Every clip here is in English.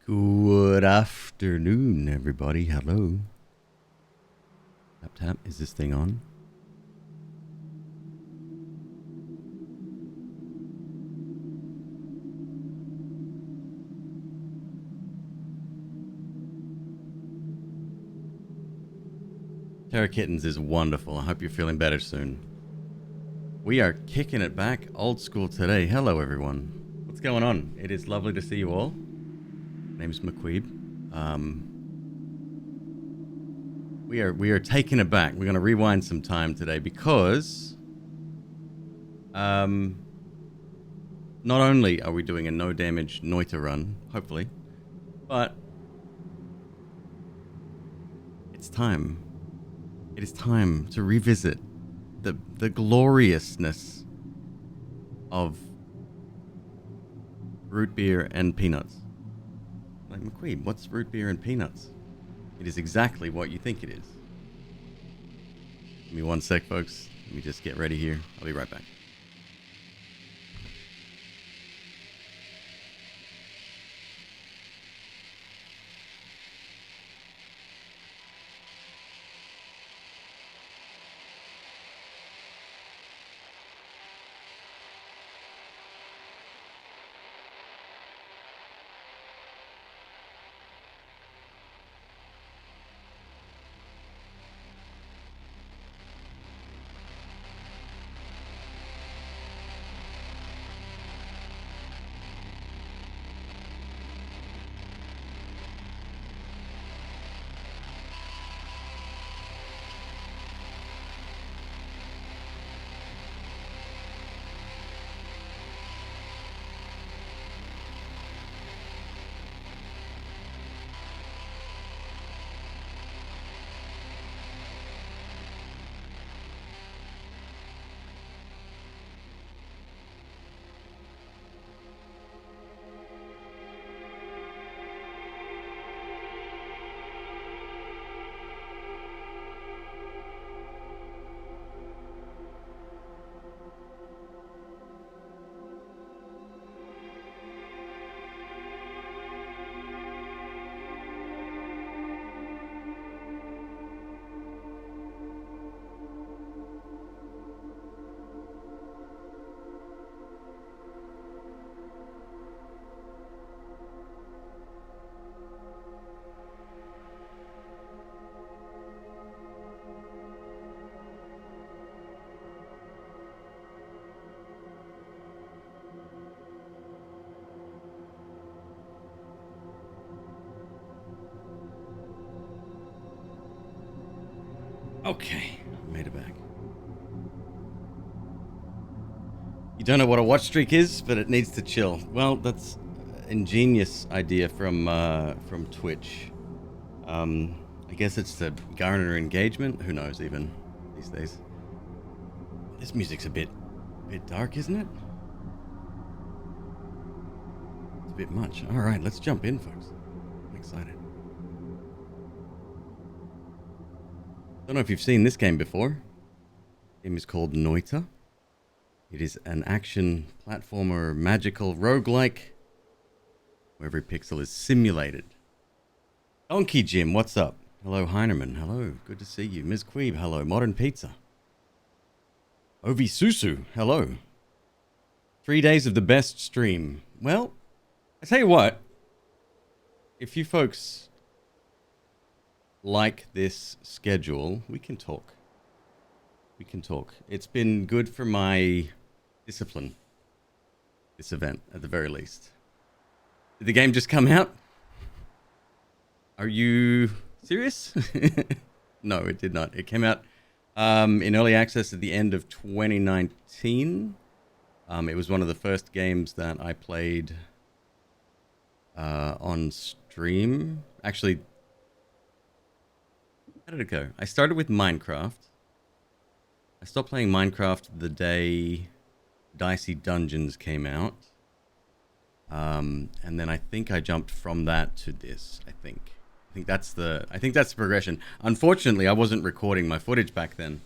Good afternoon, everybody. Hello. Tap tap. Is this thing on? Terra Kittens is wonderful. I hope you're feeling better soon. We are kicking it back old school today. Hello, everyone. What's going on? It is lovely to see you all. My name's McQueeb. We are taking it back. We're going to rewind some time today because not only are we doing a no damage Noita run, hopefully, but it's time. It is time to revisit the gloriousness of root beer and peanuts. Like, McQueeb, what's root beer and peanuts? It is exactly what you think it is. Give me one sec, folks. Let me just get ready here. I'll be right back. Okay, made it back. You don't know what a watch streak is, but it needs to chill. Well, that's an ingenious idea from Twitch. I guess it's to garner engagement. Who knows even these days. This music's a bit dark, isn't it? It's a bit much. All right, let's jump in, folks. I'm excited. Don't know if you've seen this game before. The game is called Noita. It is an action platformer, magical roguelike, where every pixel is simulated. Donkey Jim, what's up? Hello, Heinerman. Hello, good to see you. McQueeb, hello. Modern Pizza. Ovi Susu, hello. 3 days of the best stream. Well, I tell you what. If you folks like this schedule, we can talk. We can talk. It's been good for my discipline, this event, at the very least. Did the game just come out? Are you serious? No, it did not. It came out in early access at the end of 2019. It was one of the first games that I played on stream. Actually, how did it go? I started with Minecraft. I stopped playing Minecraft the day Dicey Dungeons came out. And then I think I jumped from that to this, I think that's the progression. Unfortunately, I wasn't recording my footage back then.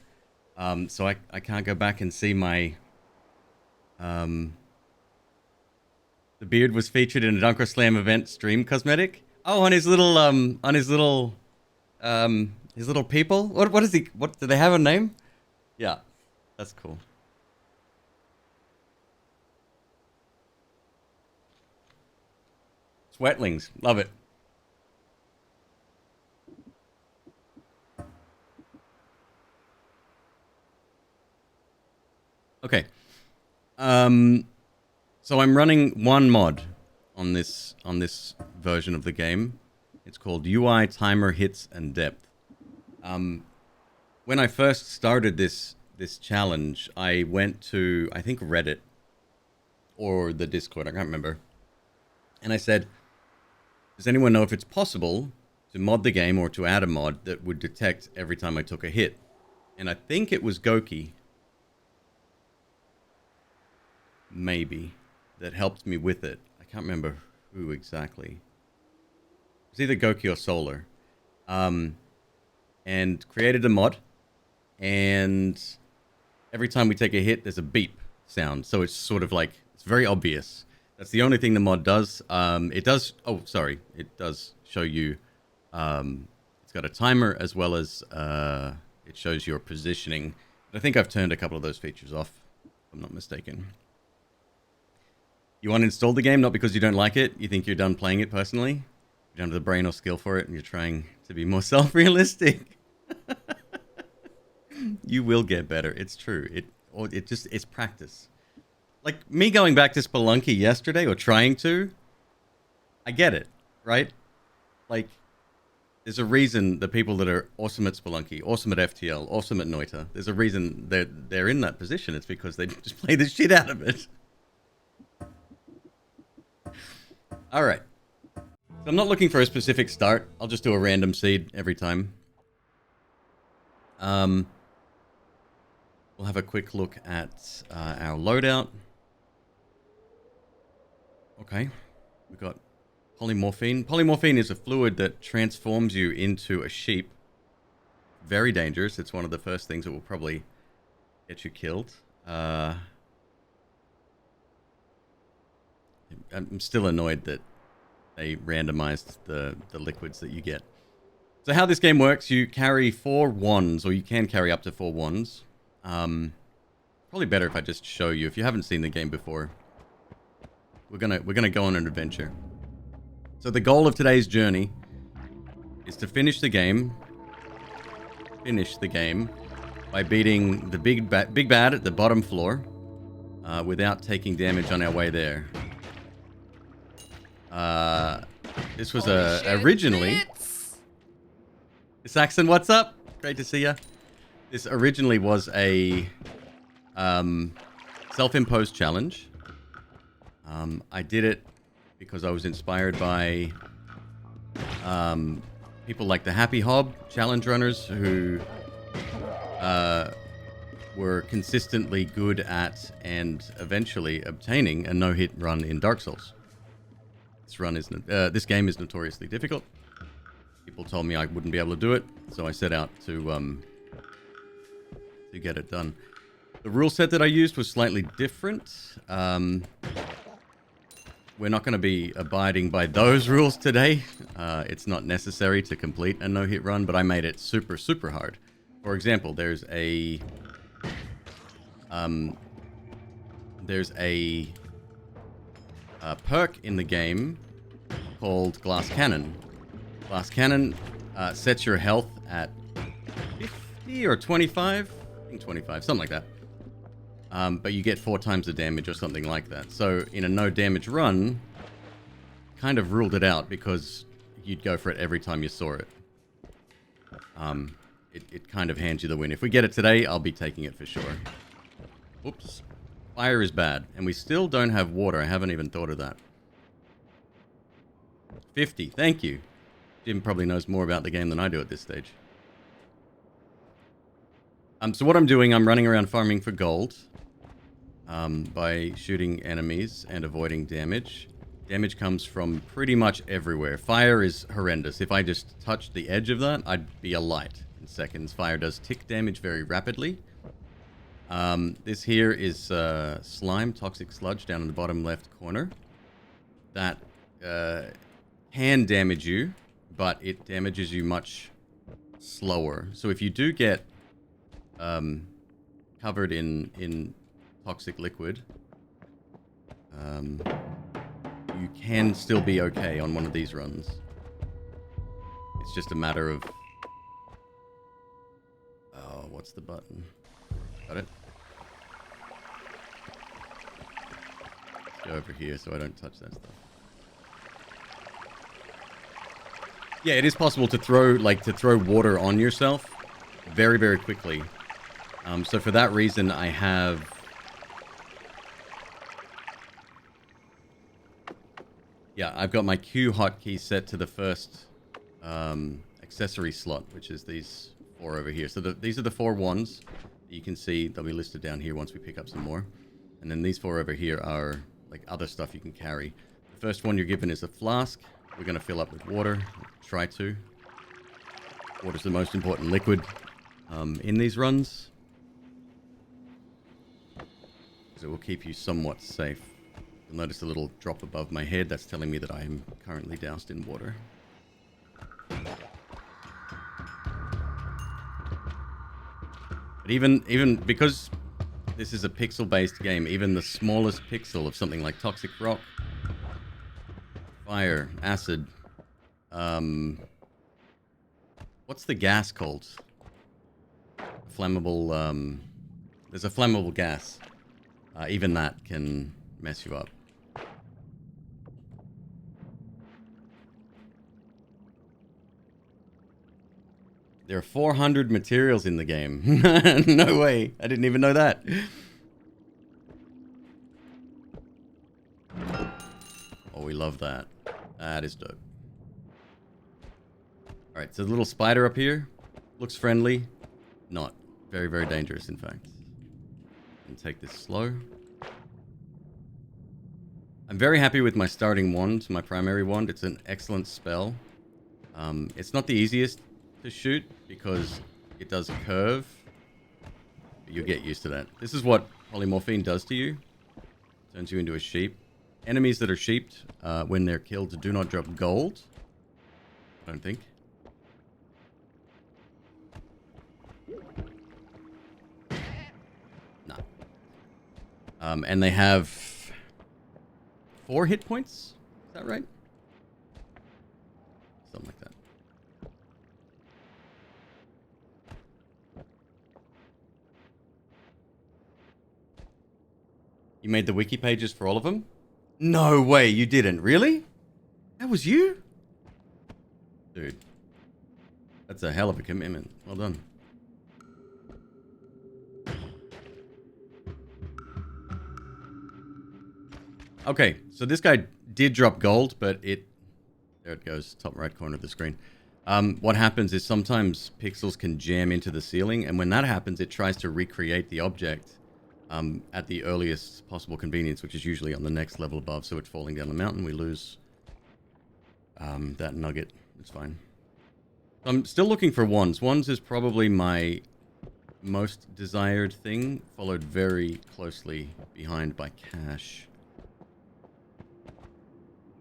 So I can't go back and see my the beard was featured in a Dunker Slam event stream cosmetic. Oh, on his little people. What is he? What do they have a name? Yeah, that's cool. Sweatlings, love it. Okay. So I'm running one mod on this version of the game. It's called UI Timer Hits and Depth. When I first started this challenge, I went to, I think, Reddit or the Discord, I can't remember. And I said, does anyone know if it's possible to mod the game or to add a mod that would detect every time I took a hit? And I think it was Goki, maybe, that helped me with it. I can't remember who exactly. It's either Goki or Solar. And created a mod. And every time we take a hit, there's a beep sound. So it's sort of like, it's very obvious. That's the only thing the mod does. It does, oh, sorry. It does show you, it's got a timer as well as it shows your positioning. But I think I've turned a couple of those features off, if I'm not mistaken. You want to install the game, not because you don't like it. You think you're done playing it personally. You don't have the brain or skill for it, and you're trying to be more self-realistic. You will get better. It's true. It's practice. Like me going back to Spelunky yesterday, or trying to, I get it, right? Like, there's a reason the people that are awesome at Spelunky, awesome at FTL, awesome at Noita, there's a reason they're in that position. It's because they just play the shit out of it. All right. So I'm not looking for a specific start. I'll just do a random seed every time. We'll have a quick look at our loadout. Okay, we've got polymorphine. Polymorphine is a fluid that transforms you into a sheep. Very dangerous. It's one of the first things that will probably get you killed. I'm still annoyed that they randomized the liquids that you get. So how this game works, you carry 4 wands, or you can carry up to 4 wands. Probably better if I just show you. If you haven't seen the game before, we're gonna go on an adventure. So the goal of today's journey is to finish the game by beating the big bad at the bottom floor without taking damage on our way there. This was originally... Saxon, what's up? Great to see ya. This originally was a self-imposed challenge. I did it because I was inspired by people like the Happy Hob challenge runners who were consistently good at and eventually obtaining a no-hit run in Dark Souls. This game is notoriously difficult. People told me I wouldn't be able to do it, so I set out to get it done. The rule set that I used was slightly different. We're not going to be abiding by those rules today. It's not necessary to complete a no-hit run, but I made it super, super hard. For example, there's a perk in the game called Glass Cannon. Glass Cannon sets your health at 50 or 25. I think 25, something like that. But you get 4 times the damage or something like that. So in a no damage run, kind of ruled it out because you'd go for it every time you saw it. It kind of hands you the win. If we get it today, I'll be taking it for sure. Whoops. Fire is bad. And we still don't have water. I haven't even thought of that. 50. Thank you. Jim probably knows more about the game than I do at this stage. So what I'm doing, I'm running around farming for gold. By shooting enemies and avoiding damage. Damage comes from pretty much everywhere. Fire is horrendous. If I just touched the edge of that, I'd be alight in seconds. Fire does tick damage very rapidly. This here is slime, toxic sludge down in the bottom left corner. That can damage you, but it damages you much slower. So if you do get covered in toxic liquid, you can still be okay on one of these runs. It's just a matter of... Oh, what's the button? Got it? Let's go over here so I don't touch that stuff. Yeah, it is possible to throw water on yourself very, very quickly. So for that reason, I have... Yeah, I've got my Q hotkey set to the first accessory slot, which is these 4 over here. So these are the 4 ones that you can see. They'll be listed down here once we pick up some more. And then these 4 over here are like other stuff you can carry. The first one you're given is a flask. We're going to fill up with water. Try to. Water's the most important liquid in these runs. Because it will keep you somewhat safe. You'll notice a little drop above my head. That's telling me that I am currently doused in water. But even because this is a pixel-based game, even the smallest pixel of something like toxic rock, fire, acid, what's the gas called? Flammable, there's a flammable gas. Even that can mess you up. There are 400 materials in the game. No way. I didn't even know that. Oh, we love that. That is dope. Alright, so the little spider up here looks friendly. Not. Very, very dangerous, in fact. And take this slow. I'm very happy with my starting wand, my primary wand. It's an excellent spell. It's not the easiest to shoot because it does curve. But you'll get used to that. This is what polymorphine does to you. Turns you into a sheep. Enemies that are sheeped, when they're killed, do not drop gold. I don't think. No. And they have 4 hit points? Is that right? Something like that. You made the wiki pages for all of them? No way, you didn't. Really? That was you? Dude. That's a hell of a commitment. Well done. Okay, so this guy did drop gold, but there it goes, top right corner of the screen. What happens is sometimes pixels can jam into the ceiling, and when that happens, it tries to recreate the object at the earliest possible convenience, which is usually on the next level above. So it's falling down the mountain. We lose that nugget. It's fine. I'm still looking for wands. Wands is probably my most desired thing, followed very closely behind by cash.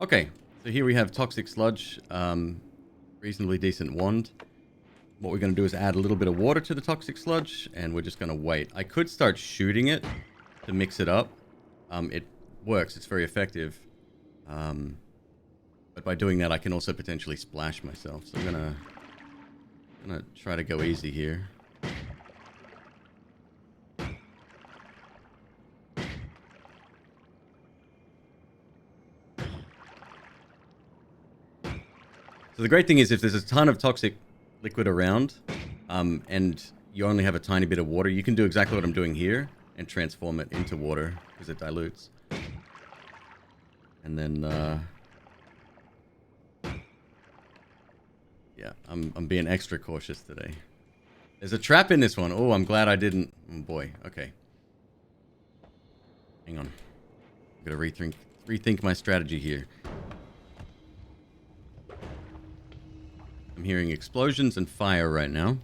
Okay, so here we have toxic sludge, reasonably decent wand. What we're going to do is add a little bit of water to the toxic sludge, and we're just going to wait. I could start shooting it to mix it up. It works, it's very effective. But by doing that, I can also potentially splash myself. So I'm gonna try to go easy here. So the great thing is if there's a ton of toxic liquid around, and you only have a tiny bit of water, you can do exactly what I'm doing here and transform it into water because it dilutes. And then, yeah, I'm being extra cautious today. There's a trap in this one. Oh, I'm glad I didn't. Oh boy. Okay. Hang on. I'm gonna rethink my strategy here. I'm hearing explosions and fire right now.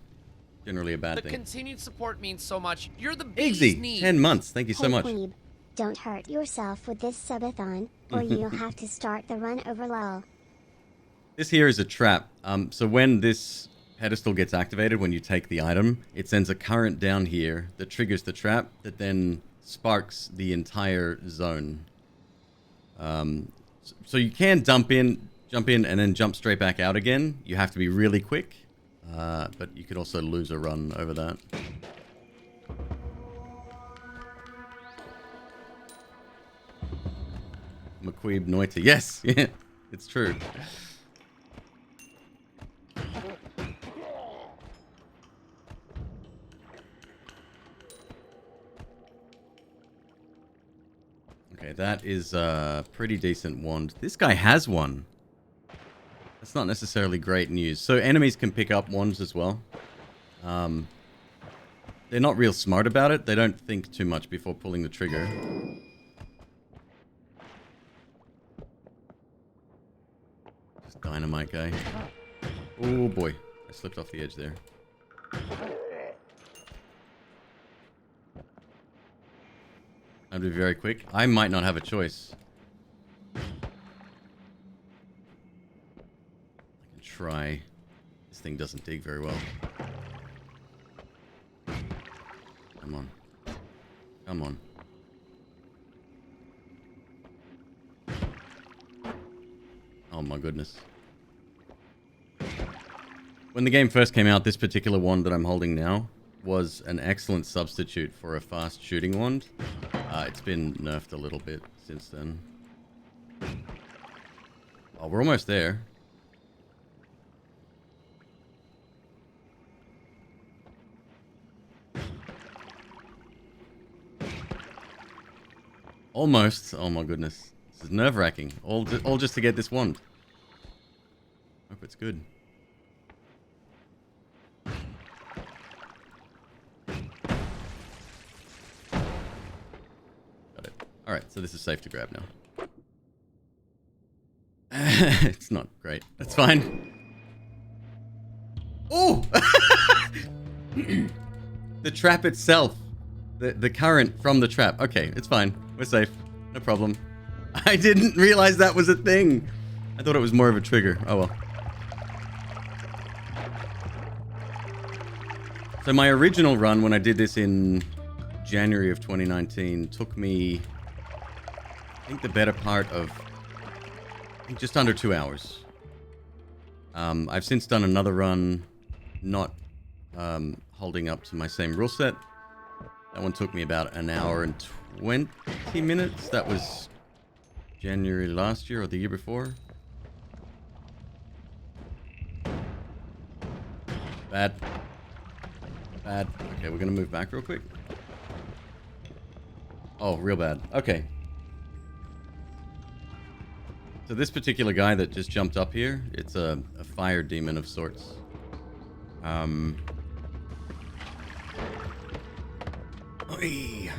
Generally a bad thing. The continued support means so much. You're the bee's Easy. knees. 10 months. Thank you so much. McQueeb, don't hurt yourself with this subathon, or you'll have to start the run over LOL. This here is a trap. So when this pedestal gets activated, when you take the item, it sends a current down here that triggers the trap that then sparks the entire zone. So you can jump in and then jump straight back out again. You have to be really quick, but you could also lose a run over that. McQueeb Noita. Yes, yeah, it's true. Okay, that is a pretty decent wand. This guy has one. That's not necessarily great news. So enemies can pick up wands as well. They're not real smart about it. They don't think too much before pulling the trigger. Just dynamite guy. Oh boy, I slipped off the edge there. I'll be very quick. I might not have a choice. Try. This thing doesn't dig very well. Come on. Come on. Oh my goodness. When the game first came out, this particular wand that I'm holding now was an excellent substitute for a fast shooting wand. It's been nerfed a little bit since then. Oh, we're almost there. Almost. Oh my goodness. This is nerve-wracking. All just to get this wand. Hope it's good. Got it. Alright, so this is safe to grab now. It's not great. That's fine. Oh! The trap itself. The current from the trap. Okay, it's fine. We're safe. No problem. I didn't realize that was a thing. I thought it was more of a trigger. Oh well. So my original run, when I did this in January of 2019, took me, I think, the better part of just under 2 hours. I've since done another run, not holding up to my same rule set. That one took me about an hour and 20 minutes. That was January last year or the year before. Bad. Bad. Okay, we're gonna move back real quick. Oh, real bad. Okay. So this particular guy that just jumped up here, it's a fire demon of sorts. Oy.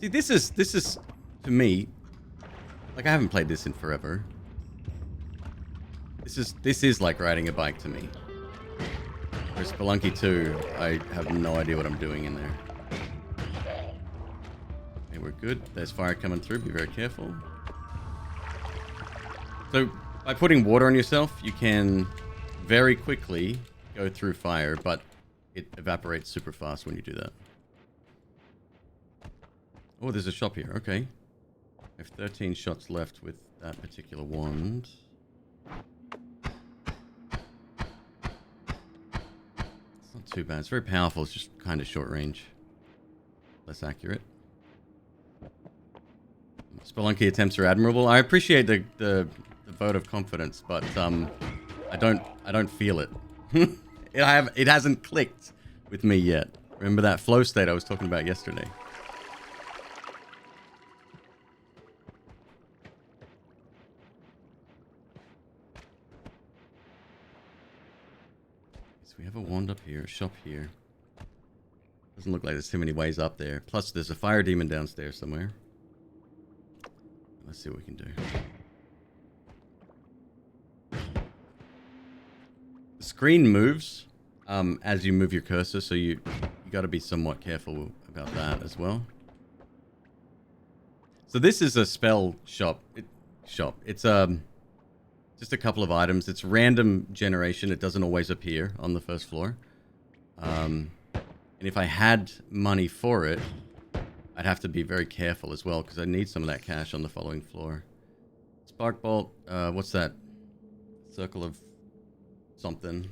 See, this is to me, like, I haven't played this in forever. This is like riding a bike to me. Whereas Spelunky 2, I have no idea what I'm doing in there. Okay, we're good. There's fire coming through. Be very careful. So, by putting water on yourself, you can very quickly go through fire, but it evaporates super fast when you do that. Oh, there's a shop here. Okay. I have 13 shots left with that particular wand. It's not too bad. It's very powerful. It's just kind of short range. Less accurate. Spelunky attempts are admirable. I appreciate the vote of confidence, but I don't feel it. It hasn't clicked with me yet. Remember that flow state I was talking about yesterday? So we have a wand up here, a shop here. Doesn't look like there's too many ways up there. Plus, there's a fire demon downstairs somewhere. Let's see what we can do. The screen moves as you move your cursor, so you got to be somewhat careful about that as well. So this is a spell shop. It's just a couple of items. It's random generation. It doesn't always appear on the first floor. And if I had money for it, I'd have to be very careful as well, because I need some of that cash on the following floor. Spark bolt. What's that? Circle of something.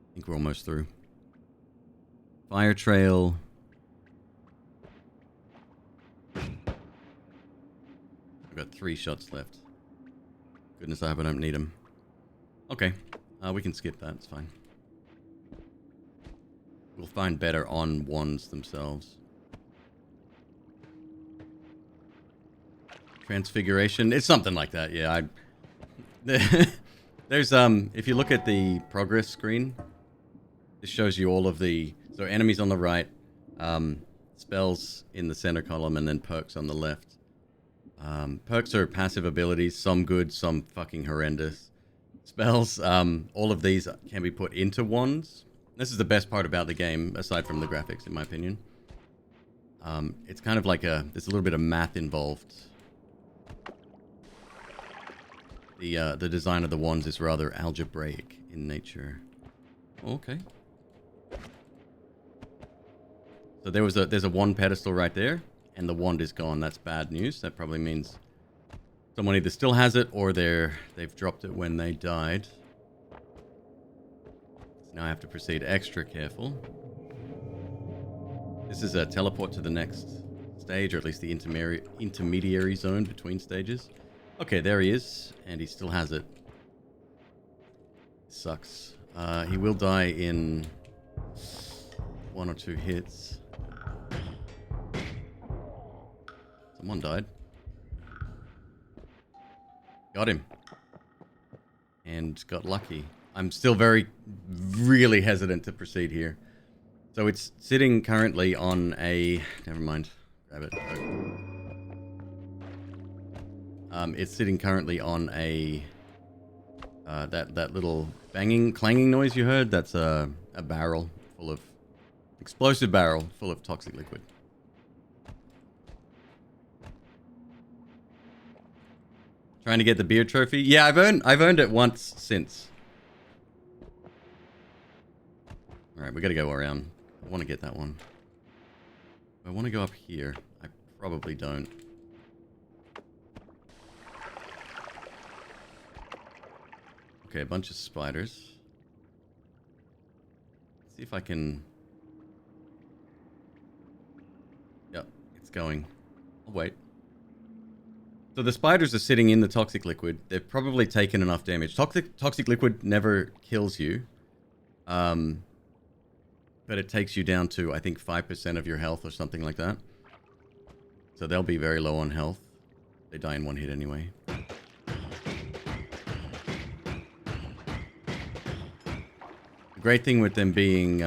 I think we're almost through. Fire trail. I've got 3 shots left. Goodness, I hope I don't need them. Okay, we can skip that. It's fine. We'll find better on wands themselves. Transfiguration. It's something like that. Yeah, there's if you look at the progress screen, this shows you all of the enemies on the right, spells in the center column, and then perks on the left. Perks are passive abilities, some good, some fucking horrendous. Spells, all of these can be put into wands. This is the best part about the game, aside from the graphics, in my opinion. It's kind of like there's a little bit of math involved. The design of the wands is rather algebraic in nature. Okay. So there's a wand pedestal right there, and the wand is gone. That's bad news. That probably means someone either still has it or they've dropped it when they died. So now I have to proceed extra careful. This is a teleport to the next stage, or at least the intermediary zone between stages. Okay, there he is, and he still has it. Sucks. He will die in 1 or 2 hits. Someone died. Got him. And got lucky. I'm still really hesitant to proceed here. So it's sitting currently on a... Never mind. Grab it. It's sitting currently on a... that little clanging noise you heard, that's a barrel full of... Explosive barrel full of toxic liquid. Trying to get the beard trophy? Yeah, I've earned it once since. Alright, we gotta go around. I want to get that one. I want to go up here. I probably don't. Okay, a bunch of spiders. Let's see if I can going. I'll wait. So the spiders are sitting in the toxic liquid. They've probably taken enough damage. Toxic liquid never kills you. But it takes you down to, I think, 5% of your health or something like that. So they'll be very low on health. They die in one hit anyway. The great thing with them being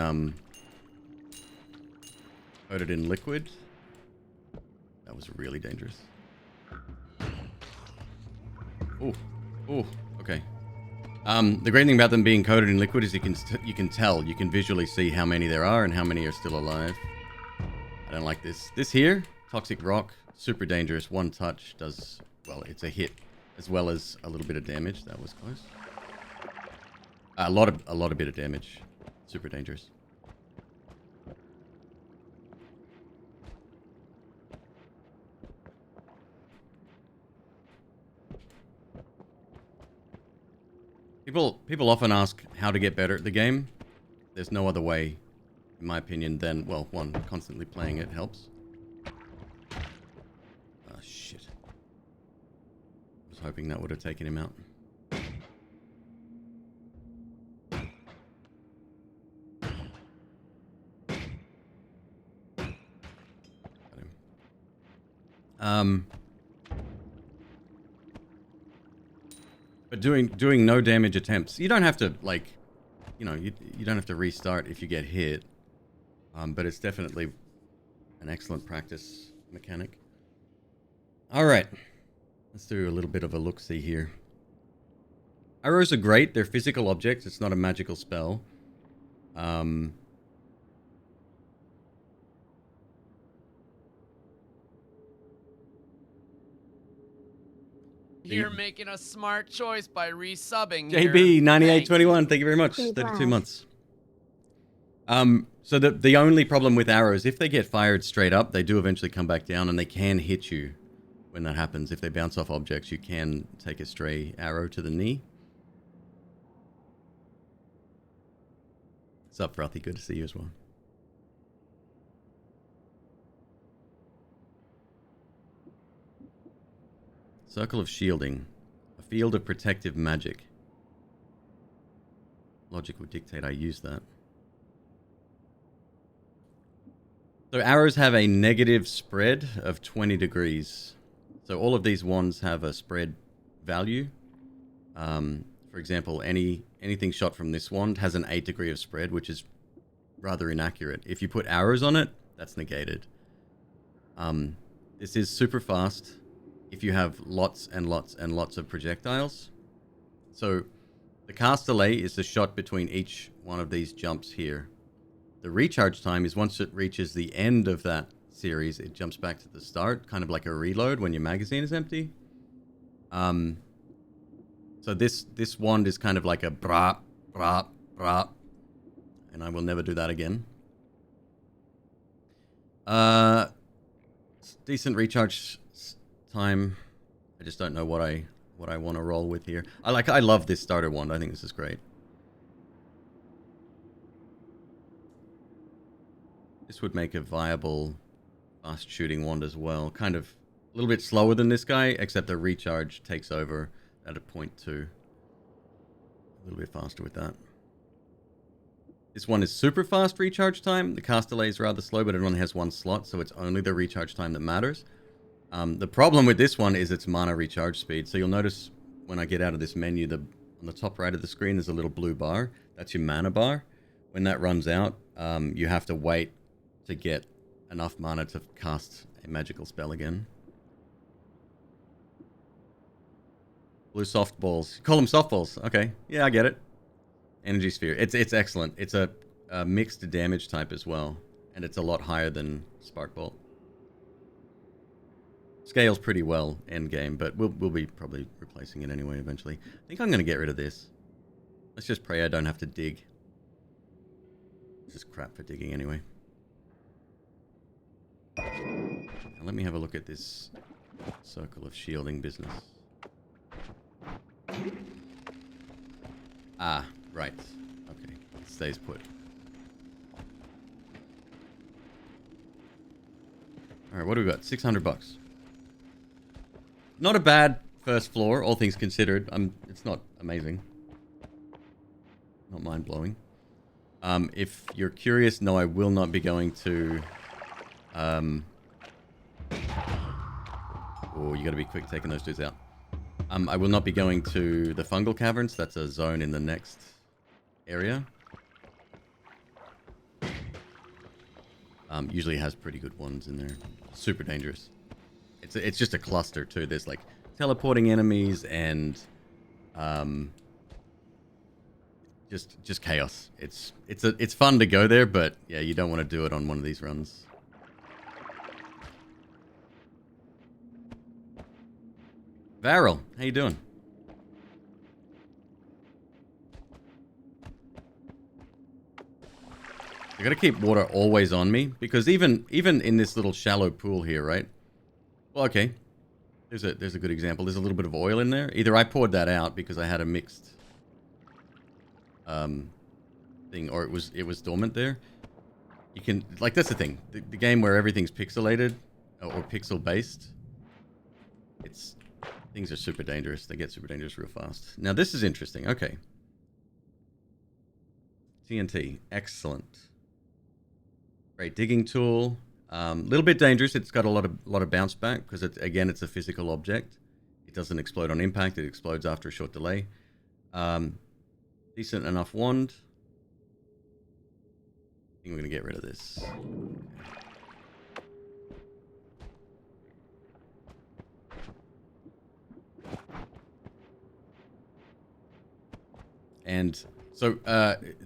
coated in liquid. That was really dangerous. Oh, oh, okay. The great thing about them being coated in liquid is you can tell, you can visually see how many there are and how many are still alive. I don't like this. This here, toxic rock, super dangerous. One touch does, well, it's a hit as well as a little bit of damage. That was close. A lot of bit of damage. Super dangerous. People often ask how to get better at the game. There's no other way, in my opinion, than, well, one, constantly playing it helps. Oh, shit. I was hoping that would have taken him out. Got him. But doing no damage attempts, you don't have to, like, you know, you don't have to restart if you get hit. But it's definitely an excellent practice mechanic. All right, let's do a little bit of a look-see here. Arrows are great. They're physical objects. It's not a magical spell. You're making a smart choice by resubbing. JB9821, thank you very much. Good 32 lad. months. So the only problem with arrows, if they get fired straight up, they do eventually come back down, and they can hit you when that happens. If they bounce off objects, you can take a stray arrow to the knee. What's up, Frothy? Good to see you as well. Circle of Shielding. A field of protective magic. Logic would dictate I use that. So arrows have a negative spread of 20 degrees. So all of these wands have a spread value. For example, anything shot from this wand has an 8 degree of spread, which is rather inaccurate. If you put arrows on it, that's negated. This is super fast if you have lots and lots and lots of projectiles. So the cast delay is the shot between each one of these jumps here. The recharge time is once it reaches the end of that series, it jumps back to the start, kind of like a reload when your magazine is empty. So this wand is kind of like a brap, brap, brap. And I will never do that again. Decent recharge time. I just don't know what I want to roll with here. I love this starter wand. I think this is great. This would make a viable fast shooting wand as well. Kind of a little bit slower than this guy, except the recharge takes over at a 0.2. A little bit faster with that. This one is super fast recharge time. The cast delay is rather slow, but it only has one slot, so it's only the recharge time that matters. The problem with this one is its mana recharge speed. So you'll notice when I get out of this menu, on the top right of the screen, there's a little blue bar. That's your mana bar. When that runs out, you have to wait to get enough mana to cast a magical spell again. Blue softballs. Call them softballs. Okay. Yeah, I get it. Energy sphere. It's excellent. It's a mixed damage type as well. And it's a lot higher than Spark Bolt. Scales pretty well end game, but we'll be probably replacing it anyway eventually. I think I'm going to get rid of this. Let's just pray I don't have to dig. It's just crap for digging anyway. Now let me have a look at this circle of shielding business. Ah, right. Okay, it stays put. All right, what do we got? 600 bucks. Not a bad first floor, all things considered. It's not amazing. Not mind-blowing. If you're curious, no, I will not be going to... Oh, you gotta be quick taking those dudes out. I will not be going to the fungal caverns. That's a zone in the next area. Usually has pretty good ones in there. Super dangerous. It's just a cluster too. There's like teleporting enemies and just chaos. It's fun to go there, but yeah, you don't want to do it on one of these runs. Varel, how you doing? I gotta keep water always on me because even in this little shallow pool here, right? Well, okay. There's a good example. There's a little bit of oil in there. Either I poured that out because I had a mixed thing, or it was dormant there. You can, like, that's the thing. The game where everything's pixelated or pixel based. Things are super dangerous. They get super dangerous real fast. Now this is interesting. Okay. TNT, excellent. Great digging tool. Little bit dangerous. It's got a lot of bounce back because it's a physical object. It doesn't explode on impact. It explodes after a short delay. Decent enough wand. I think we're gonna get rid of this. And so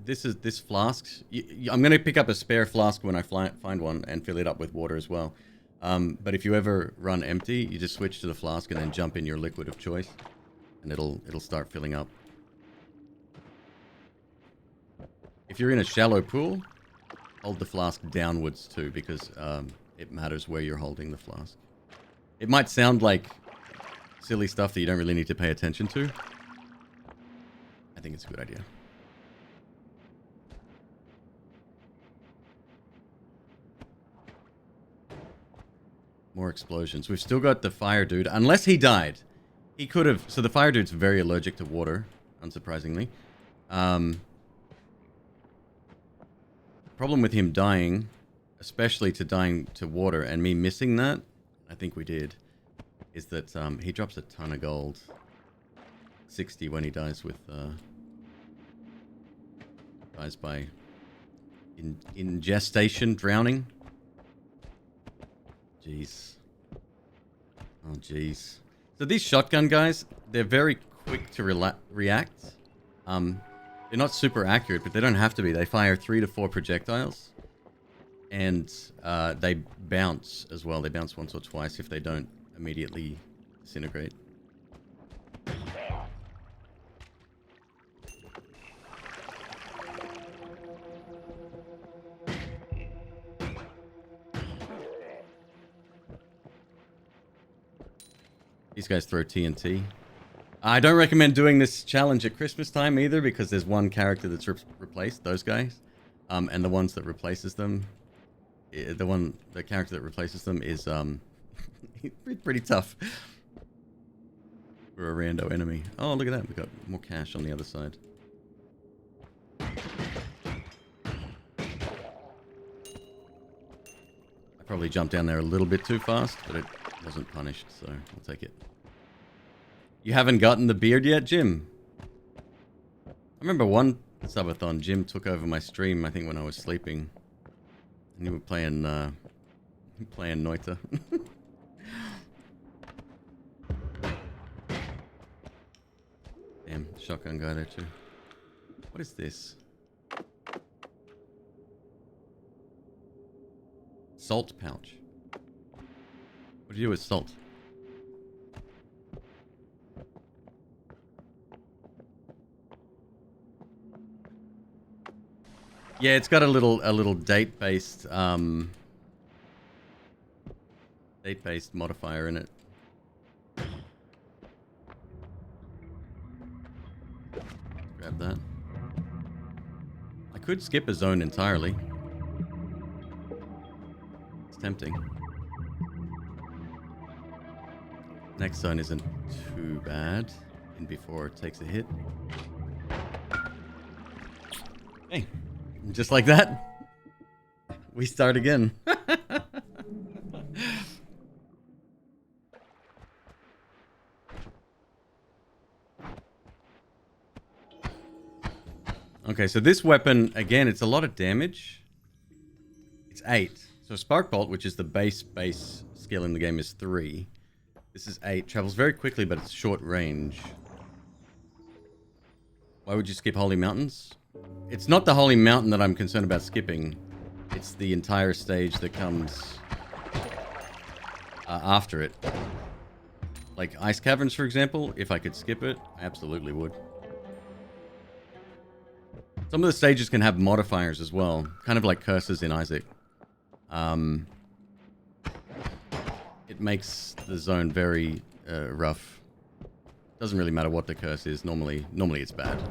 this flask, I'm going to pick up a spare flask when I find one and fill it up with water as well. But if you ever run empty, you just switch to the flask and then jump in your liquid of choice, and it'll start filling up. If you're in a shallow pool, hold the flask downwards too, because it matters where you're holding the flask. It might sound like silly stuff that you don't really need to pay attention to. I think it's a good idea. More explosions. We've still got the fire dude. Unless he died. He could have... So the fire dude's very allergic to water, unsurprisingly. Problem with him dying, especially to dying to water, and me missing that, I think we did, is that he drops a ton of gold. 60 when he dies with... dies by ingestation, drowning. Jeez. Oh, jeez. So these shotgun guys, they're very quick to react. They're not super accurate, but they don't have to be. They fire 3 to 4 projectiles. And they bounce as well. They bounce once or twice if they don't immediately disintegrate. These guys throw TNT. I don't recommend doing this challenge at Christmas time either, because there's one character that's replaced, those guys. And the ones that replaces them, the character that replaces them is pretty tough for a rando enemy. Oh, look at that. We've got more cash on the other side. I probably jumped down there a little bit too fast, but it wasn't punished, so I'll take it. You haven't gotten the beard yet, Jim? I remember one subathon, Jim took over my stream, I think when I was sleeping. And you were playing Noita. Damn, shotgun guy there too. What is this? Salt pouch. What do you do with salt? Yeah, it's got a little date-based modifier in it. Grab that. I could skip a zone entirely. It's tempting. Next zone isn't too bad. In before it takes a hit. Hey, just like that, we start again. Okay, so this weapon, again, it's a lot of damage. It's 8. So Spark Bolt, which is the base skill in the game, is 3. This is 8. Travels very quickly, but it's short range. Why would you skip Holy Mountains? It's not the Holy Mountain that I'm concerned about skipping. It's the entire stage that comes after it. Like Ice Caverns, for example, if I could skip it, I absolutely would. Some of the stages can have modifiers as well, kind of like curses in Isaac. It makes the zone very rough. Doesn't really matter what the curse is. Normally it's bad.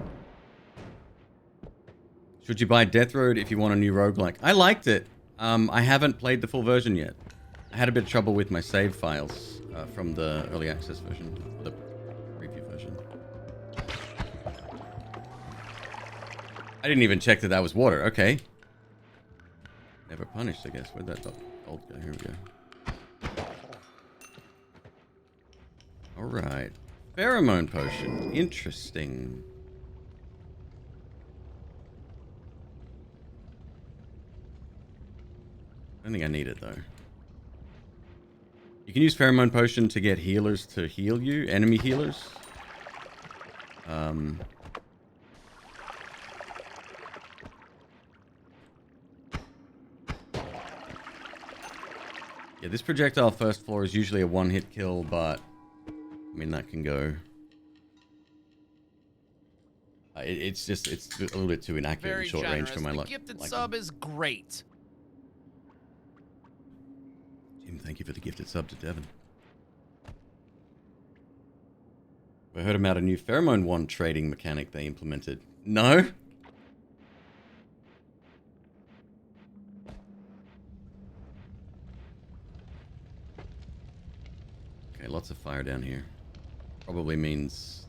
Should you buy Death Road if you want a new roguelike? I liked it. I haven't played the full version yet. I had a bit of trouble with my save files from the early access version, the preview version. I didn't even check that was water. Okay. Never punished, I guess. Where'd that gold go? Here we go. Alright. Pheromone potion. Interesting. I don't think I need it, though. You can use Pheromone potion to get healers to heal you. Enemy healers. Yeah, this projectile first floor is usually a one-hit kill, but I mean, that can go. It's a little bit too inaccurate Very in short generous. range for my luck. The gifted sub is great. Jim, thank you for the gifted sub to Devon. I heard about a new Pheromone 1 trading mechanic they implemented. No? Okay, lots of fire down here. Probably means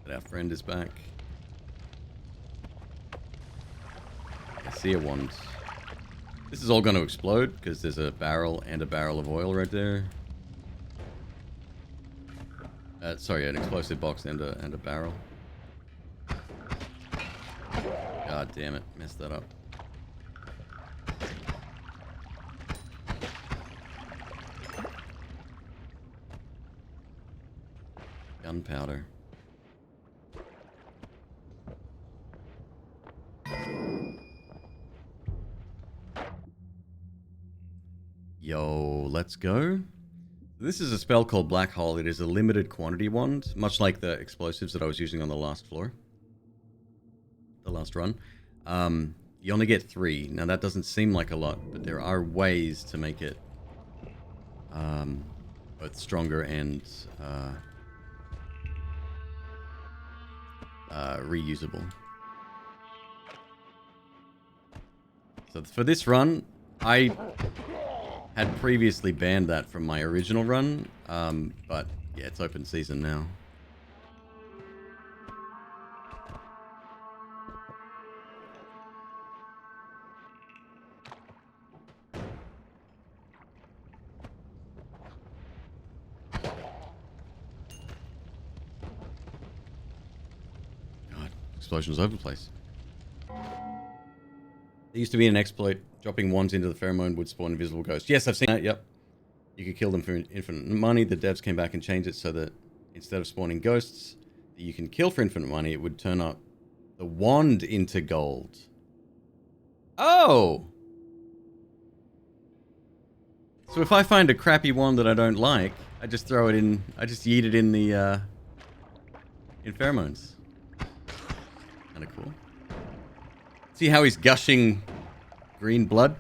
that our friend is back. I see a wand. This is all going to explode because there's a barrel and a barrel of oil right there. Sorry, an explosive box and a barrel. God damn it, messed that up. Gunpowder. Yo, let's go. This is a spell called Black Hole. It is a limited quantity wand, much like the explosives that I was using on the last floor. The last run. You only get 3. Now that doesn't seem like a lot, but there are ways to make it both stronger and reusable. So for this run, I had previously banned that from my original run, but yeah, it's open season now. God, explosions over the place. There used to be an exploit. Dropping wands into the pheromone would spawn invisible ghosts. Yes, I've seen that, yep. You could kill them for infinite money. The devs came back and changed it so that instead of spawning ghosts that you can kill for infinite money, it would turn up the wand into gold. Oh! So if I find a crappy wand that I don't like, I just throw it in, I just yeet it in the, in pheromones. Kinda cool. See how he's gushing green blood?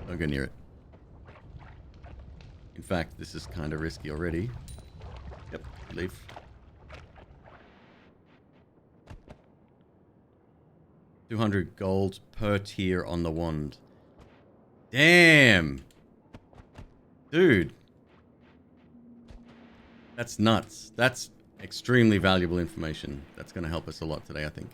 Don't go near it. In fact, this is kind of risky already. Yep, leave. $200 gold per tier on the wand. Damn! Dude. That's nuts. That's extremely valuable information. That's going to help us a lot today, I think.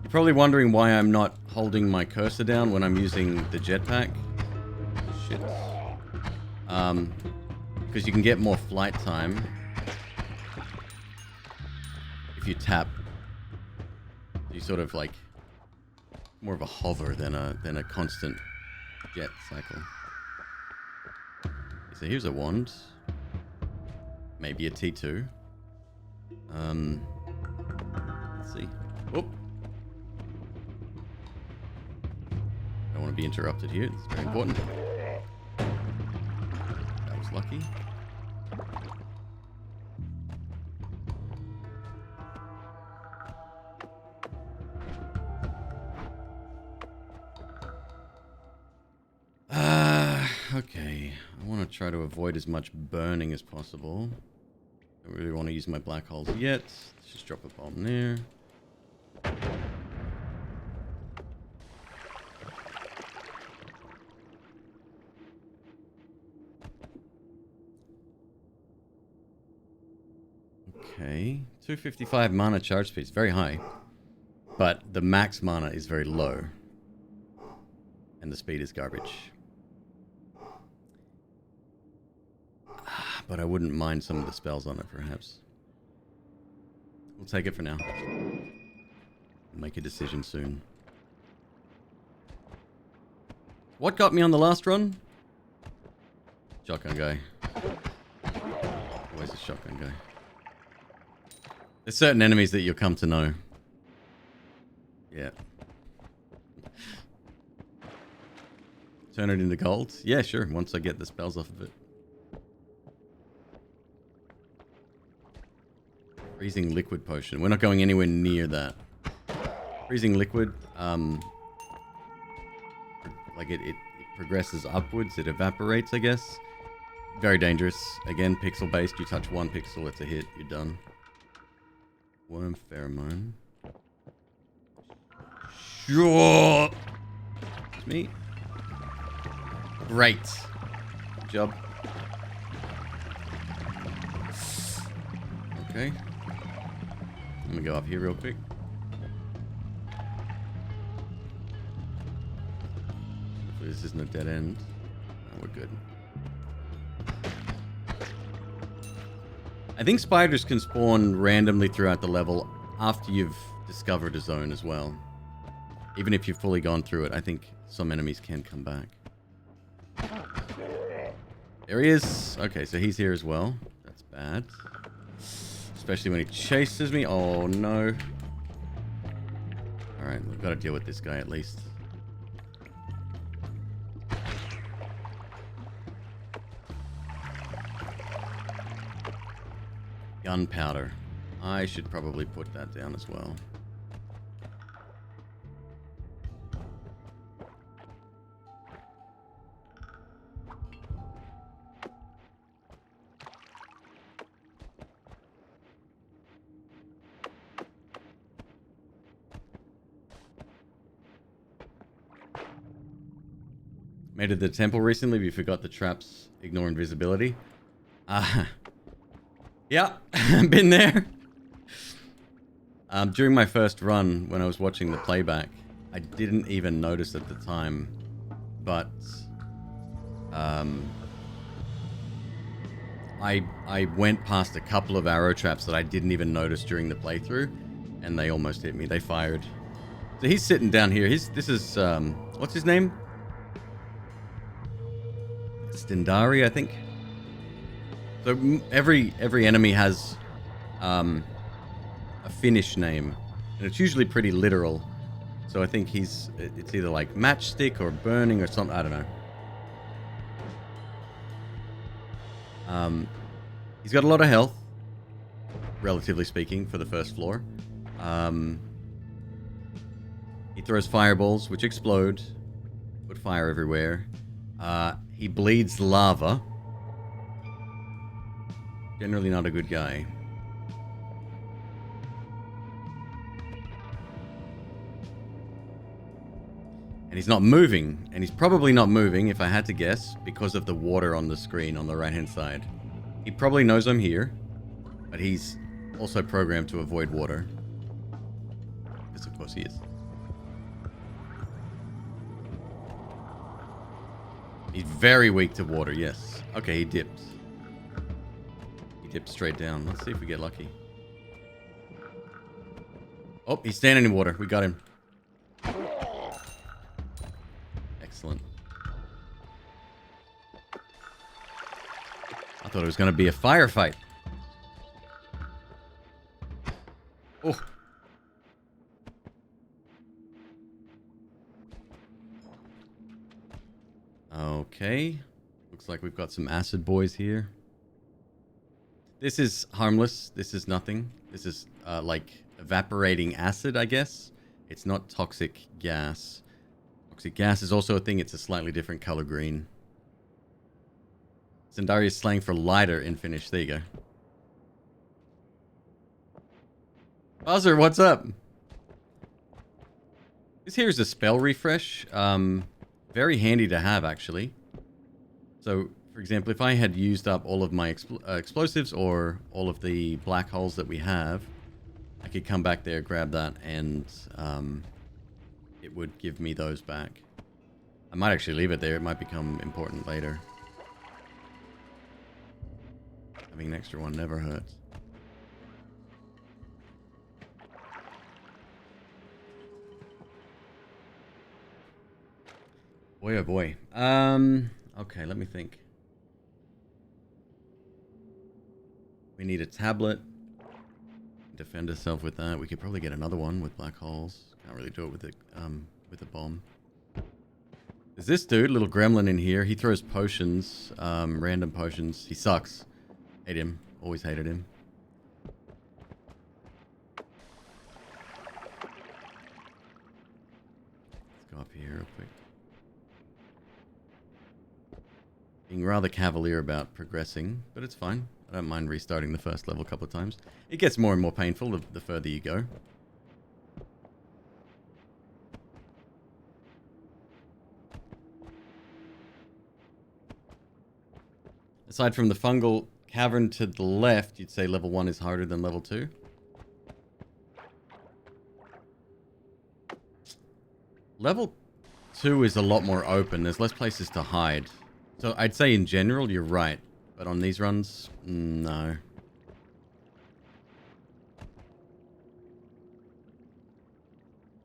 You're probably wondering why I'm not holding my cursor down when I'm using the jetpack. Shit. Because you can get more flight time if you tap. You sort of like more of a hover than a constant jet cycle. So here's a wand. Maybe a T2. Let's see. Whoop. Don't want to be interrupted here. It's very important. That was lucky. Okay. I want to try to avoid as much burning as possible. Don't really want to use my black holes yet. Let's just drop a bomb there. Okay. 255 mana charge speed is very high. But the max mana is very low. And the speed is garbage. But I wouldn't mind some of the spells on it, perhaps. We'll take it for now. We'll make a decision soon. What got me on the last run? Shotgun guy. Always a shotgun guy. There's certain enemies that you'll come to know. Yeah. Turn it into gold? Yeah, sure. Once I get the spells off of it. Freezing liquid potion. We're not going anywhere near that. Freezing liquid, like it progresses upwards. It evaporates, I guess. Very dangerous. Again, pixel based. You touch one pixel, it's a hit. You're done. Worm pheromone. Sure. It's me. Great. Good job. Okay. I'm gonna go up here real quick. Hopefully this isn't a dead end. No, we're good. I think spiders can spawn randomly throughout the level after you've discovered a zone as well. Even if you've fully gone through it, I think some enemies can come back. There he is. Okay, so he's here as well. That's bad. Especially when he chases me. Oh, no. Alright, we've got to deal with this guy at least. Gunpowder. I should probably put that down as well. Made it to the temple recently, but you forgot the traps ignore invisibility. Yeah, been there. During my first run, when I was watching the playback, I didn't even notice at the time, but I went past a couple of arrow traps that I didn't even notice during the playthrough, and they almost hit me. They fired. So he's sitting down here. This is what's his name? Stendari, I think. So every enemy has a Finnish name, and it's usually pretty literal. So I think it's either like matchstick or burning or something. I don't know. He's got a lot of health, relatively speaking, for the first floor. He throws fireballs, which explode, put fire everywhere. He bleeds lava. Generally not a good guy. And he's not moving. And he's probably not moving, if I had to guess, because of the water on the screen on the right-hand side. He probably knows I'm here, but he's also programmed to avoid water. Because of course he is. He's very weak to water, yes. Okay, he dipped. He dipped straight down. Let's see if we get lucky. Oh, he's standing in water. We got him. Excellent. I thought it was going to be a firefight. Oh. Okay. Looks like we've got some acid boys here. This is harmless. This is nothing. This is like evaporating acid, I guess. It's not toxic gas. Toxic gas is also a thing. It's a slightly different color green. Zendaria's slang for lighter in Finnish. There you go. Buzzer, what's up? This here is a spell refresh. Very handy to have, actually. So, for example, if I had used up all of my explosives or all of the black holes that we have, I could come back there, grab that, and it would give me those back. I might actually leave it there. It might become important later. Having an extra one never hurts. Boy, oh boy. Okay, let me think. We need a tablet. Defend ourselves with that. We could probably get another one with black holes. Can't really do it with a bomb. There's this dude, little gremlin in here. He throws potions, random potions. He sucks. Hate him. Always hated him. Let's go up here real quick. Being rather cavalier about progressing, but it's fine. I don't mind restarting the first level a couple of times. It gets more and more painful the further you go. Aside from the fungal cavern to the left, you'd say level 1 is harder than level 2? Level 2 is a lot more open. There's less places to hide. So I'd say in general, you're right. But on these runs, no. A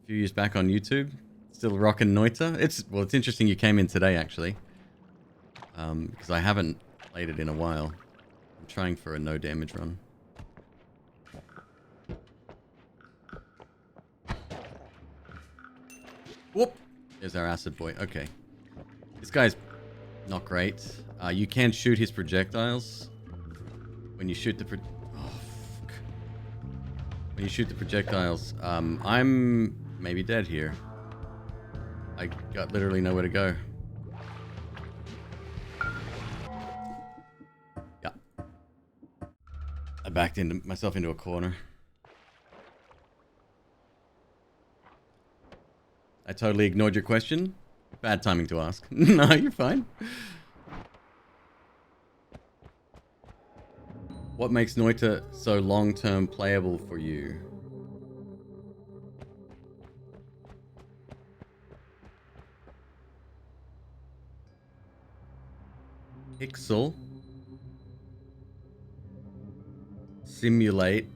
few years back on YouTube, still rocking Noita. It's interesting you came in today, actually. Because I haven't played it in a while. I'm trying for a no damage run. Whoop! There's our acid boy. Okay. This guy's not great. You can shoot his projectiles. When you shoot the when you shoot the projectiles, I'm maybe dead here. I got literally nowhere to go. Yeah. I backed myself into a corner. I totally ignored your question. Bad timing to ask. No, you're fine. What makes Noita so long-term playable for you? Pixel. Simulate.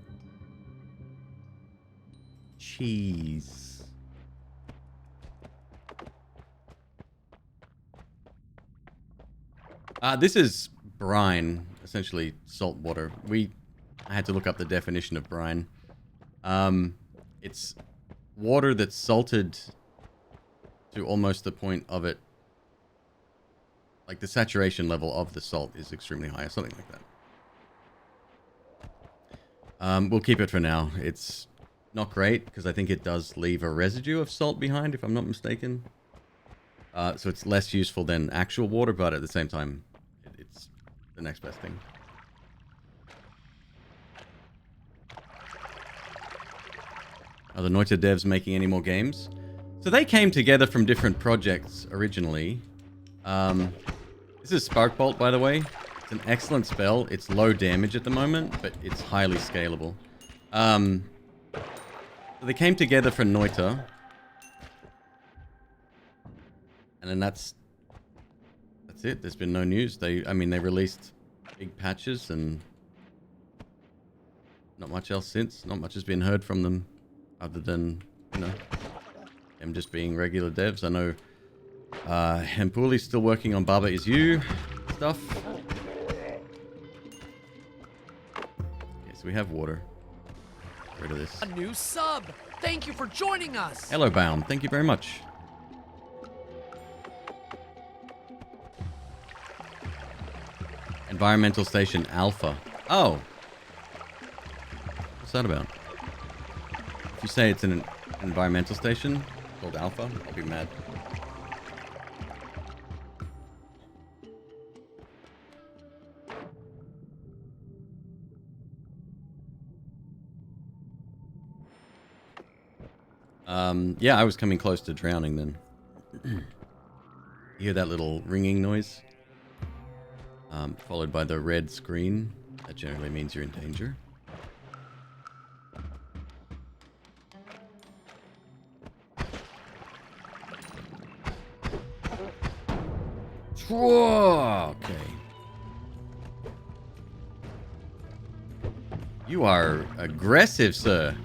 Cheese. This is brine, essentially salt water. I had to look up the definition of brine. It's water that's salted to almost the point of it. Like the saturation level of the salt is extremely high, or something like that. We'll keep it for now. It's not great because I think it does leave a residue of salt behind, if I'm not mistaken. So it's less useful than actual water, but at the same time, it's the next best thing. Are the Noita devs making any more games? So they came together from different projects originally. This is Spark Bolt, by the way. It's an excellent spell. It's low damage at the moment, but it's highly scalable. So they came together for Noita. And then that's it. There's been no news. They released big patches and not much else since. Not much has been heard from them other than, you know, them just being regular devs. I know Hempuli's still working on Baba Is You stuff. Okay, so we have water. Get rid of this. A new sub. Thank you for joining us. Hello, Baum. Thank you very much. Environmental Station Alpha. Oh. What's that about? If you say it's an environmental station called Alpha, I'll be mad. Yeah, I was coming close to drowning then. You hear that little ringing noise? Followed by the red screen. That generally means you're in danger. Whoa, okay. You are aggressive, sir.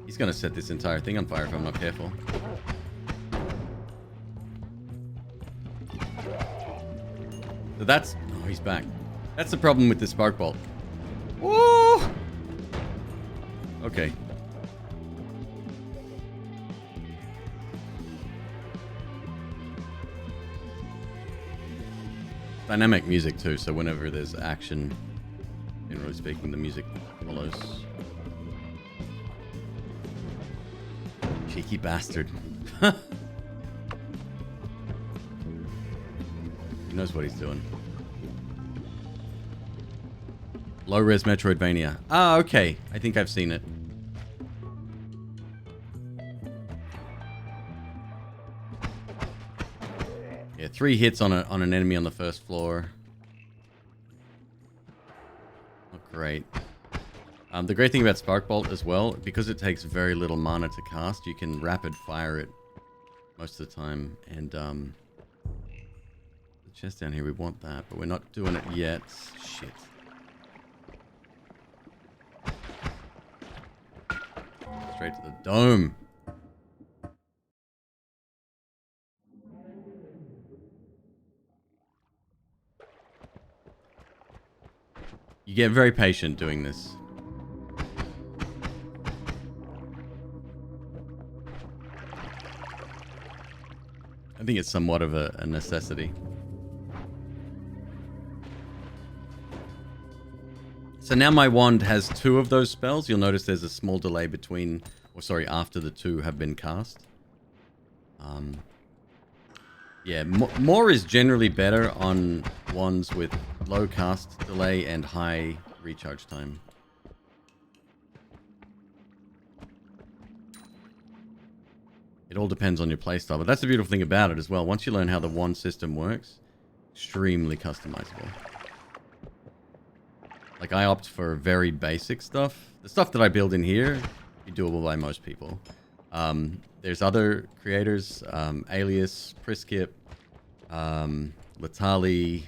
He's gonna set this entire thing on fire if I'm not careful. So that's... Oh, he's back. That's the problem with the Spark Bolt. Woo! Okay. Dynamic music too, so whenever there's action, generally speaking, the music follows. Cheeky bastard. He knows what he's doing. Low-res Metroidvania. Ah, okay. I think I've seen it. Yeah, 3 hits on an enemy on the first floor. Not great. The great thing about Spark Bolt as well, because it takes very little mana to cast, you can rapid fire it most of the time. And the chest down here, we want that, but we're not doing it yet. Shit. Straight to the dome. You get very patient doing this. I think it's somewhat of a necessity. So now my wand has 2 of those spells. You'll notice there's a small delay between, or sorry, after the 2 have been cast. Yeah, more is generally better on wands with low cast delay and high recharge time. It all depends on your playstyle, but that's the beautiful thing about it as well. Once you learn how the wand system works, extremely customizable. Like, I opt for very basic stuff. The stuff that I build in here is doable by most people. There's other creators, Alias, Priskip, Latali,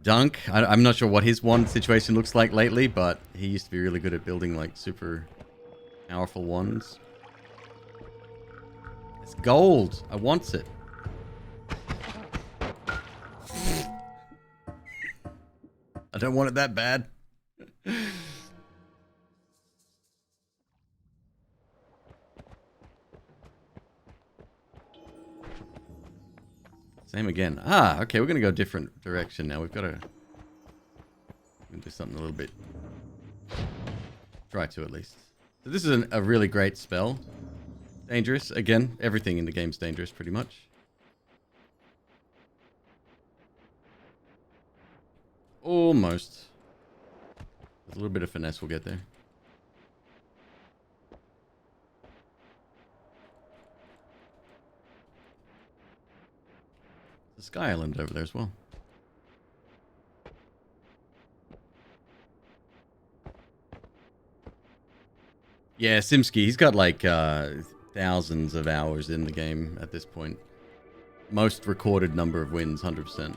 Dunk. I'm not sure what his wand situation looks like lately, but he used to be really good at building, like, super powerful wands. It's gold. I want it. I don't want it that bad. Same again. Ah, okay, we're going to go a different direction now. We've got to do something a little bit... Try to, at least. So this is a really great spell. Dangerous. Again, everything in the game's dangerous, pretty much. Almost. With a little bit of finesse, we'll get there. the Sky Island over there as well. Yeah, Simsky, he's got like thousands of hours in the game at this point. Most recorded number of wins, 100%.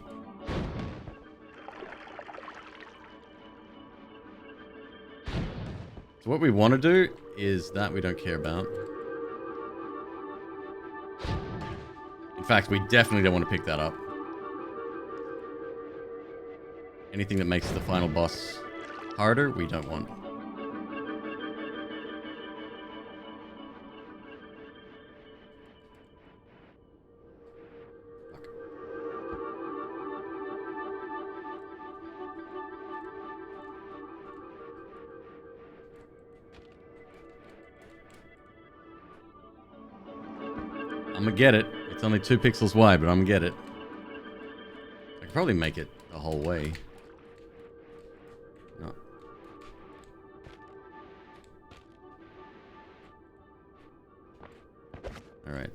So what we want to do is that we don't care about. In fact, we definitely don't want to pick that up. Anything that makes the final boss harder, we don't want. I'm gonna get it. It's only 2 pixels wide, but I'm gonna get it. I could probably make it the whole way. No. Alright.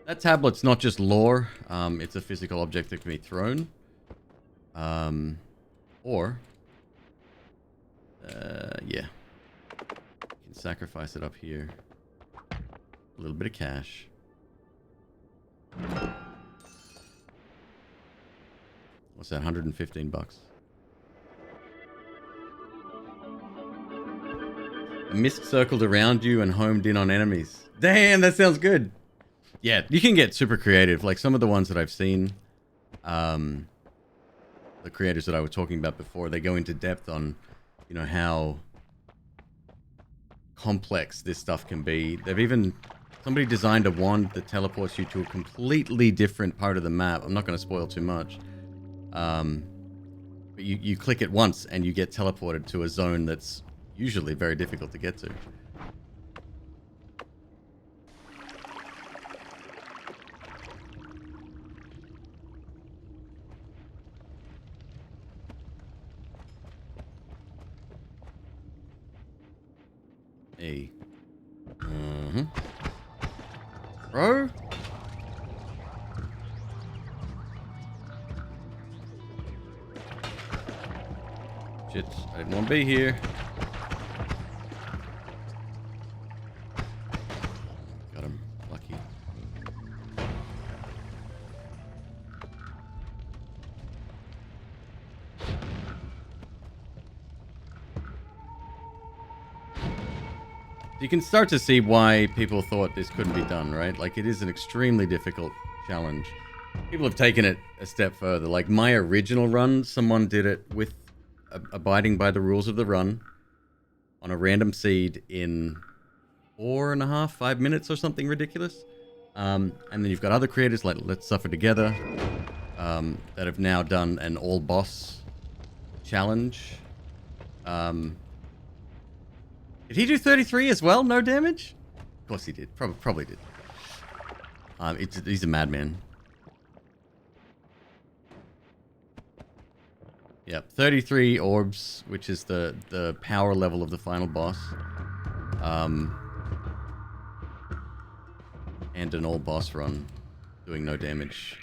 That tablet's not just lore. It's a physical object that can be thrown. Or... yeah. You can sacrifice it up here. A little bit of cash. What's that? 115 bucks. A mist circled around you and homed in on enemies. Damn, that sounds good. Yeah, you can get super creative. Like some of the ones that I've seen, the creators that I was talking about before, they go into depth on, you know, how complex this stuff can be. They've even... Somebody designed a wand that teleports you to a completely different part of the map. I'm not going to spoil too much. But you click it once and you get teleported to a zone that's usually very difficult to get to. Hey. Bro? Shit, I didn't want to be here. Got him. Lucky. You can start to see why people thought this couldn't be done, right? Like, it is an extremely difficult challenge. People have taken it a step further. Like, my original run, someone did it with abiding by the rules of the run on a random seed in 4.5, 5 minutes or something ridiculous. And then you've got other creators like Let's Suffer Together that have now done an all-boss challenge. Did he do 33 as well? No damage? Of course he did. Probably did. He's a madman. Yep, 33 orbs, which is the power level of the final boss. And an all-boss run, doing no damage.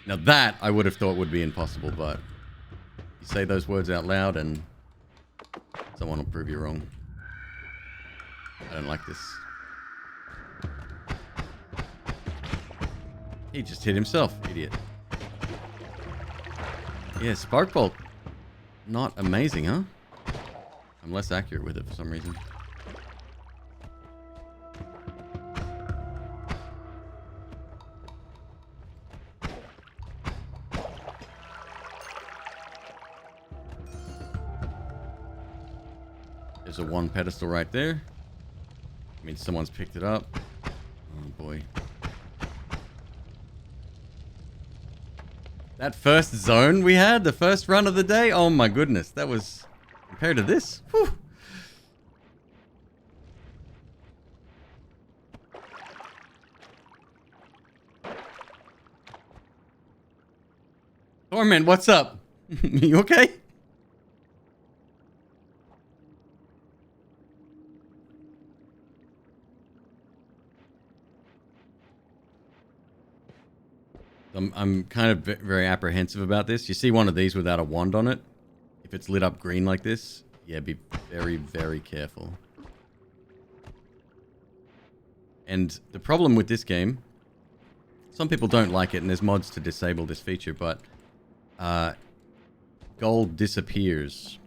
Now that, I would have thought would be impossible, but you say those words out loud and someone will prove you wrong. I don't like this. He just hit himself, idiot. Yeah, Spark Bolt. Not amazing, huh? I'm less accurate with it for some reason. There's a 1 pedestal right there. I mean, someone's picked it up. Oh, boy. That first zone we had, the first run of the day, oh my goodness. That was, compared to this, whew. Torment, what's up? You okay? I'm kind of very apprehensive about this. You see one of these without a wand on it. If it's lit up green like this, yeah, be very, very careful. And the problem with this game, some people don't like it, and there's mods to disable this feature, but gold disappears.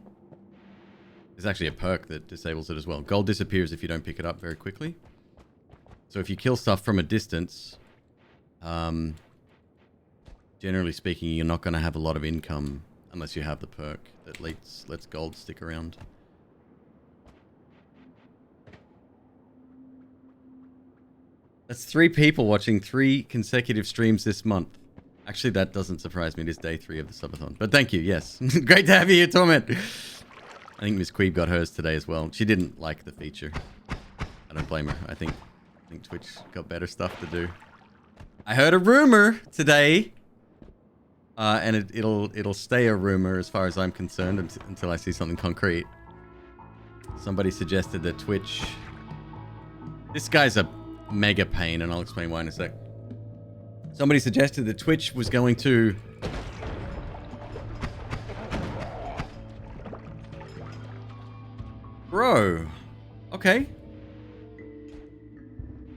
There's actually a perk that disables it as well. Gold disappears if you don't pick it up very quickly. So if you kill stuff from a distance, generally speaking, you're not going to have a lot of income unless you have the perk that lets gold stick around. That's 3 people watching 3 consecutive streams this month. Actually, that doesn't surprise me. It is day 3 of the Subathon. But thank you, yes. Great to have you here, Torment. I think McQueeb got hers today as well. She didn't like the feature. I don't blame her. I think Twitch got better stuff to do. I heard a rumor today. And it'll stay a rumor as far as I'm concerned until I see something concrete. Somebody suggested that Twitch... This guy's a mega pain, and I'll explain why in a sec. Somebody suggested that Twitch was going to... Bro. Okay.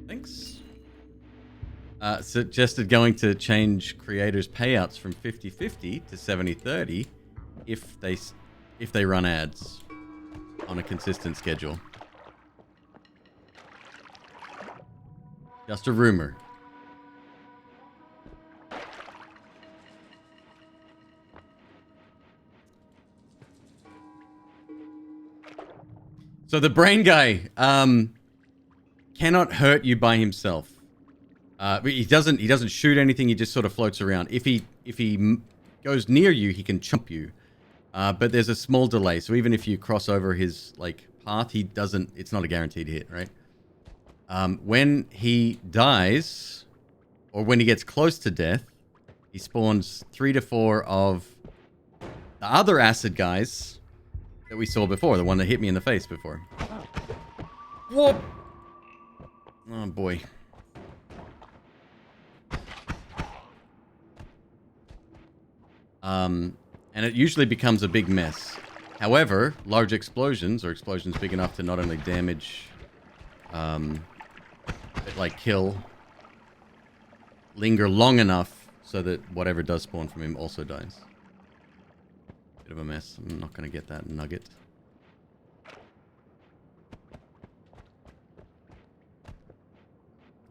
Thanks. Suggested going to change creators' payouts from 50-50 to 70-30 if they run ads on a consistent schedule. Just a rumor. So the brain guy cannot hurt you by himself. He doesn't shoot anything. He just sort of floats around. If he goes near you, he can chomp you. But there's a small delay. So even if you cross over his path, he doesn't. It's not a guaranteed hit, right? When he dies, or when he gets close to death, he spawns 3 to 4 of the other acid guys that we saw before. The one that hit me in the face before. Whoop! Oh boy. And it usually becomes a big mess. However, large explosions, or explosions big enough to not only damage, but kill, linger long enough so that whatever does spawn from him also dies. Bit of a mess. I'm not going to get that nugget.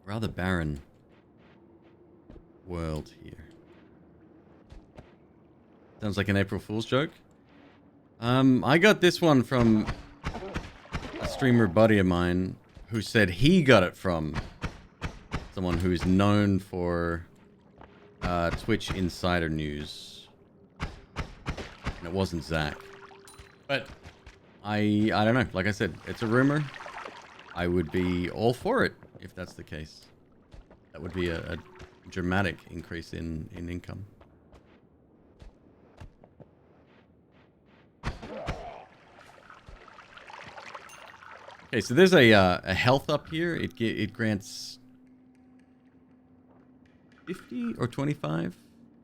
Rather barren world here. Sounds like an April Fool's joke. I got this one from a streamer buddy of mine who said he got it from someone who's known for Twitch insider news. And it wasn't Zach. But I don't know. Like I said, it's a rumor. I would be all for it if that's the case. That would be a dramatic increase in income. Okay, so there's a health up here. It grants 50 or 25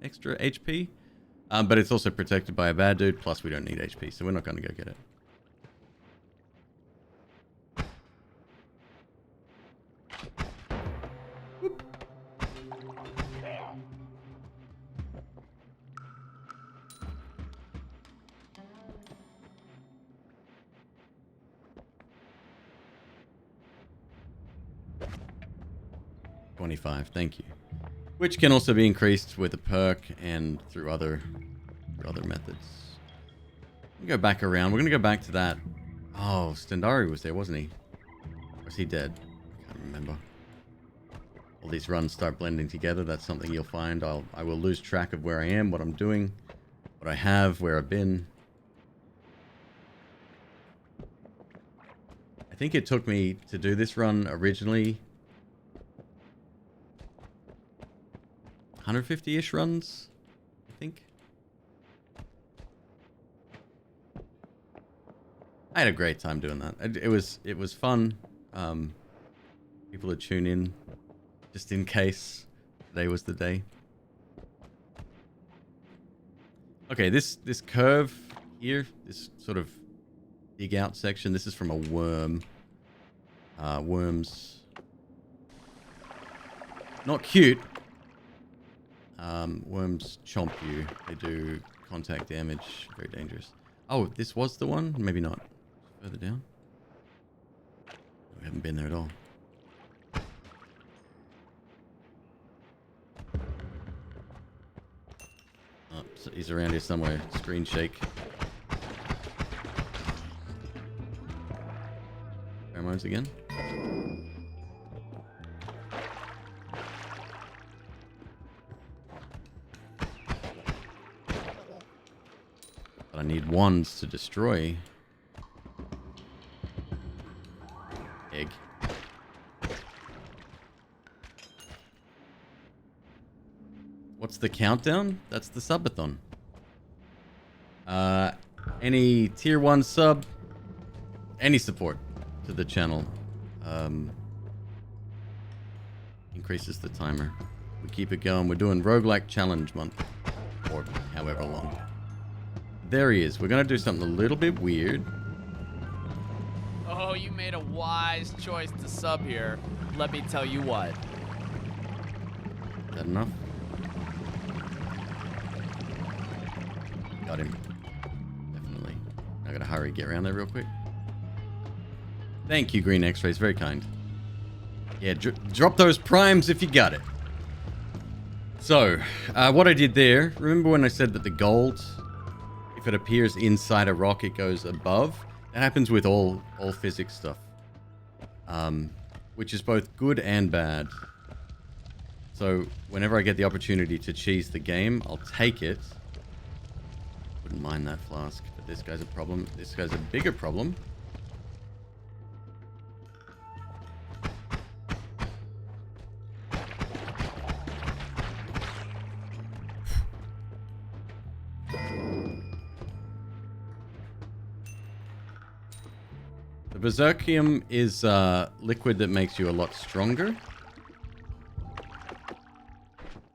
extra HP. But it's also protected by a bad dude, plus we don't need HP, so we're not going to go get it. Whoop. $25, thank you. Which can also be increased with a perk and through other methods. We go back around. We're going to go back to that. Oh, Stendari was there, wasn't he? Or is he dead? I can't remember. All these runs start blending together. That's something you'll find. I will lose track of where I am, what I'm doing, what I have, where I've been. I think it took me to do this run originally 150-ish runs, I think. I had a great time doing that. It was fun. People would tune in just in case today was the day. Okay, this curve here, this sort of dig out section, this is from a worm. Worms. Not cute. Worms chomp you. They do contact damage. Very dangerous. Oh, this was the one? Maybe not. Further down. We haven't been there at all. Oh, so he's around here somewhere. Screen shake. Pheromones again. But I need wands to destroy. Egg. What's the countdown? That's the subathon. Any tier 1 sub, any support to the channel increases the timer. We keep it going. We're doing roguelike challenge month, or however long. There he is. We're gonna do something a little bit weird. Oh, you made a wise choice to sub here. Let me tell you what. Is that enough? Got him. Definitely. I gotta hurry, get around there real quick. Thank you, Green X-Rays. Very kind. Yeah, drop those primes if you got it. So, what I did there, remember when I said that the gold, if it appears inside a rock, it goes above? That happens with all physics stuff. Which is both good and bad. So, whenever I get the opportunity to cheese the game, I'll take it. Wouldn't mind that flask, but this guy's a problem. This guy's a bigger problem. The Berserkium is liquid that makes you a lot stronger.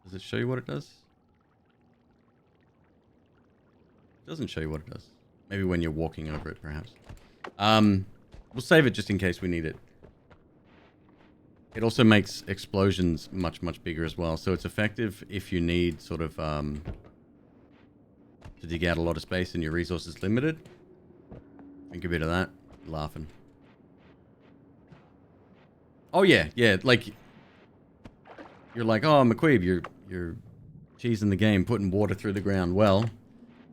Does it show you what it does? It doesn't show you what it does. Maybe when you're walking over it, perhaps. We'll save it just in case we need it. It also makes explosions much, much bigger as well. So it's effective if you need sort of to dig out a lot of space and your resources limited. Think a bit of that. Laughing. Oh yeah, yeah. Like you're like, oh McQueeb, you're cheesing the game, putting water through the ground. Well,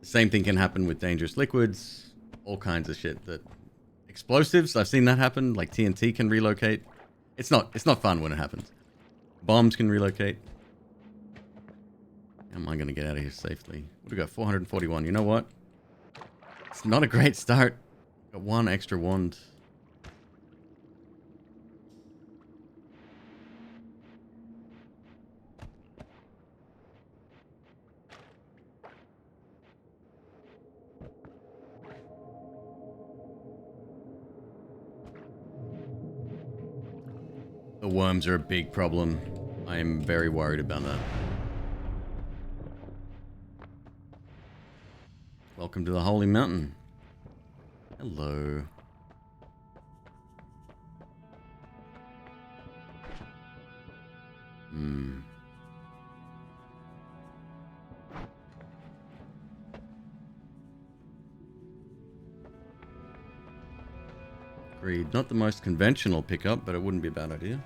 the same thing can happen with dangerous liquids, all kinds of shit. That explosives, I've seen that happen. Like TNT can relocate. It's not fun when it happens. Bombs can relocate. How am I gonna get out of here safely? We got 441. You know what? It's not a great start. Got one extra wand. The worms are a big problem. I am very worried about that. Welcome to the Holy Mountain. Hello. Agreed. Not the most conventional pickup, but it wouldn't be a bad idea.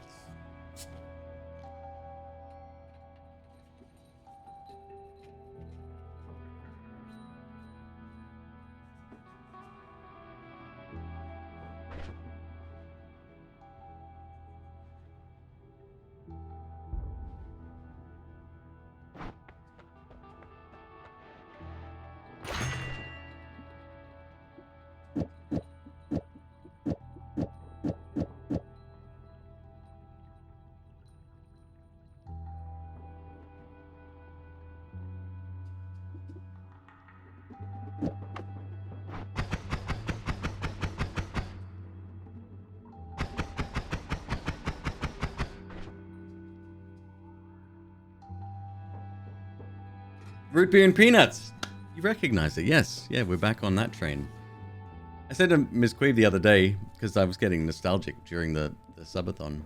Root beer and peanuts. You recognize it, yes. Yeah, we're back on that train. I said to Ms. Queeb the other day, because I was getting nostalgic during the subathon.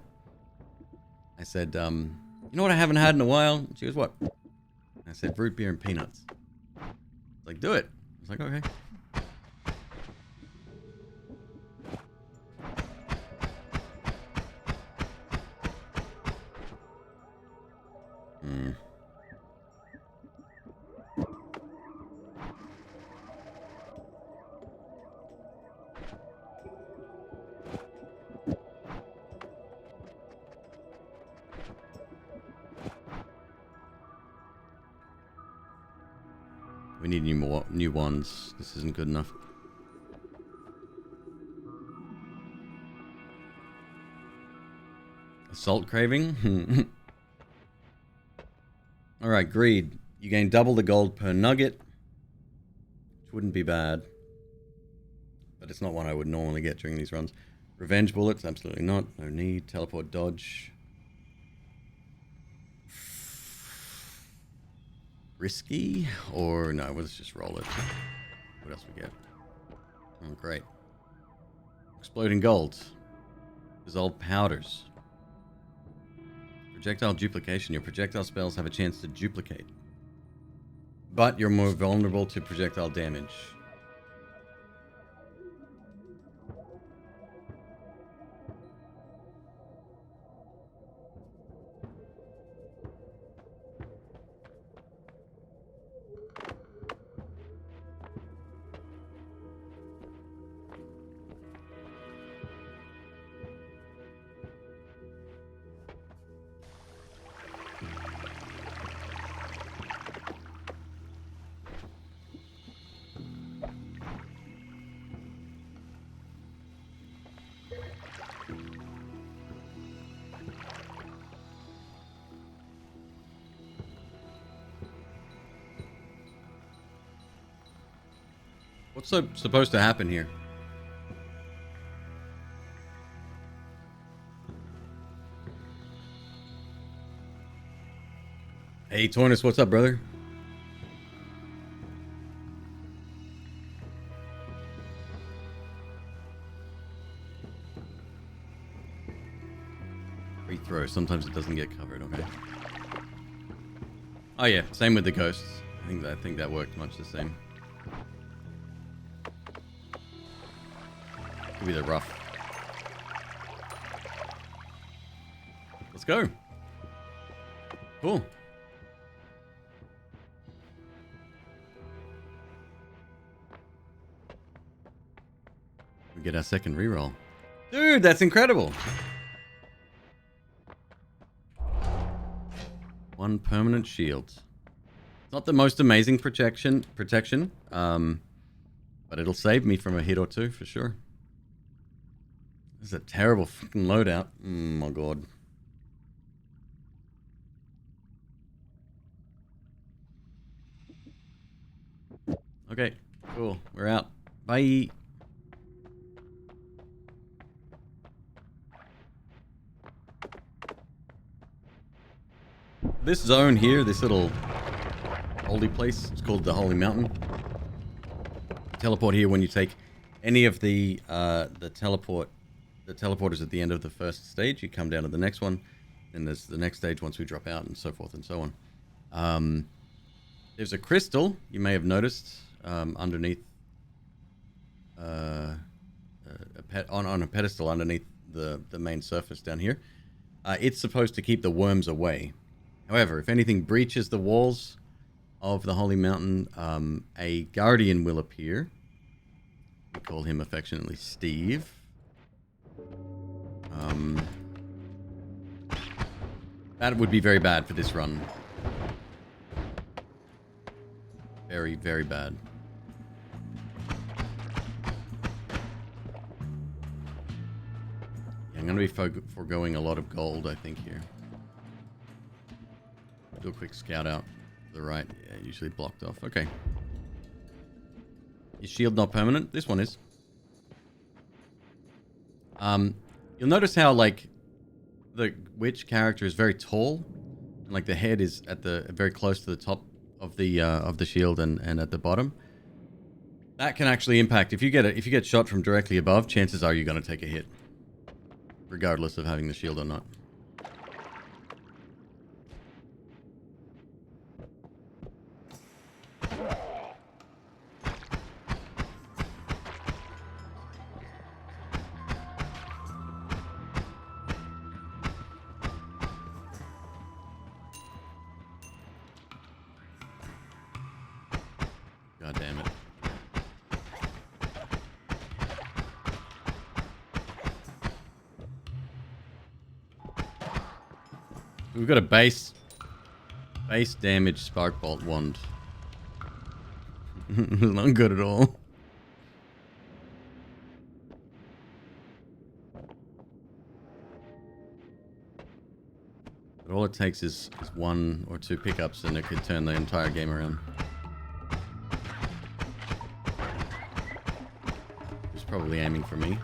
I said, you know what I haven't had in a while? She goes, what? I said, root beer and peanuts. Like, do it. I was like, okay. We need new ones. This isn't good enough. Assault craving? Alright, greed. You gain double the gold per nugget. Which wouldn't be bad. But it's not one I would normally get during these runs. Revenge bullets? Absolutely not. No need. Teleport dodge. Risky? Or no, let's just roll it. What else we get? Oh, great. Exploding gold. Dissolved powders. Projectile duplication. Your projectile spells have a chance to duplicate. But you're more vulnerable to projectile damage. What's supposed to happen here? Hey, Tornus, what's up, brother? Free throw. Sometimes it doesn't get covered, okay. Oh yeah, same with the ghosts. I think that worked much the same. Could be the rough. Let's go. Cool. We get our second reroll. Dude, that's incredible. One permanent shield. It's not the most amazing protection, but it'll save me from a hit or two for sure. This is a terrible fucking loadout. Oh my god. Okay, cool. We're out. Bye. This zone here, this little holy place, it's called the Holy Mountain. Teleport here when you take any of the teleporters at the end of the first stage. You come down to the next one, and there's the next stage once we drop out, and so forth and so on. There's a crystal you may have noticed underneath on a pedestal underneath the main surface down here. It's supposed to keep the worms away. However, if anything breaches the walls of the Holy Mountain, a guardian will appear. We call him affectionately Steve. That would be very bad for this run. Very, very bad. Yeah, I'm going to be foregoing a lot of gold, I think, here. Do a quick scout out to the right. Yeah, usually blocked off. Okay. Is shield not permanent? This one is. You'll notice how, like, the witch character is very tall. And, like, the head is at very close to the top of the shield and at the bottom. That can actually impact if you get shot from directly above. Chances are you're going to take a hit, regardless of having the shield or not. God damn it. We've got a base damage spark bolt wand. Not good at all. But all it takes is one or two pickups and it could turn the entire game around. He's probably aiming for me.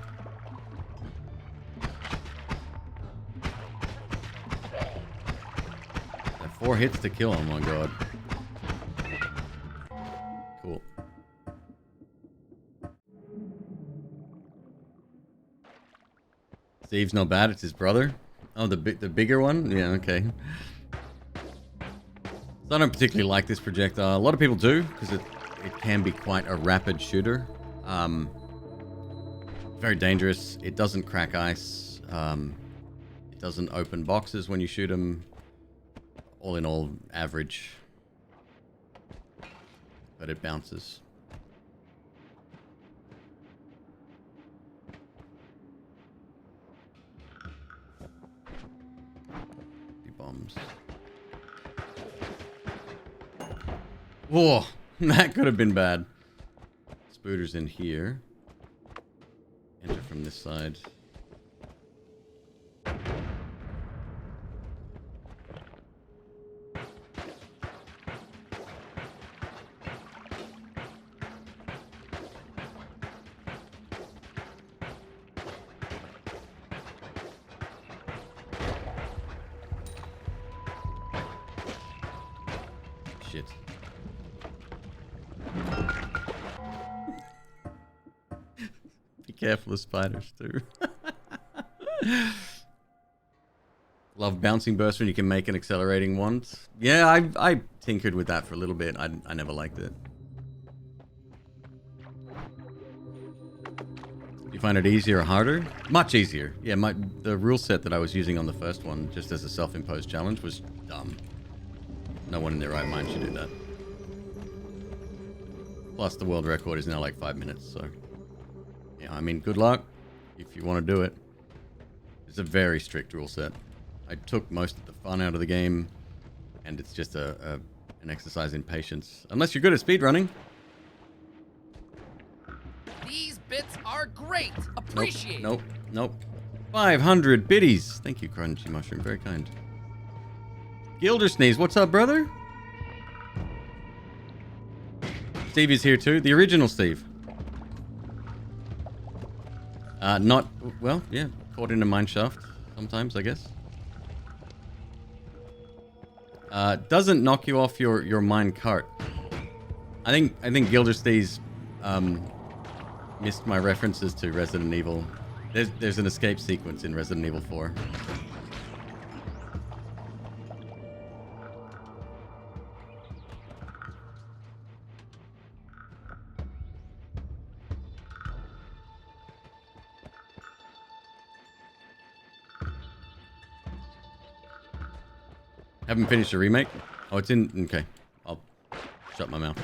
That 4 hits to kill, oh my god. Cool. Steve's not bad, it's his brother. Oh, the bigger one? Yeah, okay. So I don't particularly like this projectile. A lot of people do, because it can be quite a rapid shooter. Very dangerous. It doesn't crack ice. It doesn't open boxes when you shoot them. All in all, average. But it bounces. Bombs. Whoa, that could have been bad. Spooter's in here. Enter from this side. Shit. Be careful of spiders too. Love bouncing burst when you can make an accelerating wand. Yeah, I tinkered with that for a little bit. I never liked it. Do you find it easier or harder? Much easier. Yeah, the rule set that I was using on the first one, just as a self-imposed challenge, was dumb. No one in their right mind should do that. Plus, the world record is now like 5 minutes, so... Yeah, I mean, good luck if you want to do it. It's a very strict rule set. I took most of the fun out of the game, and it's just an exercise in patience. Unless you're good at speedrunning. These bits are great. Appreciate. Nope. 500 biddies. Thank you, Crunchy Mushroom. Very kind. Gilder Sneeze, what's up, brother? Steve is here too. The original Steve. Well, yeah. Caught in a mine shaft sometimes, I guess. Doesn't knock you off your mine cart. I think Gilder Sneeze missed my references to Resident Evil. There's an escape sequence in Resident Evil 4. Haven't finished the remake? Oh, it's in... Okay. I'll shut my mouth.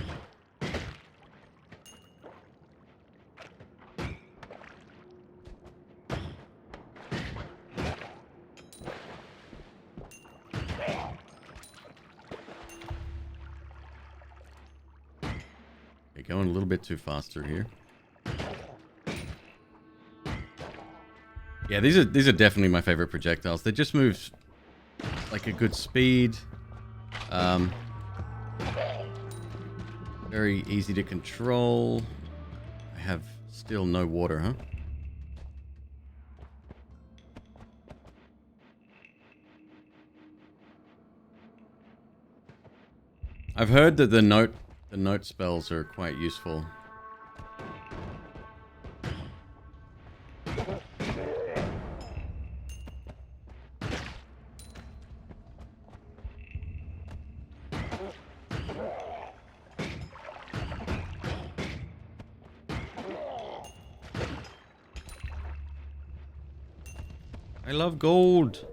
Okay, going a little bit too fast through here. Yeah, these are definitely my favorite projectiles. They just move... like a good speed. Very easy to control. I have still no water, huh? I've heard that the note spells are quite useful. I love gold.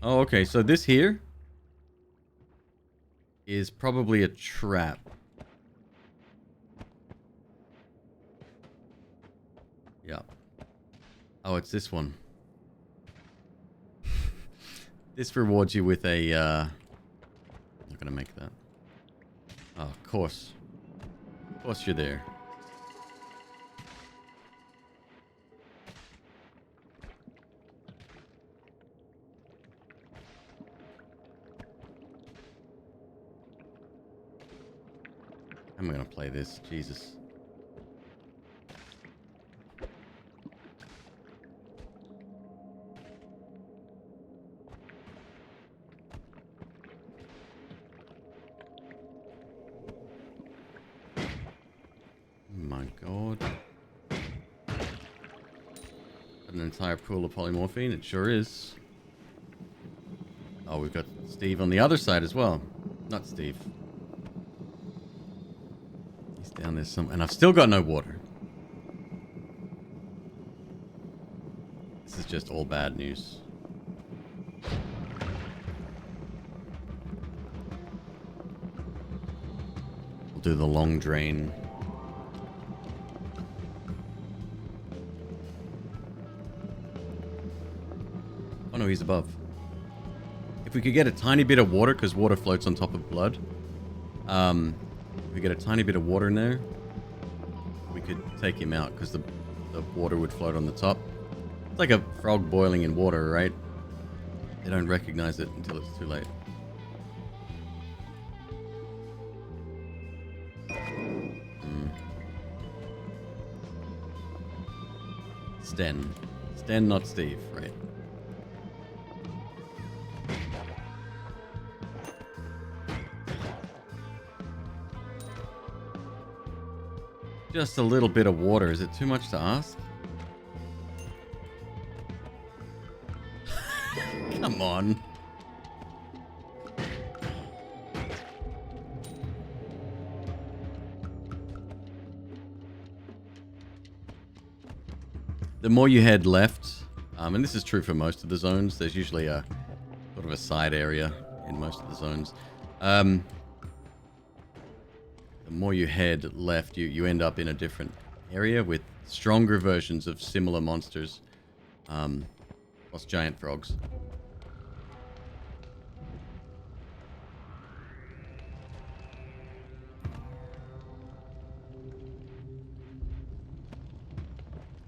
Oh, okay. So this here is probably a trap. Yeah. Oh, it's this one. This rewards you with a, I'm not gonna make that. Oh, of course. Of course you're there. How am I gonna play this? Jesus. My god. Got an entire pool of polymorphine, it sure is. Oh, we've got Steve on the other side as well. Not Steve. He's down there somewhere. And I've still got no water. This is just all bad news. We'll do the long drain. Oh no, he's above. If we could get a tiny bit of water, because water floats on top of blood. If we get a tiny bit of water in there, we could take him out, because the water would float on the top. It's like a frog boiling in water, right? They don't recognize it until it's too late. Sten. Sten, not Steve, right? Just a little bit of water. Is it too much to ask? Come on. The more you head left, and this is true for most of the zones, there's usually a sort of a side area in most of the zones. The more you head left, you end up in a different area with stronger versions of similar monsters, plus giant frogs.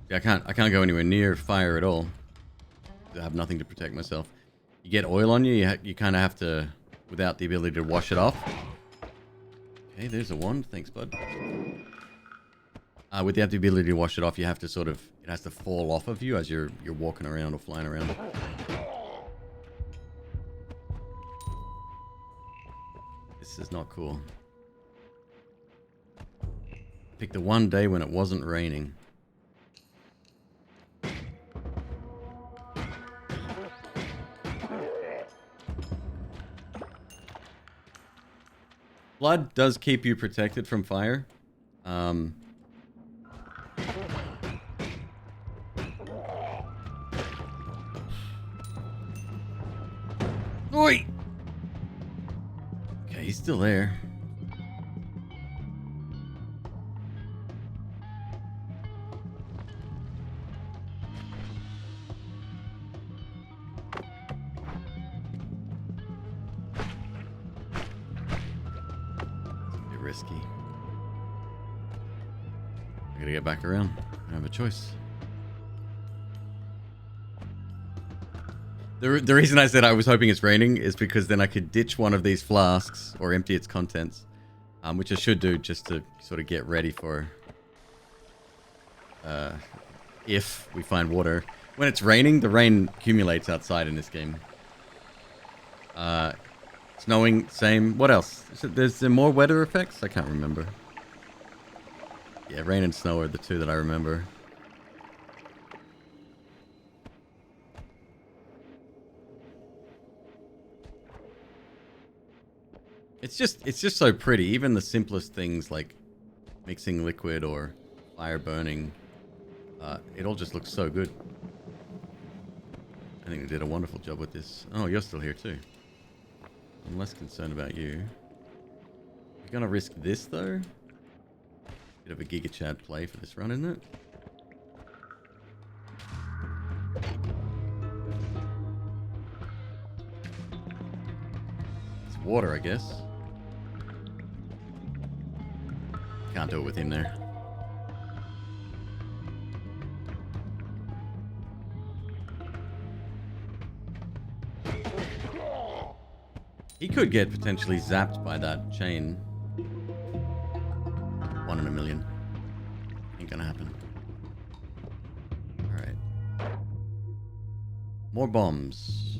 I can't go anywhere near fire at all. I have nothing to protect myself. You get oil on you, you kind of have to, without the ability to wash it off. Okay, there's a wand. Thanks, bud. Without the ability to wash it off, you have to sort of, it has to fall off of you as you're walking around or flying around. This is not cool. Pick the one day when it wasn't raining. Blood does keep you protected from fire. Oi! Okay, he's still there. Risky. I gotta get back around. I don't have a choice. The reason I said I was hoping it's raining is because then I could ditch one of these flasks or empty its contents, which I should do just to sort of get ready for if we find water. When it's raining, the rain accumulates outside in this game. Snowing, same. What else? There's there more weather effects? I can't remember. Yeah, rain and snow are the two that I remember. It's just so pretty. Even the simplest things like mixing liquid or fire burning, it all just looks so good. I think they did a wonderful job with this. Oh, you're still here too. I'm less concerned about you. You're gonna risk this though? Bit of a Giga Chad play for this run, isn't it? It's water, I guess. Can't do it with him there. He could get potentially zapped by that chain. 1 in a million. Ain't gonna happen. Alright. More bombs.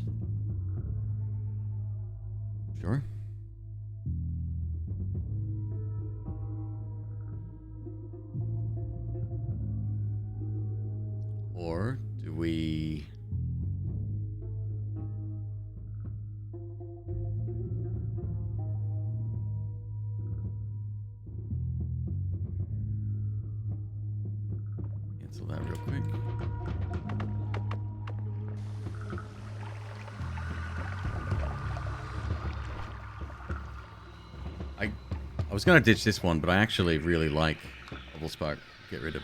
Sure. Or do we... cancel that real quick. I was gonna ditch this one, but I actually really like Bubble Spark. Get rid of.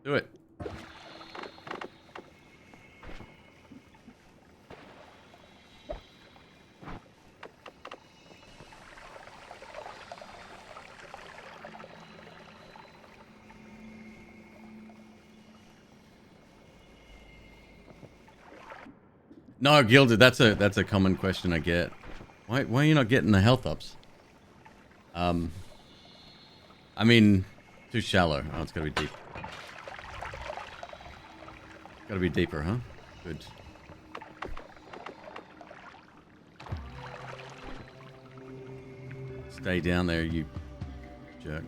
Do it. No, Gilded, that's a common question I get. Why are you not getting the health ups? I mean, too shallow. Oh, it's gotta be deep. Gotta be deeper, huh? Good. Stay down there, you jerk.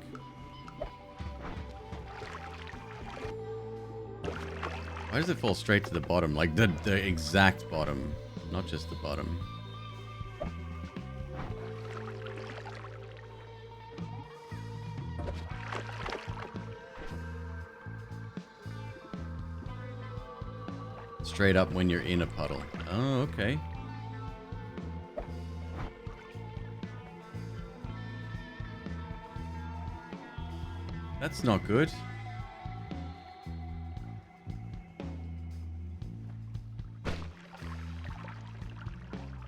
Why does it fall straight to the bottom? Like the exact bottom, not just the bottom. Straight up when you're in a puddle. Oh, okay. That's not good.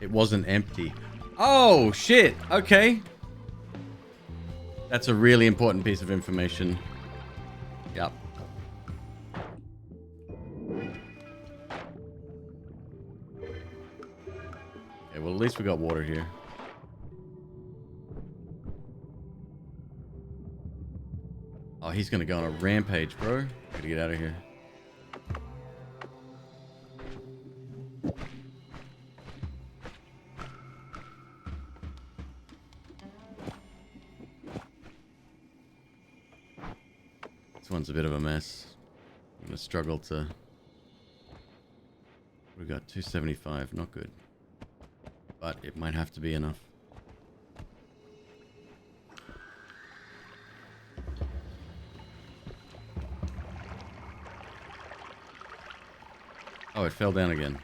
It wasn't empty. Oh, shit. Okay. That's a really important piece of information. Yep. Okay, well, at least we got water here. Oh, he's gonna go on a rampage, bro. Gotta get out of here. This one's a bit of a mess. I'm gonna struggle to... We got 275, not good. But it might have to be enough. Oh, it fell down again.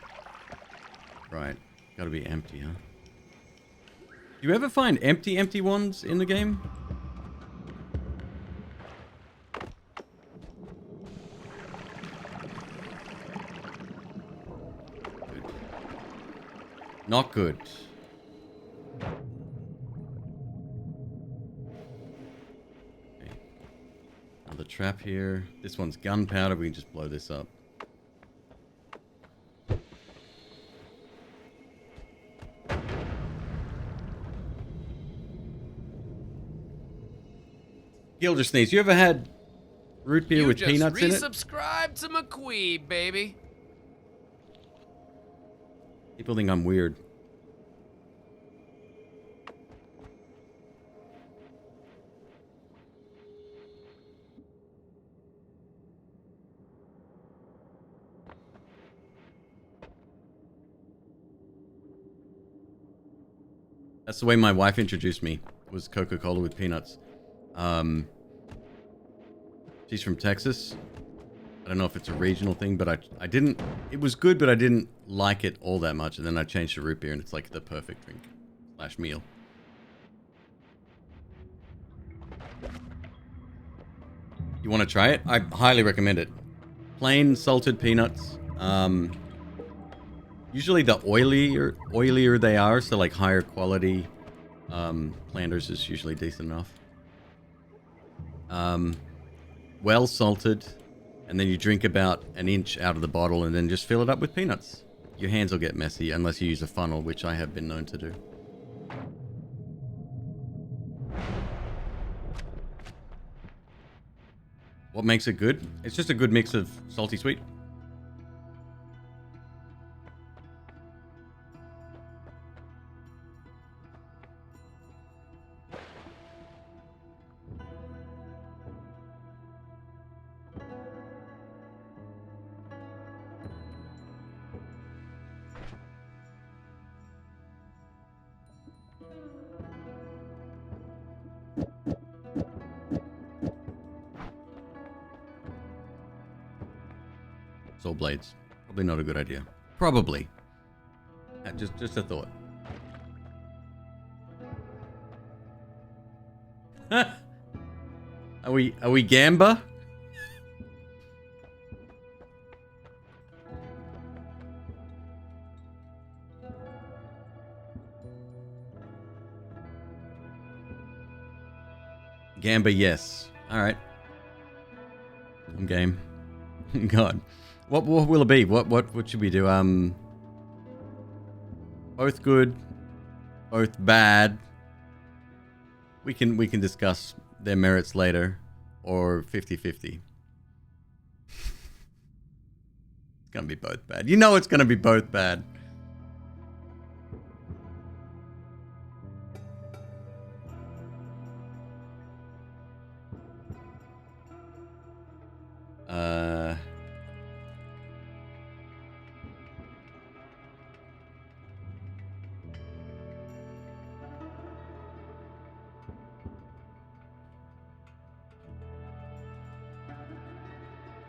Right. Gotta be empty, huh? Do you ever find empty ones in the game? Good. Not good. Okay. Another trap here. This one's gunpowder. We can just blow this up. Gilder Sneeze, you ever had Root beer You with just peanuts in it? resubscribe to McQueeb, baby. People think I'm weird. That's the way my wife introduced me, was Coca-Cola with peanuts. She's from Texas. I don't know if it's a regional thing, but I didn't... It was good, but I didn't like it all that much. And then I changed to root beer, and it's like the perfect drink / meal. You want to try it? I highly recommend it. Plain salted peanuts. Usually the oilier they are, so like higher quality. Flanders is usually decent enough. Well salted, and then you drink about an inch out of the bottle and then just fill it up with peanuts. Your hands will get messy unless you use a funnel, which I have been known to do. What makes it good? It's just a good mix of salty sweet. Soul blades. Probably not a good idea. Probably. Just a thought. Are we Gamba? Gamba, yes. All right. I'm game. God. What will it be? What should we do? Both good, both bad. We can discuss their merits later, or 50-50. It's gonna be both bad. You know it's gonna be both bad.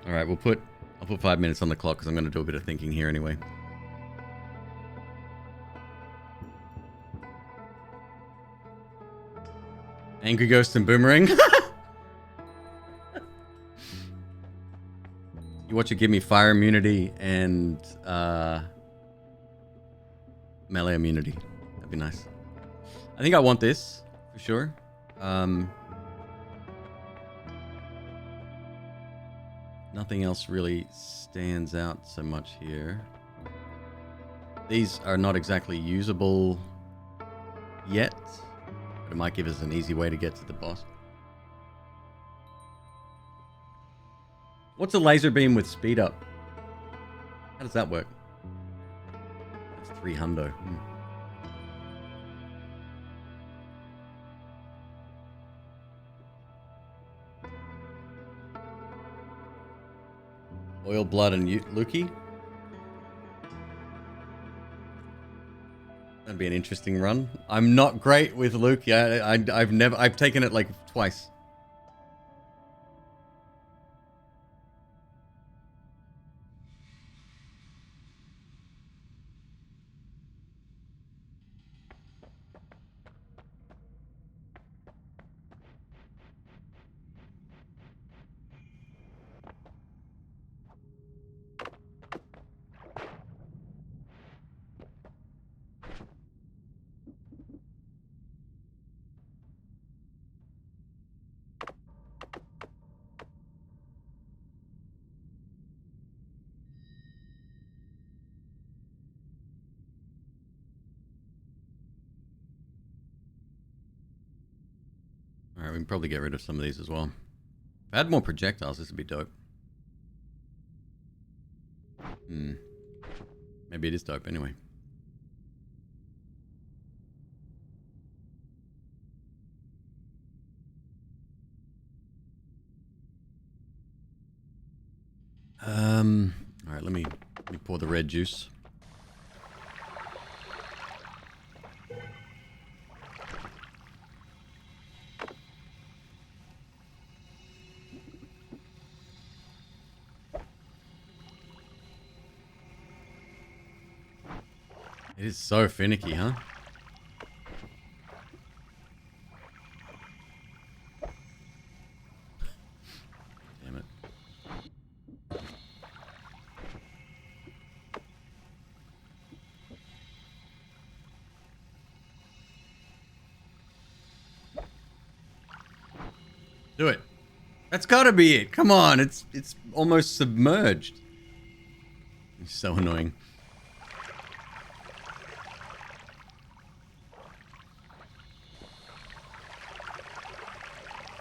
All right, I'll put 5 minutes on the clock because I'm going to do a bit of thinking here anyway. Angry Ghost and Boomerang. You watch it give me fire immunity and melee immunity. That'd be nice. I think I want this for sure. Nothing else really stands out so much here. These are not exactly usable yet, but it might give us an easy way to get to the boss. What's a laser beam with speed up? How does that work? That's 300. Oil, blood, and Lukey. That'd be an interesting run. I'm not great with Lukey. I've taken it like twice. Alright, we can probably get rid of some of these as well. If I had more projectiles, this would be dope. Maybe it is dope anyway. All right, let me pour the red juice. It is so finicky, huh? Damn it. Do it. That's gotta be it. Come on, it's almost submerged. It's so annoying.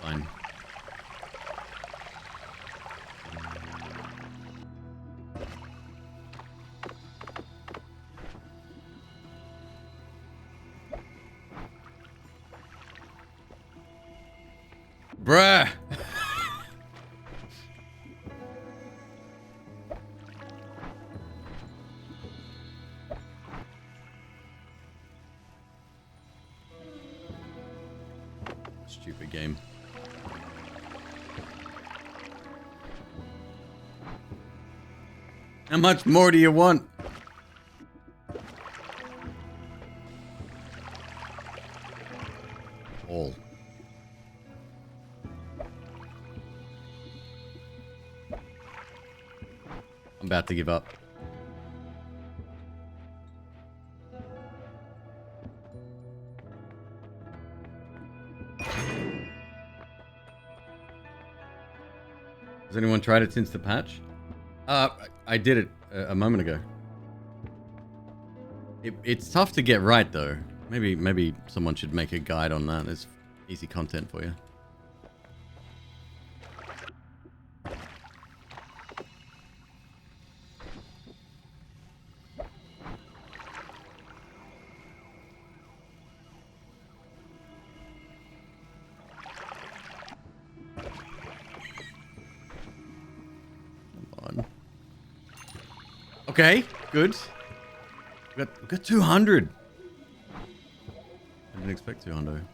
Fine. Bruh. Stupid game. How much more do you want? All. I'm about to give up. Has anyone tried it since the patch? I did it a moment ago. It's tough to get right though. Maybe someone should make a guide on that. It's easy content for you. Okay, good. We got 200. I didn't expect 200.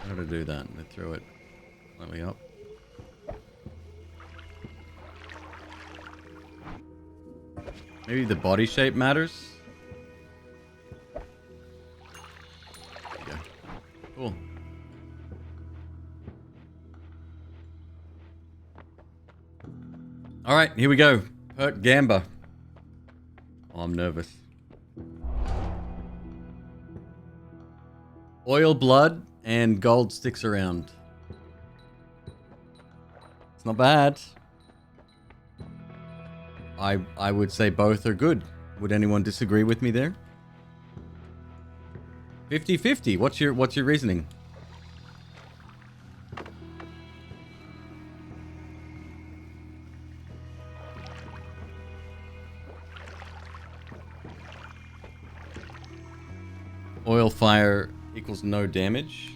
How did I do that? I throw it slightly up. Maybe the body shape matters? There you go. Cool. All right, here we go. Perk Gamba. Oh, I'm nervous. Oil blood and gold sticks around. It's not bad. I would say both are good. Would anyone disagree with me there? 50-50. What's your reasoning? Oil fire equals no damage.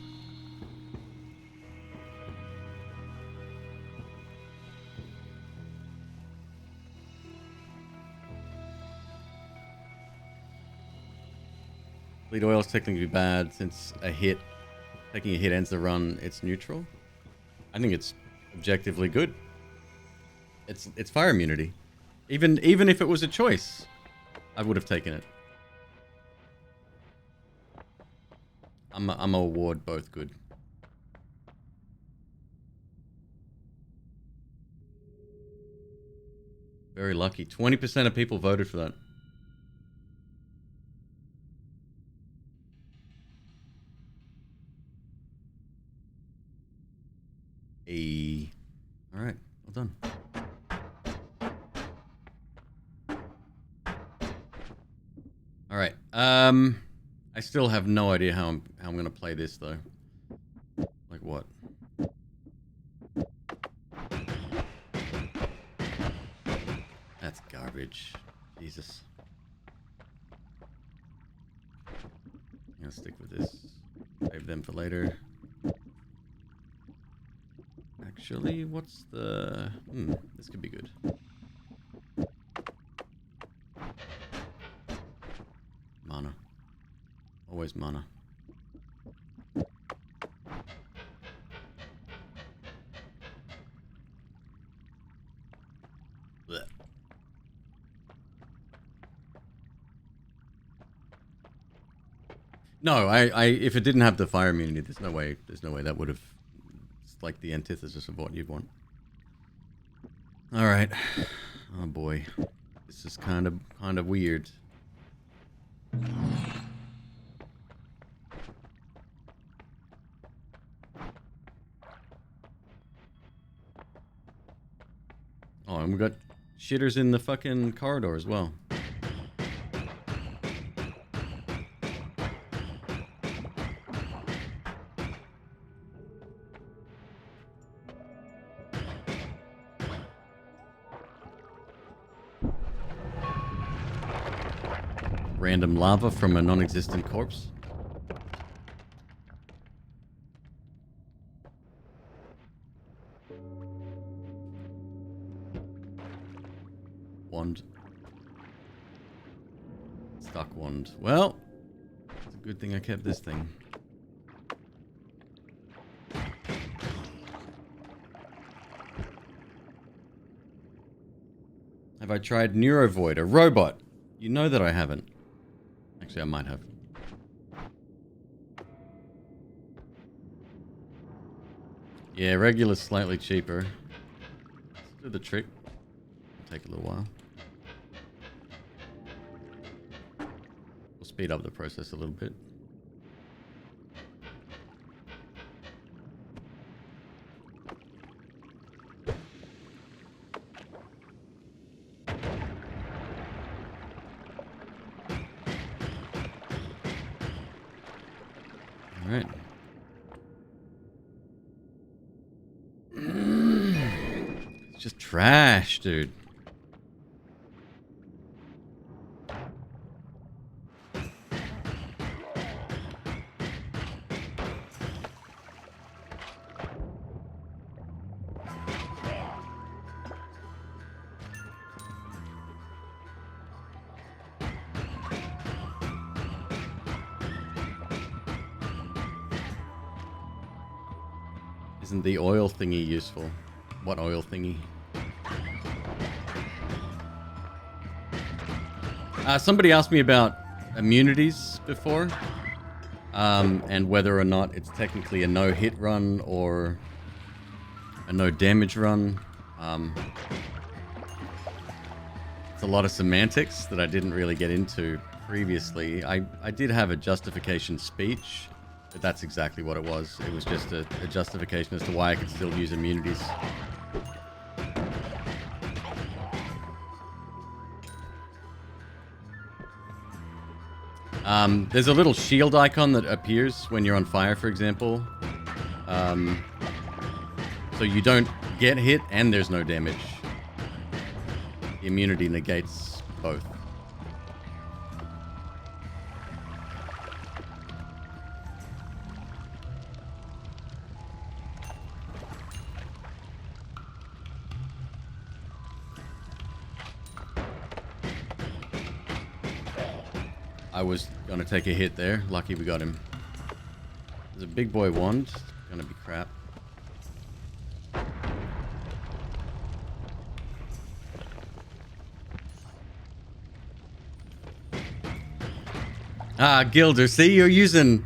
Bleed oil is technically bad since taking a hit ends the run, it's neutral. I think it's objectively good. It's fire immunity. Even if it was a choice, I would have taken it. I'm a award both good. Very lucky. 20% of people voted for that. All right, well done. All right. I still have no idea how how I'm gonna play this though. Like what? That's garbage. Jesus. I'm gonna stick with this. Save them for later. Actually, what's the... this could be good. Mana. Always mana. Blech. No, I if it didn't have the fire immunity, there's no way that would have... It's like the antithesis of what you'd want. Alright. Oh boy. This is kind of weird. Oh, and we got shitters in the fucking corridor as well. Random lava from a non-existent corpse. Wand. Stuck wand. Well, it's a good thing I kept this thing. Have I tried Neurovoid, a robot? You know that I haven't. Actually, I might have. Yeah, regular's slightly cheaper. Let's do the trick. It'll take a little while. We'll speed up the process a little bit. Alright. It's just trash, dude. Isn't the oil thingy useful? What oil thingy? Somebody asked me about immunities before, and whether or not it's technically a no-hit run or a no-damage run. It's a lot of semantics that I didn't really get into previously. I did have a justification speech, but that's exactly what it was. It was just a justification as to why I could still use immunities. There's a little shield icon that appears when you're on fire, for example. So you don't get hit and there's no damage. The immunity negates both. I was gonna take a hit there. Lucky we got him. There's a big boy wand. It's gonna be crap. Ah, Gilder, see, you're using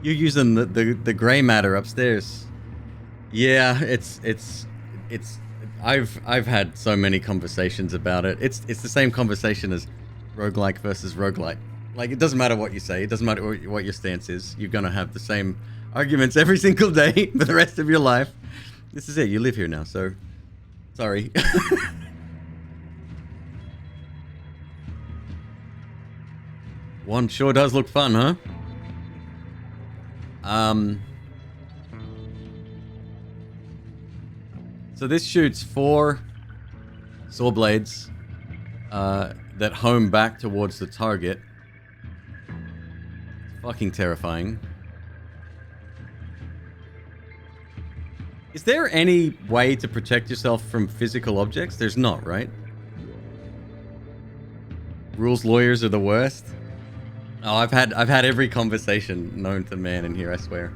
the gray matter upstairs. Yeah, I've had so many conversations about it. It's the same conversation as roguelike versus roguelite. Like, it doesn't matter what you say. It doesn't matter what your stance is. You're going to have the same arguments every single day for the rest of your life. This is it. You live here now, so... Sorry. One sure does look fun, huh? So this shoots 4 saw blades that home back towards the target. It's fucking terrifying. Is there any way to protect yourself from physical objects? There's not, right? Rules lawyers are the worst. Oh, I've had every conversation known to man in here, I swear.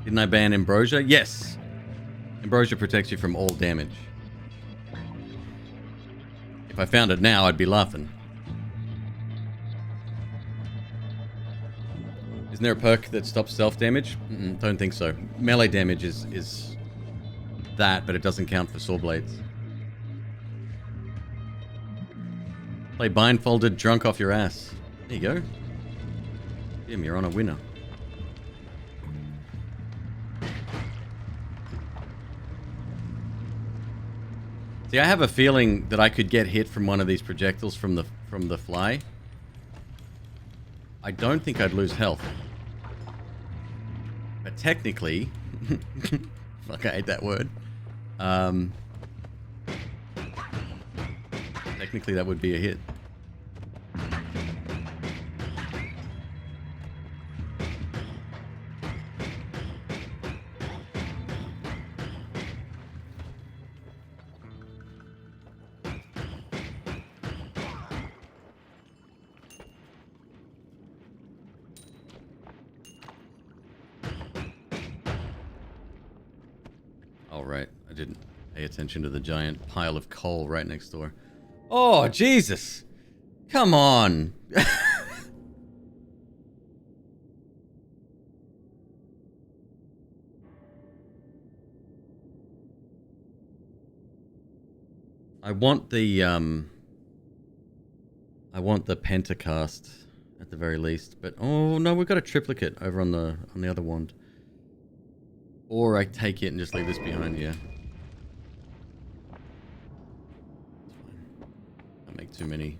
Didn't I ban Ambrosia? Yes. Ambrosia protects you from all damage. If I found it now, I'd be laughing. Isn't there a perk that stops self-damage? Don't think so. Melee damage is that, but it doesn't count for saw blades. Play blindfolded, drunk off your ass. There you go. Damn, you're on a winner. See, I have a feeling that I could get hit from one of these projectiles from the fly. I don't think I'd lose health. But technically... fuck, I hate that word. Technically, that would be a hit. All right, I didn't pay attention to the giant pile of coal right next door. Oh, Jesus! Come on! I want the pentacast at the very least, but oh no, we've got a triplicate over on the other wand. Or I take it and just leave this behind here. Don't make too many.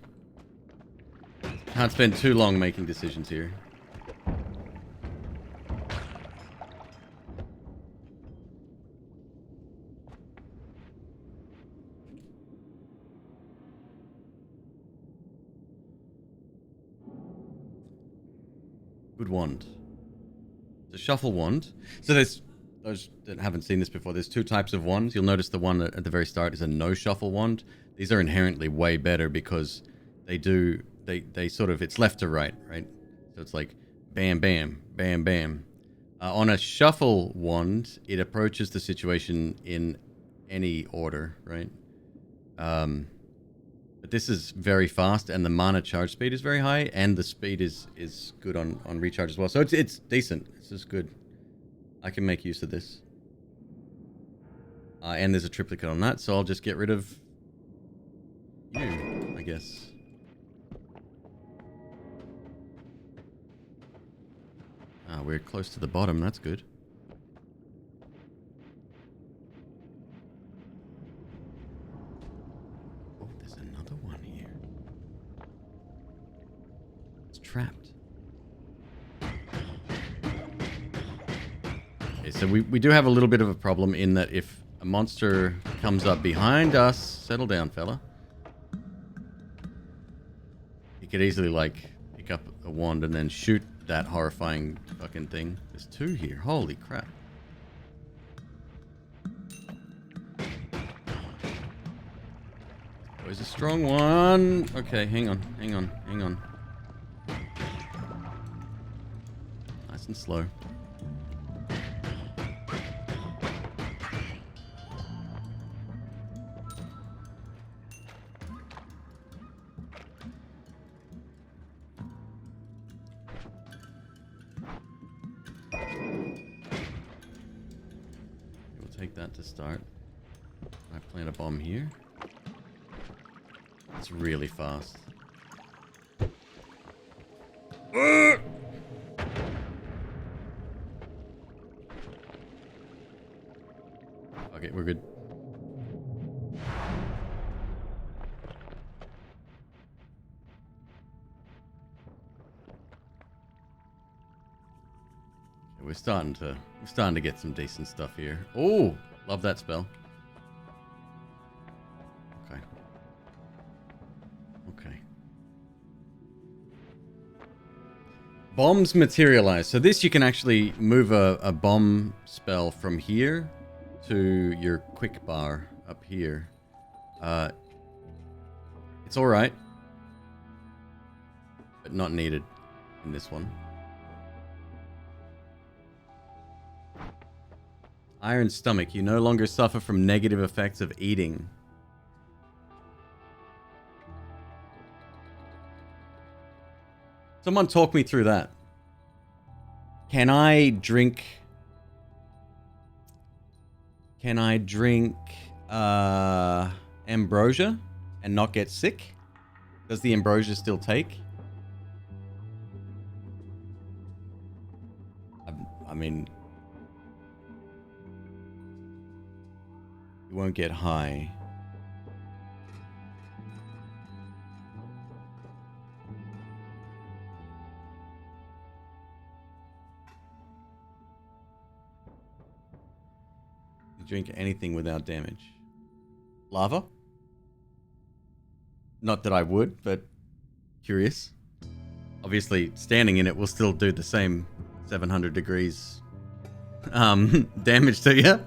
Can't spend too long making decisions here. Good wand. The shuffle wand. So there's, those that haven't seen this before, there's 2 types of wands. You'll notice the one at the very start is a no shuffle wand. These are inherently way better because they sort of, it's left to right, right? So it's like bam, bam, bam, bam. On a shuffle wand, it approaches the situation in any order, right? But this is very fast, and the mana charge speed is very high, and the speed is good on recharge as well. So it's decent. It's just good. I can make use of this. And there's a triplicate on that, so I'll just get rid of you, I guess. We're close to the bottom. That's good. Oh, there's another one here. It's trapped. Okay, so we do have a little bit of a problem in that if a monster comes up behind us, settle down, fella. He could easily, like, pick up a wand and then shoot that horrifying fucking thing. There's 2 here. Holy crap. Always a strong one. Okay, hang on. Nice and slow. Take that to start. I plant a bomb here. It's really fast. Okay, we're good. We're starting to get some decent stuff here. Oh, love that spell. Okay. Okay. Bombs materialize. So this you can actually move a bomb spell from here to your quick bar up here. It's all right, but not needed in this one. Iron stomach. You no longer suffer from negative effects of eating. Someone talk me through that. Can I drink ambrosia and not get sick? Does the ambrosia still take? I mean, you won't get high. You drink anything without damage. Lava? Not that I would, but curious. Obviously, standing in it will still do the same 700 degrees damage to you.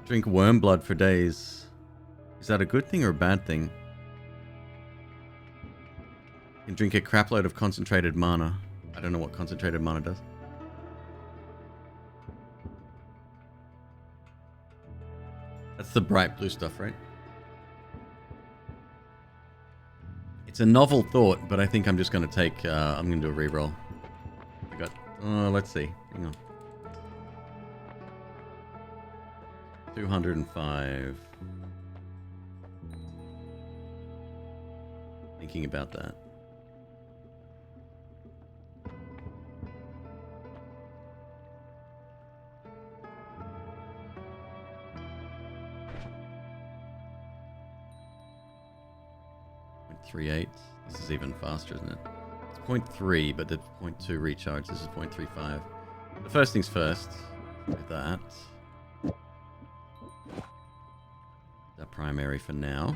Drink worm blood for days. Is that a good thing or a bad thing? You can drink a crapload of concentrated mana. I don't know what concentrated mana does. That's the bright blue stuff, right? It's a novel thought, but I think I'm just going to take... I'm going to do a reroll. I got... let's see. Hang on. 205. Thinking about that. .38. This is even faster, isn't it? It's 0.3, but the 0.2 recharge. This is 0.35. The first things first. With that. That primary for now.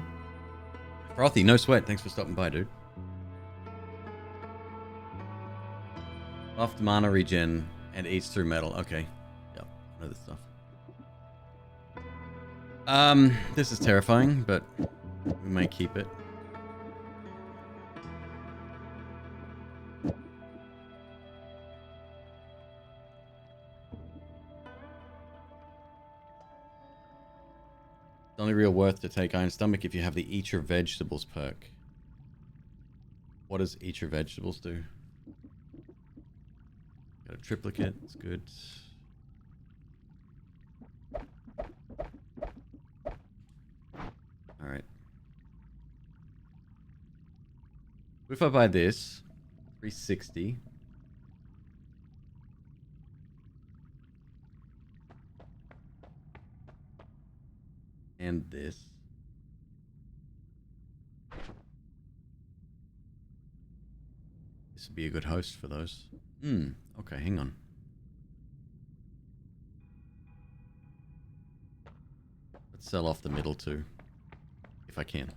Frothy, no sweat. Thanks for stopping by, dude. Buffed mana regen and eats through metal. Okay. Yep. I know this stuff. This is terrifying, but we may keep it. It's only real worth to take Iron Stomach if you have the Eat Your Vegetables perk. What does Eat Your Vegetables do? Got a triplicate, it's good. Alright. If I buy this, 360. And this. This would be a good host for those. Okay, hang on. Let's sell off the middle too. If I can.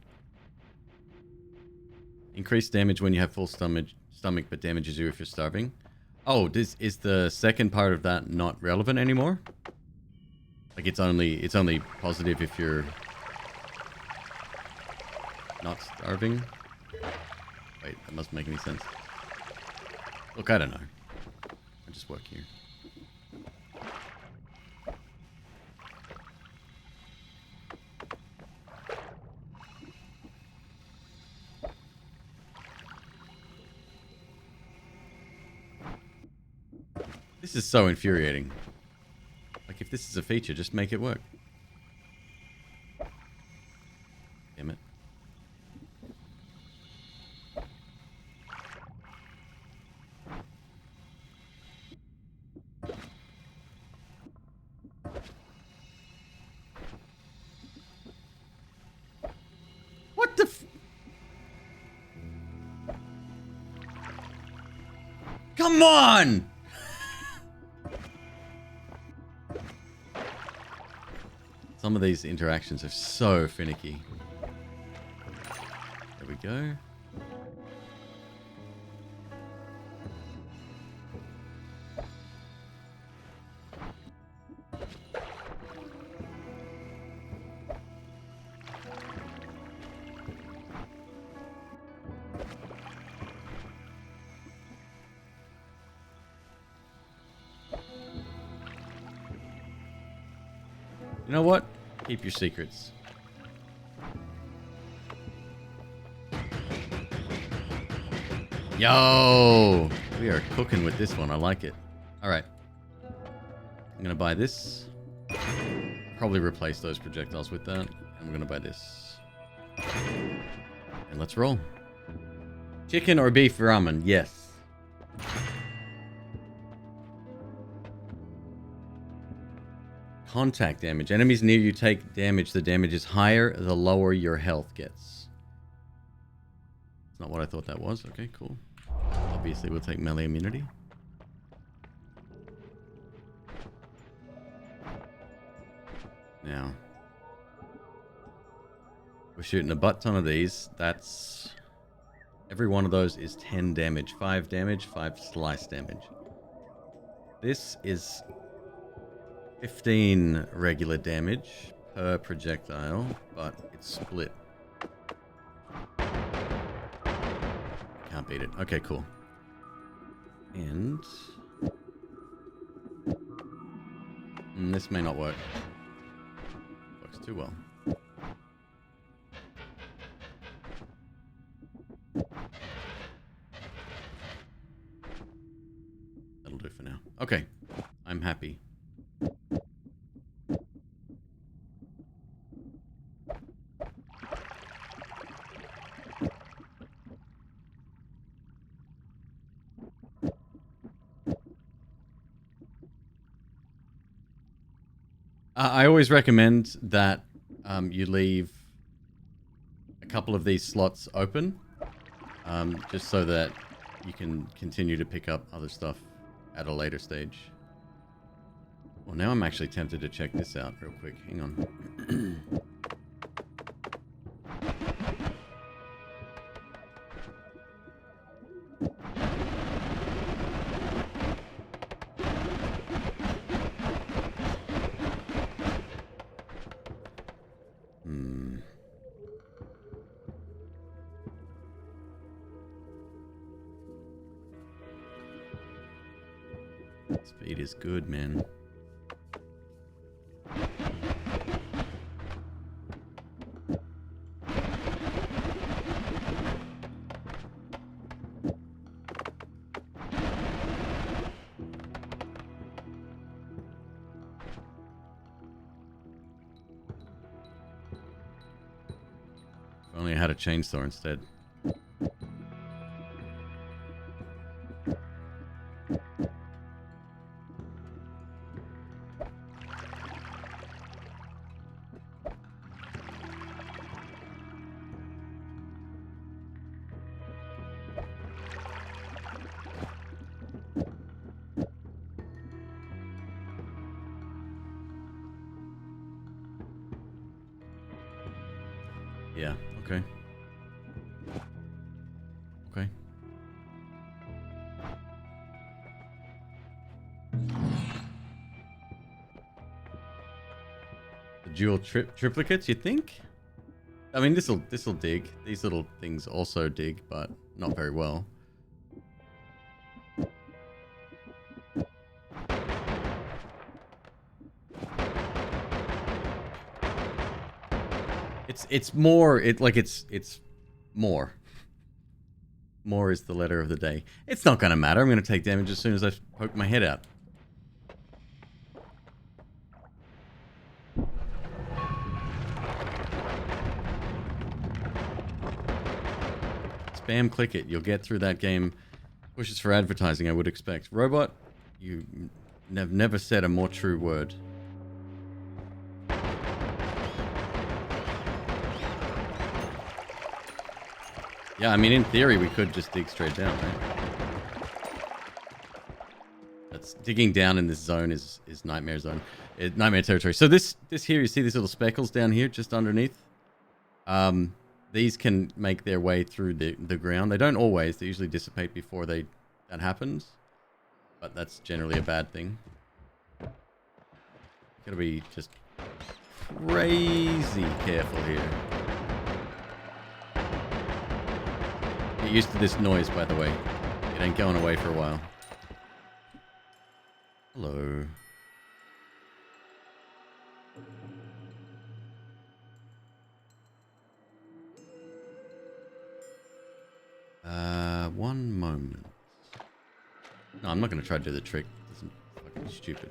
Increase damage when you have full stomach, but damages you if you're starving. Oh, is the second part of that not relevant anymore? Like it's only positive if you're not starving. Wait, that mustn't make any sense. Look, I don't know. I just work here. This is so infuriating. Like, if this is a feature, just make it work. Damn it. What the f... Come on! Some of these interactions are so finicky. There we go. You know what? Keep your secrets. Yo! We are cooking with this one. I like it. Alright. I'm gonna buy this. Probably replace those projectiles with that. And we're gonna buy this. And let's roll. Chicken or beef ramen? Yes. Contact damage. Enemies near you take damage. The damage is higher, the lower your health gets. It's not what I thought that was. Okay, cool. Obviously, we'll take melee immunity. Now, we're shooting a butt ton of these. That's... Every one of those is 10 damage. 5 damage, 5 slice damage. This is 15 regular damage per projectile, but it's split. Can't beat it. Okay, cool. And... this may not work. Works too well. That'll do for now. Okay. I'm happy. I always recommend that you leave a couple of these slots open, just so that you can continue to pick up other stuff at a later stage. Well, now I'm actually tempted to check this out real quick. Hang on. Speed is good, man. If only I had a chainsaw instead. Yeah, okay. Okay. The dual triplicates, you think? I mean, this'll dig. These little things also dig, but not very well. It's more, it's more. More is the letter of the day. It's not gonna matter. I'm gonna take damage as soon as I poke my head out. Spam click it. You'll get through that game. Pushes for advertising, I would expect. Robot, you have never said a more true word. Yeah, I mean, in theory, we could just dig straight down, right? That's digging down in this zone is nightmare zone, nightmare territory. So this here, you see these little speckles down here just underneath. These can make their way through the ground. They don't always. They usually dissipate before that happens, but that's generally a bad thing. Gotta be just crazy careful here. Get used to this noise, by the way. It ain't going away for a while. Hello. One moment. No, I'm not going to try to do the trick. This is fucking stupid.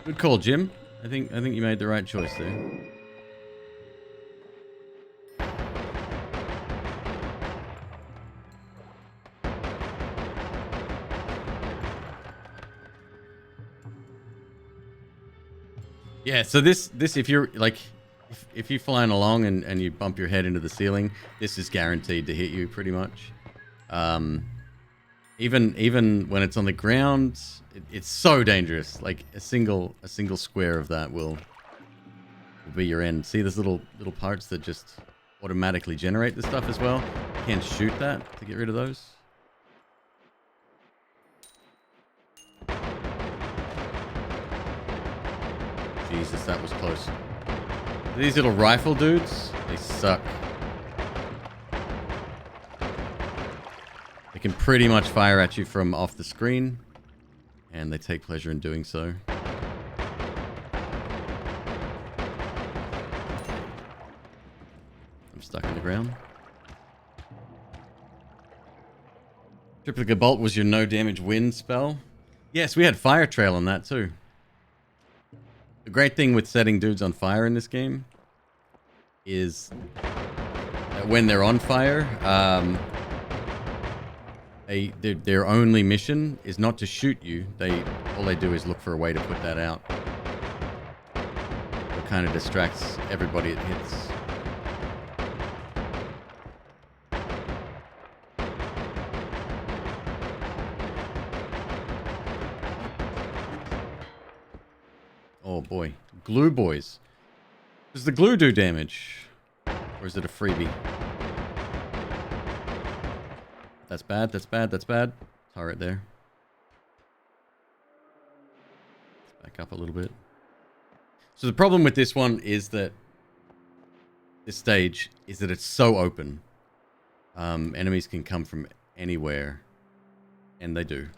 Good call, Jim. I think you made the right choice there. Yeah, so this if you're like if you're flying along and you bump your head into the ceiling, this is guaranteed to hit you pretty much. Even when it's on the ground, it's so dangerous. Like a single square of that will be your end. See those little parts that just automatically generate this stuff as well? You can't shoot that to get rid of those. Jesus, that was close. These little rifle dudes, they suck. They can pretty much fire at you from off the screen, and they take pleasure in doing so. I'm stuck in the ground. Triplicate Bolt was your no damage wind spell. Yes, we had Fire Trail on that too. The great thing with setting dudes on fire in this game is that when they're on fire, their only mission is not to shoot you. All they do is look for a way to put that out. It kind of distracts everybody it hits. Oh boy. Glue boys. Does the glue do damage? Or is it a freebie? That's bad, that's bad, that's bad. Turret there. Let's back up a little bit. So the problem with this one is that this stage is that it's so open. Enemies can come from anywhere. And they do.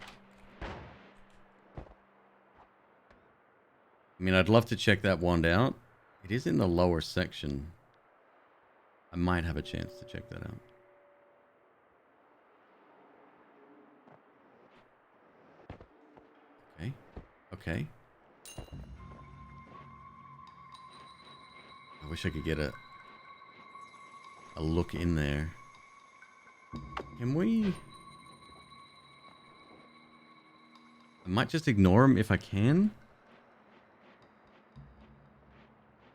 I mean, I'd love to check that wand out. It is in the lower section. I might have a chance to check that out. Okay. Okay. I wish I could get a look in there. Can we... I might just ignore him if I can.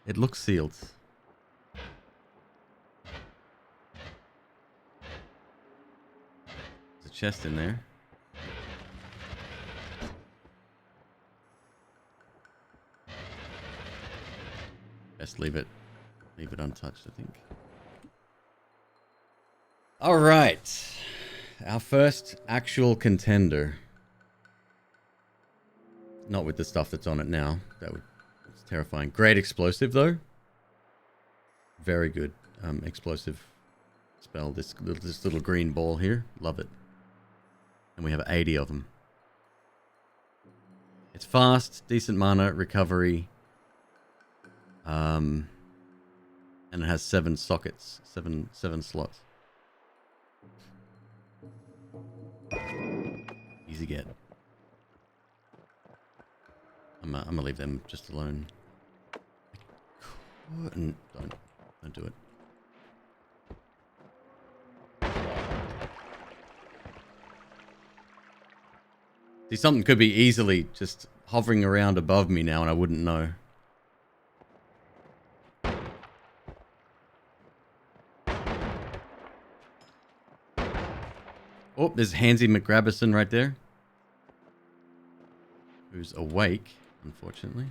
It looks sealed. There's a chest in there. Best leave it untouched, I think. All right. Our first actual contender. Not with the stuff that's on it now. That's terrifying. Great explosive, though. Very good explosive spell. This little green ball here. Love it. And we have 80 of them. It's fast, decent mana, recovery. And it has 7 sockets. Seven slots. Easy get. I'm gonna leave them just alone. Don't do it. See, something could be easily just hovering around above me now and I wouldn't know. Oh, there's Hansy McGrabberson right there. Who's awake, unfortunately.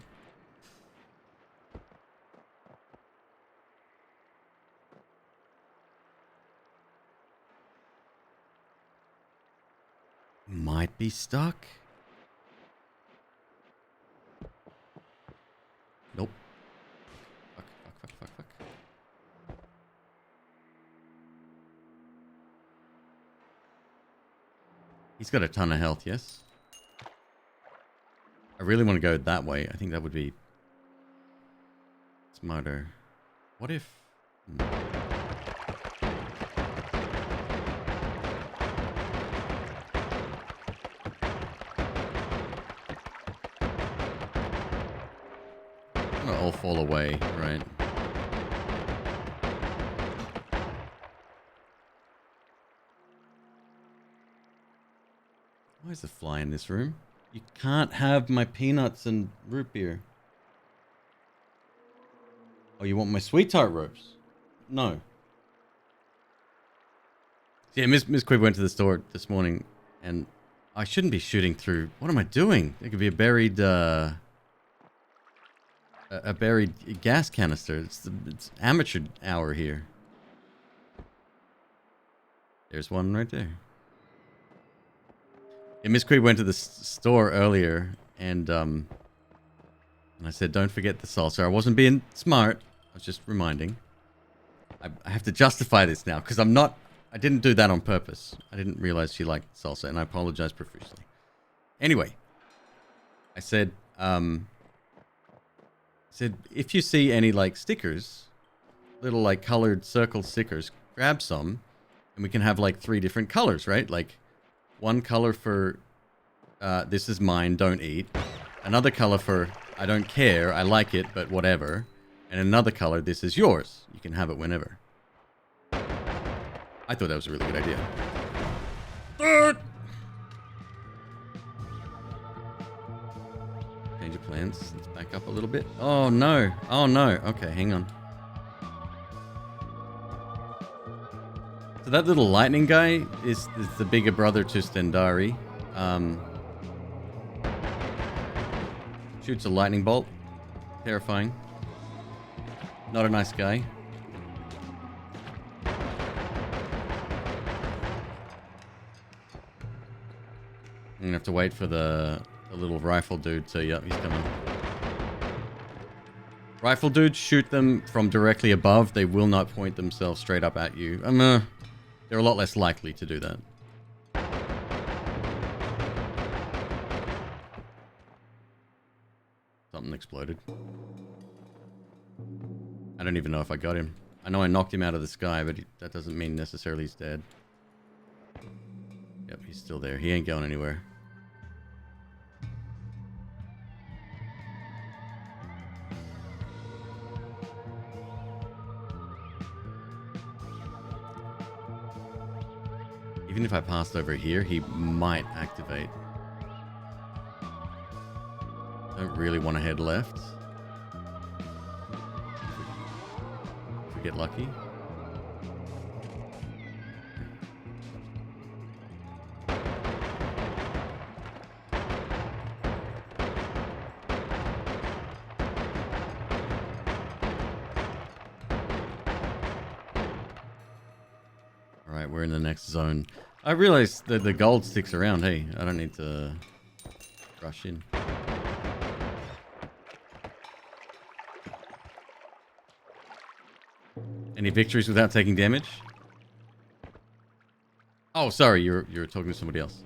Might be stuck. Nope. Fuck, fuck, fuck, fuck, fuck. He's got a ton of health, yes? I really want to go that way. I think that would be smarter. What if... gonna all fall away, right? Why is the fly in this room? You can't have my peanuts and root beer. Oh, you want my sweet tart ropes? No. Yeah, Miss McQueeb went to the store this morning, and I shouldn't be shooting through. What am I doing? There could be a buried gas canister. It's amateur hour here. There's one right there. Yeah, Miss Queeb went to the store earlier, and I said, don't forget the salsa. I wasn't being smart. I was just reminding. I have to justify this now, because I didn't do that on purpose. I didn't realize she liked salsa, and I apologize profusely. Anyway, I said, if you see any, like, stickers, little, like, colored circle stickers, grab some, and we can have, like, 3 different colors, right? Like, one color for, this is mine, don't eat. Another color for, I don't care, I like it, but whatever. And another color, this is yours. You can have it whenever. I thought that was a really good idea. Change of plans. Let's back up a little bit. Oh, no. Oh, no. Okay, hang on. So that little lightning guy is the bigger brother to Stendari. Shoots a lightning bolt. Terrifying. Not a nice guy. I'm gonna have to wait for the little rifle dude to... Yep, he's coming. Rifle dudes, shoot them from directly above. They will not point themselves straight up at you. They're a lot less likely to do that. Something exploded. I don't even know if I got him. I know I knocked him out of the sky, but that doesn't mean necessarily he's dead. Yep, he's still there. He ain't going anywhere. Even if I passed over here, he might activate. Don't really want to head left. If we get lucky. Alright, we're in the next zone. I realize that the gold sticks around. Hey, I don't need to rush in. Any victories without taking damage? Oh, sorry, you're talking to somebody else.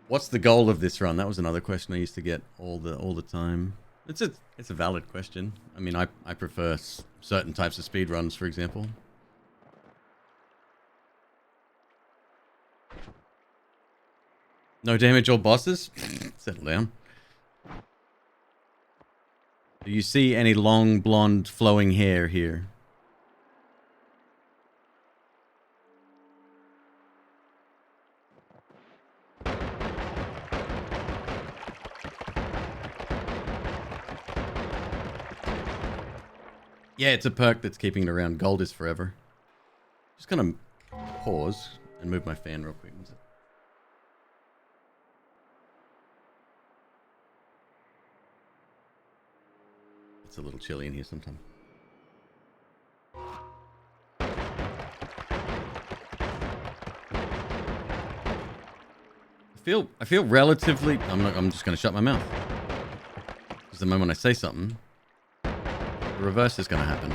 What's the goal of this run? That was another question I used to get all the time. It's a valid question. I mean, I prefer certain types of speed runs, for example. No damage all bosses? Settle down. Do you see any long, blonde, flowing hair here? Yeah, it's a perk that's keeping it around. Gold is forever. Just gonna pause and move my fan real quick. It's a little chilly in here sometimes. I feel relatively. I'm just gonna shut my mouth. Because the moment I say something, the reverse is gonna happen.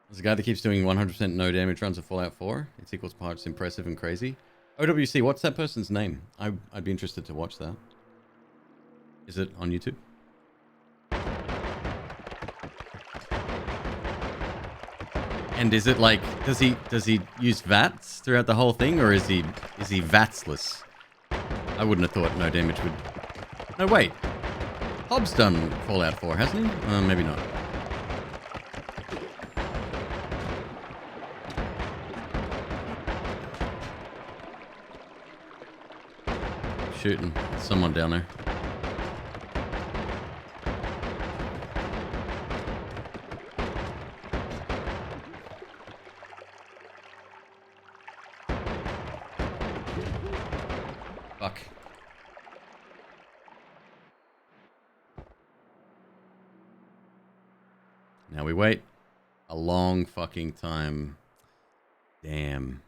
There's a guy that keeps doing 100% no damage runs of Fallout 4. It's equals parts impressive and crazy. OWC, what's that person's name? I'd be interested to watch that. Is it on YouTube? And is it like, does he use VATS throughout the whole thing, or is he VATSless? I wouldn't have thought no damage would. No, wait. Hobbs done Fallout 4, hasn't he? Maybe not. Shooting someone down there. Fuck. Now we wait a long fucking time. Damn.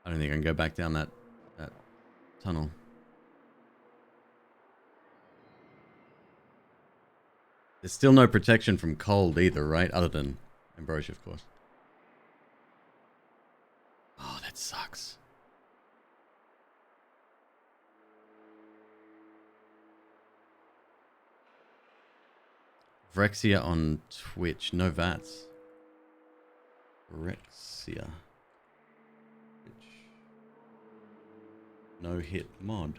I don't think I can go back down that tunnel. There's still no protection from cold either, right? Other than ambrosia, of course. Oh, that sucks. Vrexia on Twitch. No VATS. Vrexia. No hit mod.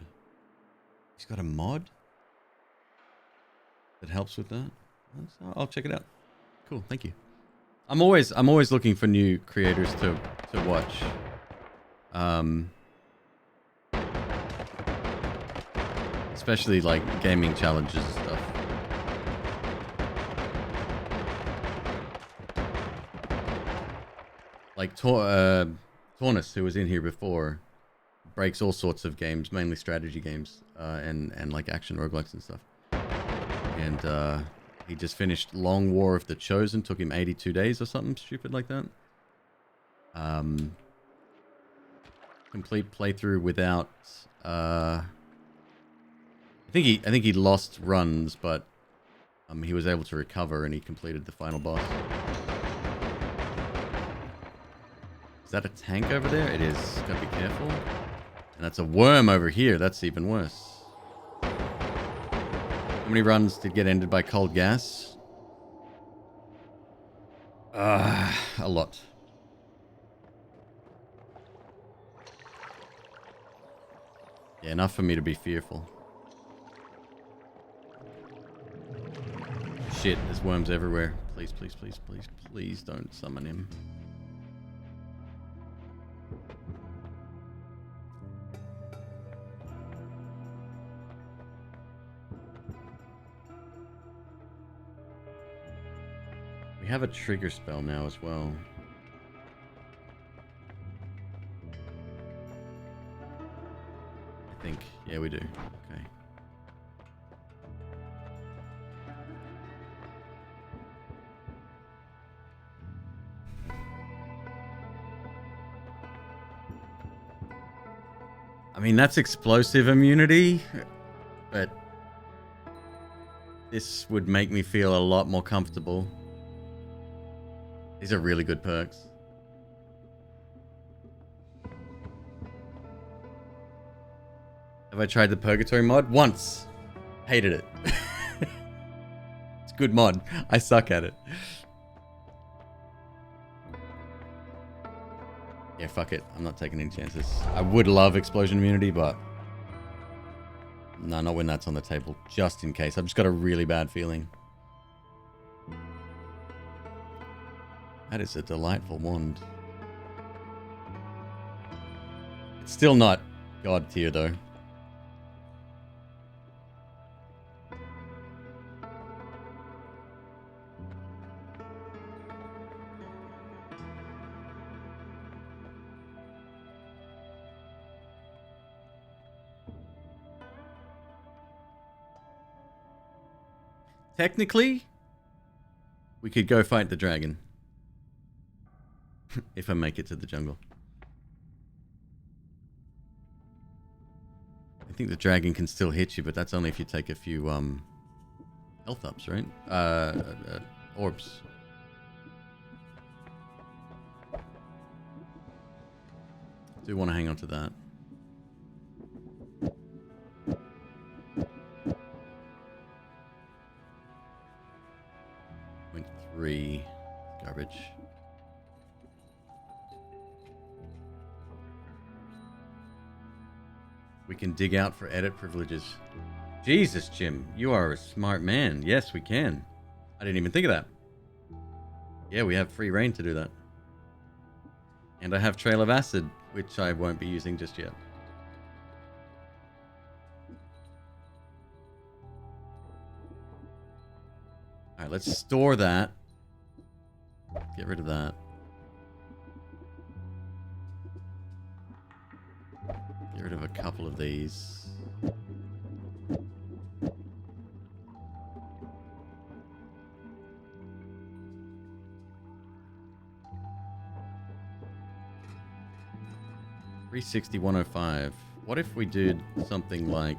He's got a mod that helps with that. I'll check it out. Cool, thank you. I'm always looking for new creators to watch. Especially like gaming challenges and stuff. Like Tornus, who was in here before, breaks all sorts of games, mainly strategy games, and like action roguelikes and stuff. And he just finished Long War of the Chosen. Took him 82 days or something stupid like that. Complete playthrough without. I think he lost runs, but he was able to recover and he completed the final boss. Is that a tank over there? It is. Gotta be careful. And that's a worm over here. That's even worse. How many runs did get ended by cold gas? A lot. Yeah, enough for me to be fearful. Shit, there's worms everywhere. Please, please, please, please, please don't summon him. We have a trigger spell now as well. I think. Yeah, we do. Okay. I mean, that's explosive immunity, but this would make me feel a lot more comfortable. These are really good perks. Have I tried the Purgatory mod? Once. Hated it. It's a good mod. I suck at it. Yeah, fuck it. I'm not taking any chances. I would love explosion immunity, but No, not when that's on the table. Just in case. I've just got a really bad feeling. That is a delightful wand. It's still not God tier though. Technically, we could go fight the dragon. If I make it to the jungle. I think the dragon can still hit you, but that's only if you take a few health ups, right? Orbs. Do want to hang on to that. Point 3 garbage. We can dig out for edit privileges. Jesus, Jim, you are a smart man. Yes, we can. I didn't even think of that. Yeah, we have free reign to do that. And I have Trail of Acid, which I won't be using just yet. Alright, let's store that. Get rid of that. Get rid of a couple of these. $360, $105. What if we did something like...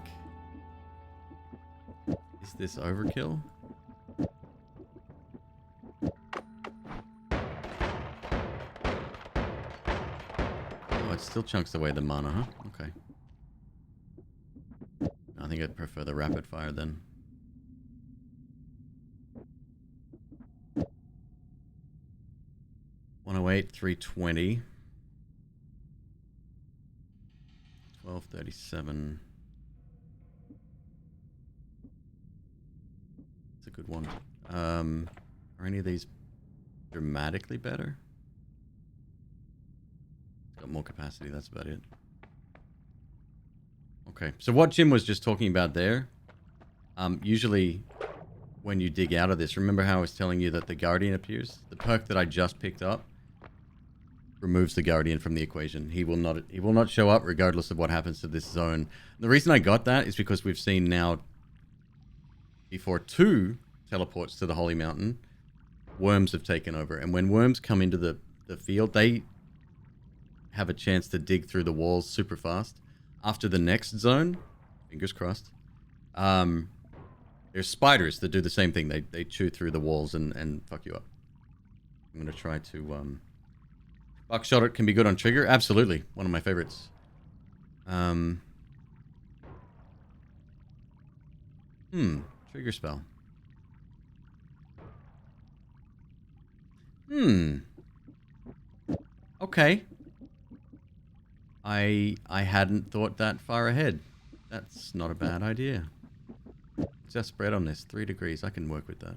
Is this overkill? Oh, it still chunks away the mana, huh? Okay. I think I'd prefer the rapid fire then. $108, $320. $12.37. It's a good one. Are any of these dramatically better? It's got more capacity, that's about it. Okay, so what Jim was just talking about there, usually when you dig out of this, remember how I was telling you that the Guardian appears? The perk that I just picked up removes the Guardian from the equation. He will not show up regardless of what happens to this zone. The reason I got that is because we've seen now before 2 teleports to the Holy Mountain, worms have taken over. And when worms come into the field, they have a chance to dig through the walls super fast. After the next zone, fingers crossed, there's spiders that do the same thing. They chew through the walls and fuck you up. I'm going to try to... Buckshot it can be good on trigger. Absolutely. One of my favorites. Trigger spell. Okay. I hadn't thought that far ahead. That's not a bad idea. Just spread on this. 3 degrees. I can work with that.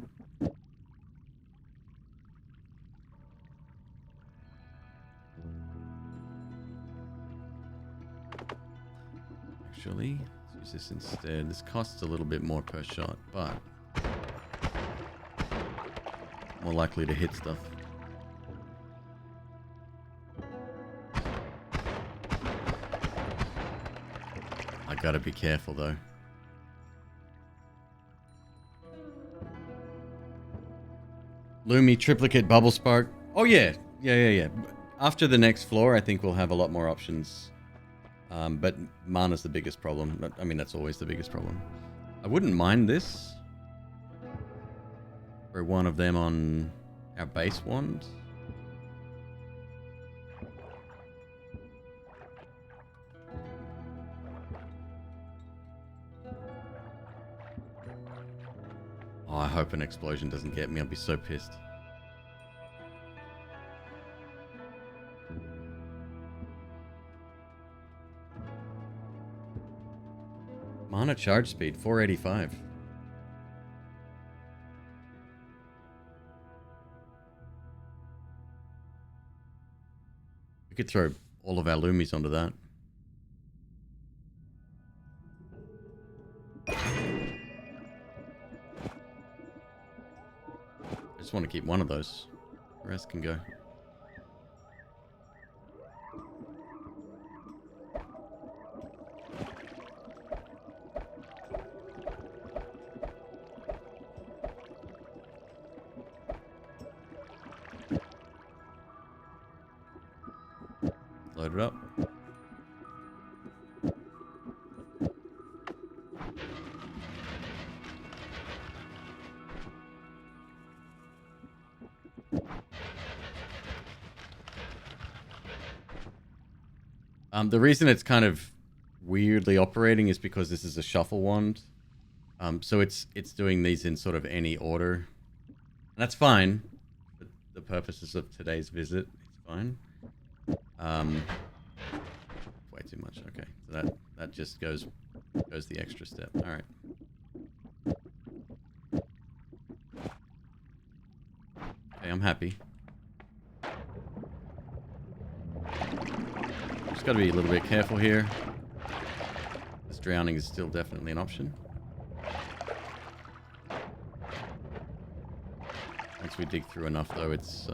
Actually, let's use this instead. This costs a little bit more per shot, but more likely to hit stuff. I gotta be careful though. Lumi, Triplicate, Bubble Spark. Oh yeah. Yeah. After the next floor, I think we'll have a lot more options. But mana's the biggest problem. I mean, that's always the biggest problem. I wouldn't mind this. For one of them on our base wand. Oh, I hope an explosion doesn't get me. I'll be so pissed. Mana charge speed, 485. We could throw all of our Loomies onto that. I just want to keep one of those. The rest can go. Load it up. The reason it's kind of weirdly operating is because this is a shuffle wand. So it's doing these in sort of any order. And that's fine. For the purposes of today's visit, it's fine. Way too much. Okay, so that just goes the extra step. All right. Okay, I'm happy. Just got to be a little bit careful here. This drowning is still definitely an option. Once we dig through enough, though, it's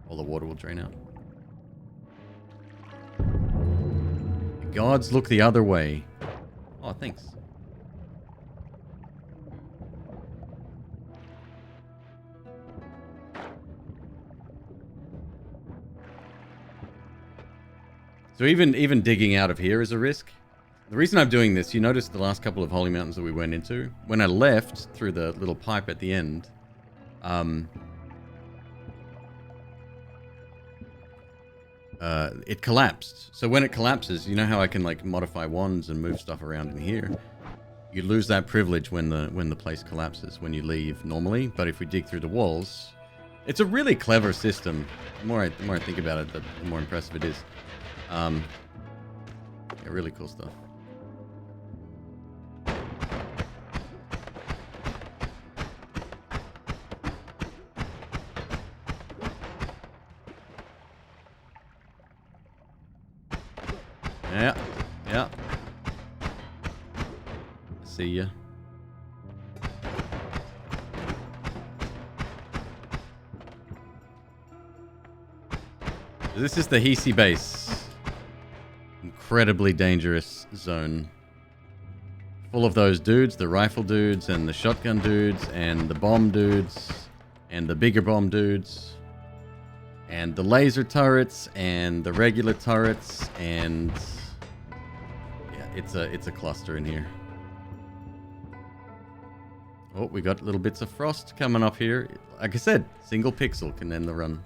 all the water will drain out. The gods look the other way. Oh, thanks. So even digging out of here is a risk. The reason I'm doing this, you noticed the last couple of holy mountains that we went into, when I left through the little pipe at the end, it collapsed. So when it collapses, you know how I can like modify wands and move stuff around in here? You lose that privilege when the place collapses, when you leave normally. But if we dig through the walls, it's a really clever system. The more I think about it, the more impressive it is. Yeah, really cool stuff. Yeah. See ya. This is the Hisi base. Incredibly dangerous zone. Full of those dudes, the rifle dudes and the shotgun dudes and the bomb dudes and the bigger bomb dudes and the laser turrets and the regular turrets, and yeah, it's a cluster in here. Oh, we got little bits of frost coming up here. Like I said, single pixel can end the run.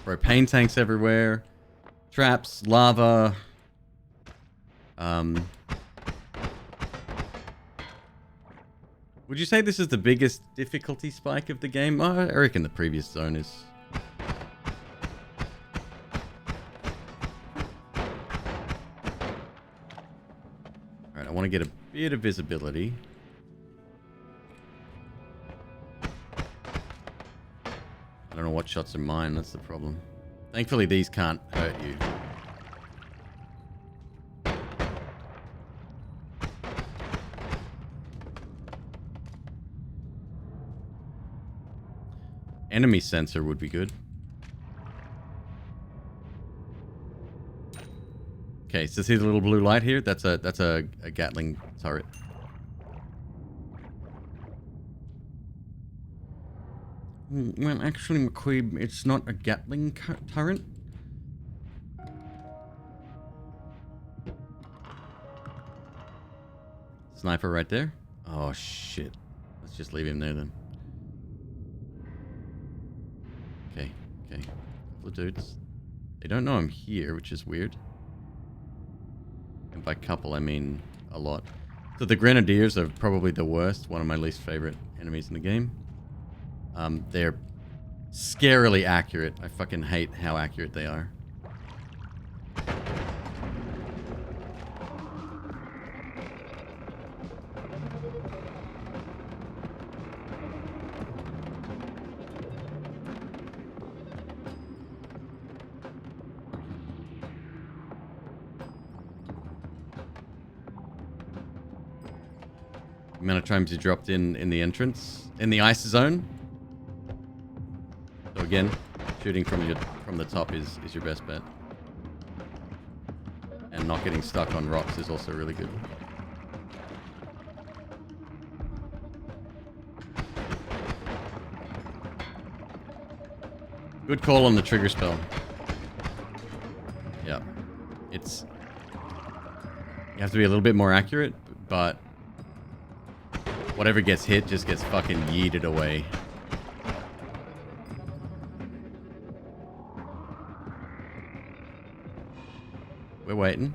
Propane tanks everywhere. Traps, lava. Would you say this is the biggest difficulty spike of the game? Oh, I reckon the previous zone is. Alright, I want to get a bit of visibility. I don't know what shots are mine, that's the problem. Thankfully, these can't hurt you. Enemy sensor would be good. Okay, so see the little blue light here? That's a Gatling turret. Well, actually, McQueeb, it's not a Gatling turret. Sniper right there. Oh, shit. Let's just leave him there then. Okay. Couple of dudes. They don't know I'm here, which is weird. And by couple, I mean a lot. So the Grenadiers are probably the worst. One of my least favorite enemies in the game. They're scarily accurate. I fucking hate how accurate they are. The amount of times you dropped in the entrance, in the ice zone. So again, shooting from the top is your best bet. And not getting stuck on rocks is also really good. Good call on the trigger spell. Yeah. It's... You have to be a little bit more accurate, but... Whatever gets hit just gets fucking yeeted away. We're waiting.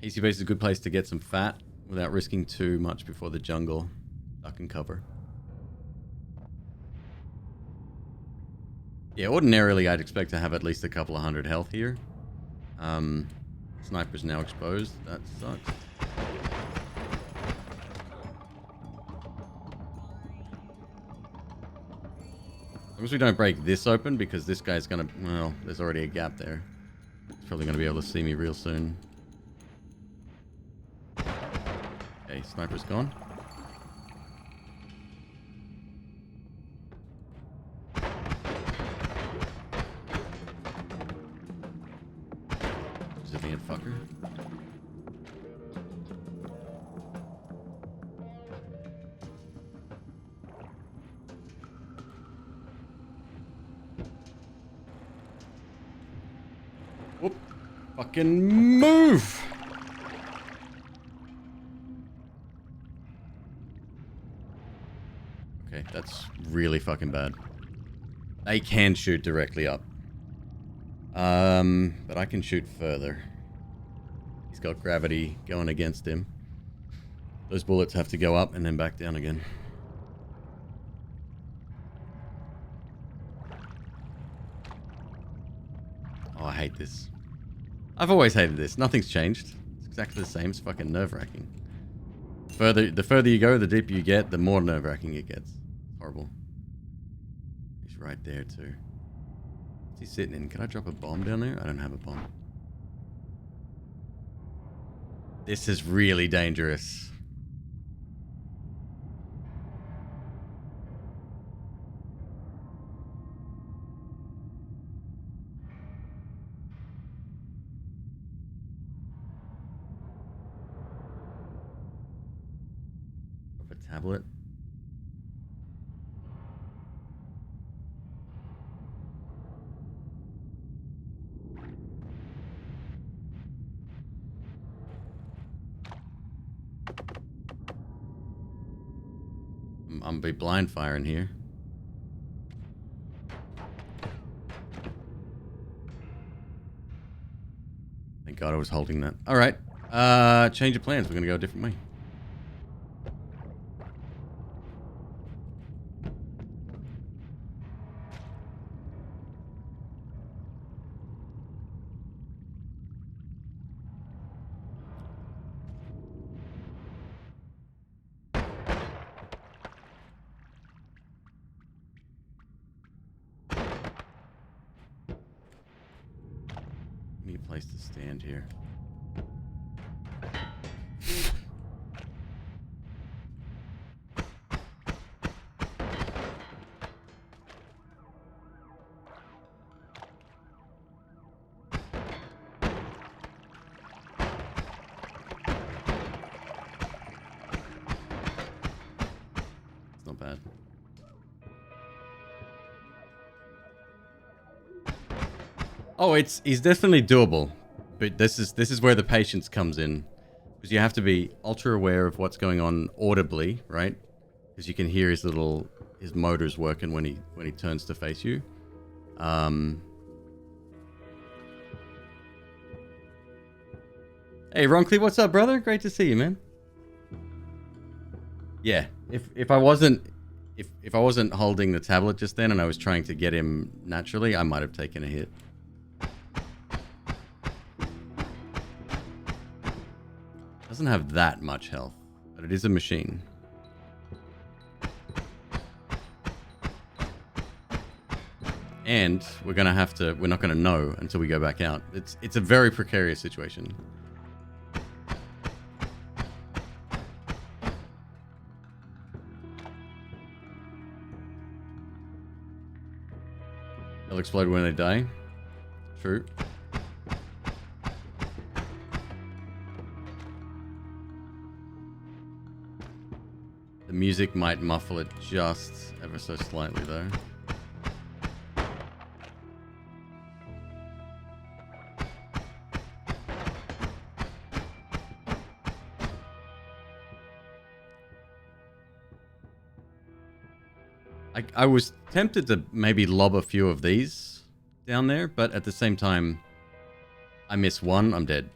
Easy Base is a good place to get some fat without risking too much before the jungle. Duck and cover. Yeah, ordinarily I'd expect to have at least a couple of hundred health here. Sniper's now exposed. That sucks. As long as we don't break this open, because this guy's gonna... Well, there's already a gap there. He's probably gonna be able to see me real soon. Okay, sniper's gone. Civilian fucker. Whoop. Fucking move! Okay, that's really fucking bad. They can shoot directly up. But I can shoot further. He's got gravity going against him. Those bullets have to go up and then back down again. Oh, I hate this. I've always hated this. Nothing's changed. It's exactly the same. It's fucking nerve-wracking. The further you go, the deeper you get, the more nerve-wracking it gets. Horrible. He's right there too. What's he sitting in? Can I drop a bomb down there? I don't have a bomb. This is really dangerous. Drop a tablet. I'm gonna be blind firing here. Thank God I was holding that. Alright. Change of plans. We're gonna go a different way. Need a place to stand here. It's not bad. Oh, he's definitely doable, but this is where the patience comes in, because you have to be ultra aware of what's going on audibly, right? Because you can hear his motors working when he turns to face you. Hey Ronkley, what's up, brother? Great to see you, man. Yeah, if I wasn't holding the tablet just then and I was trying to get him naturally, I might have taken a hit. Doesn't have that much health, but it is a machine. And we're not gonna know until we go back out. It's a very precarious situation. They'll explode when they die. True. The music might muffle it just ever so slightly though. I was tempted to maybe lob a few of these down there, but at the same time, I miss one, I'm dead.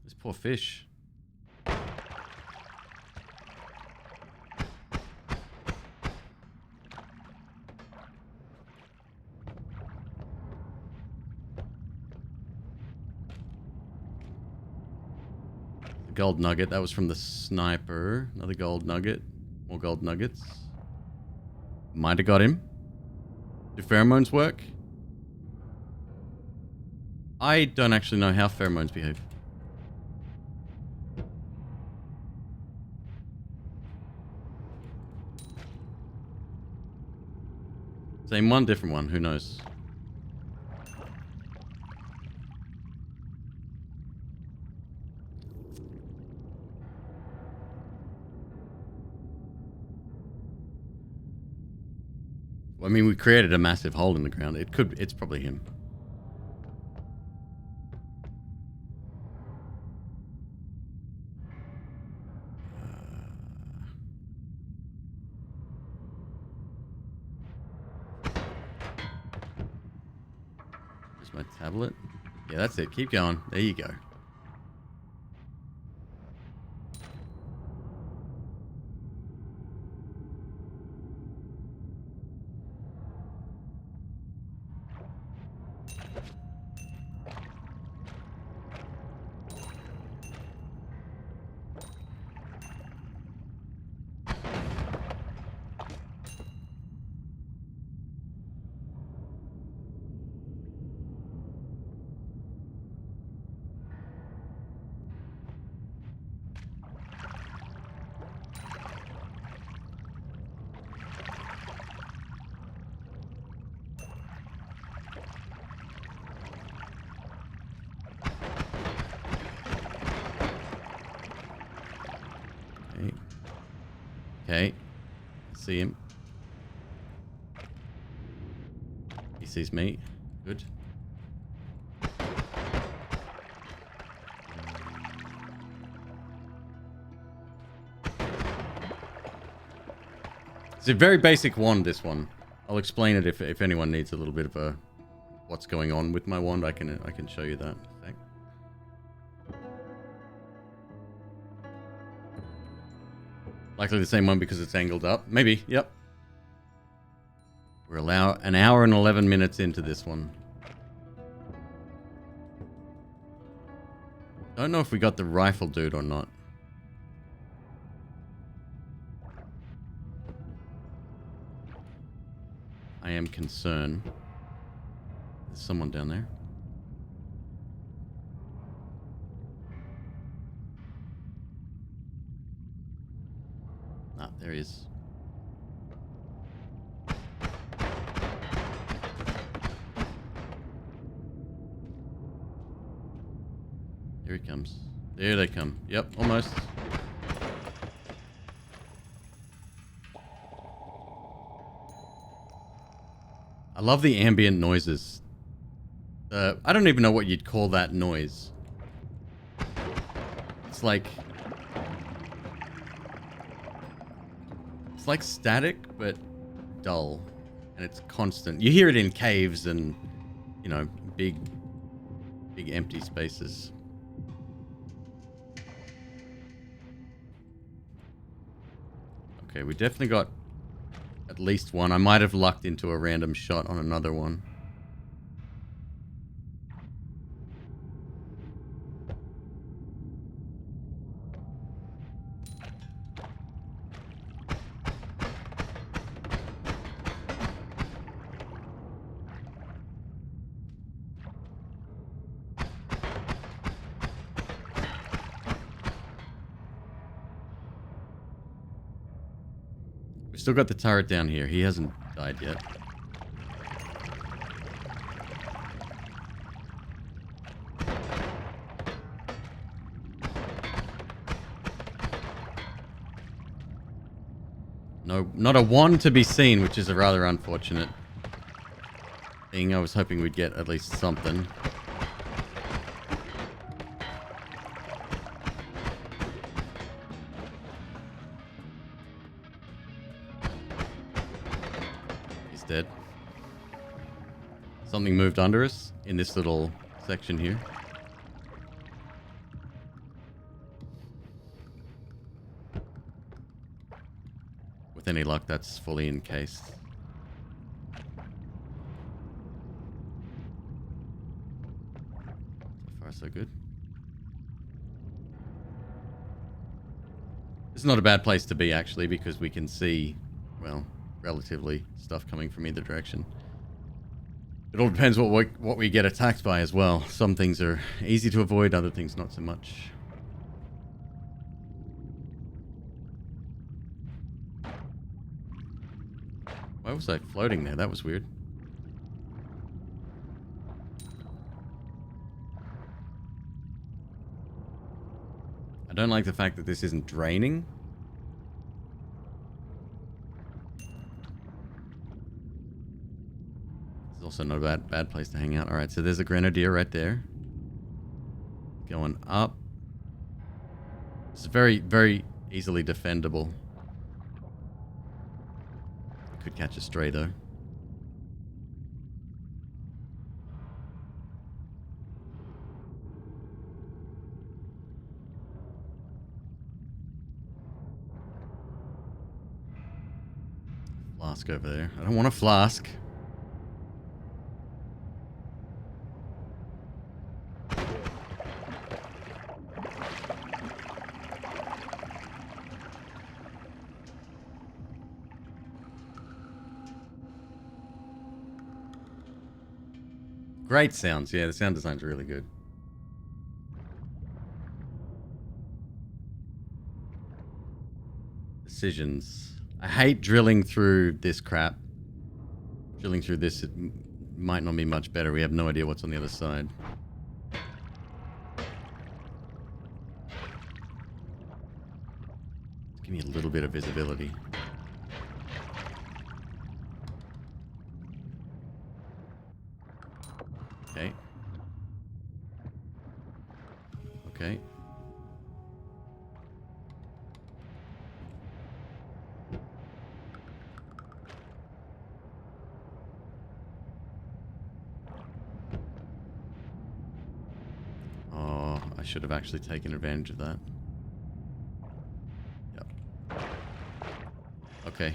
This poor fish. Gold nugget. That was from the sniper. Another gold nugget. More gold nuggets. Might have got him. Do pheromones work? I don't actually know how pheromones behave. Same one, different one. Who knows? I mean, we created a massive hole in the ground. It's probably him. Here's my tablet. Yeah, that's it. Keep going. There you go. Okay. See him. He sees me. Good. It's a very basic wand, this one. I'll explain it if anyone needs a little bit of a what's going on with my wand. I can show you that. Likely the same one because it's angled up. Maybe, yep. We're an hour and 11 minutes into this one. Don't know if we got the rifle dude or not. I am concerned. There's someone down there. Ah, there he is. Here he comes. There they come. Yep, almost. I love the ambient noises. I don't even know what you'd call that noise. It's like static, but dull. And it's constant. You hear it in caves and, you know, big empty spaces. Okay, we definitely got at least one. I might have lucked into a random shot on another one. still got the turret down here. He hasn't died yet. No, not a one to be seen, which is a rather unfortunate thing. I was hoping we'd get at least something. He's dead. Something moved under us in this little section here. With any luck, that's fully encased. So far, so good. This is not a bad place to be, actually, because we can see, well, relatively stuff coming from either direction. It all depends what we get attacked by as well. Some things are easy to avoid, other things not so much. Why was I floating there? That was weird. I don't like the fact that this isn't draining. It's also not a bad place to hang out. Alright, so there's a grenadier right there. Going up. It's very, very easily defendable. Could catch a stray though. Flask over there. I don't want a flask. Great sounds. Yeah, the sound design's really good. Decisions. I hate drilling through this crap. Drilling through this, it might not be much better. We have no idea what's on the other side. Give me a little bit of visibility. Okay. Okay. Oh, I should have actually taken advantage of that. Yep. Okay.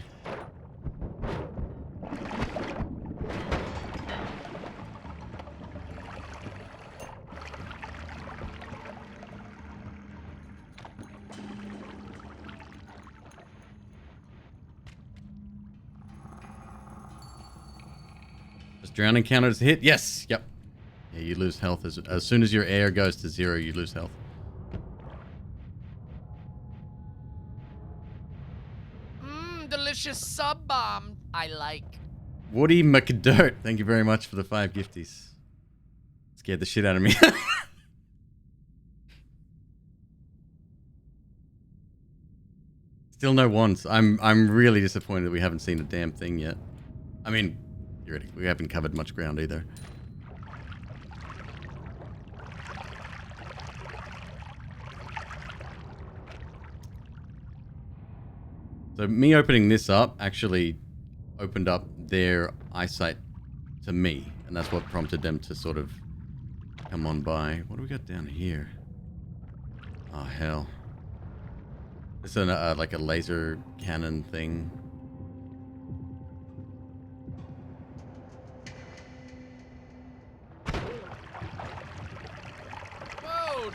Drowning counter is hit. Yes. Yep. Yeah, you lose health as soon as your air goes to 0. You lose health. Delicious sub bomb. I like. Woody McDirt. Thank you very much for the 5 gifties. Scared the shit out of me. Still no ones. I'm really disappointed that we haven't seen a damn thing yet. I mean, we haven't covered much ground either. So me opening this up actually opened up their eyesight to me, and that's what prompted them to sort of come on by. What do we got down here? Oh hell! It's like a laser cannon thing.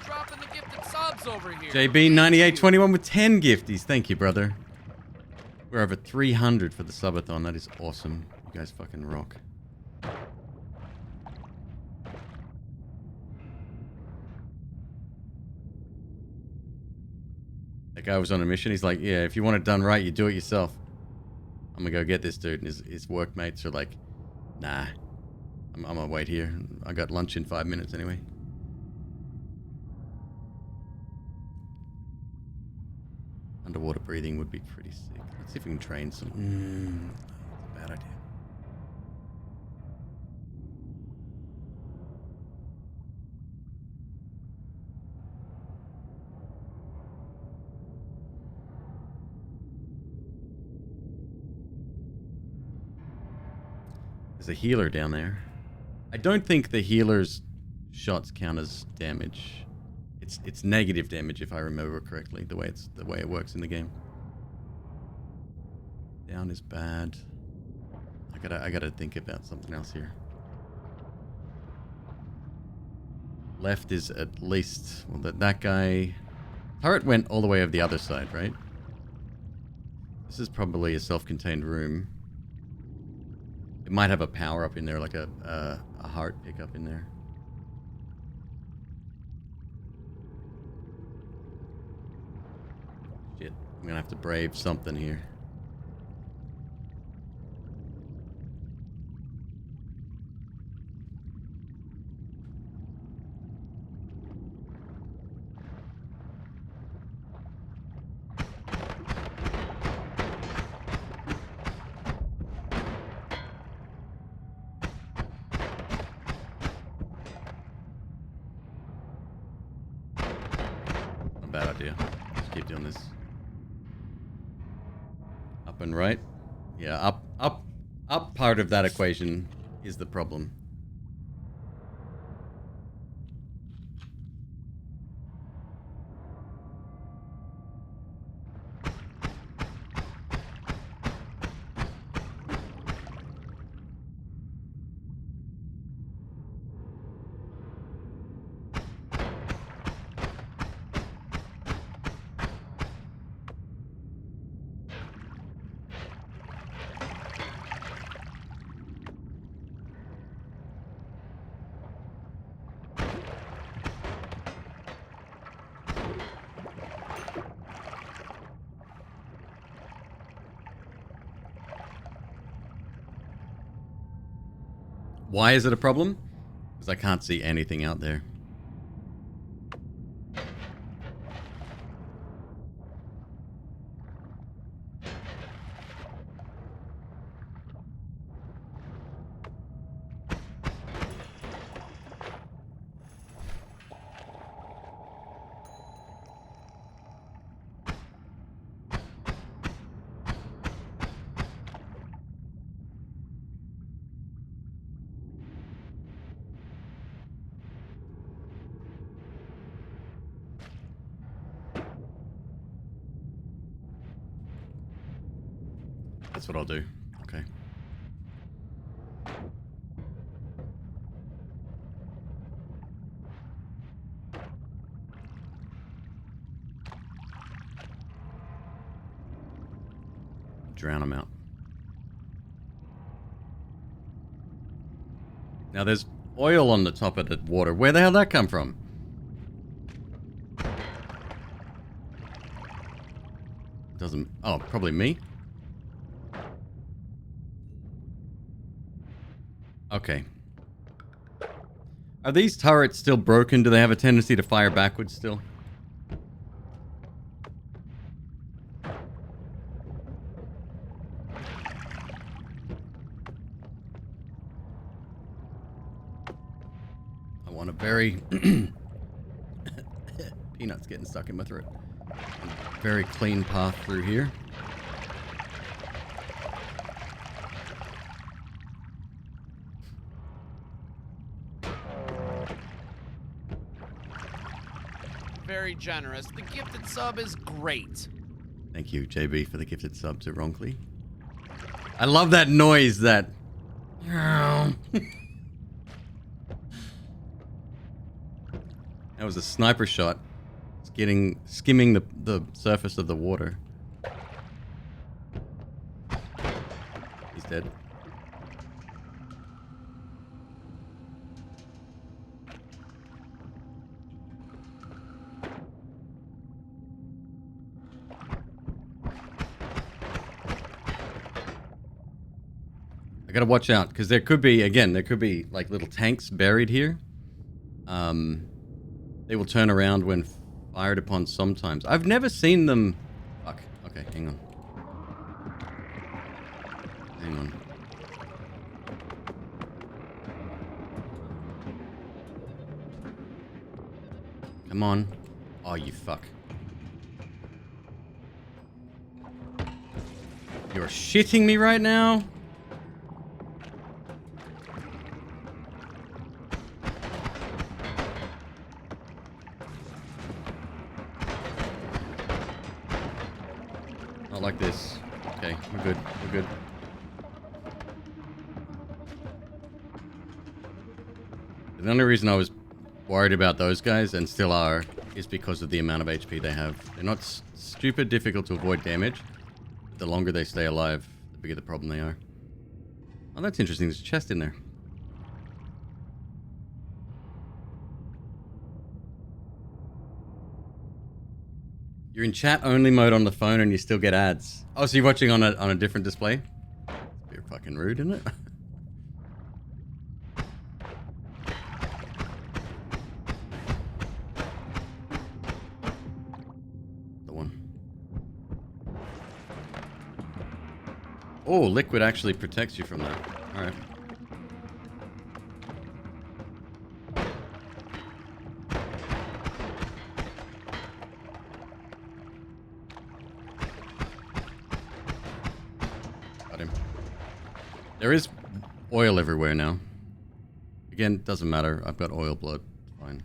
Dropping the gifted subs over here. JB9821 with 10 gifties. Thank you, brother. We're over 300 for the subathon. That is awesome. You guys fucking rock. That guy was on a mission. He's like, yeah, if you want it done right, you do it yourself. I'm gonna go get this dude, and his workmates are like, nah, I'm gonna wait here. I got lunch in 5 minutes anyway. Underwater breathing would be pretty sick. Let's see if we can train some. That's a bad idea. There's a healer down there. I don't think the healer's shots count as damage. It's negative damage if I remember correctly, the way it works in the game. Down is bad. I gotta think about something else here. Left is at least, well, that guy. Turret went all the way over the other side, right? This is probably a self-contained room. It might have a power up in there, like a heart pickup in there. Shit, I'm gonna have to brave something here. Bad idea. Just keep doing this. Up and right. Yeah, up part of that equation is the problem. Why is it a problem? Because I can't see anything out there. That's what I'll do. Okay. Drown them out. Now there's oil on the top of the water. Where the hell did that come from? Doesn't... Oh, probably me? Okay. Are these turrets still broken? Do they have a tendency to fire backwards still? I want a very... Peanuts getting stuck in my throat. A very clean path through here. Very generous. The gifted sub is great. Thank you, JB, for the gifted sub to Ronkley. I love that noise, that... That was a sniper shot. It's skimming the surface of the water. He's dead. gotta watch out, because there could be, again, there could be like little tanks buried here. They will turn around when fired upon sometimes. I've never seen them... Fuck. Okay, hang on. Hang on. Come on. Oh, you fuck. You're shitting me right now? Not like this. Okay, we're good. We're good. The only reason I was worried about those guys, and still are, is because of the amount of HP they have. They're not stupid difficult to avoid damage. But the longer they stay alive, the bigger the problem they are. Oh, that's interesting. There's a chest in there. You're in chat only mode on the phone and you still get ads. Oh, so you're watching on a different display? You're fucking rude, isn't it? The one. Oh, liquid actually protects you from that. Alright. There is oil everywhere now. Again, doesn't matter. I've got oil blood. Fine.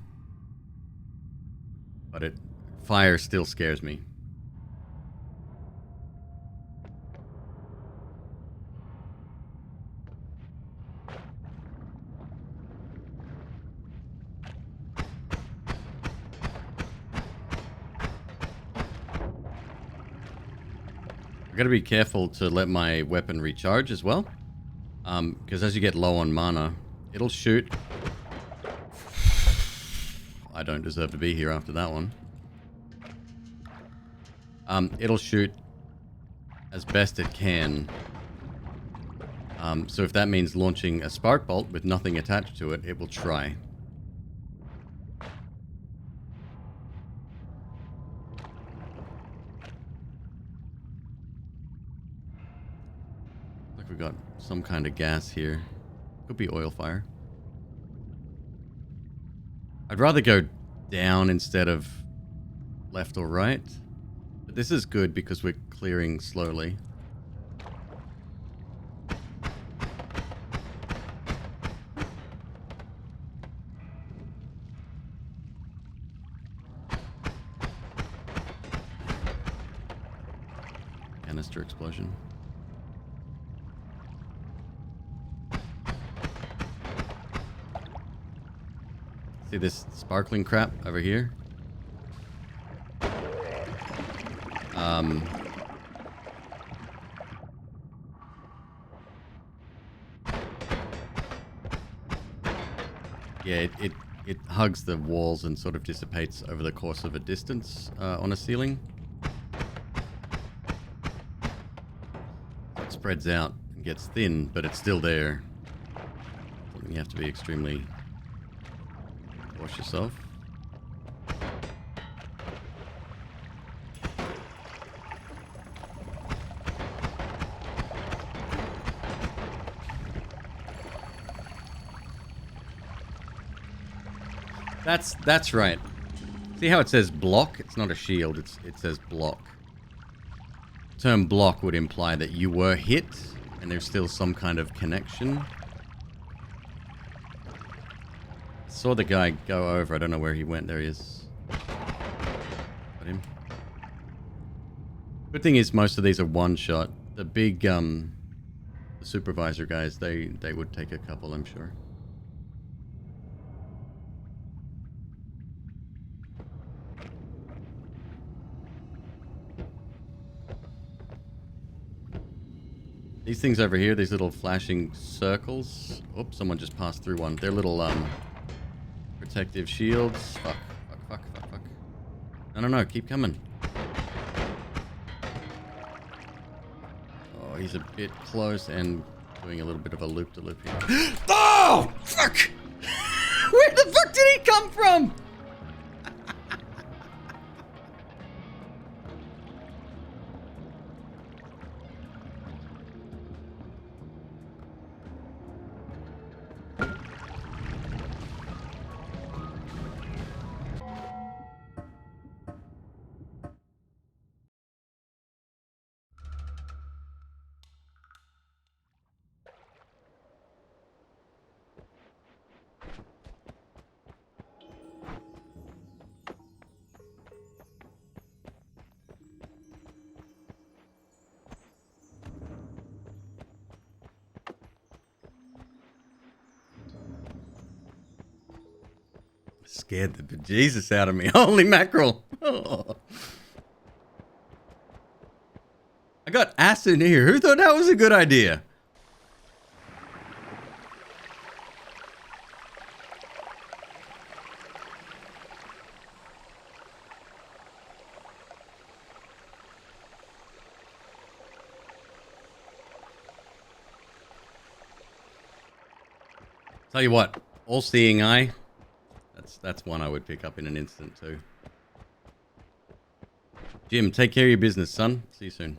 But fire still scares me. I've got to be careful to let my weapon recharge as well. Because as you get low on mana, it'll shoot. I don't deserve to be here after that one. It'll shoot as best it can. So if that means launching a spark bolt with nothing attached to it, it will try. Like we got some kind of gas here. Could be oil fire. I'd rather go down instead of left or right. But this is good because we're clearing slowly. Canister explosion. See this sparkling crap over here? Yeah, it hugs the walls and sort of dissipates over the course of a distance on a ceiling. It spreads out and gets thin, but it's still there. You have to be extremely... Wash yourself. That's right. See how it says block? It's not a shield, it says block. The term block would imply that you were hit and there's still some kind of connection. Saw the guy go over. I don't know where he went. There he is. Got him. Good thing is most of these are one shot. The big the supervisor guys, they would take a couple, I'm sure. These things over here, these little flashing circles. Oops, someone just passed through one. They're little protective shields. Fuck. No, keep coming. Oh, he's a bit close and Doing a little bit of a loop-de-loop here. Oh! Fuck! Where the fuck did he come from? Scared the bejesus out of me. Holy mackerel. Oh. I got acid in here. Who thought that was a good idea? Tell you what, all-seeing eye. That's one I would pick up in an instant too. Jim, take care of your business, son. See you soon.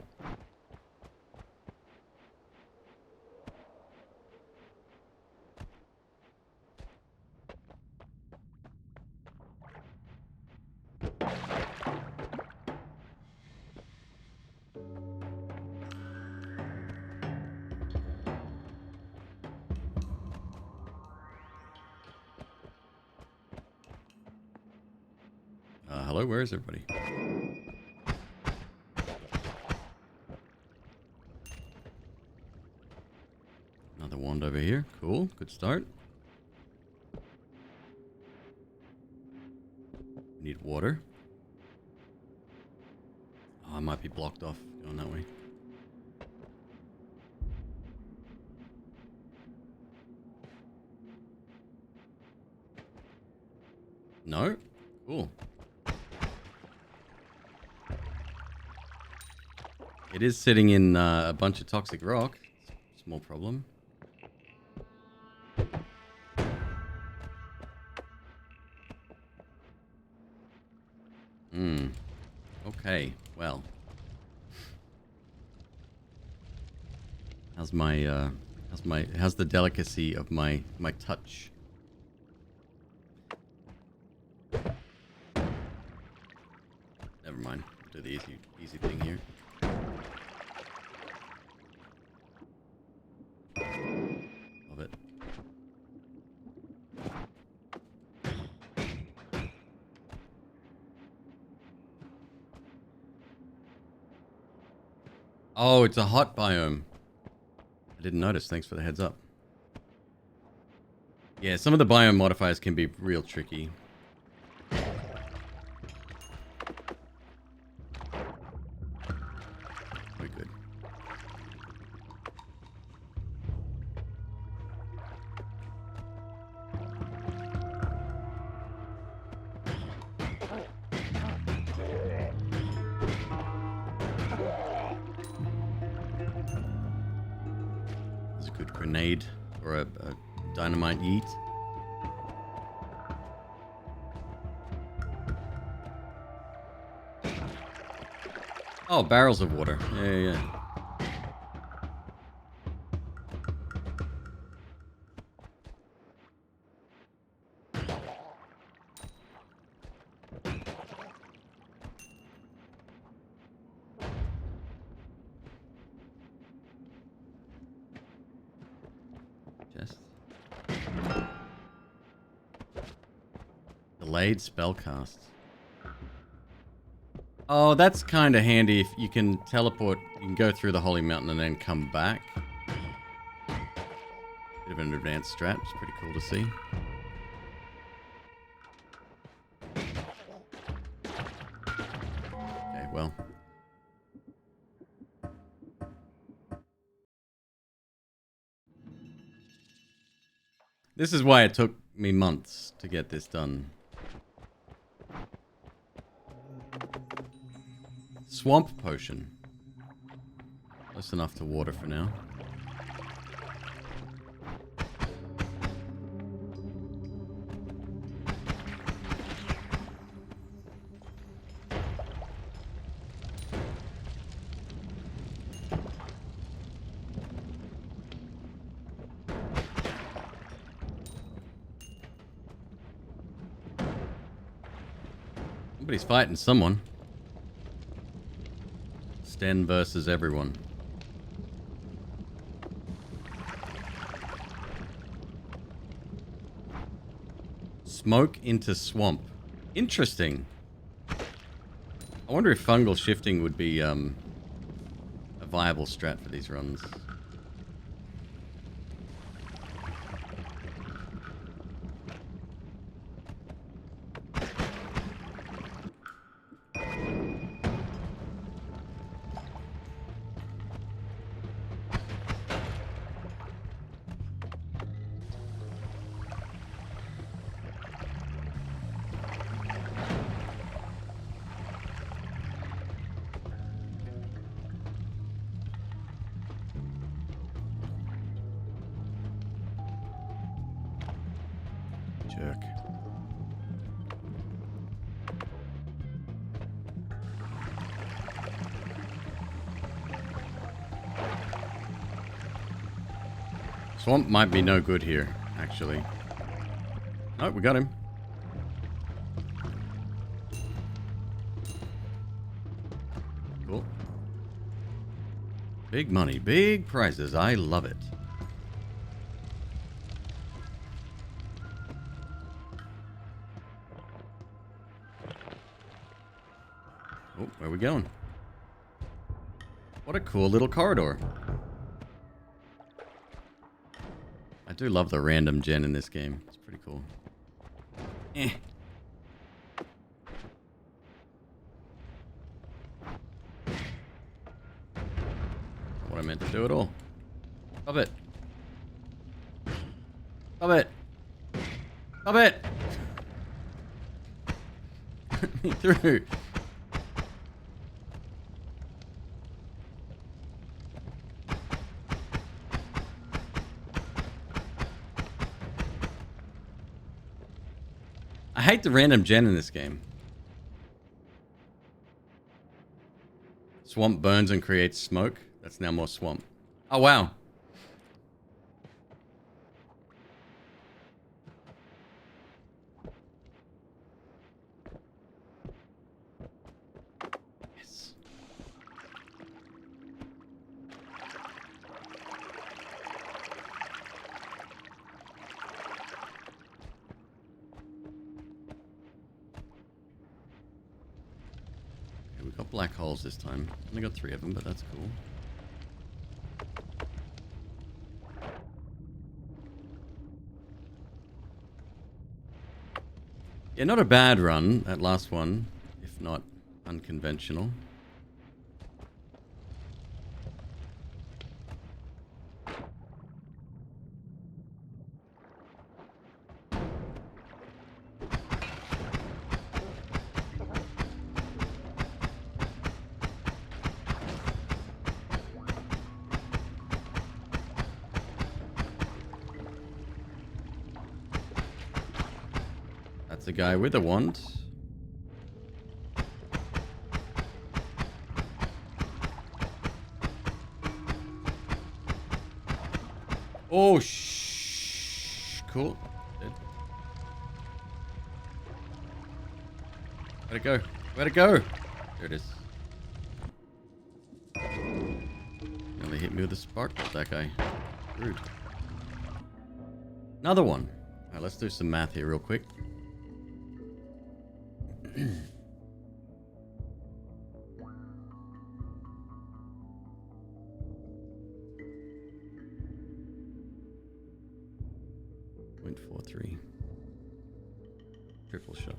Hello, where is everybody? Another wand over here. Cool, good start. Need water. Oh, I might be blocked off going that way. No? Cool. It is sitting in a bunch of toxic rock. Small problem. Okay, well. How's the delicacy of my touch? Never mind. Do the easy thing here. Love it. Oh, it's a hot biome. I didn't notice. Thanks for the heads up. Yeah, some of the biome modifiers can be real tricky. Very good. There's a good grenade or a dynamite yeet. Oh, barrels of water. Yeah. Just delayed spellcasts. Oh, that's kind of handy if you can teleport. You can go through the Holy Mountain and then come back. Bit of an advanced strat. It's pretty cool to see. Okay, well. This is why it took me months to get this done. Swamp potion. Close enough to water for now. Somebody's fighting someone. Sten versus everyone. Smoke into swamp. Interesting. I wonder if fungal shifting would be a viable strat for these runs. Jerk. Swamp might be no good here, actually. Oh, we got him. Cool. Big money, big prizes. I love it. Oh, where are we going? What a cool little corridor. I do love the random gen in this game. It's pretty cool. Eh. Not what I meant to do at all. Stop it. Stop it. Stop it. Put me through. I hate the random gen in this game. Swamp burns and creates smoke. That's now more swamp. Oh, wow. Yes. Okay, we got black holes this time. Only got 3 of them, but that's cool. Yeah, not a bad run, that last one, if not unconventional. That's a guy with a wand. Oh, cool. Dead. Where'd it go? Where'd it go? There it is. Nearly hit me with a spark, that guy. Rude. Another one. Alright, let's do some math here real quick. 0.43. Triple shot.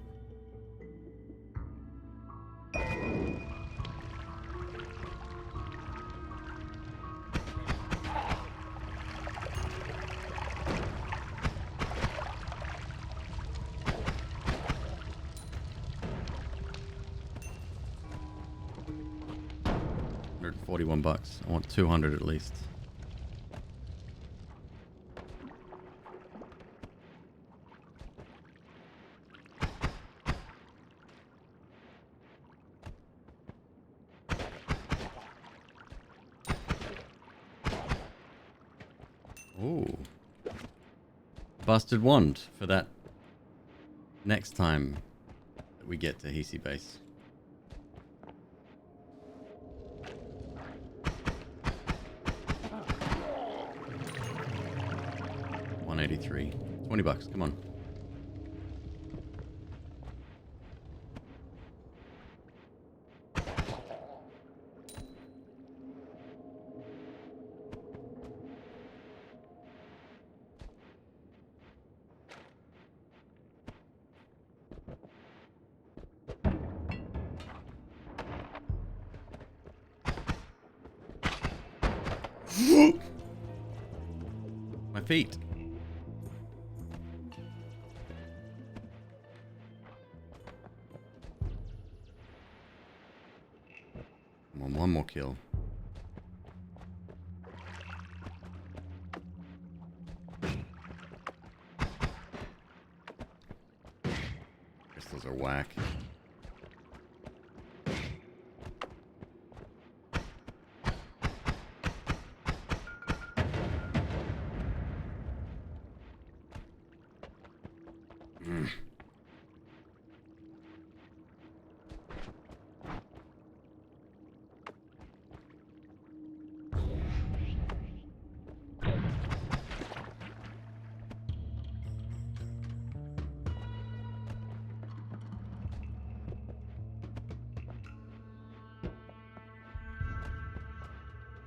$141. I want 200 at least. Ooh. Busted wand for that next time that we get to Hisi base. $183. $20. Come on. My feet. Come on, one more kill. Crystals are whack.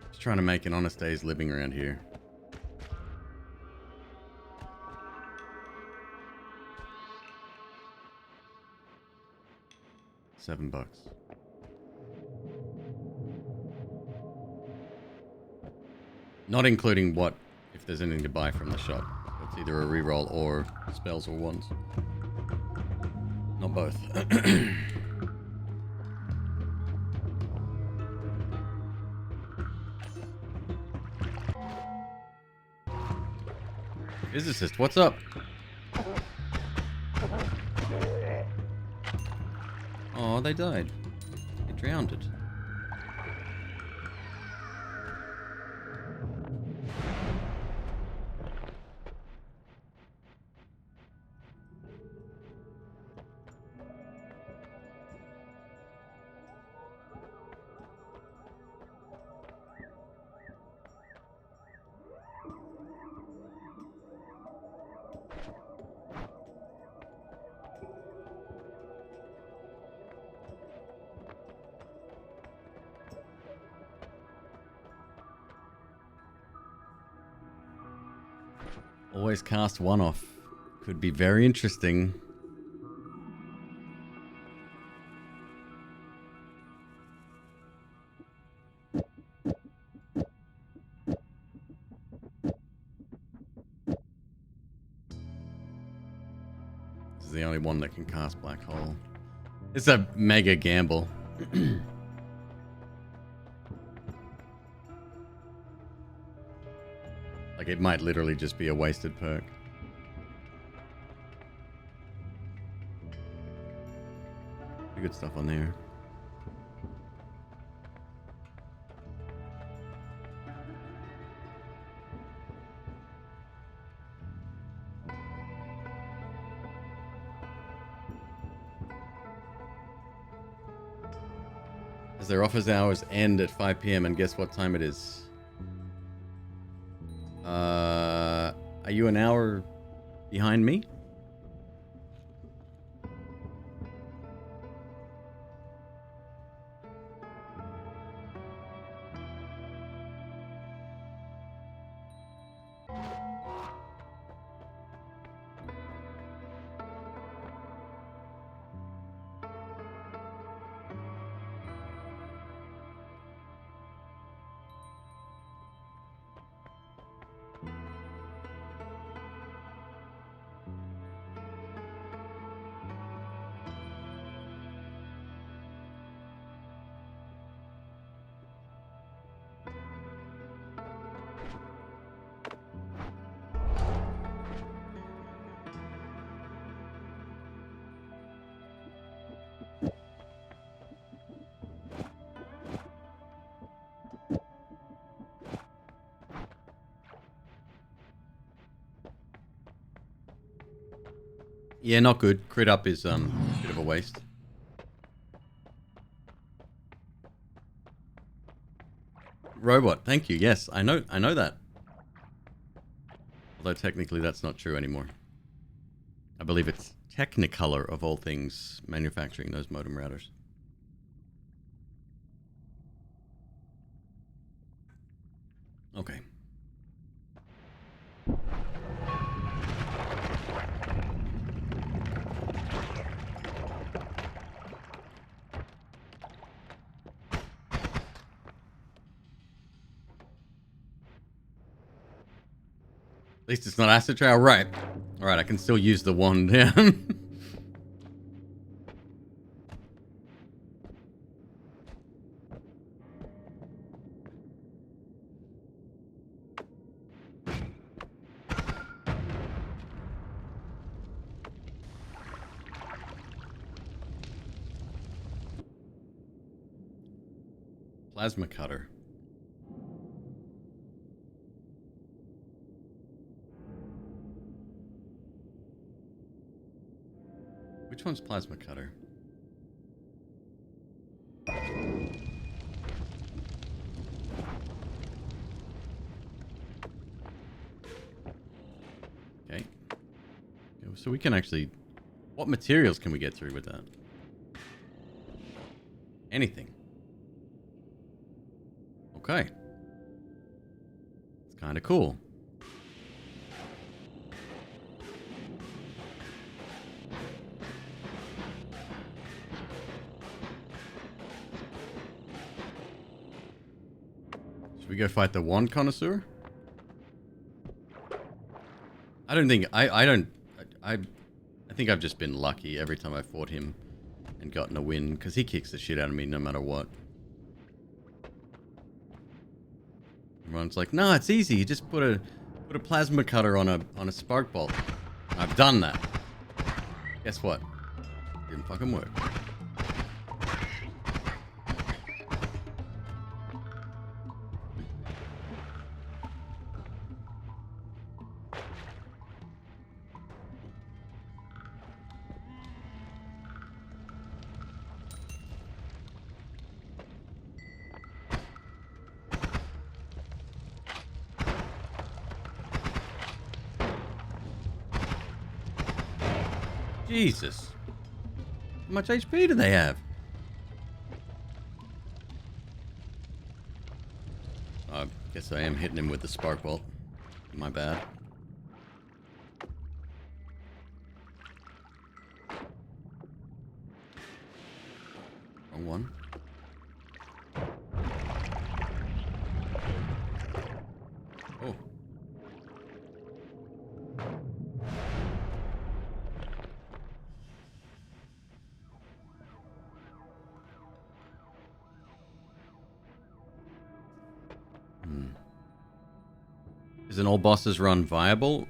Just trying to make an honest day's living around here. $7. Not including what, if there's anything to buy from the shop. It's either a reroll or spells or wands. Not both. Physicist, what's up? Oh, they died. They drowned it. Always cast one off. Could be very interesting. This is the only one that can cast Black Hole. It's a mega gamble. Like, it might literally just be a wasted perk. Pretty good stuff on there. As their office hours end at 5 p.m. and guess what time it is? Are you an hour behind me? Yeah, not good. Crit up is a bit of a waste. Robot, thank you. Yes, I know that. Although technically that's not true anymore. I believe it's Technicolor of all things manufacturing those modem routers. Okay. At least it's not acid trail, right? All right, I can still use the wand. Yeah. Plasma cutter. Which one's plasma cutter? Okay. So we can actually... What materials can we get through with that? Anything. Okay. It's kind of cool. Should we go fight the wand connoisseur? I don't think... I think I've just been lucky every time I fought him and gotten a win, because he kicks the shit out of me no matter what. Everyone's like, "No, it's easy. You just put a plasma cutter on a spark bolt." I've done that. Guess what? Didn't fucking work. Jesus. How much HP do they have? I guess I am hitting him with the spark bolt. My bad. Wrong one. Oh. Is an all bosses run viable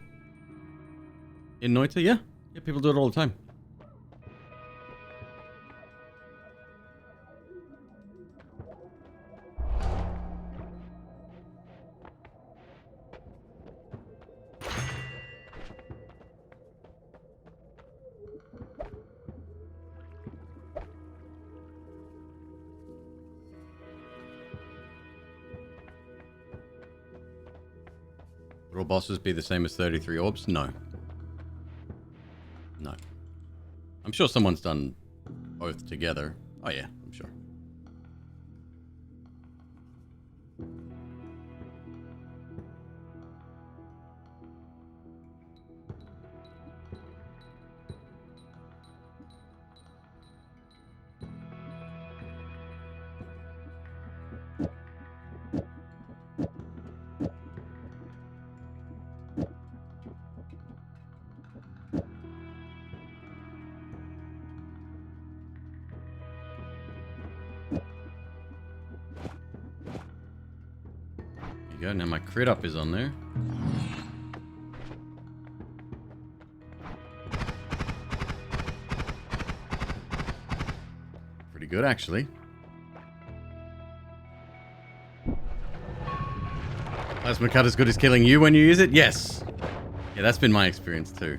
in Noita? Yeah. Yeah, people do it all the time. Would all bosses be the same as 33 orbs? No. No. I'm sure someone's done both together. Oh yeah, I'm sure. There you go, now my crit up is on there. Pretty good, actually. Plasma cut as good as killing you when you use it? Yes. Yeah, that's been my experience too.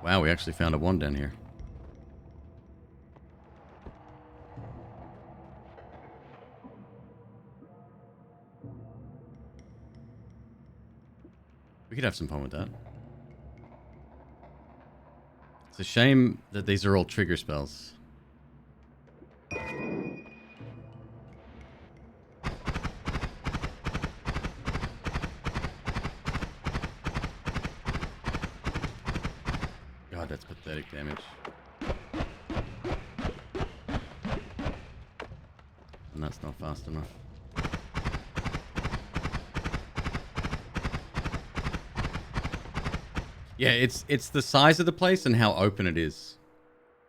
Wow, we actually found a wand down here. We could have some fun with that. It's a shame that these are all trigger spells. God, that's pathetic damage. And that's not fast enough. Yeah, it's the size of the place and how open it is.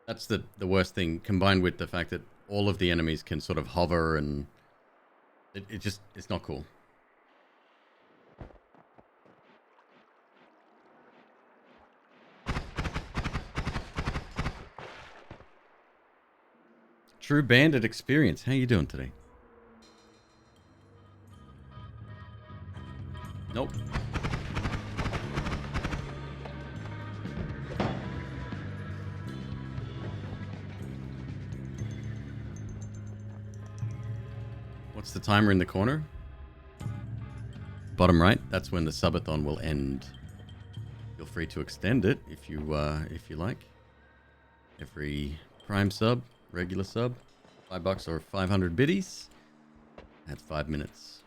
That's the worst thing, combined with the fact that all of the enemies can sort of hover, and it's not cool. True bandit experience. How you doing today? Nope. What's the timer in the corner? Bottom right. That's when the subathon will end. Feel free to extend it if you like. Every prime sub, regular sub, $5 or 500 biddies. That's 5 minutes.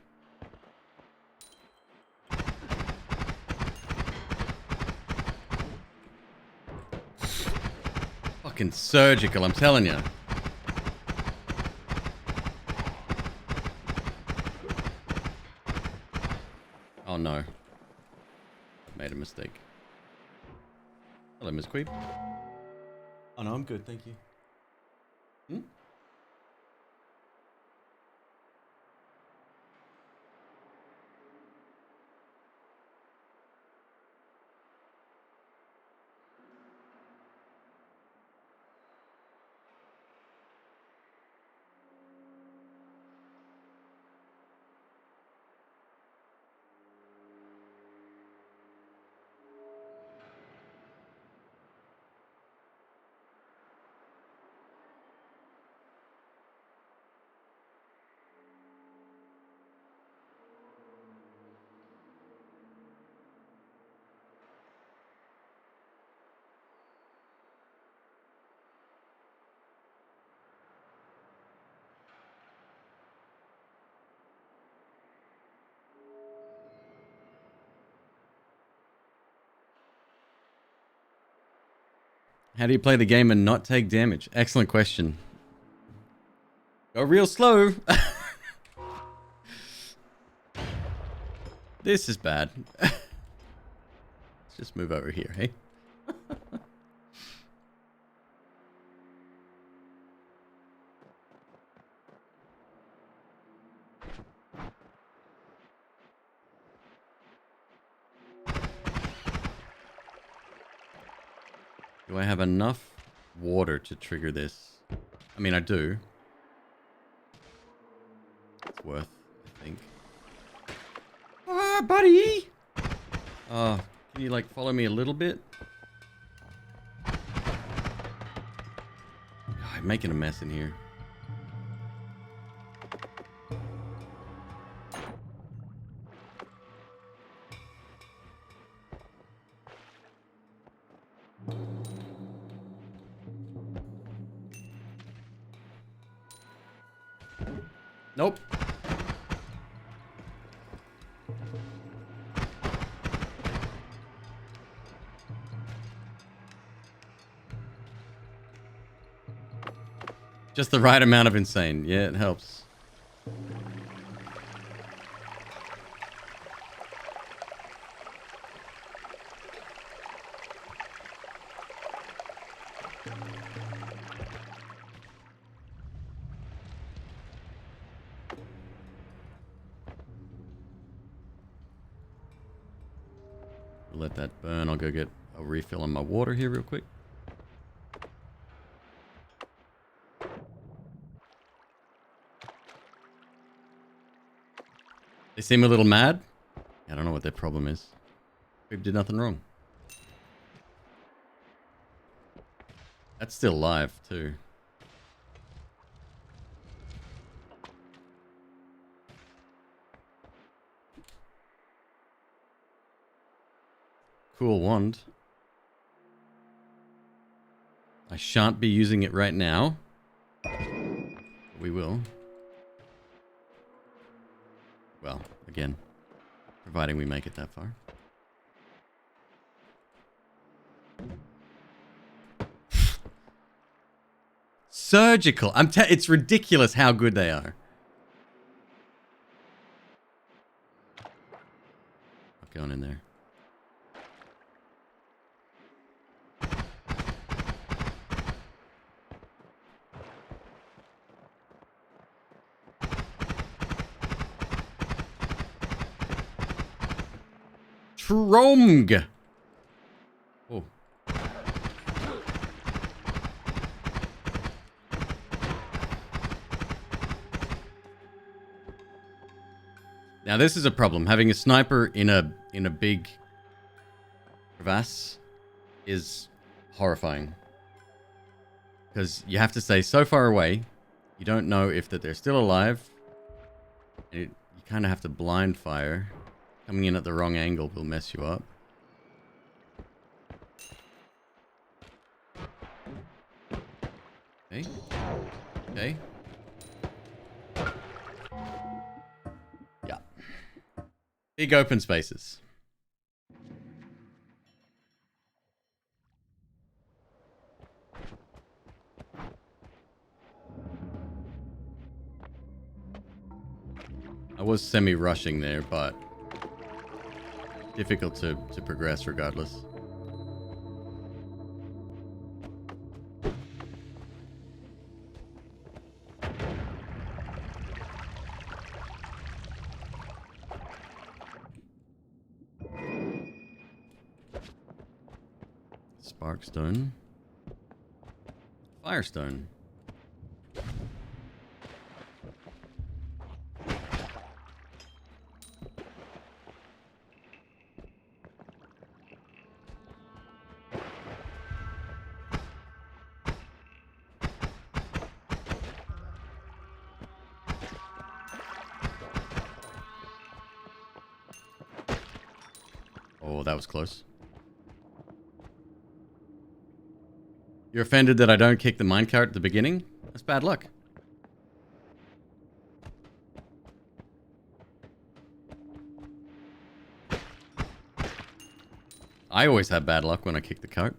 Fucking surgical, I'm telling you. Oh no. Made a mistake. Hello, McQueeb. Oh no, I'm good, thank you. Hmm? How do you play the game and not take damage? Excellent question. Go real slow. This is bad. Let's just move over here, hey? Do I have enough water to trigger this? I mean, I do. It's worth, I think. Ah, buddy! Oh, can you, like, follow me a little bit? God, I'm making a mess in here. Nope. Just the right amount of insane. Yeah, it helps. We'll let that burn. I'll go get a refill on my water here real quick. They seem a little mad. I don't know what their problem is. We did nothing wrong. That's still live, too. Cool wand. I shan't be using it right now. We will. Well, again, providing we make it that far. Surgical. It's ridiculous how good they are. Not going in there. Tromg. Oh. Now this is a problem. Having a sniper in a big crevasse is horrifying. Because you have to stay so far away. You don't know if that they're still alive. And you kind of have to blind fire. Coming in at the wrong angle will mess you up. Okay. Okay. Yeah. Big open spaces. I was semi-rushing there, but difficult to progress regardless. Sparkstone. Firestone. Oh, that was close. You're offended that I don't kick the minecart at the beginning? That's bad luck. I always have bad luck when I kick the cart.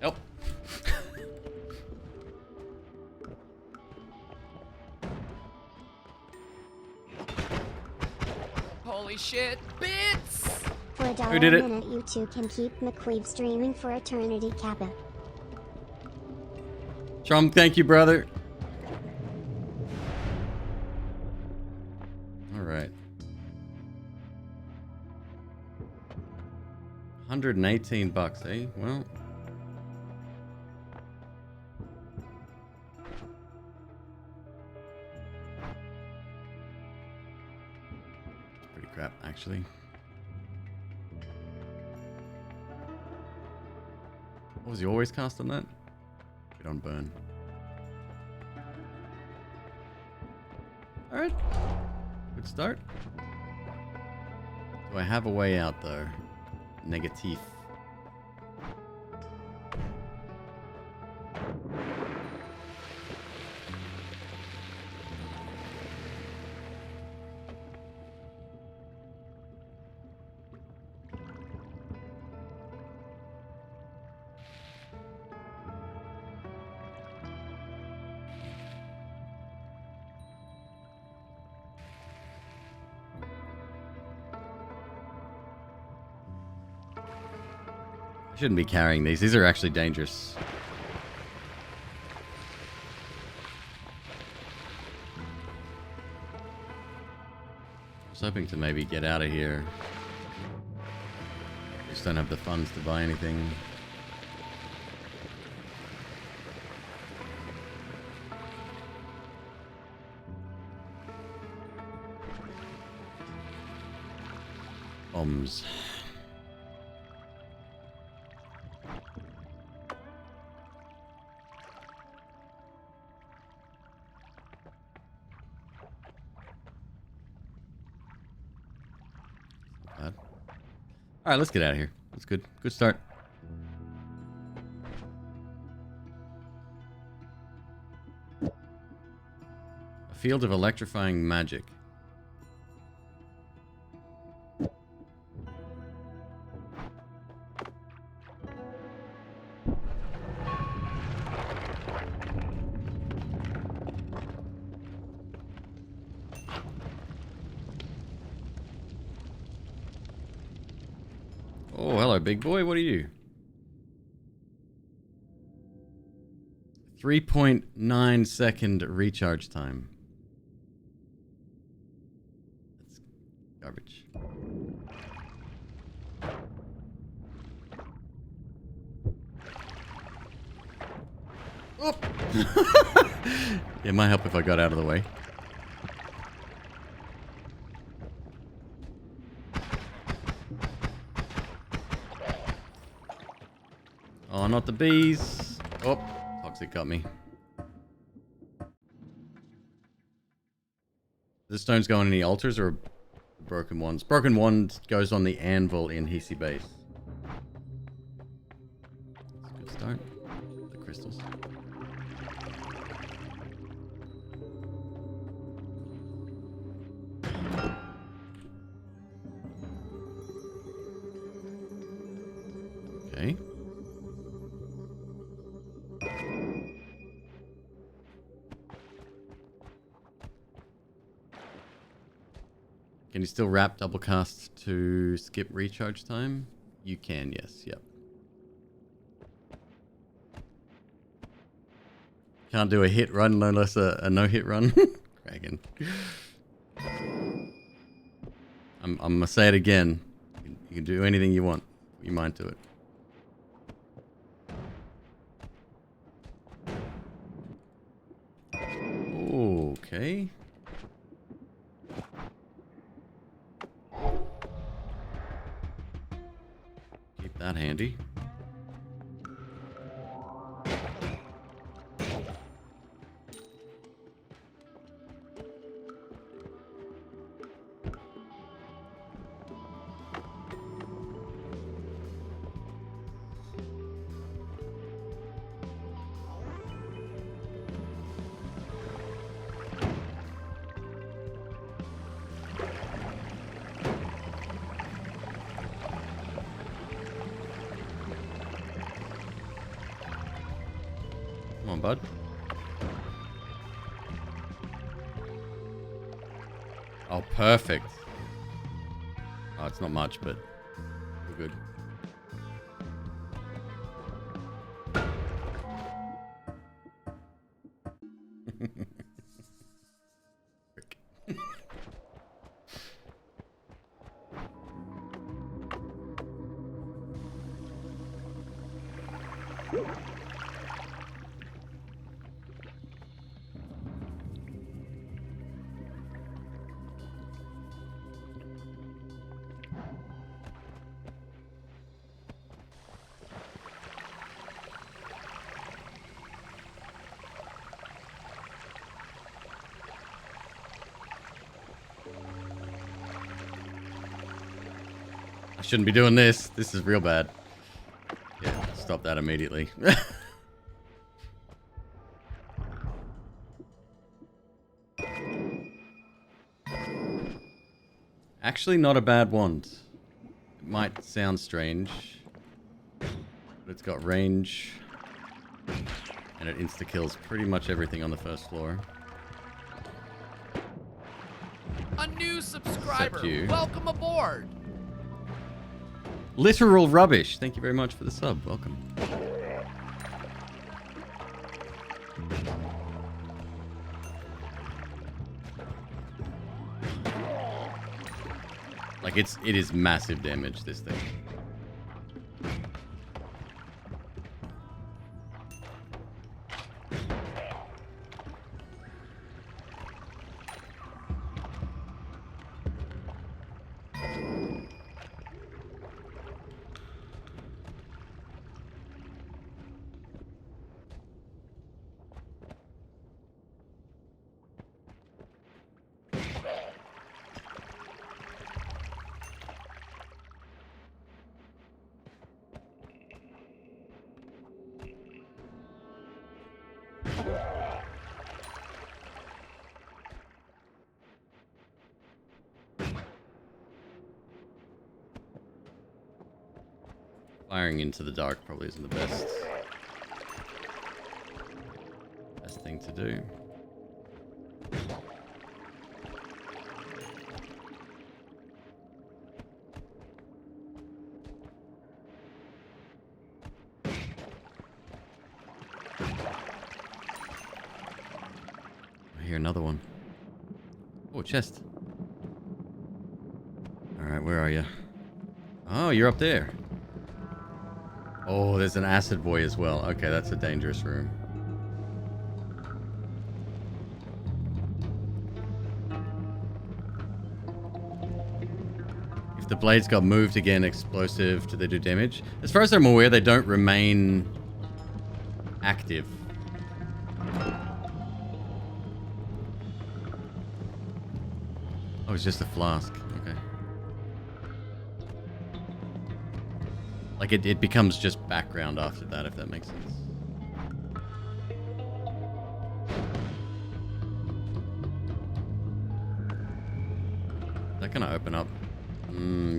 Nope. Holy shit, bits! For a dollar Who did a it? minute, you two can keep McQueeb streaming for eternity, Kappa. Trump, thank you, brother. All right. 118 bucks, eh? Well. It's pretty crap, actually. What was you always cast on that? Get on burn. Alright. Good start. Do I have a way out though? Negative. Shouldn't be carrying these. These are actually dangerous. I was hoping to maybe get out of here. Just don't have the funds to buy anything. Bombs. All right, let's get out of here. That's good. Good start. A field of electrifying magic. Oh, hello, big boy. What are you? 3.9 second recharge time. That's garbage. Oh. It might help if I got out of the way. Oh, not the bees. Oh, toxic got me. The stones go on any altars or broken ones? Broken one goes on the anvil in Hisi base. That's a good start. The crystals. Okay. Can you still wrap double cast to skip recharge time? You can, yes, yep. Can't do a hit run unless a no hit run. Dragon. I'm gonna say it again. You can do anything you want. Put your mind to it. Okay. Keep that handy. Come on, bud. Oh, perfect. Oh, it's not much, but we're good. Frick. I shouldn't be doing this. This is real bad. Yeah, stop that immediately. Actually, not a bad wand. It might sound strange, but it's got range, and it insta-kills pretty much everything on the first floor. A new subscriber. You. Welcome aboard. Literal rubbish. Thank you very much for the sub. Welcome. Like it is massive damage, this thing. Firing into the dark probably isn't the best thing to do. I hear another one. Oh, chest. Alright, where are you? Oh, you're up there. Oh, there's an acid boy as well. Okay, that's a dangerous room. If the blades got moved again, explosive, do they do damage? As far as I'm aware, they don't remain active. Oh, it's just a flask. Okay. Like it becomes just background after that, if that makes sense. Is that gonna open up?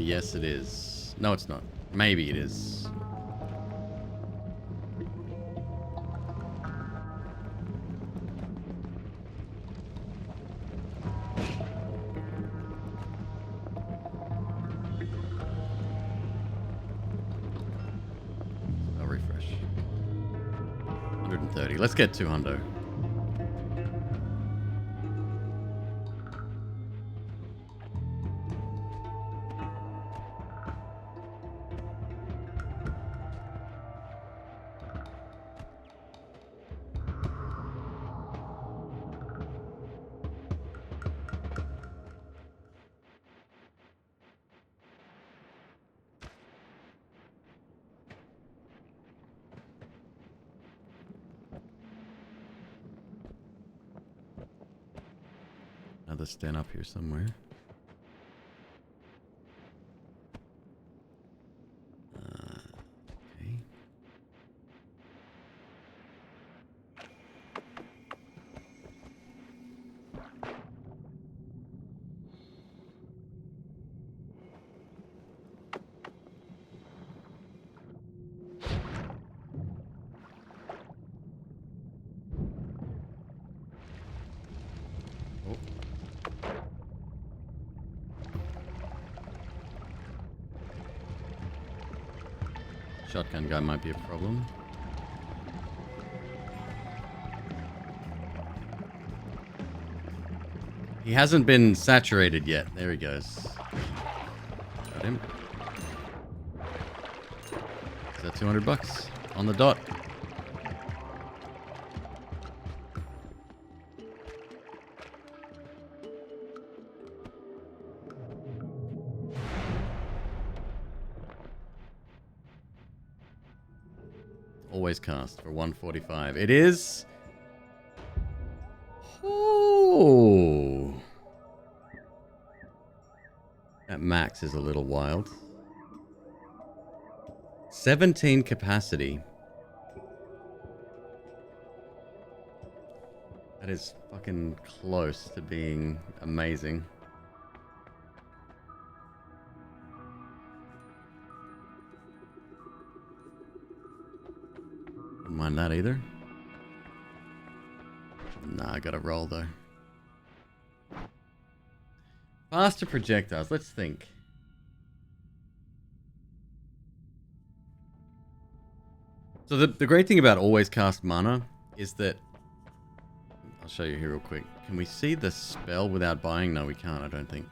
Yes it is. No, it's not. Maybe it is. I'll refresh. 130. Let's get 200. Another stand up here somewhere. Okay. Oh. Shotgun guy might be a problem. He hasn't been saturated yet. There he goes. Got him. Is that 200 bucks? On the dot. Always cast for 145. It is. Oh. That max is a little wild. 17 capacity. That is fucking close to being amazing. Wouldn't mind that either. Nah, I gotta roll though. Faster projectiles, let's think. So the great thing about always cast mana is that... I'll show you here real quick. Can we see the spell without buying? No, we can't, I don't think.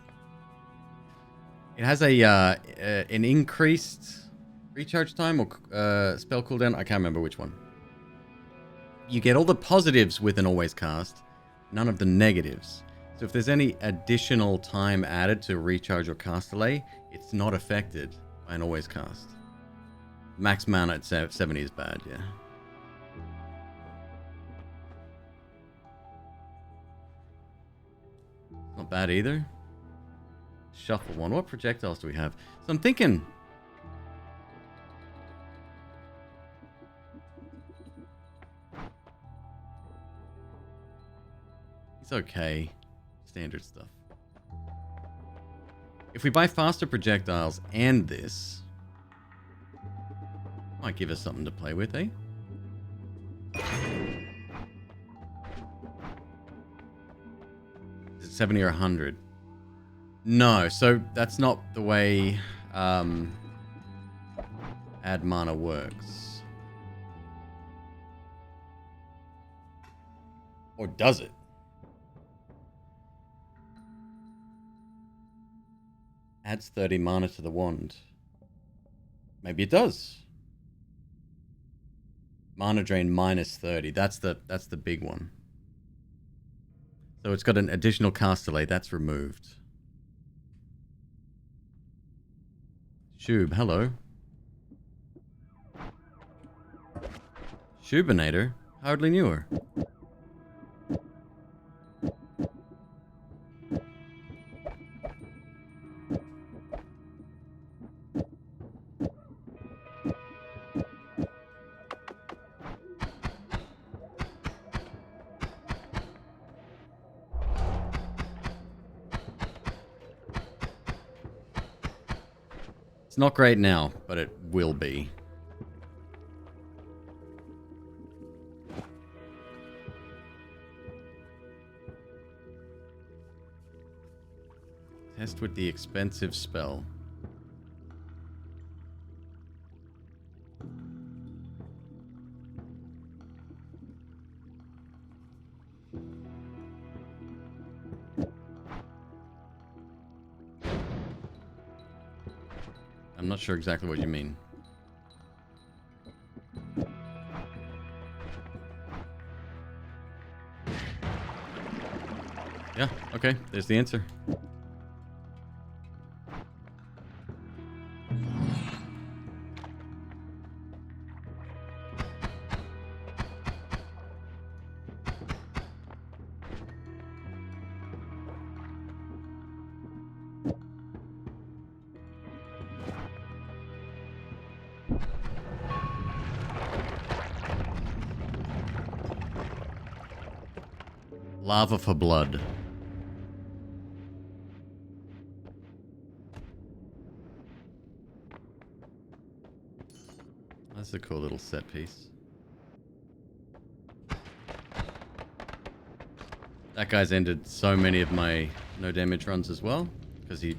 It has an increased recharge time or spell cooldown. I can't remember which one. You get all the positives with an always cast, none of the negatives. So if there's any additional time added to recharge or cast delay, it's not affected by an always cast. Max mana at 70 is bad, yeah. Not bad either. Shuffle one. What projectiles do we have? So I'm thinking... It's okay. Standard stuff. If we buy faster projectiles and this... Might give us something to play with, eh? Is it 70 or 100? No, so that's not the way add mana works. Or does it? Adds 30 mana to the wand. Maybe it does. Mana drain minus 30. That's the big one. So it's got an additional cast delay. That's removed. Shub, hello. Shubinator? Hardly knew her. Not great now, but it will be. Test with the expensive spell. I'm not sure exactly what you mean. Yeah, okay, there's the answer. Lava for blood. That's a cool little set piece. That guy's ended so many of my no damage runs as well, because he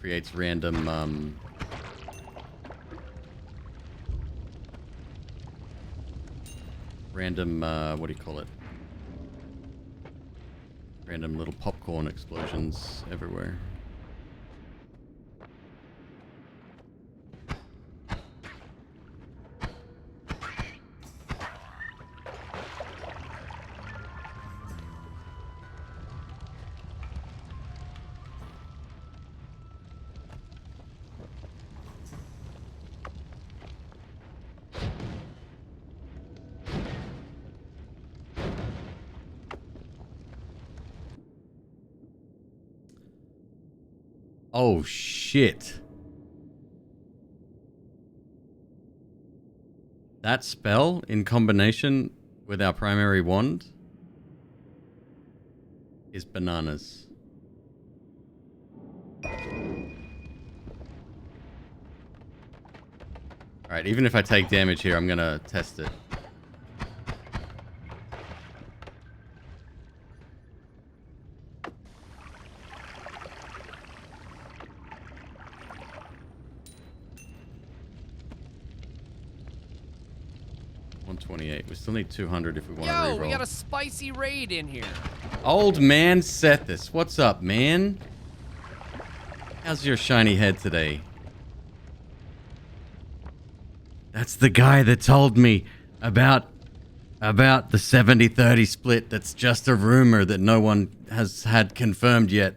creates random what do you call it? Random little popcorn explosions everywhere. Oh, shit. That spell, in combination with our primary wand, is bananas. Alright, even if I take damage here, I'm gonna test it. 128. We still need 200 if we want to Yo, reroll. we got a spicy raid in here. Old man Sethis. What's up, man? How's your shiny head today? That's the guy that told me about the 70-30 split. That's just a rumor that no one has had confirmed yet.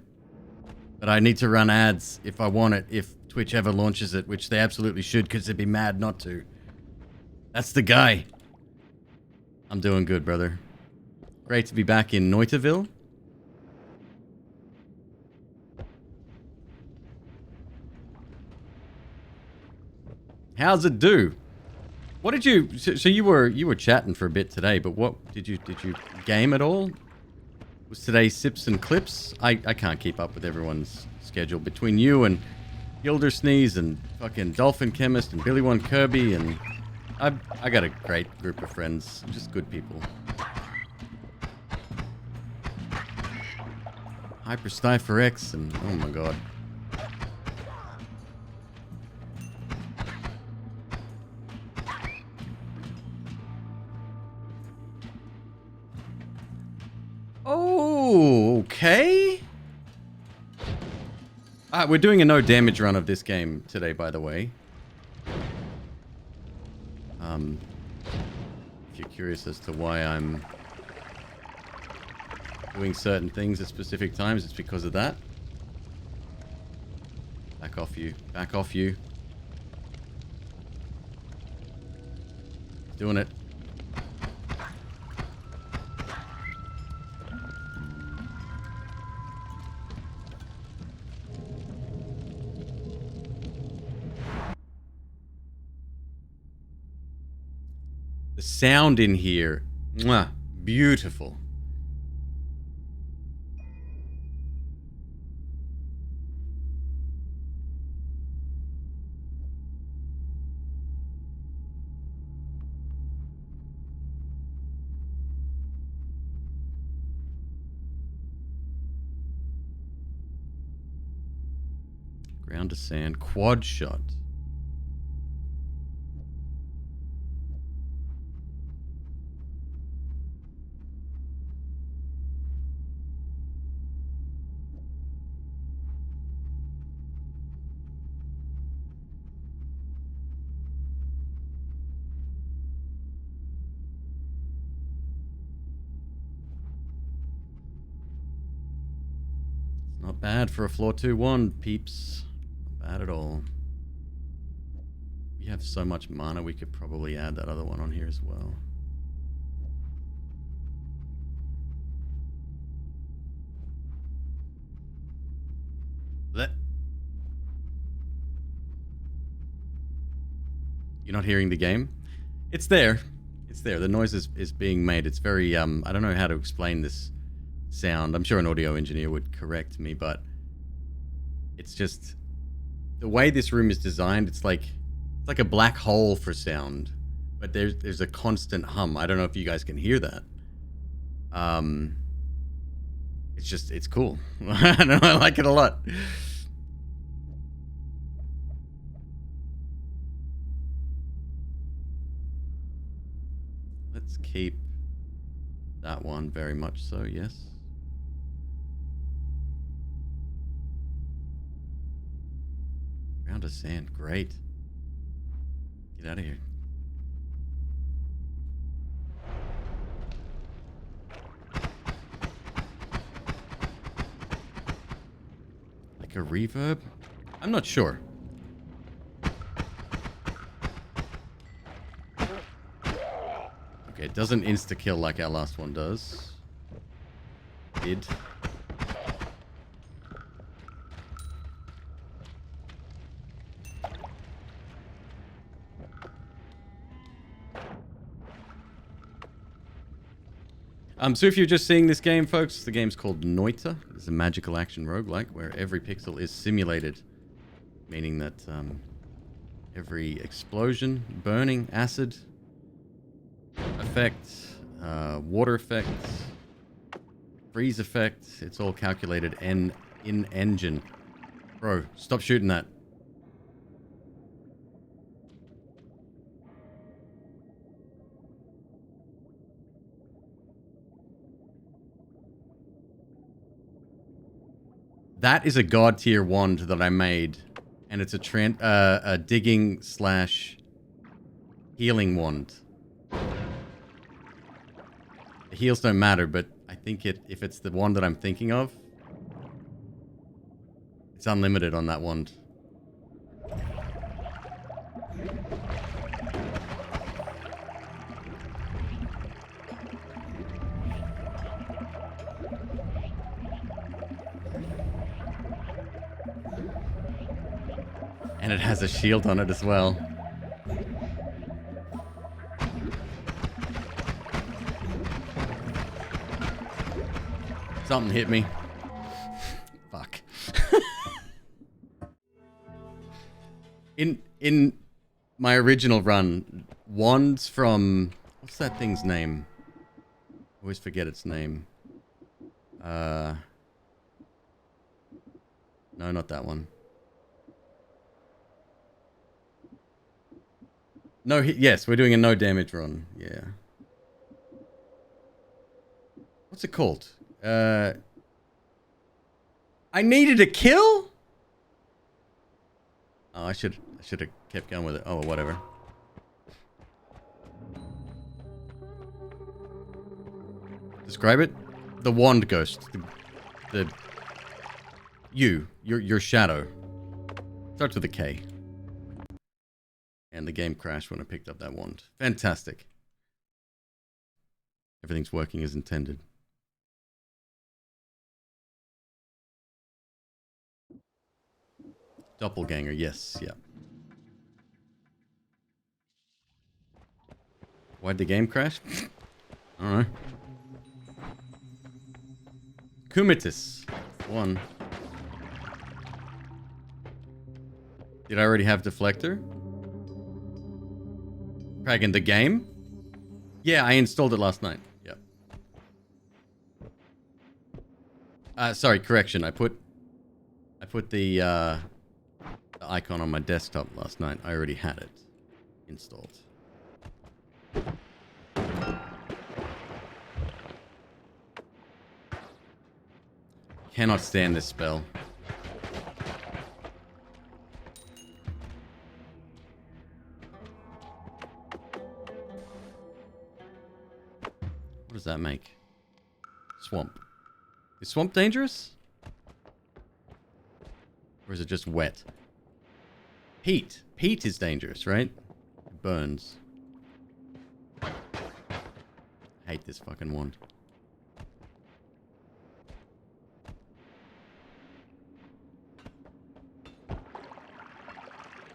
But I need to run ads if I want it, if Twitch ever launches it, which they absolutely should, because they'd be mad not to. That's the guy. I'm doing good, brother. Great to be back in Noitaville. How's it do? What did you... So you were chatting for a bit today, but what... Did you game at all? Was today sips and clips? I can't keep up with everyone's schedule. Between you and Gildersneeze and fucking Dolphin Chemist and Billy One Kirby and... I got a great group of friends. Just good people. Hyper Stiffer X and... Oh my god. Oh, okay. We're doing a no damage run of this game today, by the way. If you're curious as to why I'm doing certain things at specific times, it's because of that. Back off you. Back off you. Doing it. The sound in here, mwah, beautiful. Ground to sand, quad shot. Not bad for a floor 2-1, peeps. Not bad at all. We have so much mana, we could probably add that other one on here as well. Blech. You're not hearing the game? It's there. It's there. The noise is being made. It's very, I don't know how to explain this sound. I'm sure an audio engineer would correct me, but it's just the way this room is designed. It's like a black hole for sound, but there's a constant hum. I don't know if you guys can hear that. It's cool. I don't know, I like it a lot. Let's keep that one very much so, yes. Ground of sand, great. Get out of here. Like a reverb? I'm not sure. Okay, it doesn't insta-kill like our last one does. Did. So if you're just seeing this game, folks, the game's called Noita. It's a magical action roguelike where every pixel is simulated, meaning that every explosion, burning, acid effect, water effect, freeze effect, it's all calculated in engine. Bro, stop shooting that. That is a god tier wand that I made, and it's a digging / healing wand. The heals don't matter, but I think if it's the wand that I'm thinking of, it's unlimited on that wand. And it has a shield on it as well. Something hit me. Fuck. In my original run, wands from... What's that thing's name? I always forget its name. No, not that one. No, yes, we're doing a no damage run. Yeah. What's it called? I needed a kill? Oh, I should have kept going with it. Oh, whatever. Describe it? The wand ghost. Your shadow. Starts with a K. And the game crashed when I picked up that wand. Fantastic. Everything's working as intended. Doppelganger, yes, yeah. Why'd the game crash? Alright. Kumitus. One. Did I already have Deflector? Kraken, the game? Yeah, I installed it last night. Yep. Sorry, correction. I put the icon on my desktop last night. I already had it installed. Cannot stand this spell. What does that make? Swamp. Is swamp dangerous? Or is it just wet? Peat. Peat is dangerous, right? It burns. I hate this fucking wand.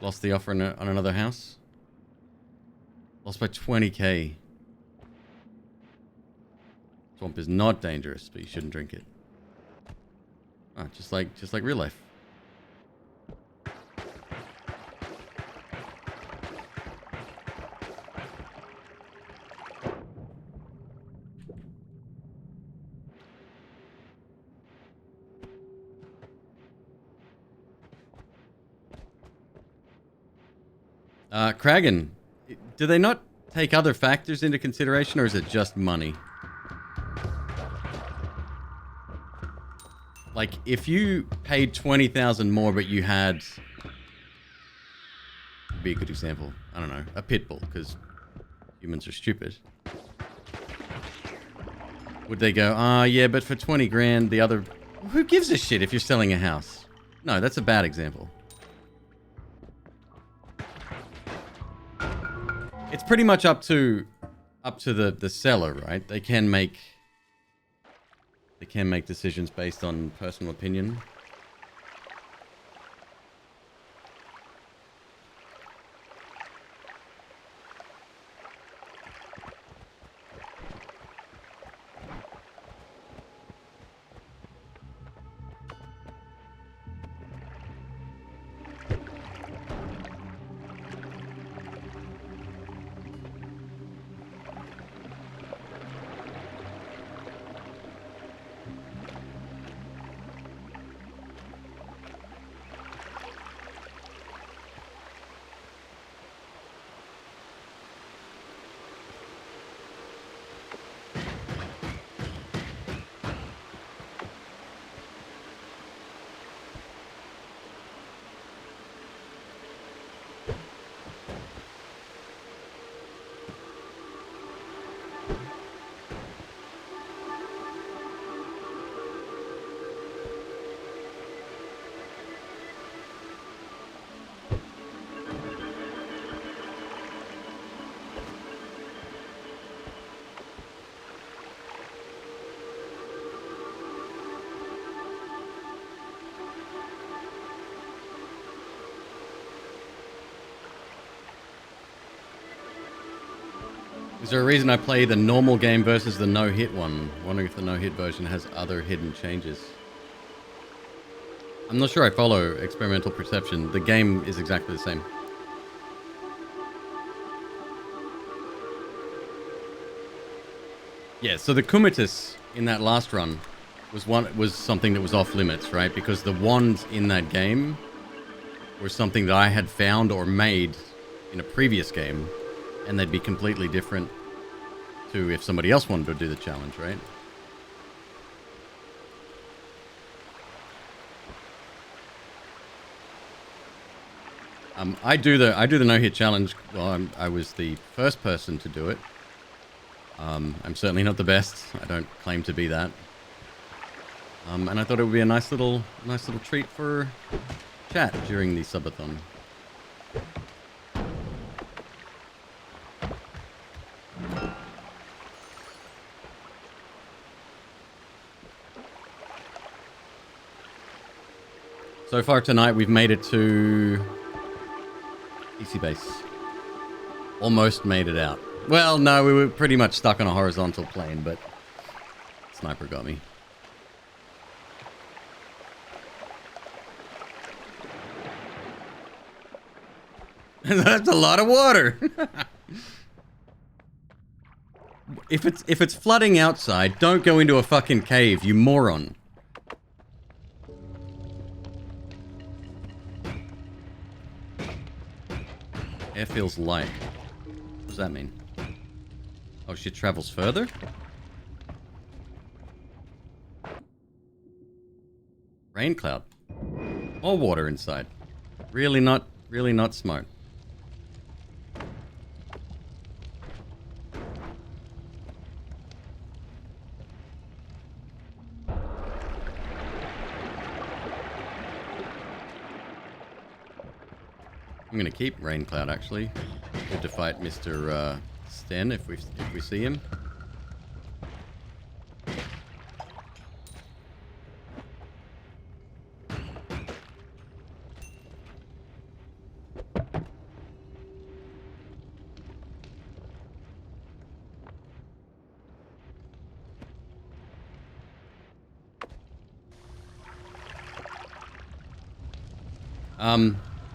Lost the offer on another house. Lost by 20k. Swamp is not dangerous, but you shouldn't drink it. Ah, just like real life. Kragan, do they not take other factors into consideration, or is it just money? Like, if you paid 20,000 more, but you had... Would be a good example. I don't know. A pit bull, because humans are stupid. Would they go, yeah, but for 20 grand, the other... Who gives a shit if you're selling a house? No, that's a bad example. It's pretty much up to the seller, right? They can make decisions based on personal opinion. Is there a reason I play the normal game versus the no-hit one? Wondering if the no-hit version has other hidden changes. I'm not sure I follow Experimental Perception. The game is exactly the same. Yeah, so the Kumitas in that last run was something that was off limits, right? Because the wands in that game were something that I had found or made in a previous game, and they'd be completely different to if somebody else wanted to do the challenge, right? I do the no-hit challenge. Well, I was the first person to do it. I'm certainly not the best. I don't claim to be that. And I thought it would be a nice little treat for chat during the subathon. So far tonight, we've made it to PC base. Almost made it out. Well, no, we were pretty much stuck on a horizontal plane, but sniper got me. That's a lot of water. If it's flooding outside, don't go into a fucking cave, you moron. Air feels light. What does that mean? Oh, shit travels further? Rain cloud. More water inside. Really not smart. I'm gonna keep Rain Cloud, actually. Good to fight Mr. Sten if we see him.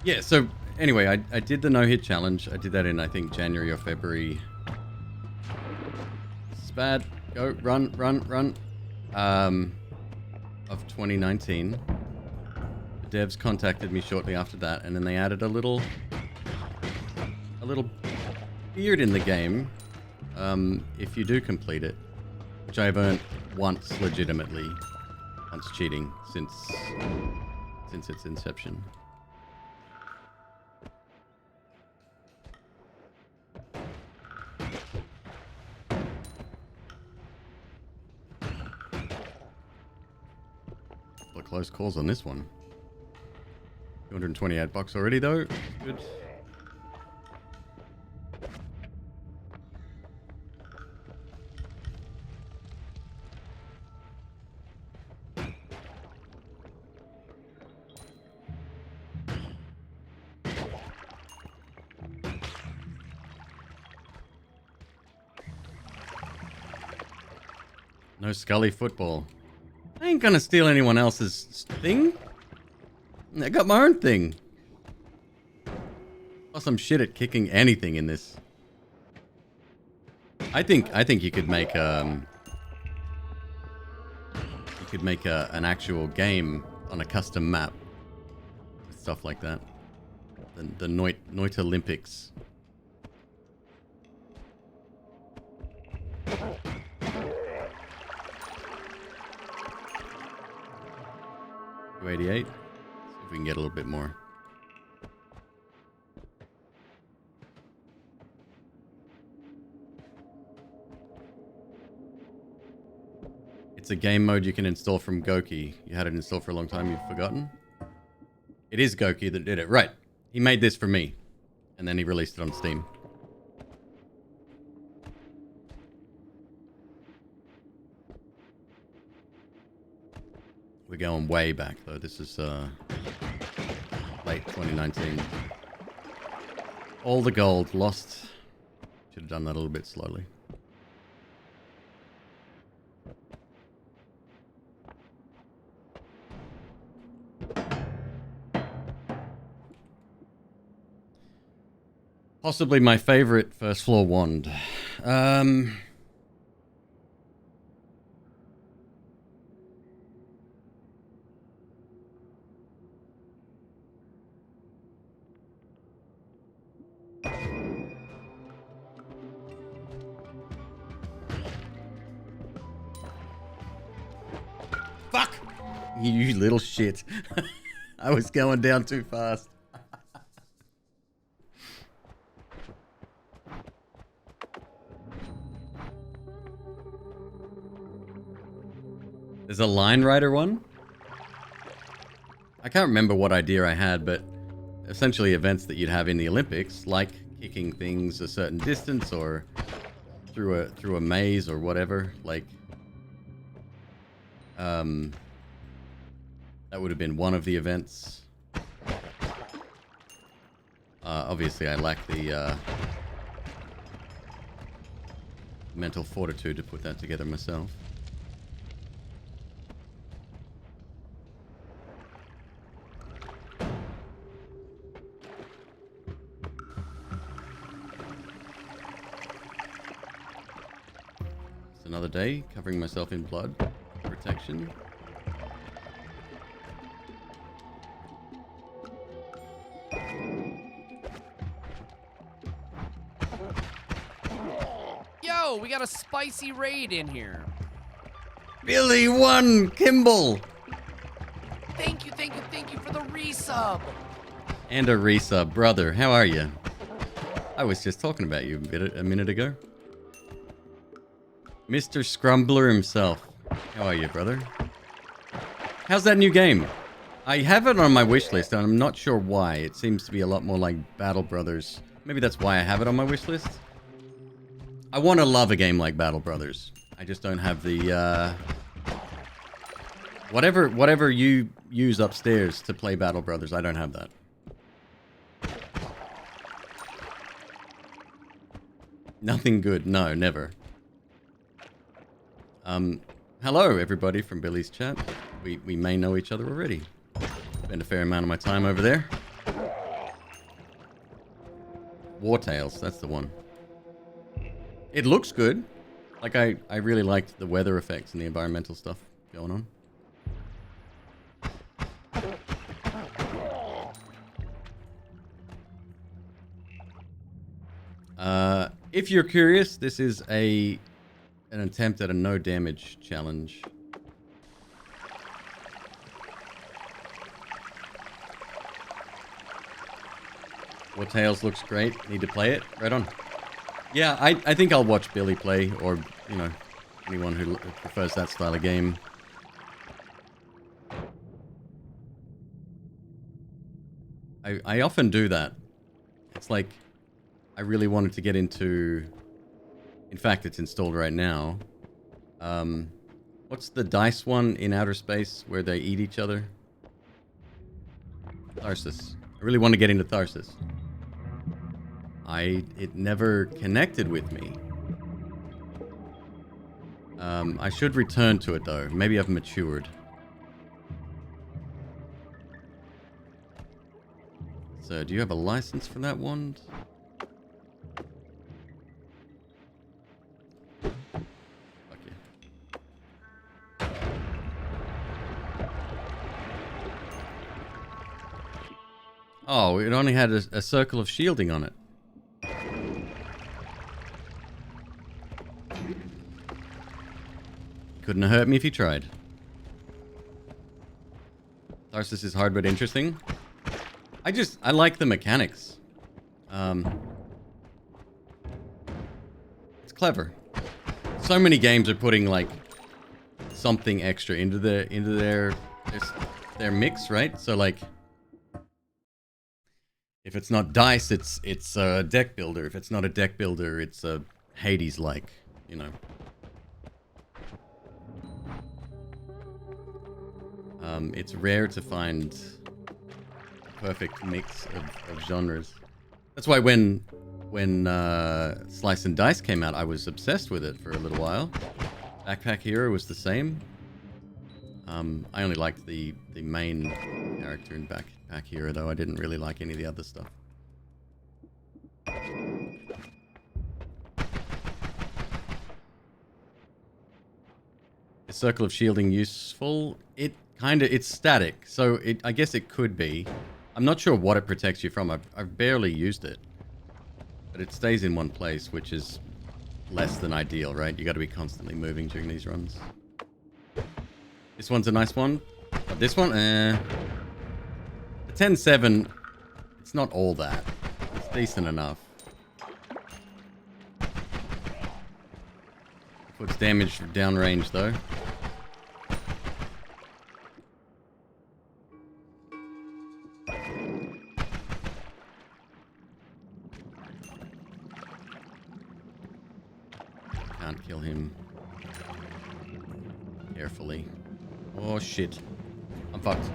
Yeah, so anyway, I did the no-hit challenge. I did that in, I think, January or February. It's bad. Go, run. Of 2019. The devs contacted me shortly after that, and then they added a little beard in the game, if you do complete it, which I've earned once legitimately, once cheating since its inception. Close calls on this one. 228 bucks already though. Good. No Scully football. I ain't gonna steal anyone else's thing. I got my own thing. Plus, I'm shit at kicking anything in this. I think you could make an actual game on a custom map with stuff like that. The Noita Olympics. $288. See if we can get a little bit more. It's a game mode you can install from Goki. You had it installed for a long time, you've forgotten? It is Goki that did it. Right. He made this for me. And then he released it on Steam. We're going way back, though. This is late 2019. All the gold lost Should have done that a little bit slowly. Possibly my favorite first floor wand. Fuck! You little shit. I was going down too fast. There's a line rider one? I can't remember what idea I had, but essentially events that you'd have in the Olympics, like kicking things a certain distance or through a maze or whatever, like that would have been one of the events. Obviously I lack the mental fortitude to put that together myself. Another day, covering myself in blood. Protection. Yo, we got a spicy raid in here. Billy won! Kimball! Thank you for the resub. And a resub. Brother, how are you? I was just talking about you a minute ago. Mr. Scrumbler himself. How are you, brother? How's that new game? I have it on my wish list, and I'm not sure why. It seems to be a lot more like Battle Brothers. Maybe that's why I have it on my wish list. I want to love a game like Battle Brothers. I just don't have the, Whatever you use upstairs to play Battle Brothers, I don't have that. Nothing good. No, never. Hello, everybody from Billy's chat. We may know each other already. Spend a fair amount of my time over there. War Tales, that's the one. It looks good. Like, I really liked the weather effects and the environmental stuff going on. If you're curious, this is an attempt at a no damage challenge. War Tales looks great. Need to play it. Right on. Yeah, I think I'll watch Billy play, or, you know, anyone who prefers that style of game. I often do that. It's like, I really wanted to get into... In fact, it's installed right now. What's the dice one in outer space where they eat each other? Tharsis. I really want to get into Tharsis. It never connected with me. I should return to it though. Maybe I've matured. So, do you have a license for that wand? Fuck yeah. Oh, it only had a circle of shielding on it. Couldn't have hurt me if you tried. Tharsis is hard but interesting. I like the mechanics. It's clever. So many games are putting like something extra into their mix, right? So like, if it's not dice, it's a deck builder. If it's not a deck builder, it's a Hades-like, you know. It's rare to find a perfect mix of genres. That's why when when Slice and Dice came out, I was obsessed with it for a little while. Backpack Hero was the same. I only liked the main character in Backpack Hero, though. I didn't really like any of the other stuff. Is Circle of Shielding useful? It's static, so I guess it could be. I'm not sure what it protects you from. I've barely used it. But it stays in one place, which is less than ideal, right? You got to be constantly moving during these runs. This one's a nice one. But this one, The 10-7, it's not all that. It's decent enough. Puts damage downrange, though. Can't kill him. Carefully. Oh, shit. I'm fucked.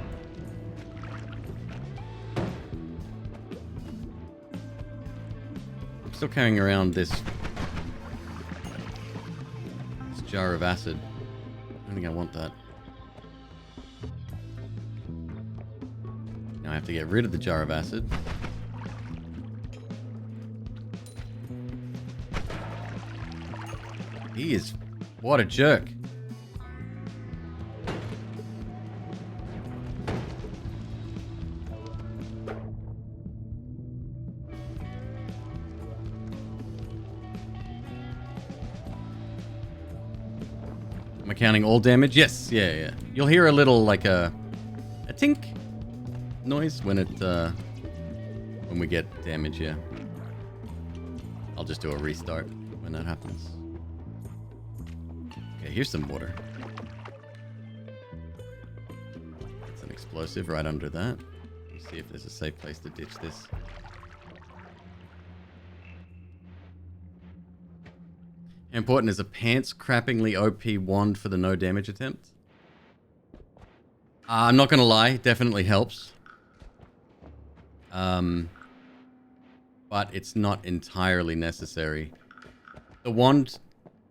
I'm still carrying around this jar of acid. I don't think I want that. Now I have to get rid of the jar of acid. He is... What a jerk. Am I counting all damage? Yes, yeah. You'll hear a little, like a tink noise when when we get damage, yeah. I'll just do a restart when that happens. Okay, here's some water. It's an explosive right under that. Let's see if there's a safe place to ditch this. How important is a pants-crappingly OP wand for the no damage attempt? I'm not gonna lie, definitely helps. But it's not entirely necessary. The wand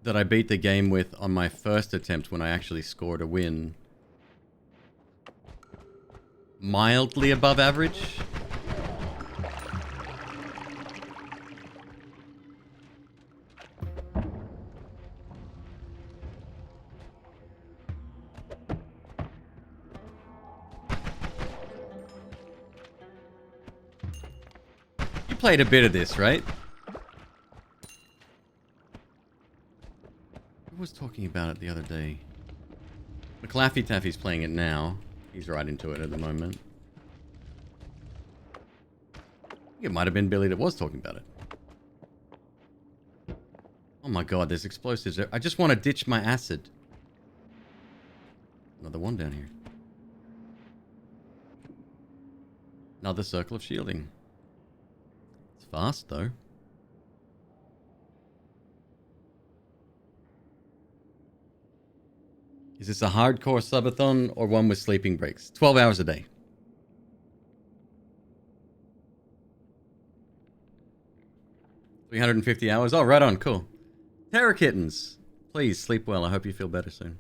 that I beat the game with on my first attempt when I actually scored a win, mildly above average. You played a bit of this, right? I was talking about it the other day. McLaffy Taffy's playing it now. He's right into it at the moment. I think it might have been Billy that was talking about it. Oh my god, there's explosives there. I just want to ditch my acid. Another one down here. Another circle of shielding. It's fast though. Is this a hardcore subathon or one with sleeping breaks? 12 hours a day. 350 hours? Oh, right on. Cool. Terror Kittens. Please sleep well. I hope you feel better soon.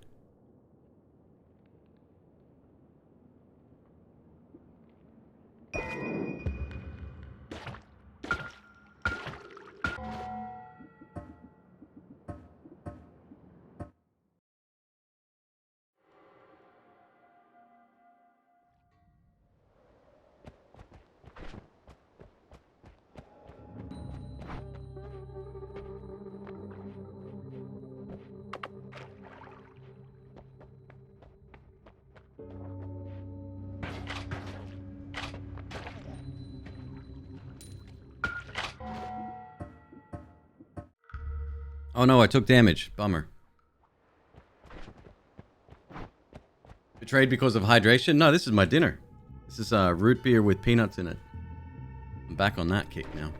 Oh no, I took damage. Bummer. Betrayed because of hydration? No, this is my dinner. This is root beer with peanuts in it. I'm back on that kick now.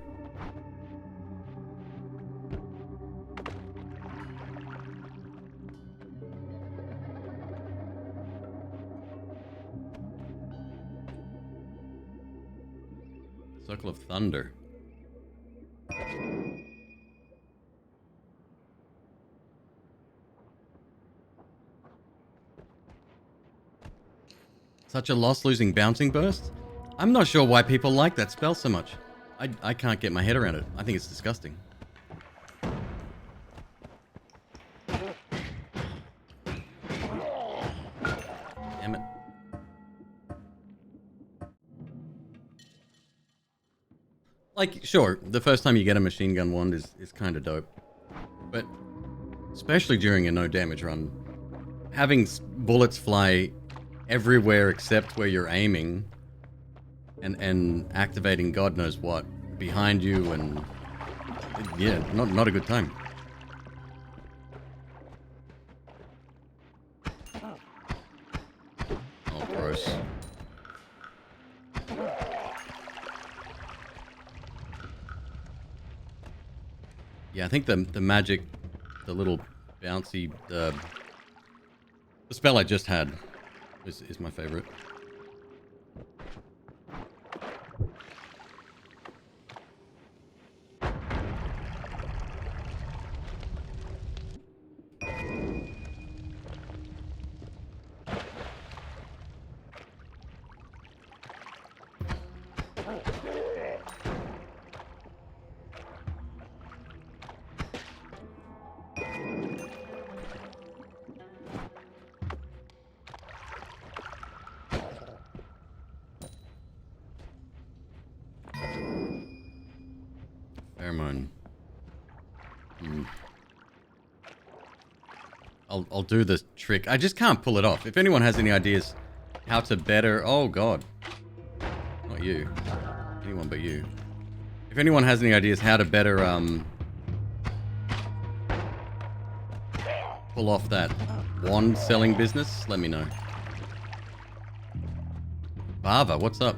Circle of Thunder. Such a loss losing bouncing burst? I'm not sure why people like that spell so much. I can't get my head around it. I think it's disgusting. Damn it. Like, sure, the first time you get a machine gun wand is kind of dope. But especially during a no damage run, having bullets fly everywhere except where you're aiming and activating God knows what behind you and yeah, not a good time. Oh, gross. Yeah, I think the magic, the little bouncy, the spell I just had is my favorite. Pheromone. I'll do this trick. I just can't pull it off. If anyone has any ideas how to better... Oh, God. Not you. Anyone but you. If anyone has any ideas how to better, pull off that wand selling business, let me know. Bava, what's up?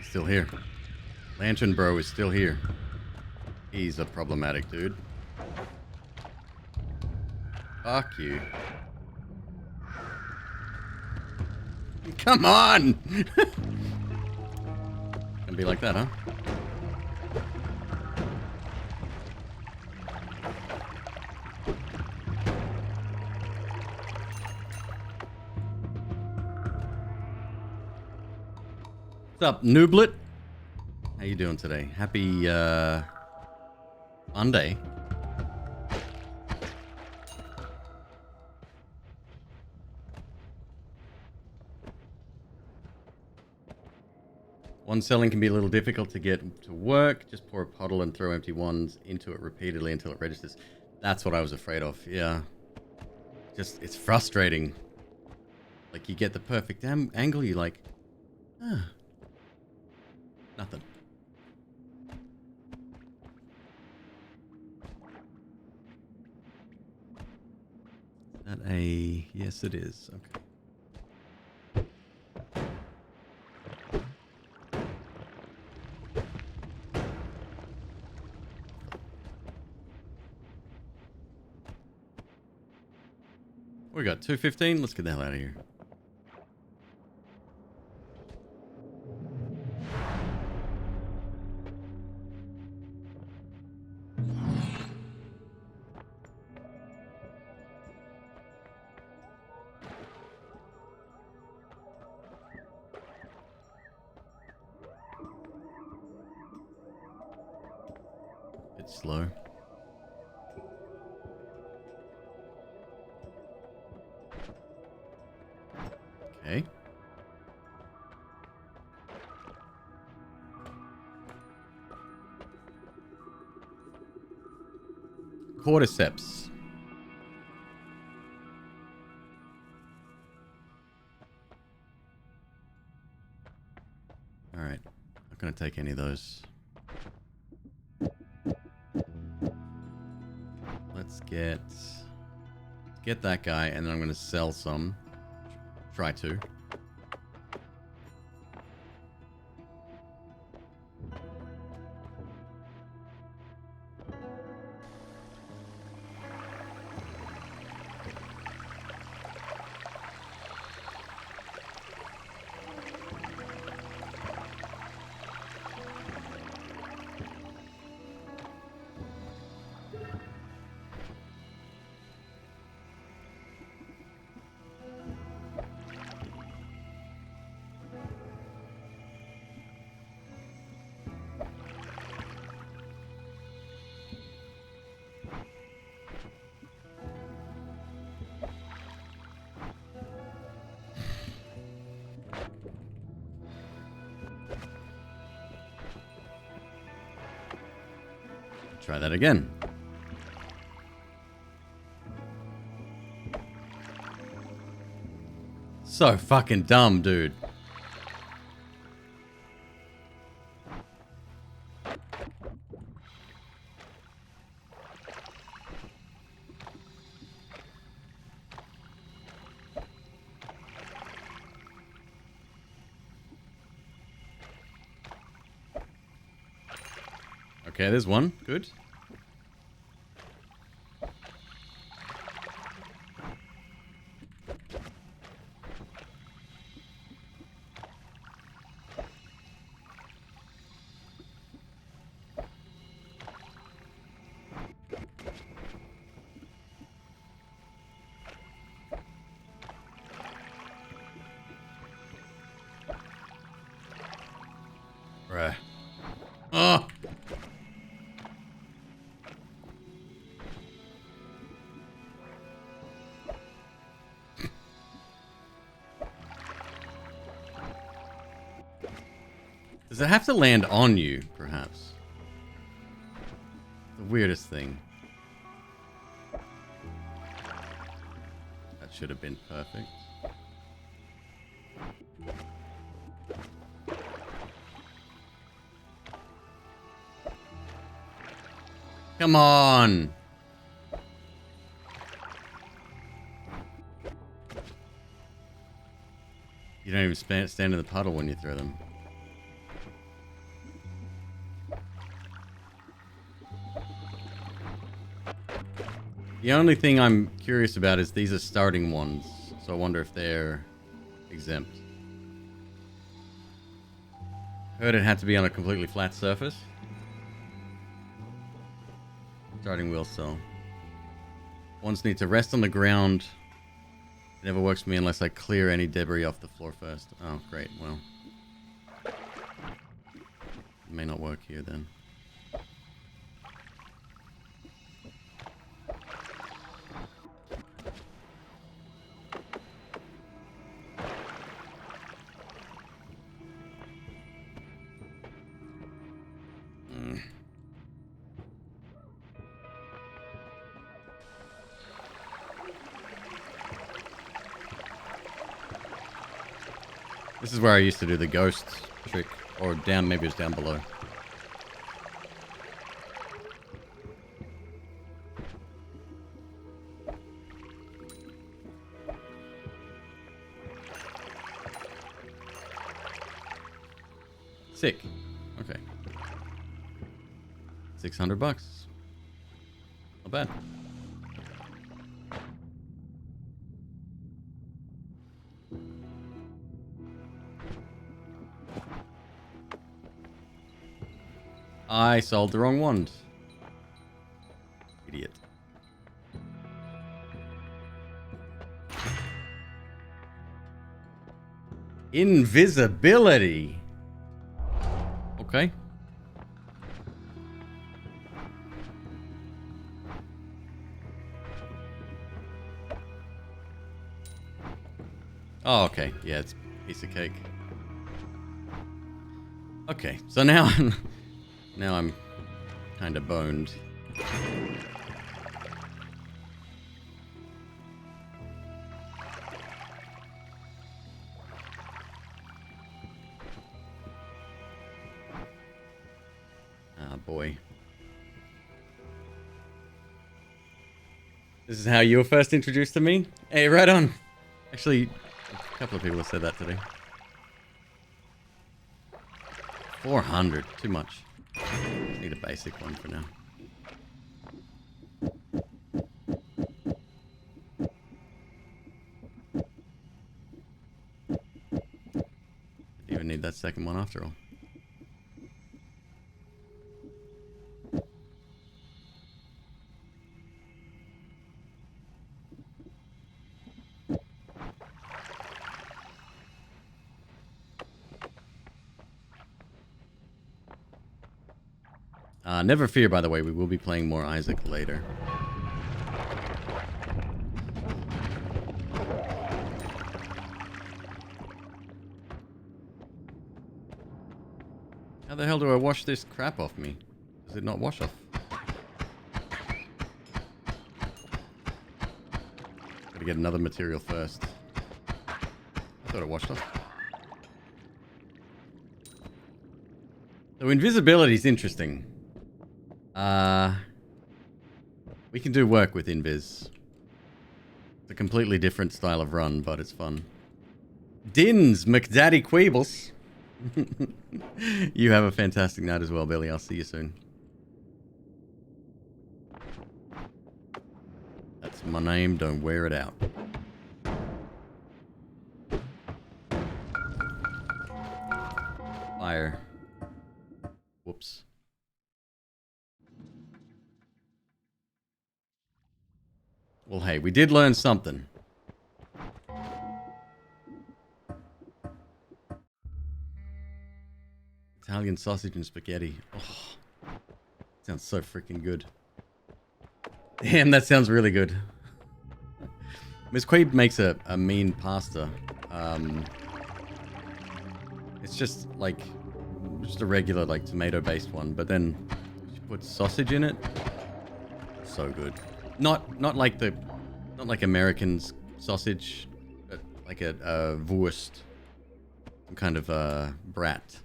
Still here. Lantern Bro is still here. He's a problematic dude. Fuck you. Come on! Gonna be like that, huh? What's up, Nooblet? How you doing today? Happy Monday. Wand selling can be a little difficult to get to work. Just pour a puddle and throw empty wands into it repeatedly until it registers. That's what I was afraid of. Yeah. Just, it's frustrating. Like, you get the perfect angle, you're like, ah. Nothing. Is that a... Yes, it is. Okay. We got 2:15. Let's get the hell out of here. It's slow. Okay. Cordyceps. All right. Not going to take any of those. Let's get that guy, and then I'm going to sell some. Try to. Try that again. So fucking dumb, dude. Okay, there's one. Good. Bruh. Oh! Does it have to land on you, perhaps? The weirdest thing. That should have been perfect. Come on! You don't even stand in the puddle when you throw them. The only thing I'm curious about is these are starting ones, so I wonder if they're exempt. Heard it had to be on a completely flat surface. Starting wheel cell. Ones need to rest on the ground. It never works for me unless I clear any debris off the floor first. Oh, great. Well. It may not work here then. This is where I used to do the ghost trick. Or down, maybe it's down below. Sick. Okay. $600. Not bad. I sold the wrong wand. Idiot. Invisibility. Okay. Oh, okay. Yeah, it's a piece of cake. Okay, so now I'm kind of boned. Ah, boy. This is how you were first introduced to me? Hey, right on. Actually, a couple of people have said that today. 400, too much. Need a basic one for now. Didn't even need that second one after all. Never fear, by the way, we will be playing more Isaac later. How the hell do I wash this crap off me? Does it not wash off? Gotta get another material first. I thought it washed off. So invisibility is interesting. We can do work with invis. It's a completely different style of run, but it's fun. Dins, McDaddy Queebles. You have a fantastic night as well, Billy. I'll see you soon. That's my name. Don't wear it out. Fire. Whoops. Well, hey, we did learn something. Italian sausage and spaghetti. Oh, sounds so freaking good. Damn, that sounds really good. McQueeb makes a mean pasta. It's just like a regular like tomato-based one, but then she puts sausage in it. So good. Not like American's sausage, but like a Wurst, some kind of brat.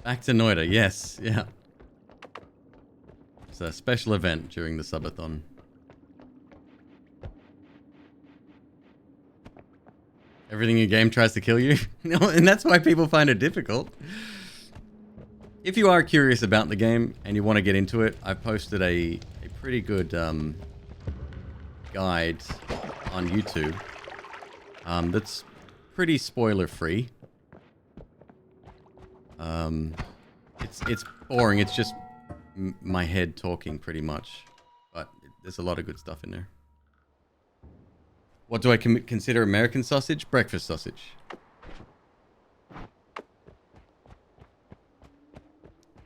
Back to Noita, yes, yeah. It's a special event during the Subathon. Everything in game tries to kill you. And that's why people find it difficult. If you are curious about the game and you want to get into it, I've posted a pretty good guide on YouTube that's pretty spoiler free. It's boring. It's just my head talking pretty much, but there's a lot of good stuff in there. What do I consider American sausage? Breakfast sausage.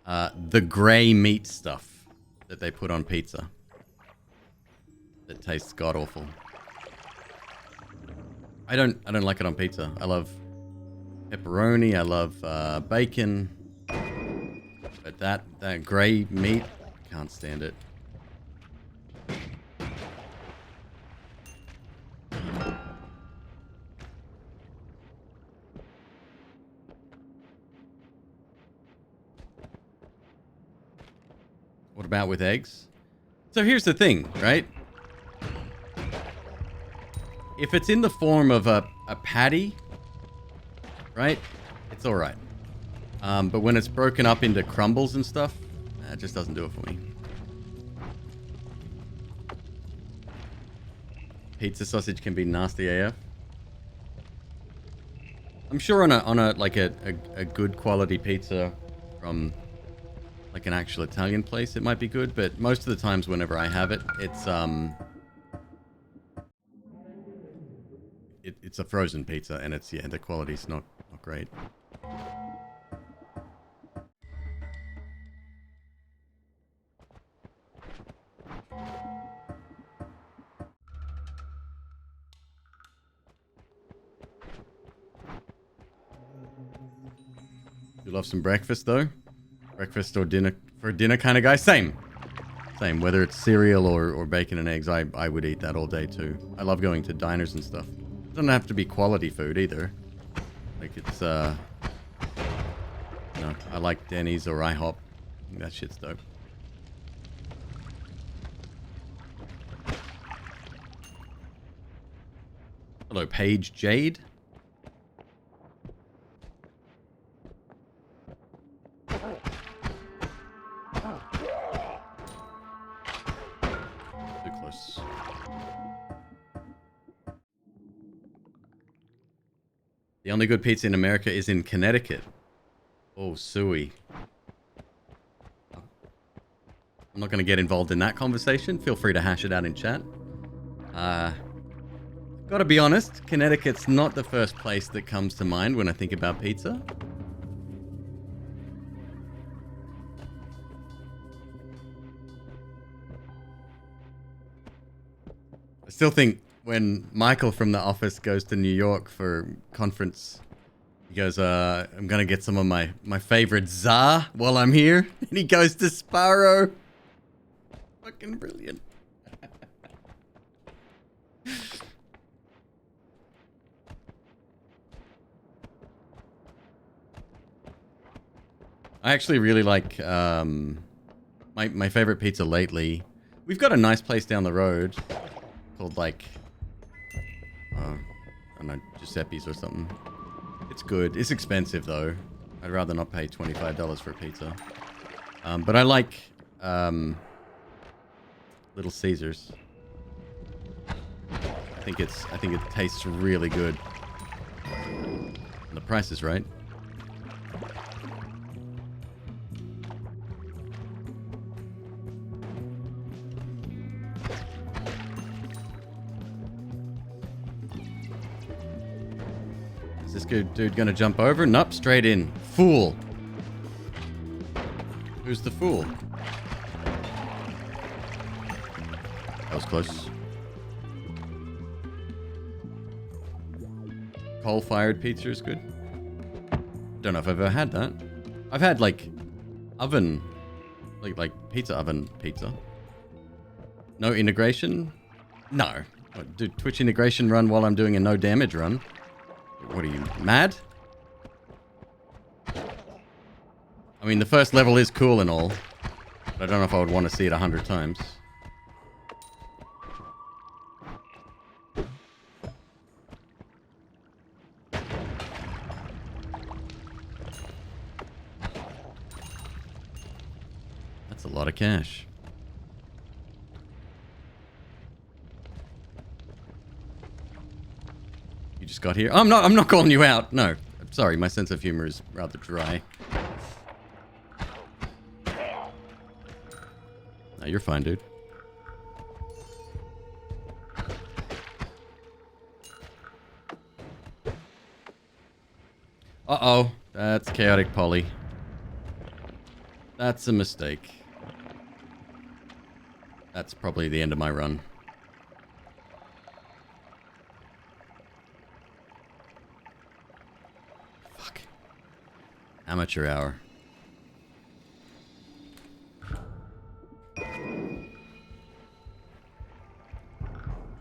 The gray meat stuff that they put on pizza that tastes god awful. I don't like it on pizza. I love pepperoni. I love bacon. But that gray meat, can't stand it. What about with eggs? So here's the thing, right? If it's in the form of a patty, right? It's all right. But when it's broken up into crumbles and stuff, it just doesn't do it for me. Pizza sausage can be nasty AF. I'm sure on a like a good quality pizza from like an actual Italian place, it might be good, but most of the times whenever I have it, it's a frozen pizza, and it's, yeah, the quality's not great. You love some breakfast though? Breakfast or dinner, for dinner kind of guy? Same. Whether it's cereal or bacon and eggs, I would eat that all day too. I love going to diners and stuff. It doesn't have to be quality food either. Like it's, you know, I like Denny's or IHOP. That shit's dope. Hello, Paige Jade. The only good pizza in America is in Connecticut. Oh, suey. I'm not going to get involved in that conversation. Feel free to hash it out in chat. Gotta be honest, Connecticut's not the first place that comes to mind when I think about pizza. I still think when Michael from the office goes to New York for conference, he goes, I'm gonna get some of my favorite za while I'm here. And he goes to Sparrow. Fucking brilliant. I actually really like my favorite pizza lately. We've got a nice place down the road called like I don't know, Giuseppe's or something. It's good. It's expensive though. I'd rather not pay $25 for a pizza. But I like Little Caesars. I think it tastes really good. And the price is right. Is this good dude gonna jump over? Nope, straight in. Fool. Who's the fool? That was close. Coal-fired pizza is good. Don't know if I've ever had that. I've had like oven, like pizza oven pizza. No integration? No. What, do Twitch integration run while I'm doing a no damage run? What are you, mad? I mean, the first level is cool and all, but I don't know if I would want to see it 100 times. That's a lot of cash. You just got here. I'm not calling you out. No. I'm sorry, my sense of humor is rather dry. No, you're fine, dude. Uh-oh. That's chaotic Polly. That's a mistake. That's probably the end of my run. Fuck. Amateur hour.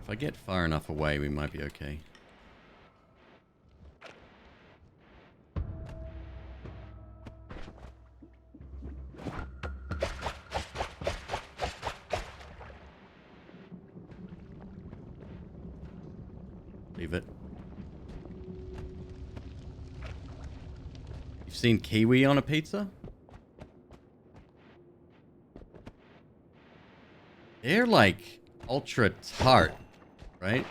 If I get far enough away, we might be okay. Leave it. You've seen kiwi on a pizza? They're like ultra tart, right?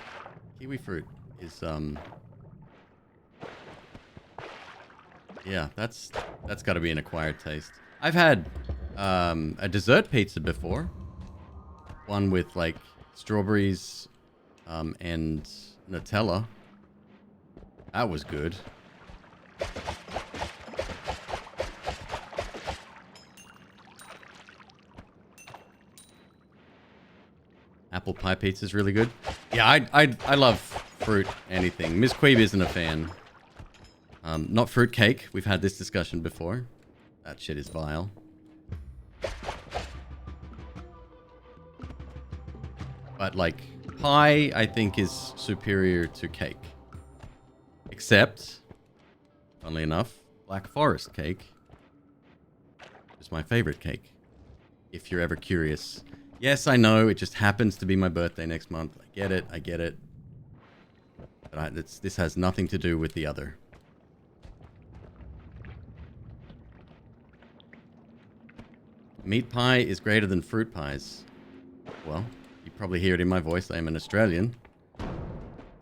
Kiwi fruit is yeah, that's got to be an acquired taste. I've had a dessert pizza before. One with like strawberries and Nutella. That was good. Apple pie pizza is really good. Yeah, I love fruit anything. McQueeb isn't a fan. Not fruit cake. We've had this discussion before. That shit is vile. But like pie, I think is superior to cake. Except, funnily enough, Black Forest cake is my favorite cake. If you're ever curious. Yes, I know, it just happens to be my birthday next month. I get it. But this has nothing to do with the other. Meat pie is greater than fruit pies. Well, you probably hear it in my voice. I am an Australian.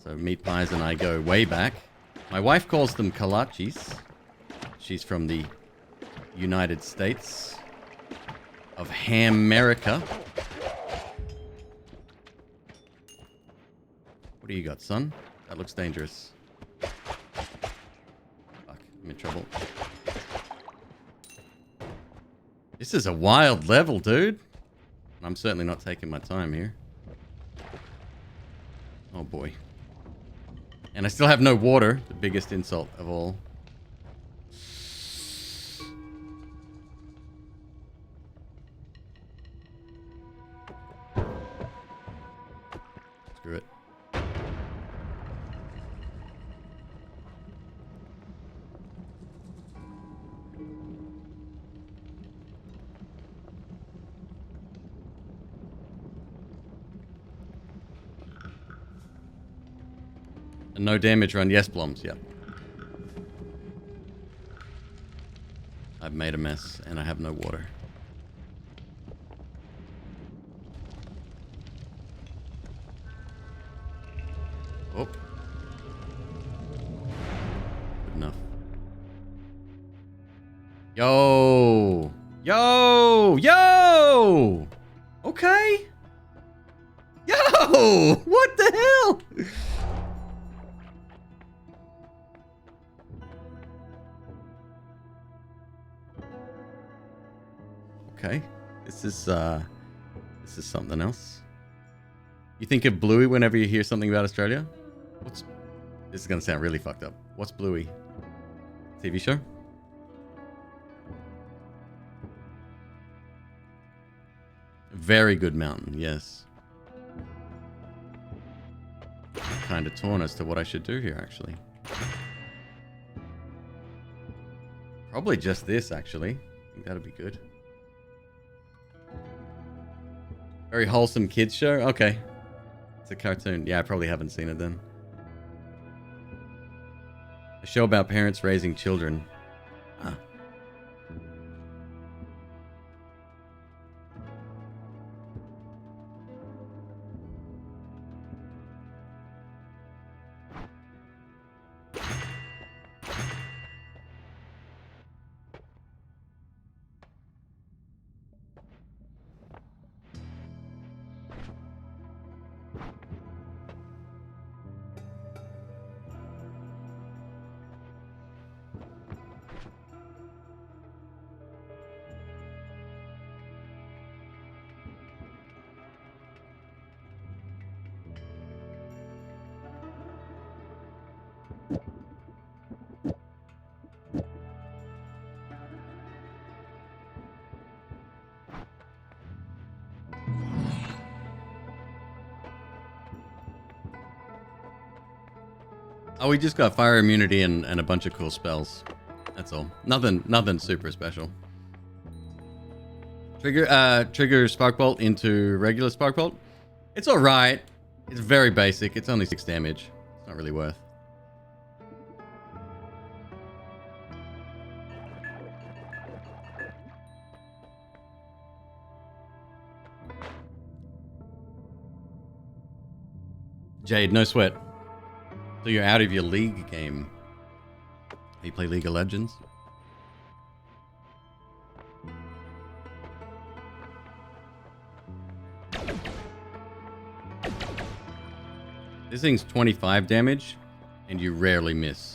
So meat pies and I go way back. My wife calls them kolaches. She's from the United States of Ham-America. What do you got, son? That looks dangerous. Fuck, I'm in trouble. This is a wild level, dude. I'm certainly not taking my time here. Oh boy. And I still have no water. The biggest insult of all. Screw it. A no damage run. Yes, Bloms. Yep. I've made a mess and I have no water. Oh. Good enough. Yo! Yo! Yo! Okay. Yo! What the hell? Okay. This is something else. You think of Bluey whenever you hear something about Australia? This is gonna sound really fucked up. What's Bluey? TV show? Very good mountain, yes. I'm kind of torn as to what I should do here, actually. Probably just this, actually. I think that'd be good. Very wholesome kids show? Okay. It's a cartoon. Yeah, I probably haven't seen it then. A show about parents raising children. Ah. Oh, we just got fire immunity and a bunch of cool spells. That's all. Nothing super special. Trigger Spark Bolt into regular Spark Bolt. It's alright. It's very basic. It's only 6 damage. It's not really worth. Jade, no sweat. So you're out of your League game. You play League of Legends? This thing's 25 damage, and you rarely miss.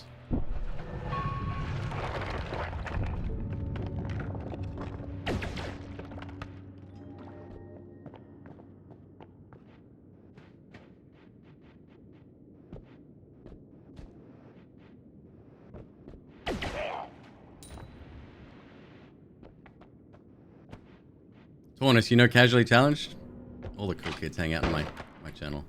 Tornus, you know Casually Challenged? All the cool kids hang out on my channel.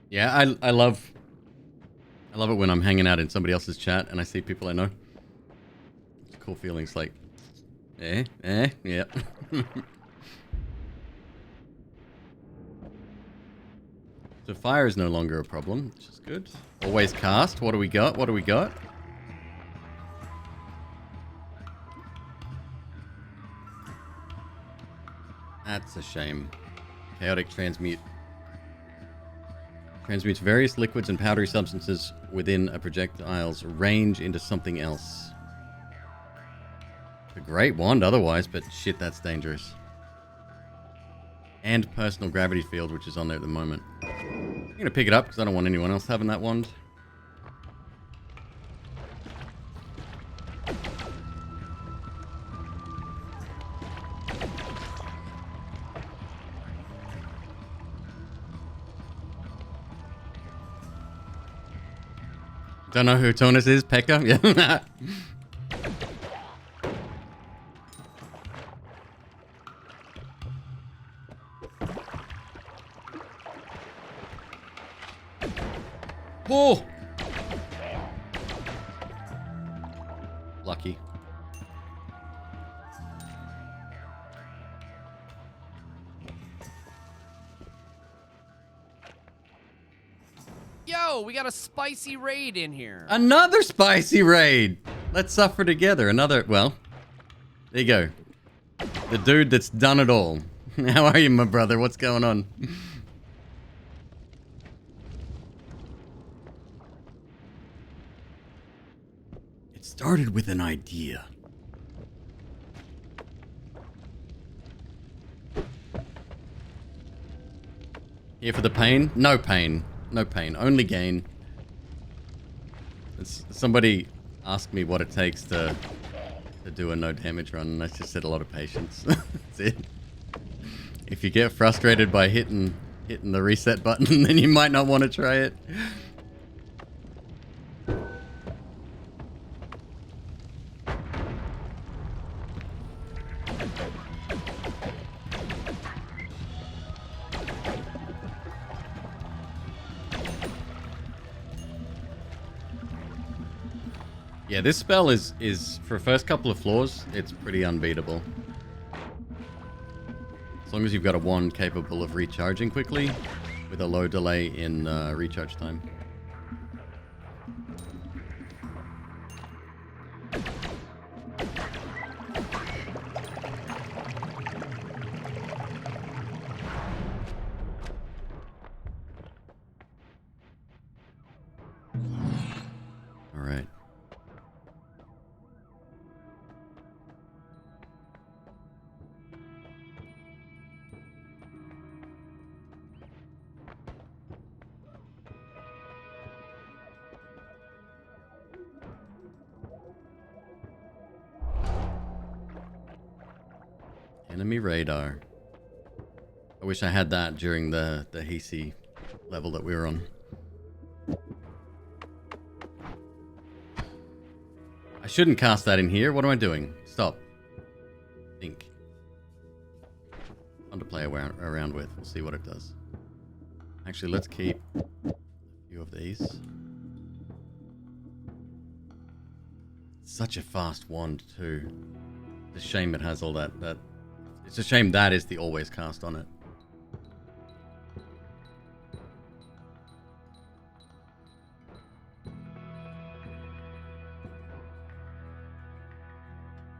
Yeah, I love it when I'm hanging out in somebody else's chat and I see people I know. It's a cool feeling. It's like, yeah. So fire is no longer a problem, which is good. Always cast. What do we got? What do we got? That's a shame. Chaotic Transmute. Transmutes various liquids and powdery substances within a projectile's range into something else. A great wand otherwise, but shit, that's dangerous. And personal gravity field, which is on there at the moment. I'm gonna pick it up because I don't want anyone else having that wand. Don't know who Tonus is, Pekka? Yeah. Oh! Lucky. Yo, we got a spicy raid in here. Another spicy raid! Let's suffer together. Another, well, there you go. The dude that's done it all. How are you, my brother? What's going on? It started with an idea. Here for the pain? No pain. No pain. Only gain. Somebody asked me what it takes to do a no damage run, and I just said a lot of patience. That's it. If you get frustrated by hitting the reset button, then you might not want to try it. Yeah, this spell is for first couple of floors, it's pretty unbeatable. As long as you've got a wand capable of recharging quickly with a low delay in recharge time. All right. Enemy radar. I wish I had that during the Hisi level that we were on. I shouldn't cast that in here. What am I doing? Stop. Think. Fun to play around with. We'll see what it does. Actually, let's keep a few of these. Such a fast wand too. It's a shame it has all that. It's a shame that is the always cast on it.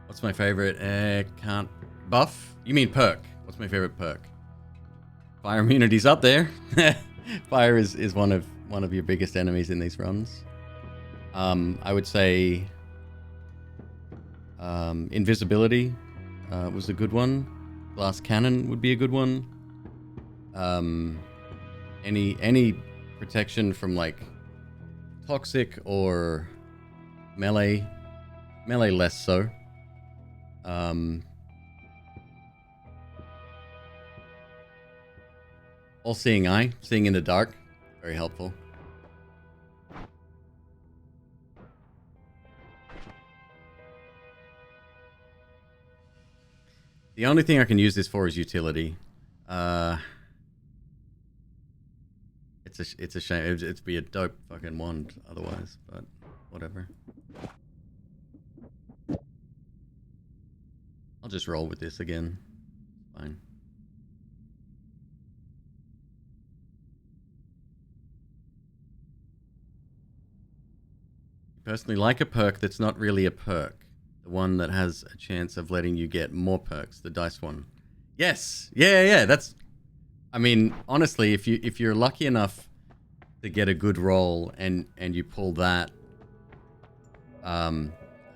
What's my favorite? Can't buff? You mean perk? What's my favorite perk? Fire immunity's up there. Fire is one of your biggest enemies in these runs. I would say invisibility was a good one. Glass cannon would be a good one. Any protection from like toxic or melee less so. All-seeing eye, seeing in the dark, very helpful. The only thing I can use this for is utility. It's a shame. It'd be a dope fucking wand otherwise, but whatever. I'll just roll with this again. Fine. Personally like a perk that's not really a perk. The one that has a chance of letting you get more perks, the dice one. Yes. Yeah. That's, I mean, honestly, if you're lucky enough to get a good roll and you pull that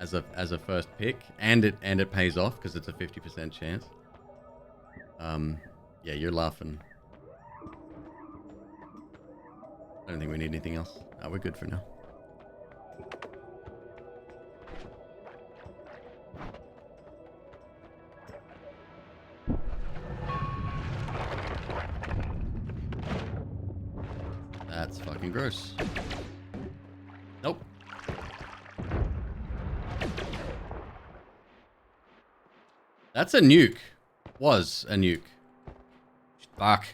as a first pick, and it pays off because it's a 50% chance. Yeah, you're laughing. I don't think we need anything else. Oh, we're good for now. That's fucking gross. Nope. That's a nuke. Was a nuke. Fuck.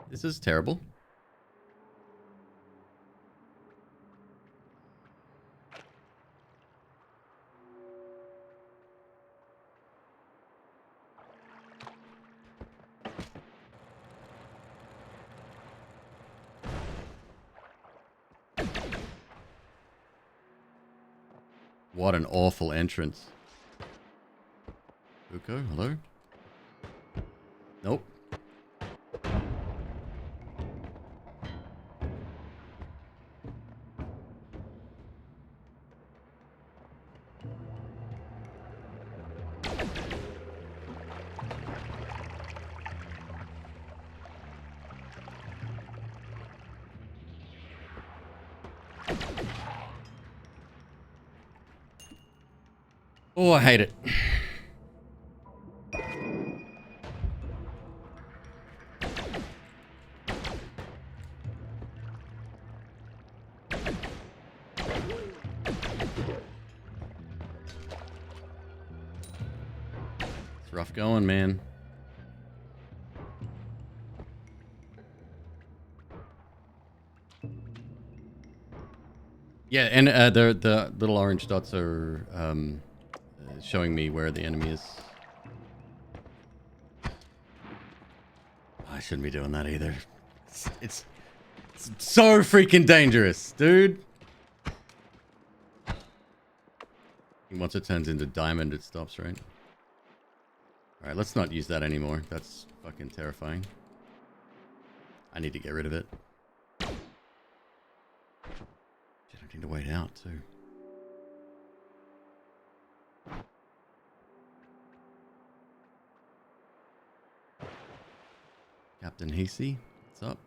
This is terrible. What an awful entrance. Uko, hello? Nope. Oh, I hate it. It's rough going, man. Yeah, and the little orange dots are showing me where the enemy is. I shouldn't be doing that either. It's so freaking dangerous, dude. Once it turns into diamond, it stops, right? Alright, let's not use that anymore. That's fucking terrifying. I need to get rid of it. Shit, I need to wait out, too. Captain Heasey, what's up?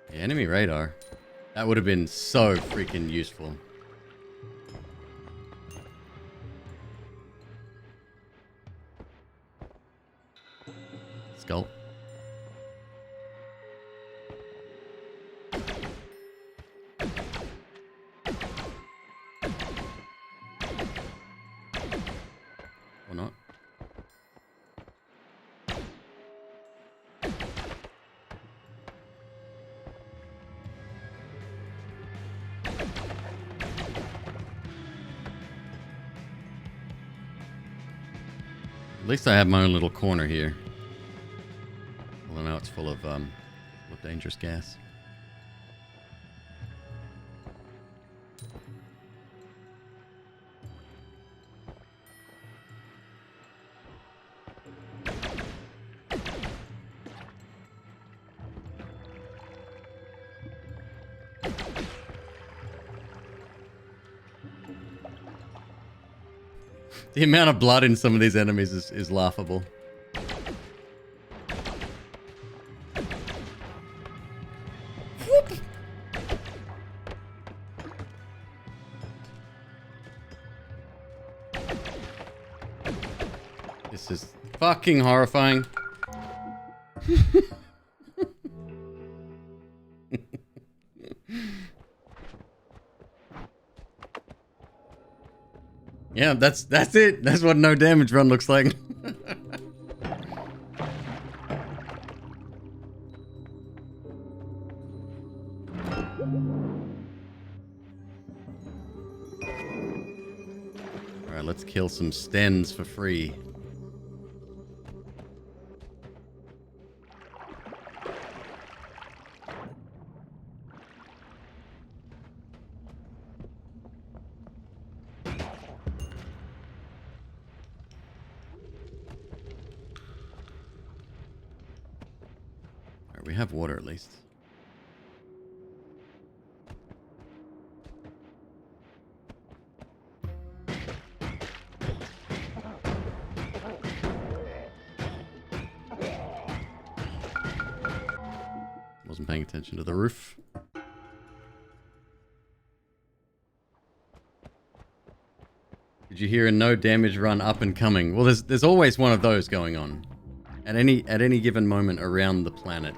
The enemy radar. That would have been so freaking useful. Skull. Or not. At least I have my own little corner here. Well, now it's full of dangerous gas. The amount of blood in some of these enemies is laughable. Whoop. This is fucking horrifying. Yeah, that's it. That's what no damage run looks like. Alright, let's kill some Stens for free. Alright, we have water at least. Wasn't paying attention to the roof. Did you hear a no damage run up and coming? Well, there's always one of those going on. At any given moment around the planet,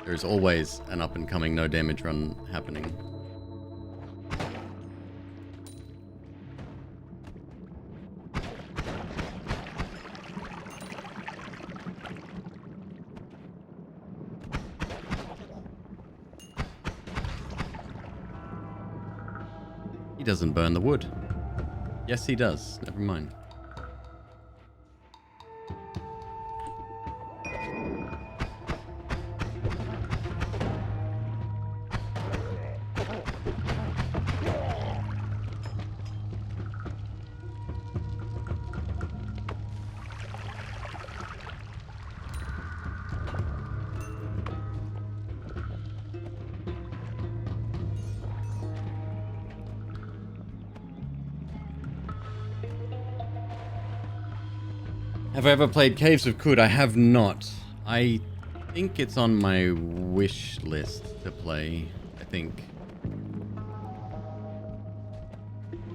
there's always an up and coming no damage run happening. He doesn't burn the wood. Yes, he does. Never mind. Have I ever played Caves of Qud? I have not. I think it's on my wish list to play. I think.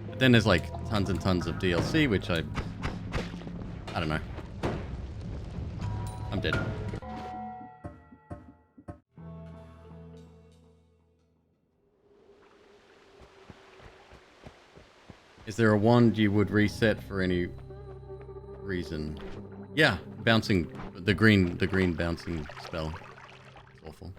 But then there's like tons and tons of DLC, which I don't know. I'm dead. Is there a wand you would reset for any reason? Yeah, bouncing the green bouncing spell. It's awful.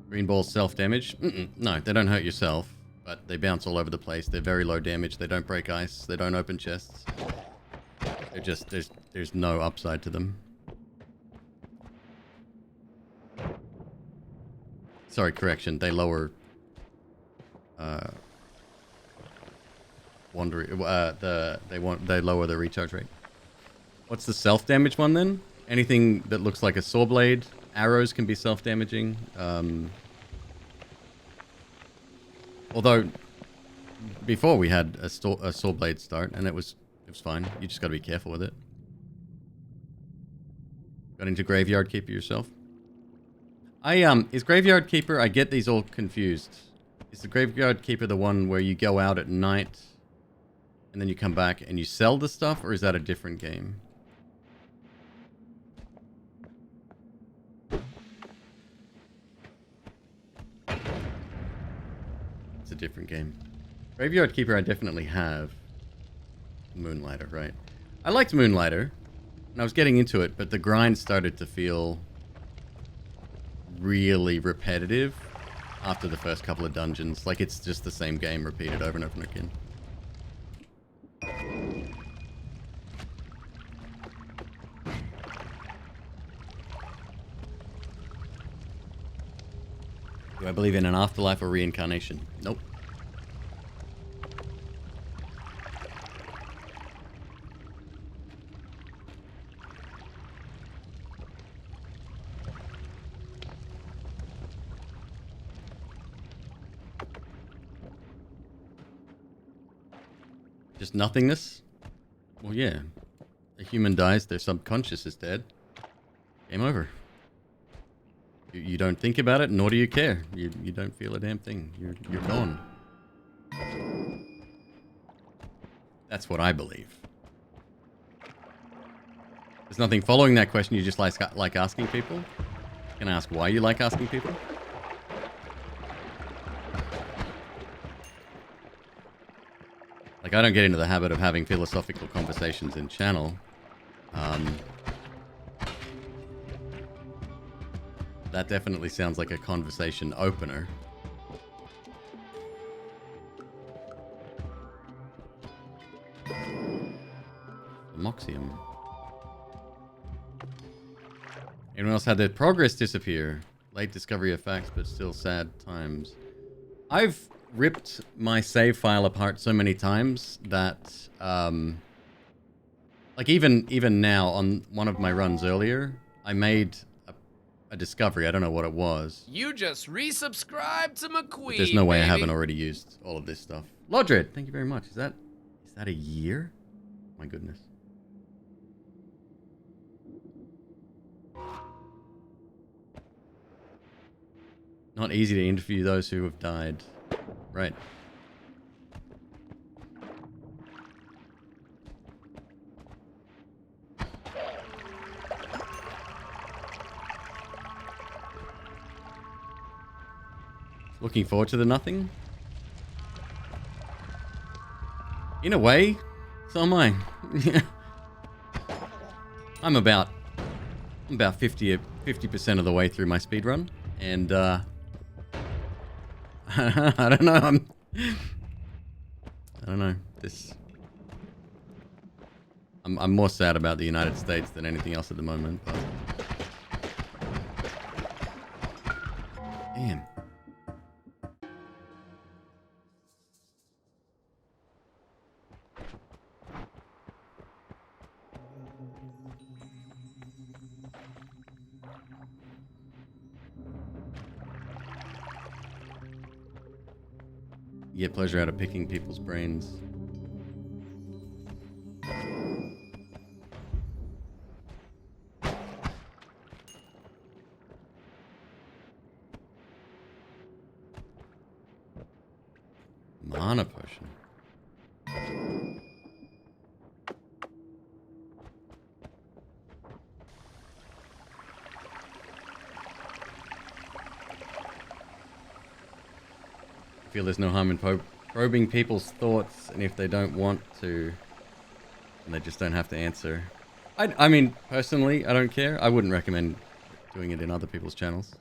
Green balls self-damage? No, they don't hurt yourself, but they bounce all over the place. They're very low damage. They don't break ice. They don't open chests. They're just there's no upside to them. Sorry, correction. They lower they lower the recharge rate. What's the self-damage one then? Anything that looks like a saw blade. Arrows can be self-damaging. Although before we had a saw blade start and it was fine. You just got to be careful with it. Got into Graveyard Keeper yourself? Is Graveyard Keeper, I get these all confused. Is the Graveyard Keeper the one where you go out at night and then you come back and you sell the stuff, or is that a different game? It's a different game. Graveyard Keeper I definitely have. Moonlighter, right. I liked Moonlighter, and I was getting into it, but the grind started to feel really repetitive after the first couple of dungeons. Like, it's just the same game repeated over and over and again. Do I believe in an afterlife or reincarnation? Nope. Just nothingness? Well, yeah. A human dies, their subconscious is dead. Game over. You don't think about it, nor do you care. You don't feel a damn thing. You're gone. That's what I believe. There's nothing following that question. You just like asking people? Can I ask why you like asking people? Like, I don't get into the habit of having philosophical conversations in channel. That definitely sounds like a conversation opener. Moxium. Anyone else had their progress disappear? Late discovery of facts, but still sad times. I've ripped my save file apart so many times that, like even now on one of my runs earlier, I made a discovery. I don't know what it was. You just resubscribed to McQueeb, But there's no way baby. I haven't already used all of this stuff. Lodred, thank you very much. Is that a year? My goodness. Not easy to interview those who have died. Right. Looking forward to the nothing? In a way, so am I. I'm about 50% of the way through my speedrun, and I don't know. I don't know. I'm more sad about the United States than anything else at the moment. But... Damn. You get pleasure out of picking people's brains. Mana potion. I feel there's no harm in probing people's thoughts, and if they don't want to, then they just don't have to answer. I mean, personally, I don't care. I wouldn't recommend doing it in other people's channels.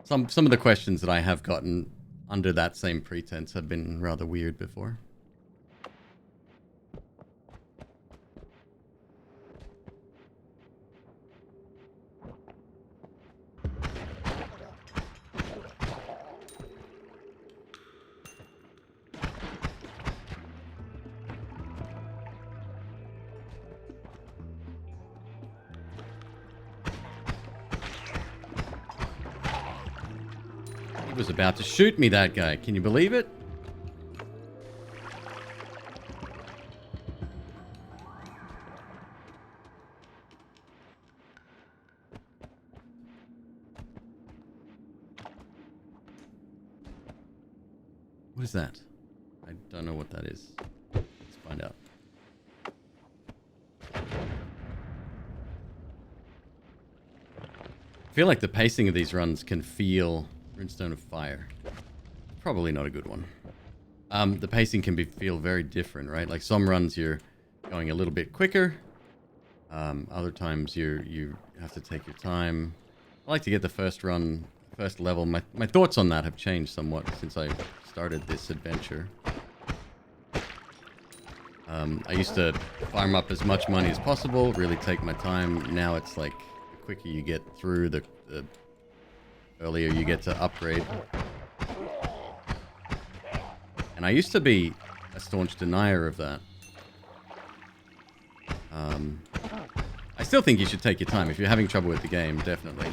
Some of the questions that I have gotten under that same pretense have been rather weird before. He was about to shoot me, that guy. Can you believe it? What is that? I don't know what that is. Let's find out. I feel like the pacing of these runs can feel Runestone of Fire. Probably not a good one. The pacing can feel very different, right? Like some runs you're going a little bit quicker. Other times you have to take your time. I like to get the first level. My thoughts on that have changed somewhat since I started this adventure. I used to farm up as much money as possible, really take my time. Now it's like the quicker you get through, the earlier you get to upgrade. And I used to be a staunch denier of that. I still think you should take your time. If you're having trouble with the game, definitely.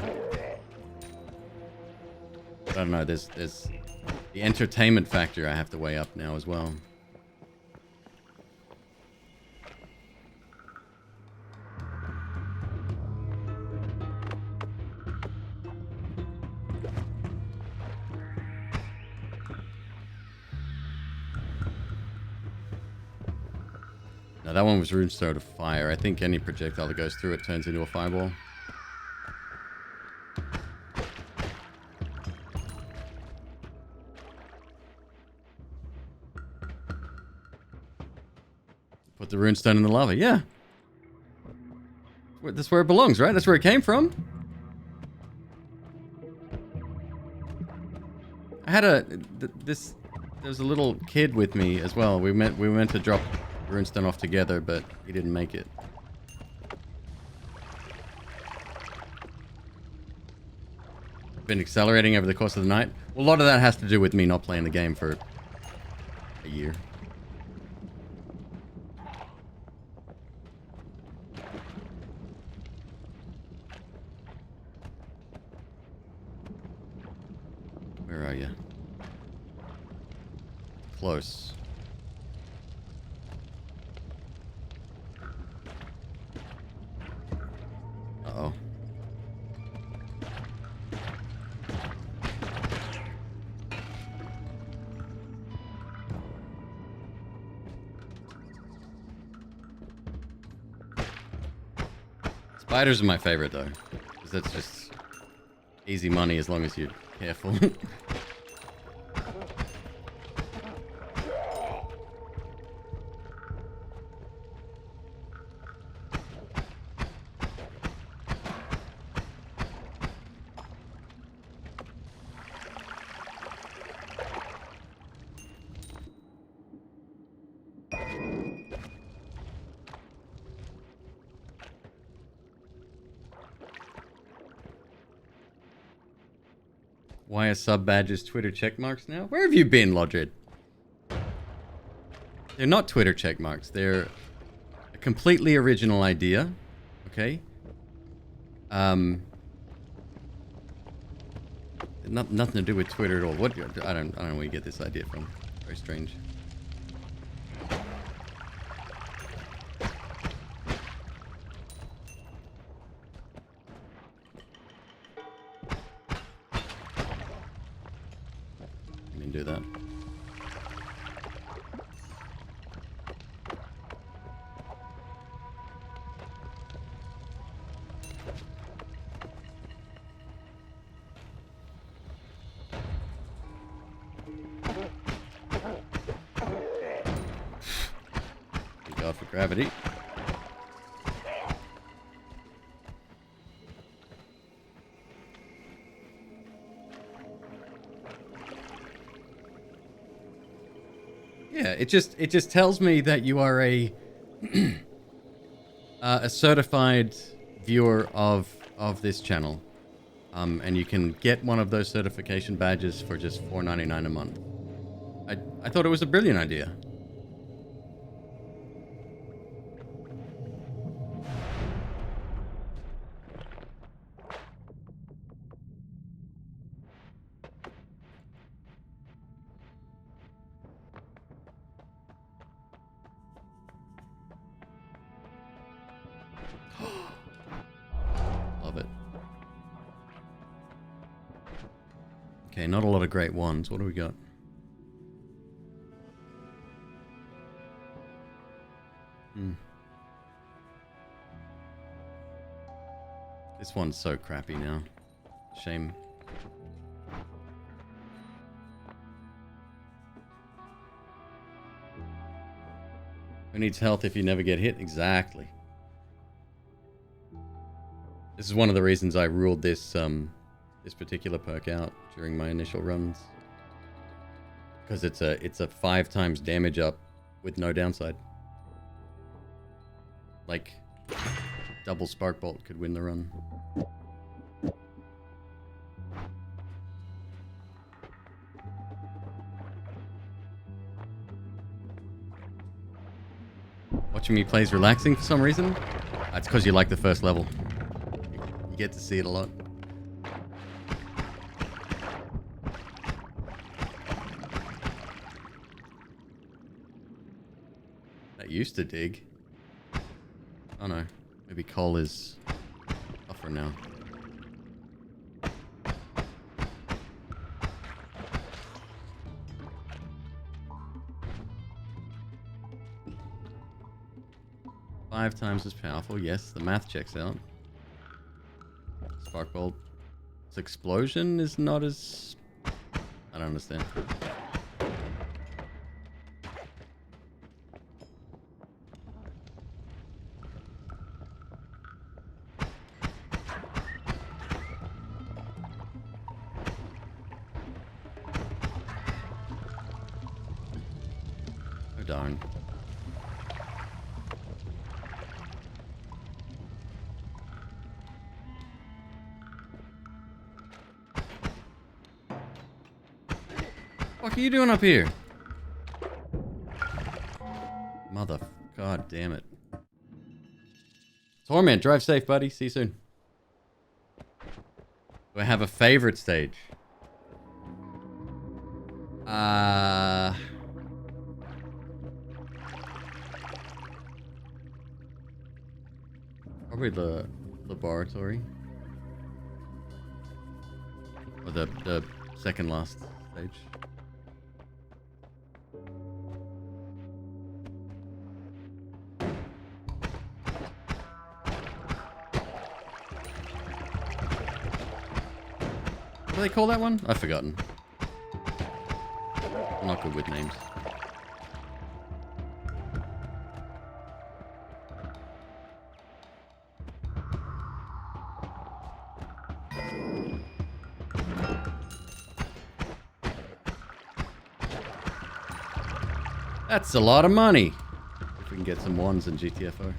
But I don't know, there's the entertainment factor I have to weigh up now as well. Now that one was Runestone of Fire. I think any projectile that goes through it turns into a fireball. Put the runestone in the lava. Yeah. That's where it belongs, right? That's where it came from. had this. There was a little kid with me as well. We went to drop Runestone off together, but he didn't make it. Been accelerating over the course of the night. Well, a lot of that has to do with me not playing the game for a year. Where are you? Close. Uh-oh. Spiders are my favorite though, because that's just easy money as long as you're careful. Why are sub badges Twitter check marks now? Where have you been, Lodred? They're not Twitter check marks. They're a completely original idea. Okay? Nothing to do with Twitter at all. What? I don't know where you get this idea from. Very strange. Do that. Thank God for gravity. Yeah, it just tells me that you are a a certified viewer of this channel, and you can get one of those certification badges for just $4.99 a month. I thought it was a brilliant idea. Love it. Okay, not a lot of great ones. What do we got? This one's so crappy now. Shame. Who needs health if you never get hit? Exactly. This is one of the reasons I ruled this this particular perk out during my initial runs, because it's a 5 times damage up with no downside. Like double spark bolt could win the run. Watching me play is relaxing for some reason. That's because you like the first level. You get to see it a lot. That used to dig. Oh no, maybe coal is tougher now. Five times as powerful. Yes, the math checks out. Spark bolt. Its explosion is not as... I don't understand. darn. What are you doing up here? Mother... God damn it. Torment, drive safe, buddy. See you soon. Do I have a favorite stage? Probably the laboratory. Or the second last stage. What do they call that one? I've forgotten. I'm not good with names. That's a lot of money. If we can get some ones in GTFO.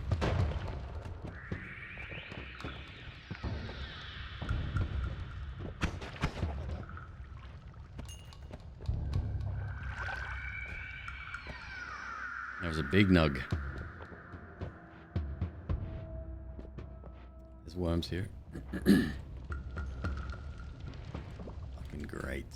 That was a big nug. There's worms here. Fucking great.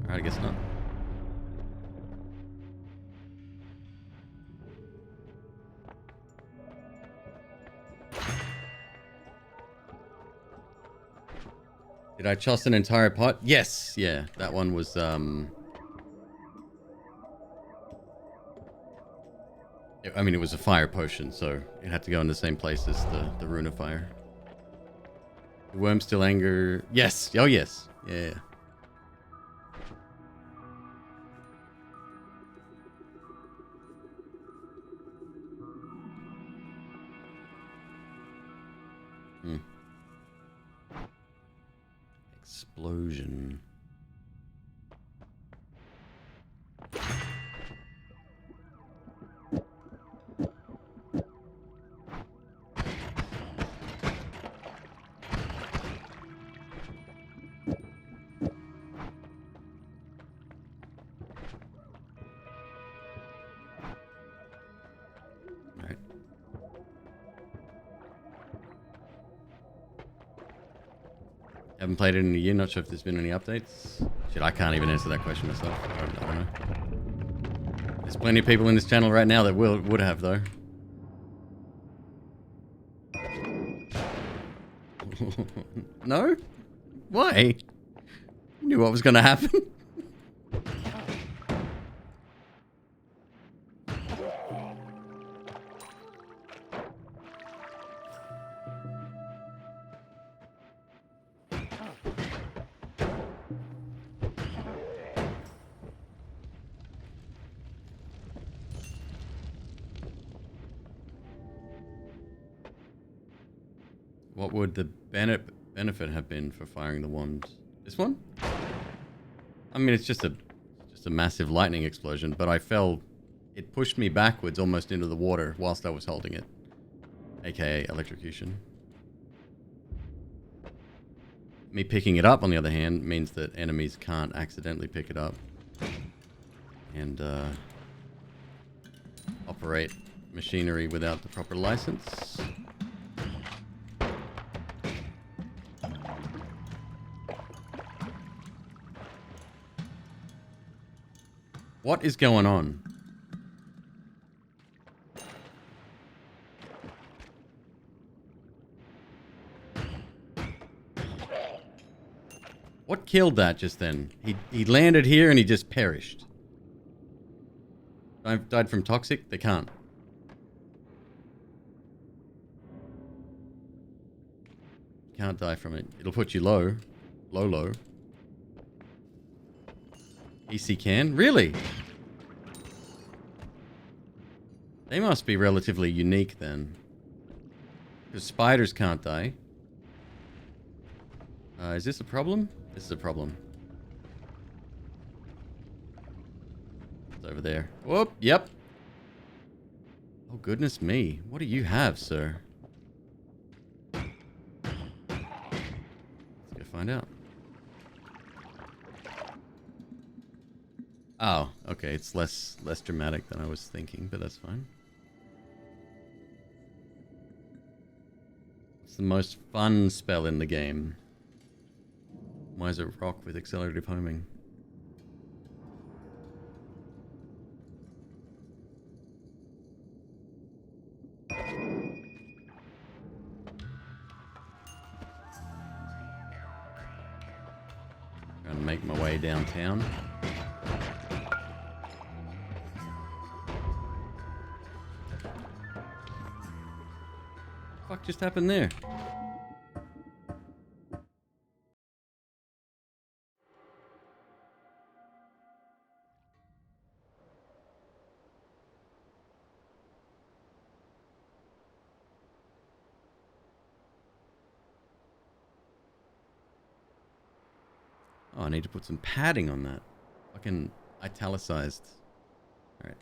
Alright, I guess not. Did I toss an entire pot? Yes, yeah. That one was, I mean, it was a fire potion, so it had to go in the same place as the rune of fire. The worm still anger... Yes! Oh, yes. Yeah. Hmm. Explosion. Right. Haven't played it in a year, not sure if there's been any updates. Shit, I can't even answer that question myself. I don't know. There's plenty of people in this channel right now that would have, though. No? Why? You knew what was going to happen. What would the benefit have been for firing the wand? This one? I mean, it's just a massive lightning explosion, but I fell... It pushed me backwards almost into the water whilst I was holding it. AKA electrocution. Me picking it up, on the other hand, means that enemies can't accidentally pick it up. And, operate machinery without the proper license. What is going on? What killed that just then? He landed here and he just perished. Died from toxic? They can't. Can't die from it. It'll put you low. Low. EC can? Really? They must be relatively unique then. Because spiders can't die. Is this a problem? This is a problem. It's over there. Whoop, yep. Oh, goodness me. What do you have, sir? Let's go find out. Oh, okay. It's less dramatic than I was thinking, but that's fine. It's the most fun spell in the game. Why is it rock with accelerative homing? Trying to make my way downtown. What just happened there? Oh, I need to put some padding on that. Fucking italicized. Alright.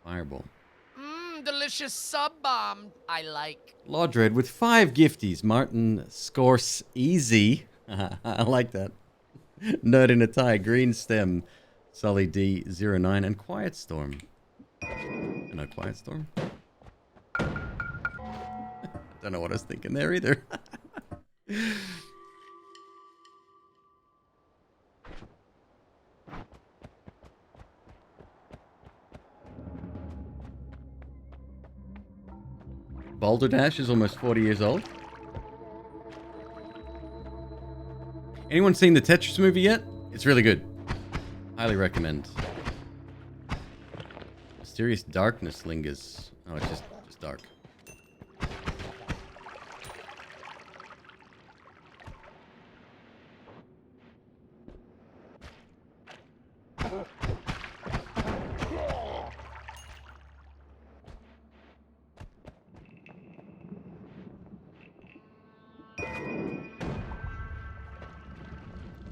Fireball. Delicious sub bomb. I like. Lodred with 5 gifties. Martin Scorse Easy. I like that. Nerd in a tie. Green Stem. Sully D09 and Quiet Storm. No, Quiet Storm. Don't know what I was thinking there either. Boulder Dash is almost 40 years old. Anyone seen the Tetris movie yet? It's really good. Highly recommend. Mysterious darkness lingers. Oh, it's just dark.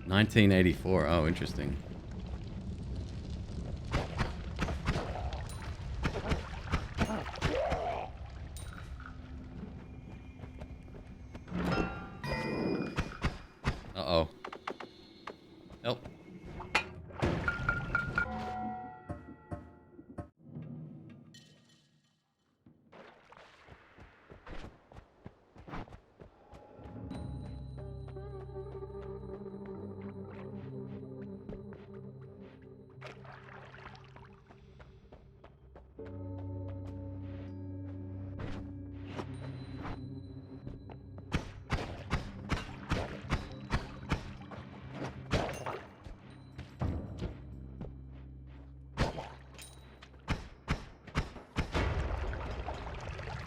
$1984. Oh, interesting. Uh-oh. Help.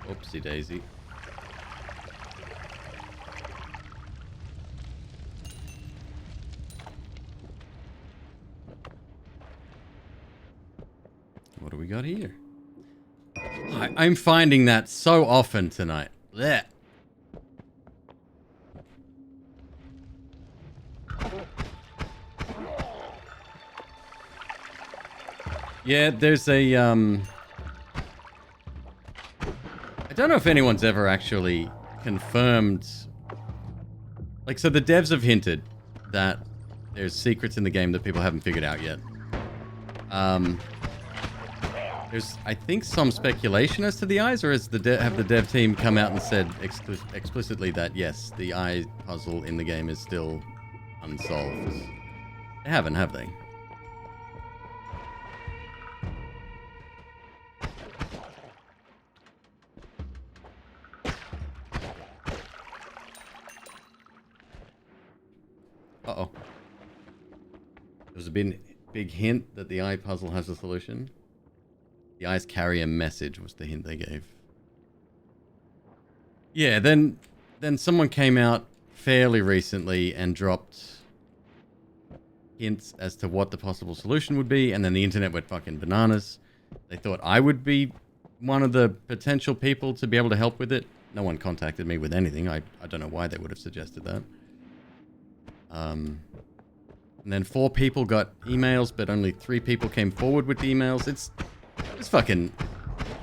Oopsie daisy. What do we got here? I'm finding that so often tonight. Blech. Yeah, there's a I don't know if anyone's ever actually confirmed. Like, so the devs have hinted that there's secrets in the game that people haven't figured out yet. There's, I think, some speculation as to the eyes, or has have the dev team come out and said explicitly that yes, the eye puzzle in the game is still unsolved? They haven't, have they? Uh-oh. There was a big hint that the eye puzzle has a solution. The eyes carry a message was the hint they gave. Yeah, then someone came out fairly recently and dropped hints as to what the possible solution would be, and then the internet went fucking bananas. They thought I would be one of the potential people to be able to help with it. No one contacted me with anything. I don't know why they would have suggested that. And then 4 people got emails, but only 3 people came forward with the emails.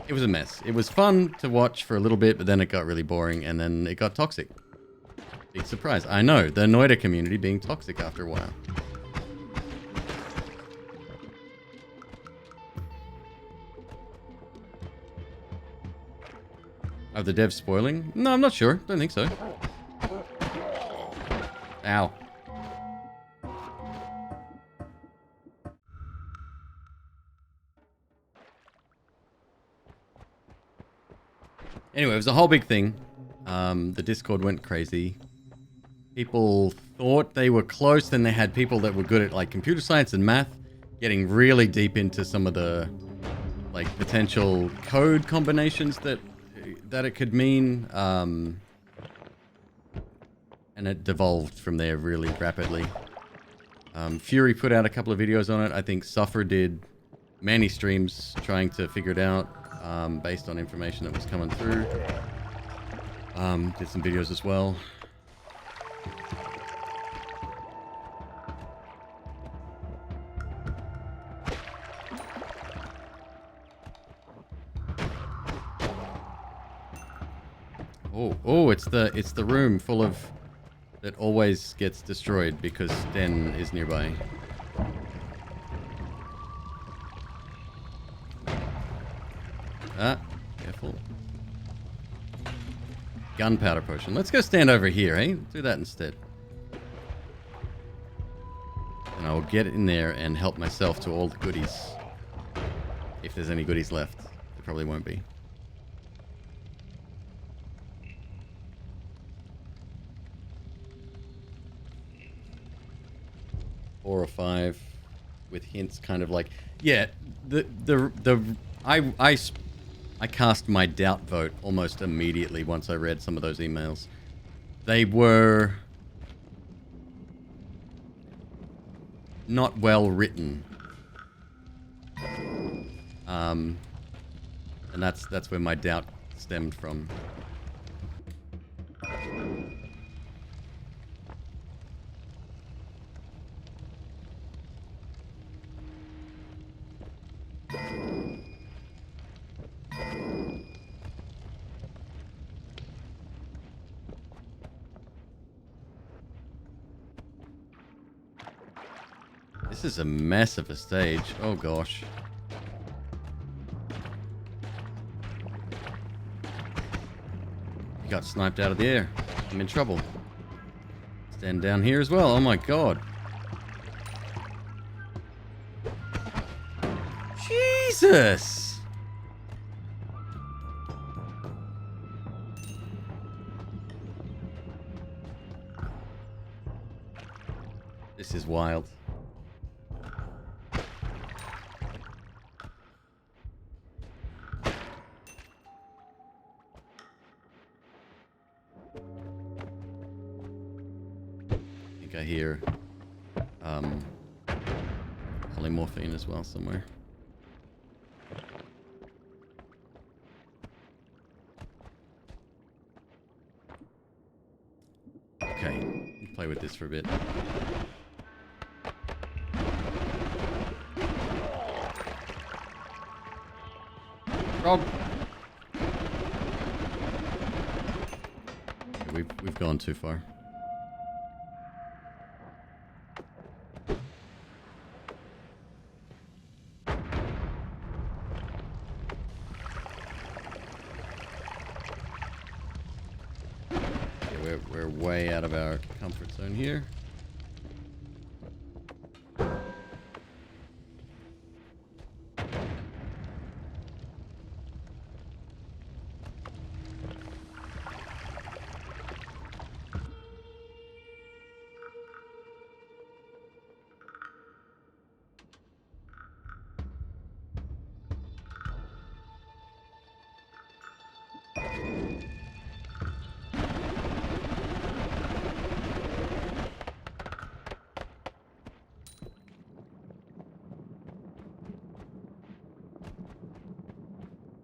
It was a mess. It was fun to watch for a little bit, but then it got really boring, and then it got toxic. Big surprise. I know, the Noita community being toxic after a while. Are the devs spoiling? No, I'm not sure. Don't think so. Ow. Anyway, it was a whole big thing. The Discord went crazy. People thought they were close, then they had people that were good at like computer science and math getting really deep into some of the like potential code combinations that it could mean. And it devolved from there really rapidly. Fury put out a couple of videos on it. I think Suffer did many streams trying to figure it out based on information that was coming through. Did some videos as well. Oh, it's the room full of that always gets destroyed because Den is nearby. Ah, careful. Gunpowder potion. Let's go stand over here, eh? Do that instead. And I will get in there and help myself to all the goodies. If there's any goodies left. There probably won't be. Four or 5 with hints kind of like, yeah, I cast my doubt vote almost immediately once I read some of those emails. They were not well written. And that's where my doubt stemmed from. This is a mess of a stage. Oh gosh. He got sniped out of the air. I'm in trouble. Stand down here as well. Oh my god. Jesus! This is wild. I hear polymorphine as well somewhere. Okay, play with this for a bit. Rob. We've gone too far. We're way out of our comfort zone here.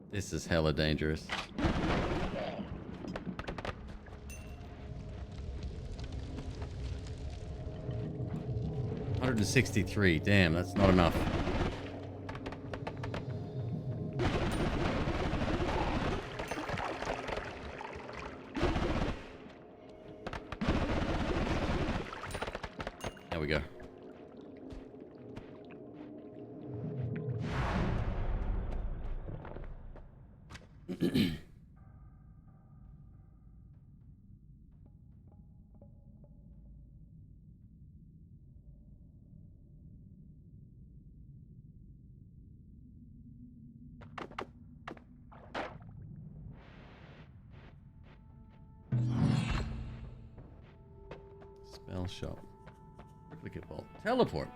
This is hella dangerous. $163. Damn, that's not enough. There we go. Spell shop. Duplicate vault. Teleport.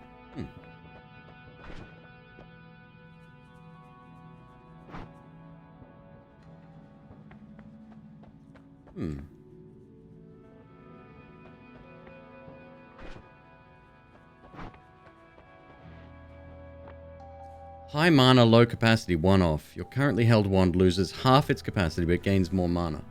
High mana, low capacity, one off. Your currently held wand loses half its capacity but gains more mana.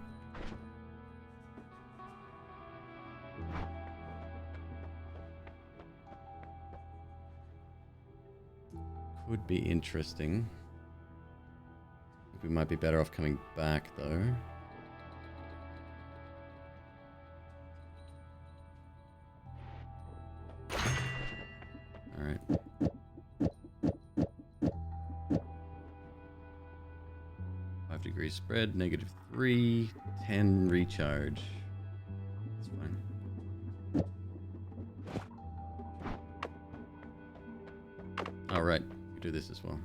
Could be interesting. We might be better off coming back though. Alright. 5 degrees spread, -3, 10 recharge. That's fine. Alright, we do this as well.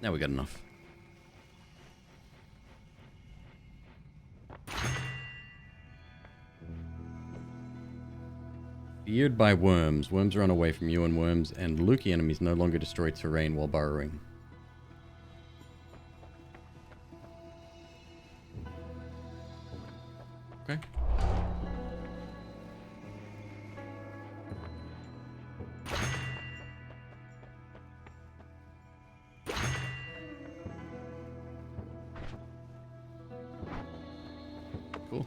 Now we got enough. Feared by worms. Worms run away from you, and worms and Lukey enemies no longer destroy terrain while burrowing. Okay. Cool.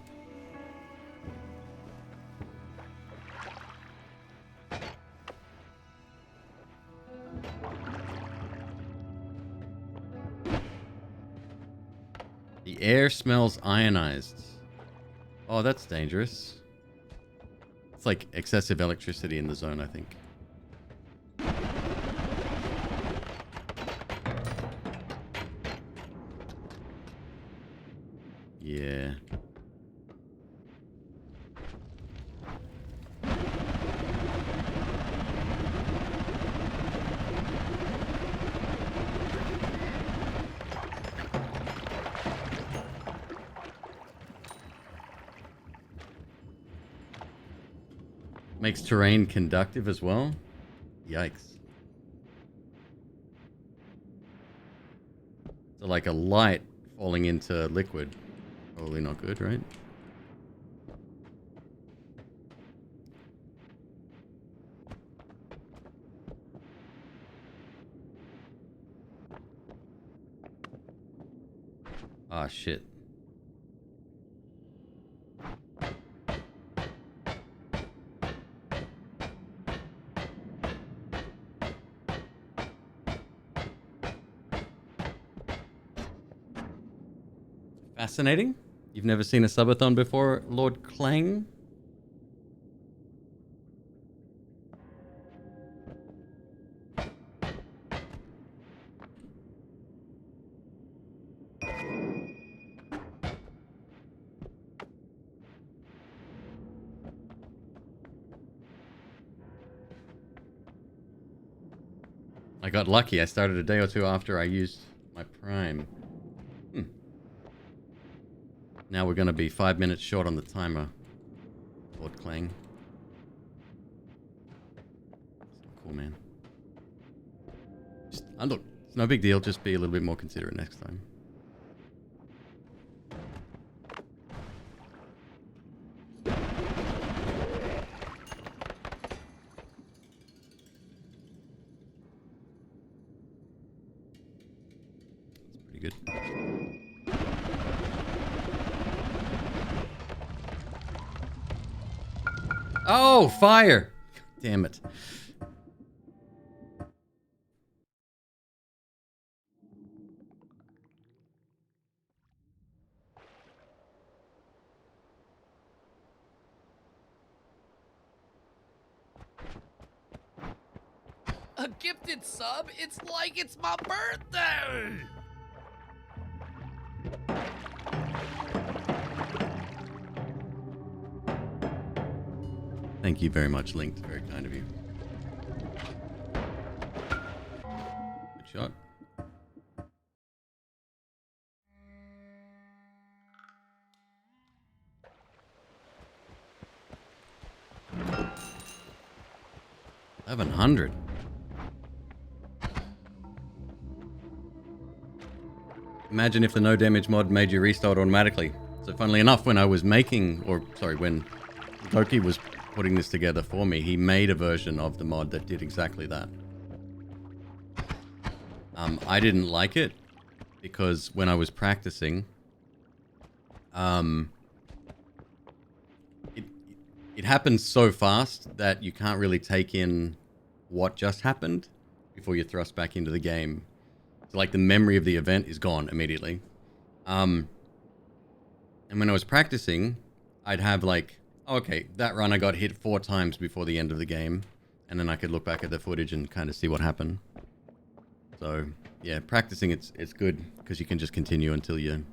The air smells ionized. Oh, that's dangerous. It's like excessive electricity in the zone, I think. Yeah. Makes terrain conductive as well? Yikes. So like a light falling into liquid. Probably not good, right? Ah, shit. Fascinating. You've never seen a subathon before, Lord Clang? I got lucky. I started a day or two after I used my prime. Now we're going to be 5 minutes short on the timer, Lord Clang. Cool, man. Just, look, It's no big deal, just be a little bit more considerate next time. That's pretty good. Oh, fire! Damn it. A gifted sub? It's like it's my birthday! Thank you very much, Linked. Very kind of you. Good shot. $1,100. Imagine if the no damage mod made you restart automatically. So funnily enough, when I was making, or sorry, when Loki was putting this together for me, he made a version of the mod that did exactly that. I didn't like it because when I was practicing, it happens so fast that you can't really take in what just happened before you're thrust back into the game. So like the memory of the event is gone immediately. And when I was practicing, I'd have like, oh, okay, that run I got hit 4 times before the end of the game. And then I could look back at the footage and kind of see what happened. So yeah, practicing it's good because you can just continue until you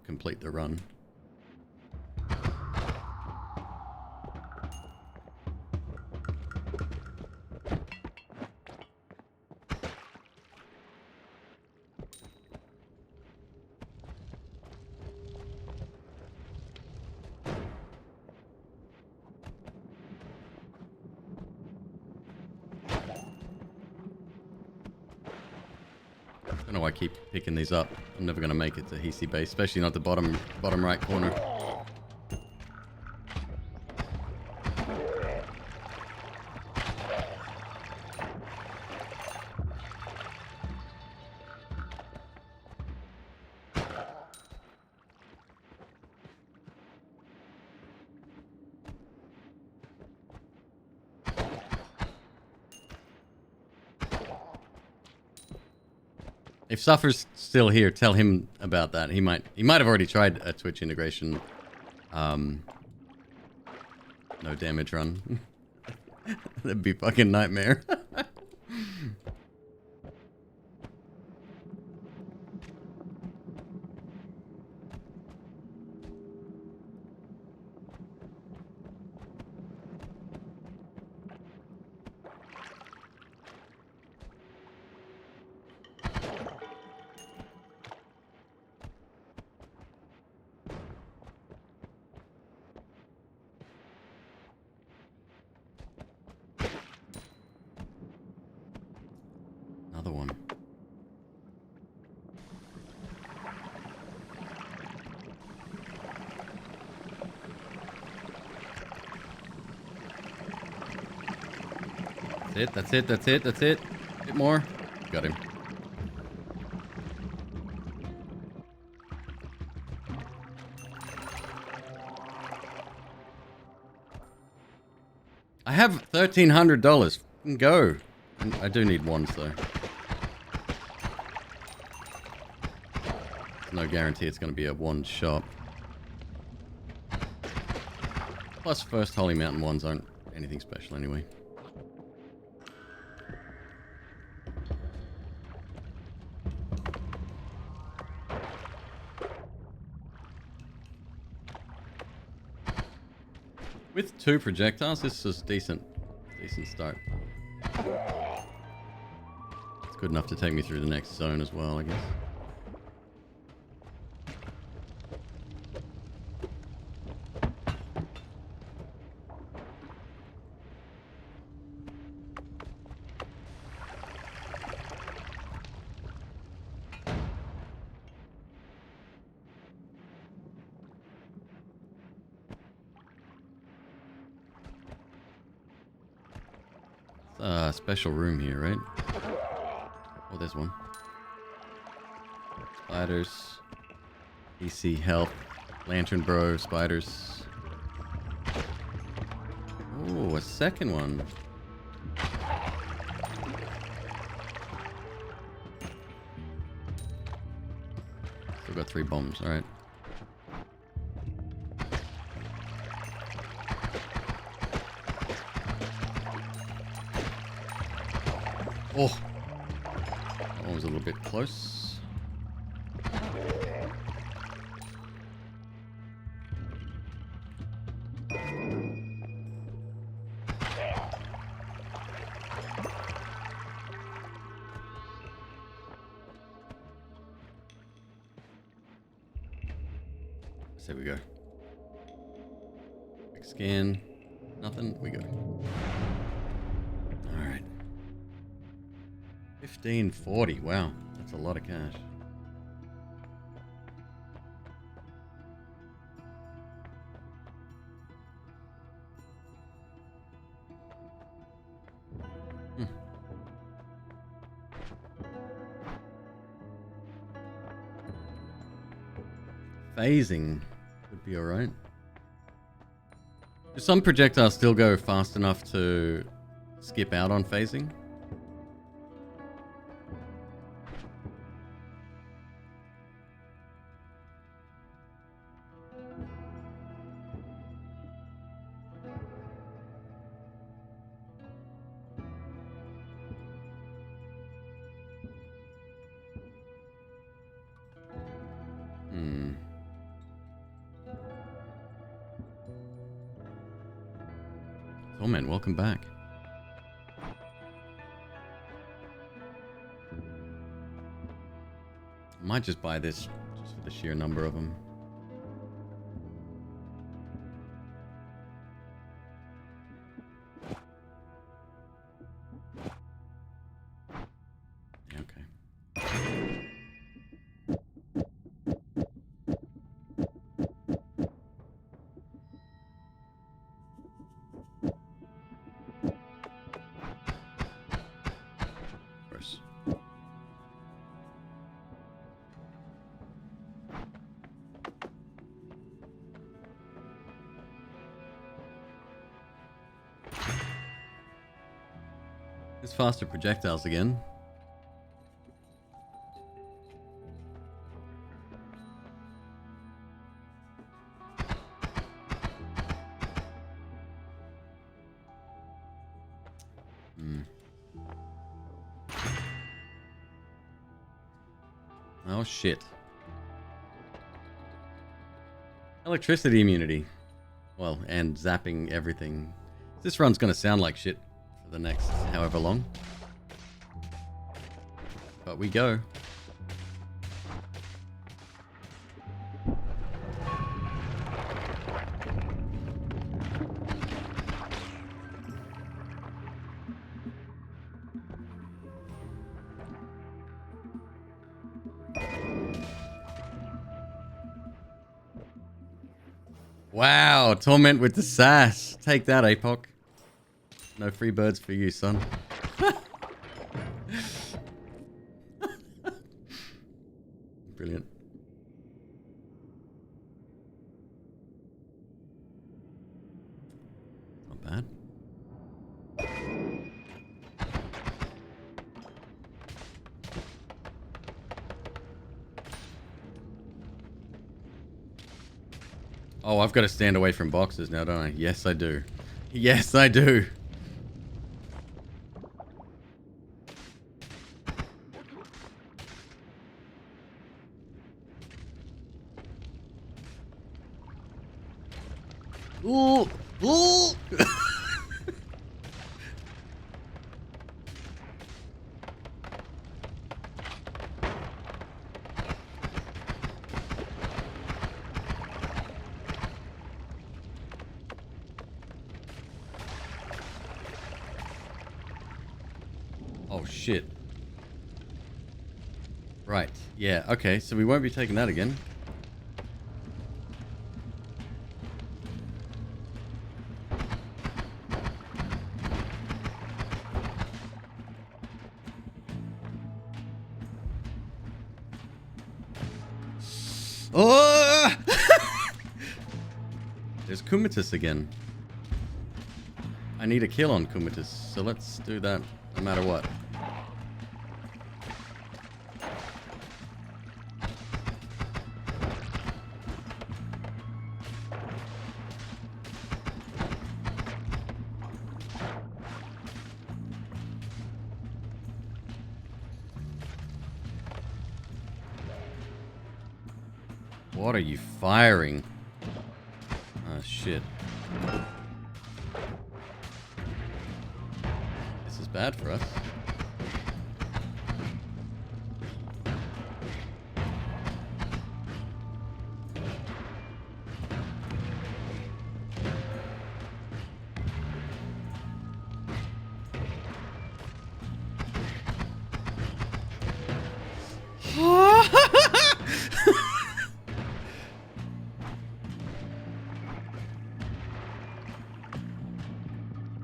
complete the run. I don't know why I keep picking these up. I'm never going to make it to Hisi base, especially not the bottom right corner. If Suffer's still here, tell him about that. He might have already tried a Twitch integration. No damage run. That'd be fucking nightmare. Another one. That's it. A bit more. Got him. I have $1,300. Go. I do need wands though. No guarantee it's going to be a wand shop. Plus, first Holy Mountain wands aren't anything special anyway. With 2 projectiles, this is decent start. It's good enough to take me through the next zone as well, I guess. Special room here, right? Oh, there's one. Spiders. PC health. Lantern bro, spiders. Oh, a second one. Still got 3 bombs, alright. Oh! That one was a little bit close. There we go. Quick scan. Nothing. We go. Alright. 1540. Wow. That's a lot of cash. Phasing would be alright. Do some projectiles still go fast enough to skip out on phasing? Oh man, welcome back. I might just buy this just for the sheer number of them. Yeah, okay. It's faster projectiles again. Oh shit. Electricity immunity. Well, and zapping everything. This run's gonna sound like shit for the next however long. But we go. Wow, Torment with the sass. Take that, APOC. No free birds for you, son. Brilliant. Not bad. Oh, I've got to stand away from boxes now, don't I? Yes, I do. Yes, I do. Ooh! Ooh! Oh, shit. Right. Yeah, okay. So we won't be taking that again. Oh! There's Kumitas again. I need a kill on Kumitas, so let's do that no matter what. What are you firing? Oh shit. This is bad for us.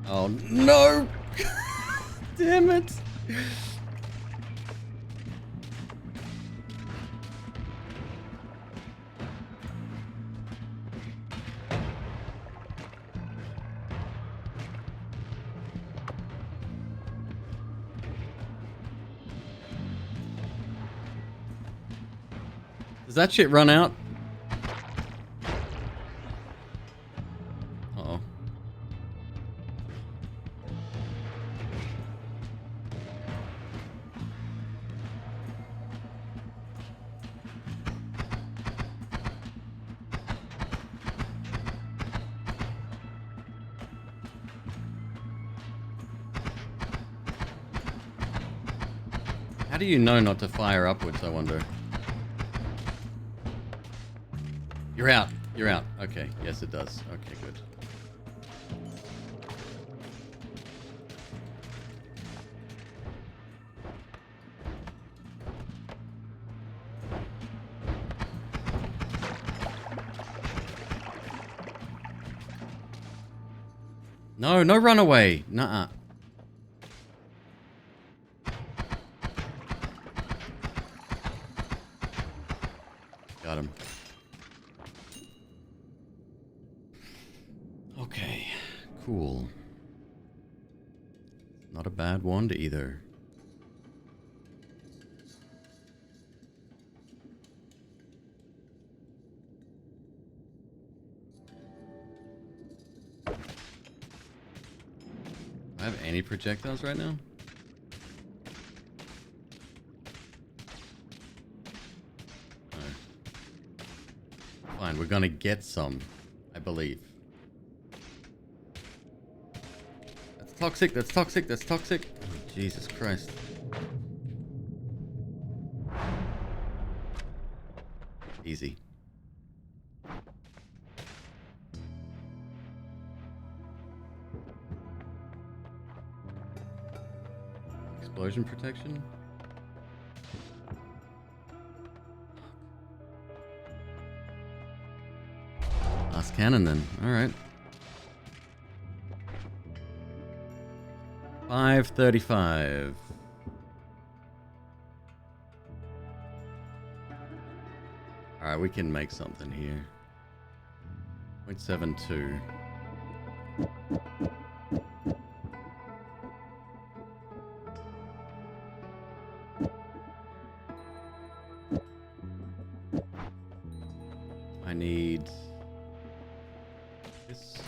Oh no! Damn it! Does that shit run out? Uh-oh. How do you know not to fire upwards, I wonder? You're out. You're out. Okay. Yes, it does. Okay, good. No, no runaway. Nuh-uh. Got him. Okay, cool. Not a bad wand either. Do I have any projectiles right now? No. Fine, we're gonna get some, I believe. Toxic, that's toxic, that's toxic. Oh, Jesus Christ. Easy. Explosion protection? Last cannon then, alright. 535. Alright, we can make something here. 0.72. I need this.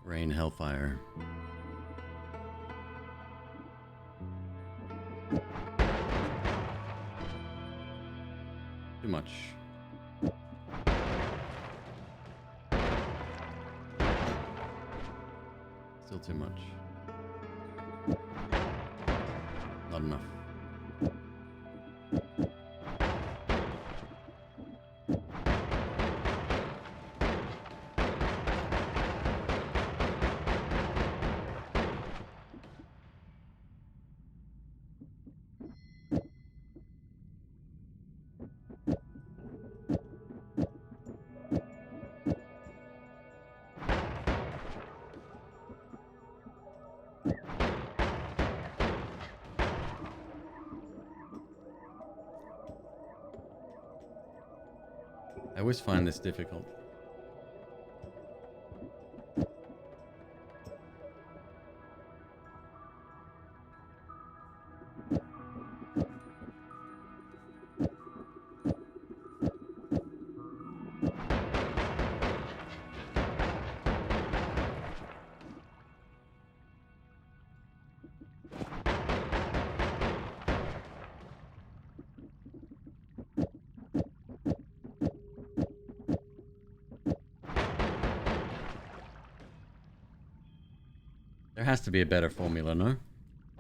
Rain Hellfire. Too much. Still too much. Not enough. I always find this difficult. There has to be a better formula, no?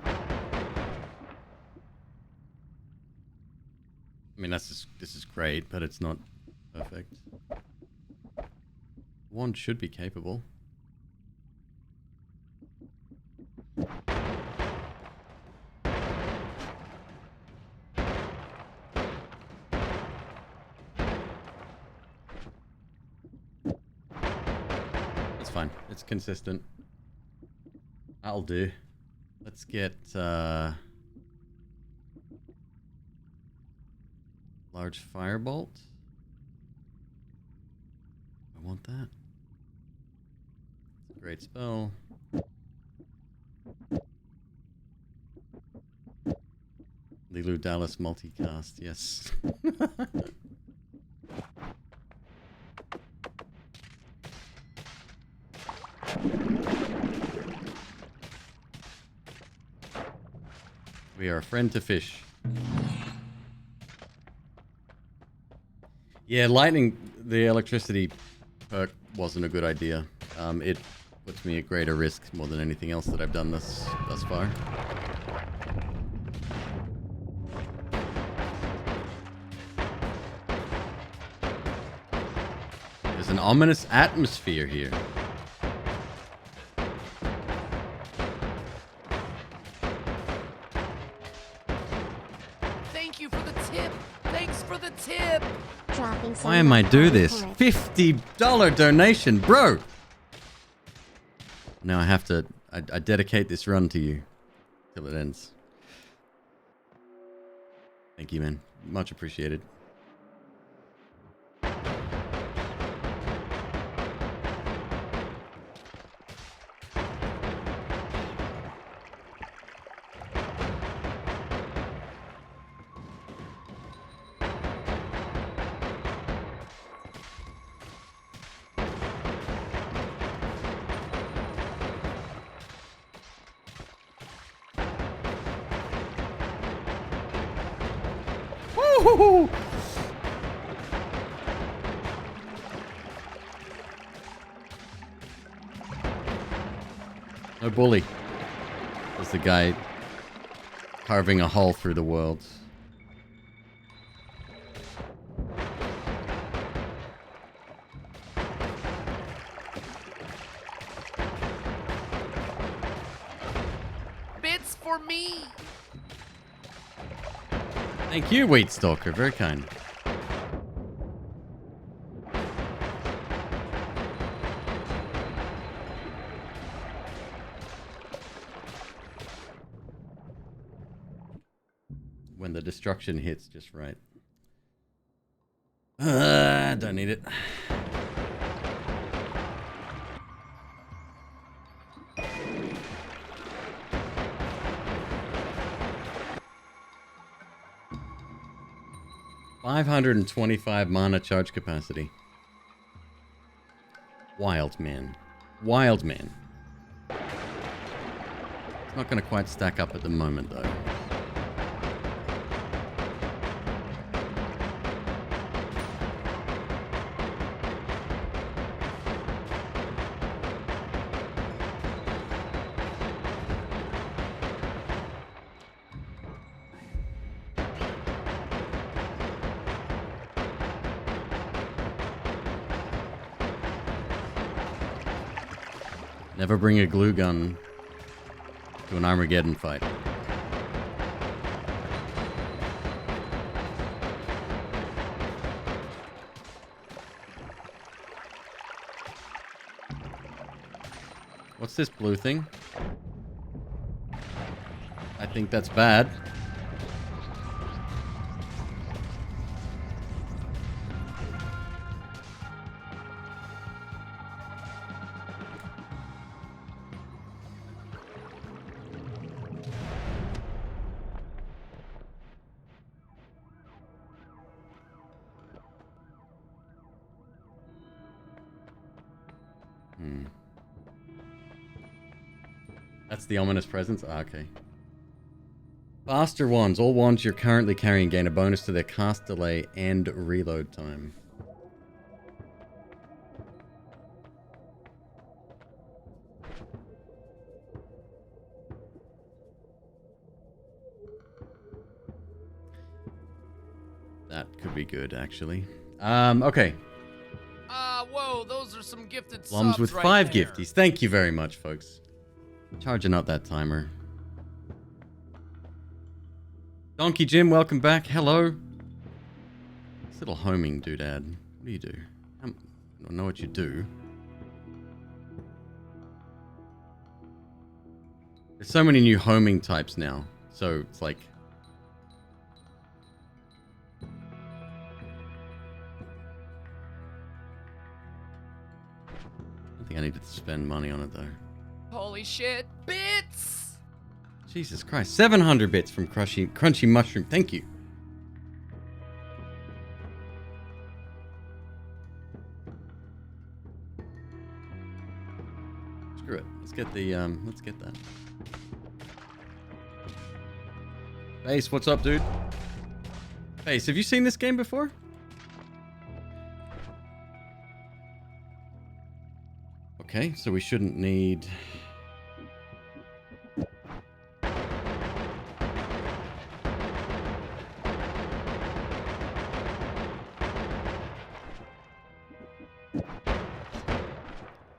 I mean, this is great, but it's not perfect. One should be capable. It's fine. It's consistent. That'll do. Let's get large firebolt. I want that. It's a great spell. Lilu Dallas multicast, yes. We are a friend to fish. Yeah, lightning, the electricity perk wasn't a good idea. It puts me at greater risk more than anything else that I've done thus far. There's an ominous atmosphere here. Thank you for the tip. Thanks for the tip. Dropping some Why am I do love this? for it. $50 donation, bro! Now I have to... I dedicate this run to you. Till it ends. Thank you, man. Much appreciated. Woo-hoo-hoo! No bully. That's the guy carving a hole through the world. Bits for me. Thank you, Wheat Stalker. Very kind. When the destruction hits just right. Don't need it. $525 mana charge capacity. Wild man. Wild man. It's not going to quite stack up at the moment, though. Never bring a glue gun to an Armageddon fight. What's this blue thing? I think that's bad. That's the ominous presence? Ah, okay. Faster wands. All wands you're currently carrying gain a bonus to their cast delay and reload time. That could be good, actually. Okay. Whoa, those are some gifted Loms subs with right 5 there. gifties. Thank you very much, folks. Charging up that timer. Donkey Jim, welcome back. Hello. This little homing doodad. What do you do? I don't know what you do. There's so many new homing types now. So it's like... I think I need to spend money on it though. Holy shit, bits! Jesus Christ. 700 bits from Crunchy Mushroom. Thank you. Screw it. Let's get the, let's get that. Base, what's up, dude? Base, have you seen this game before? Okay, so we shouldn't need...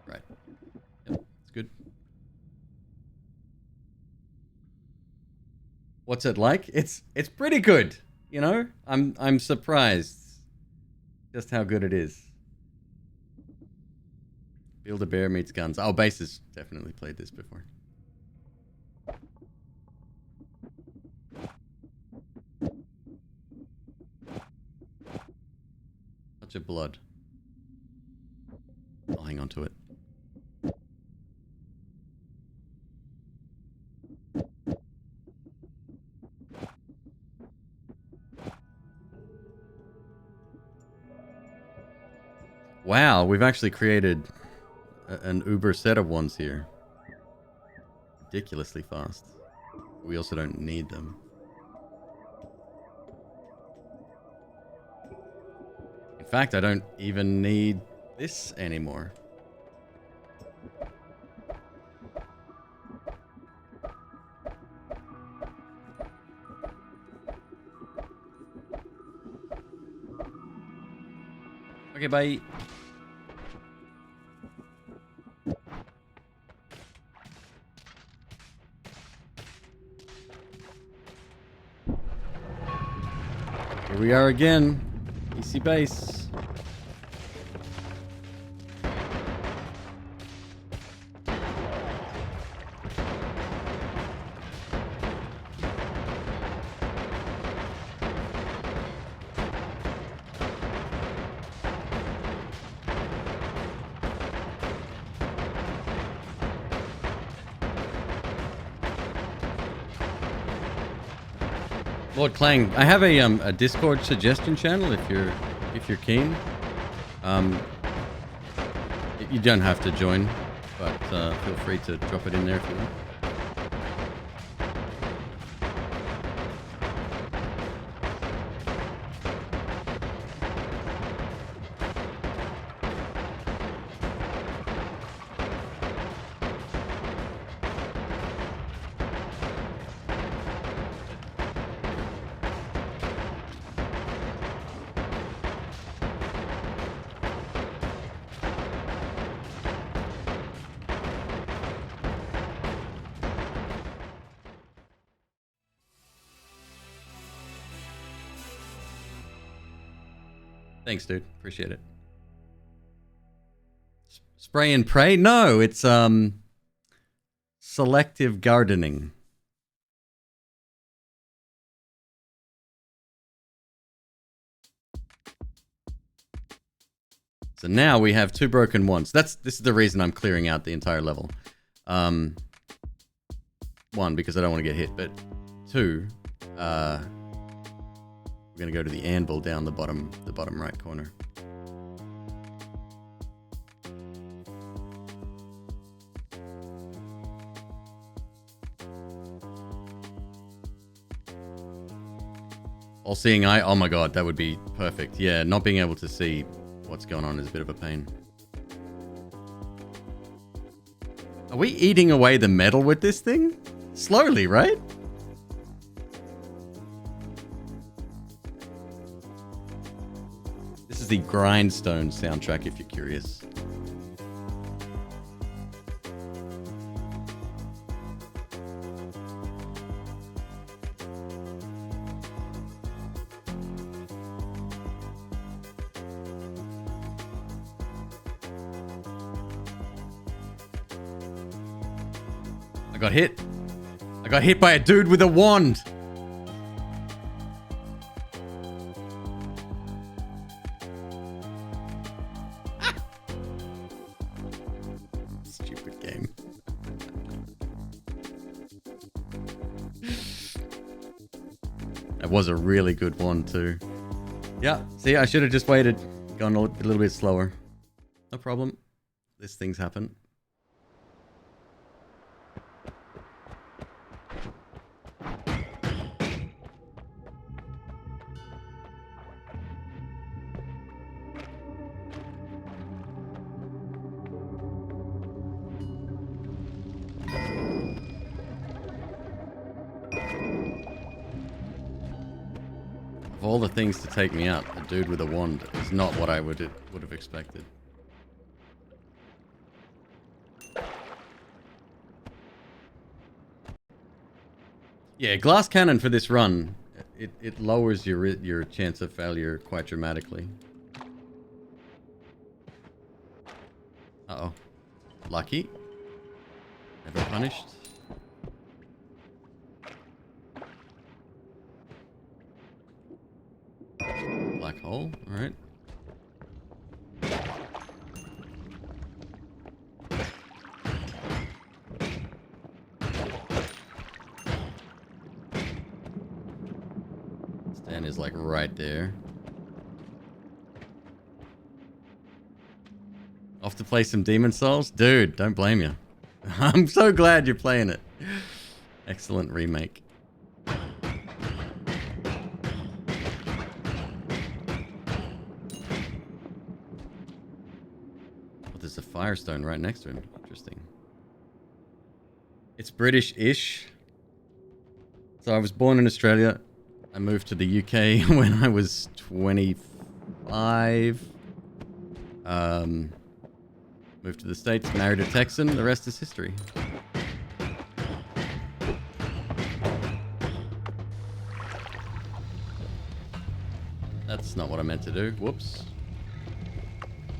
Right. Yep, it's good. What's it like? It's pretty good, you know? I'm surprised just how good it is. Build-A-Bear meets guns. Oh, Base has definitely played this before. Touch of blood. I'll hang on to it. Wow, we've actually created an uber set of ones here. Ridiculously fast. We also don't need them. In fact, I don't even need this anymore. Okay, bye. Here we are again. EC base. Lord Clang, I have a Discord suggestion channel if you're keen. You don't have to join, but feel free to drop it in there if you want. Thanks, dude. Appreciate it. Spray and pray? No, it's selective gardening. So now we have 2 broken ones. This is the reason I'm clearing out the entire level. 1, because I don't want to get hit, but 2, we're gonna go to the anvil down the bottom right corner. All seeing eye. Oh my god, that would be perfect. Yeah, not being able to see what's going on is a bit of a pain. Are we eating away the metal with this thing? Slowly, right? This is the Grindstone soundtrack, if you're curious. I got hit. I got hit by a dude with a wand. Stupid game. That was a really good one too. Yeah, see, I should have just waited. Gone a little bit slower. No problem. These things happen. Of all the things to take me out, a dude with a wand is not what I would have expected. Yeah, glass cannon for this run, it lowers your chance of failure quite dramatically. Uh-oh. Lucky. Never punished. Black hole, alright. Stan is like right there. Off to play some Demon Souls? Dude, don't blame you. I'm so glad you're playing it. Excellent remake. There's a Firestone right next to him. Interesting. It's British-ish. So I was born in Australia. I moved to the UK when I was 25. Moved to the States, married a Texan. The rest is history. That's not what I meant to do. Whoops.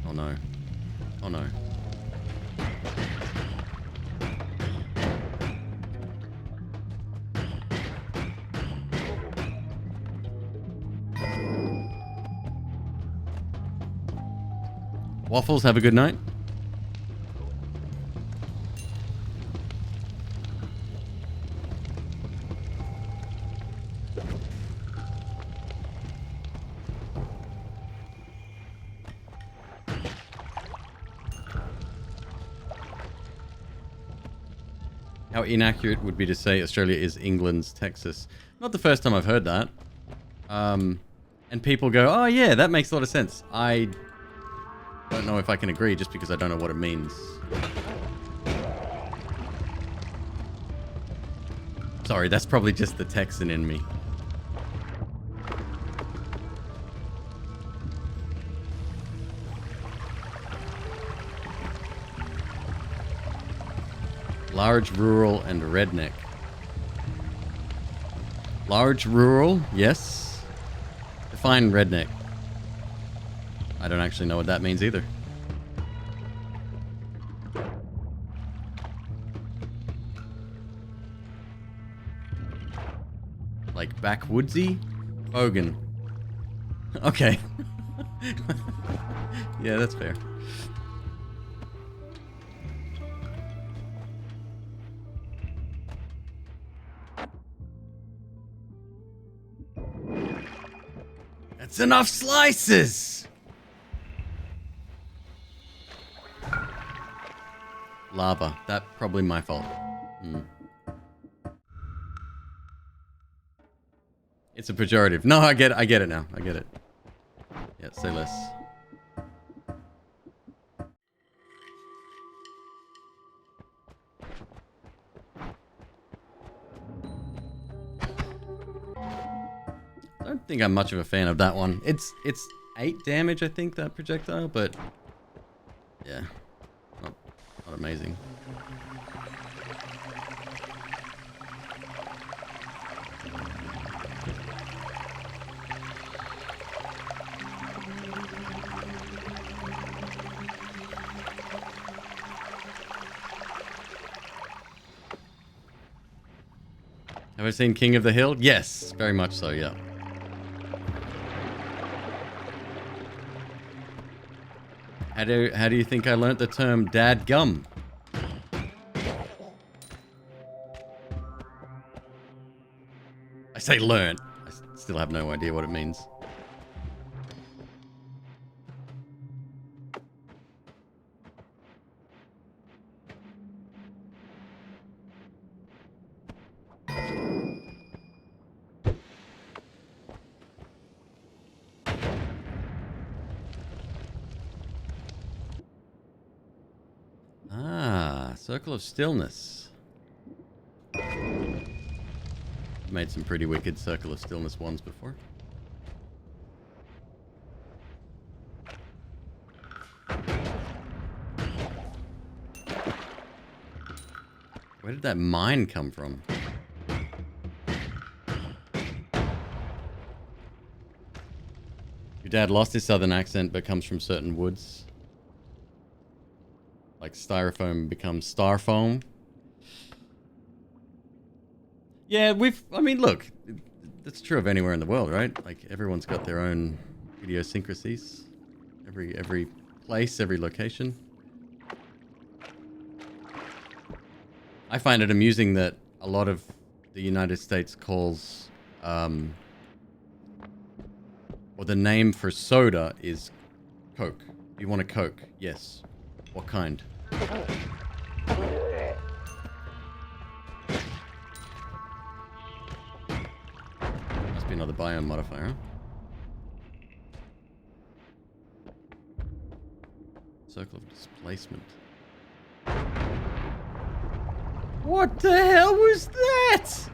Oh no. Oh no. Waffles, have a good night. How inaccurate would be to say Australia is England's Texas. Not the first time I've heard that. And people go, oh yeah, that makes a lot of sense. I don't know if I can agree just because I don't know what it means. Sorry, that's probably just the Texan in me. Large, rural, and redneck. Large, rural, yes. Define redneck. I don't actually know what that means either. Like backwoodsy? Bogan. Okay. Yeah, that's fair. That's enough slices! Lava. That probably my fault. It's a pejorative. No, I get it now. I get it. Yeah, say less. I don't think I'm much of a fan of that one. It's 8 damage, I think, that projectile, but yeah, not amazing. Have I seen King of the Hill? Yes, very much so, yeah. How do you think I learnt the term dad gum? I say learnt. I still have no idea what it means. Circle of Stillness. Made some pretty wicked Circle of Stillness ones before. Where did that mine come from? Your dad lost his southern accent but comes from certain woods. Like styrofoam becomes starfoam. Yeah, I mean, look, that's true of anywhere in the world, right? Like, everyone's got their own idiosyncrasies. Every place, every location. I find it amusing that a lot of the United States calls, or the name for soda is Coke. You want a Coke? Yes. What kind? Must be another biome modifier, huh? Circle of displacement. What the hell was that?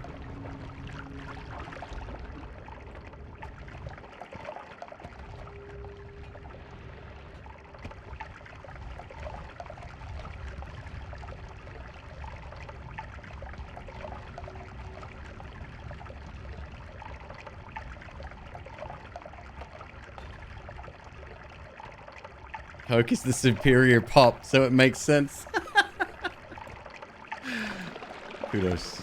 Coke is the superior pop, so it makes sense. Kudos.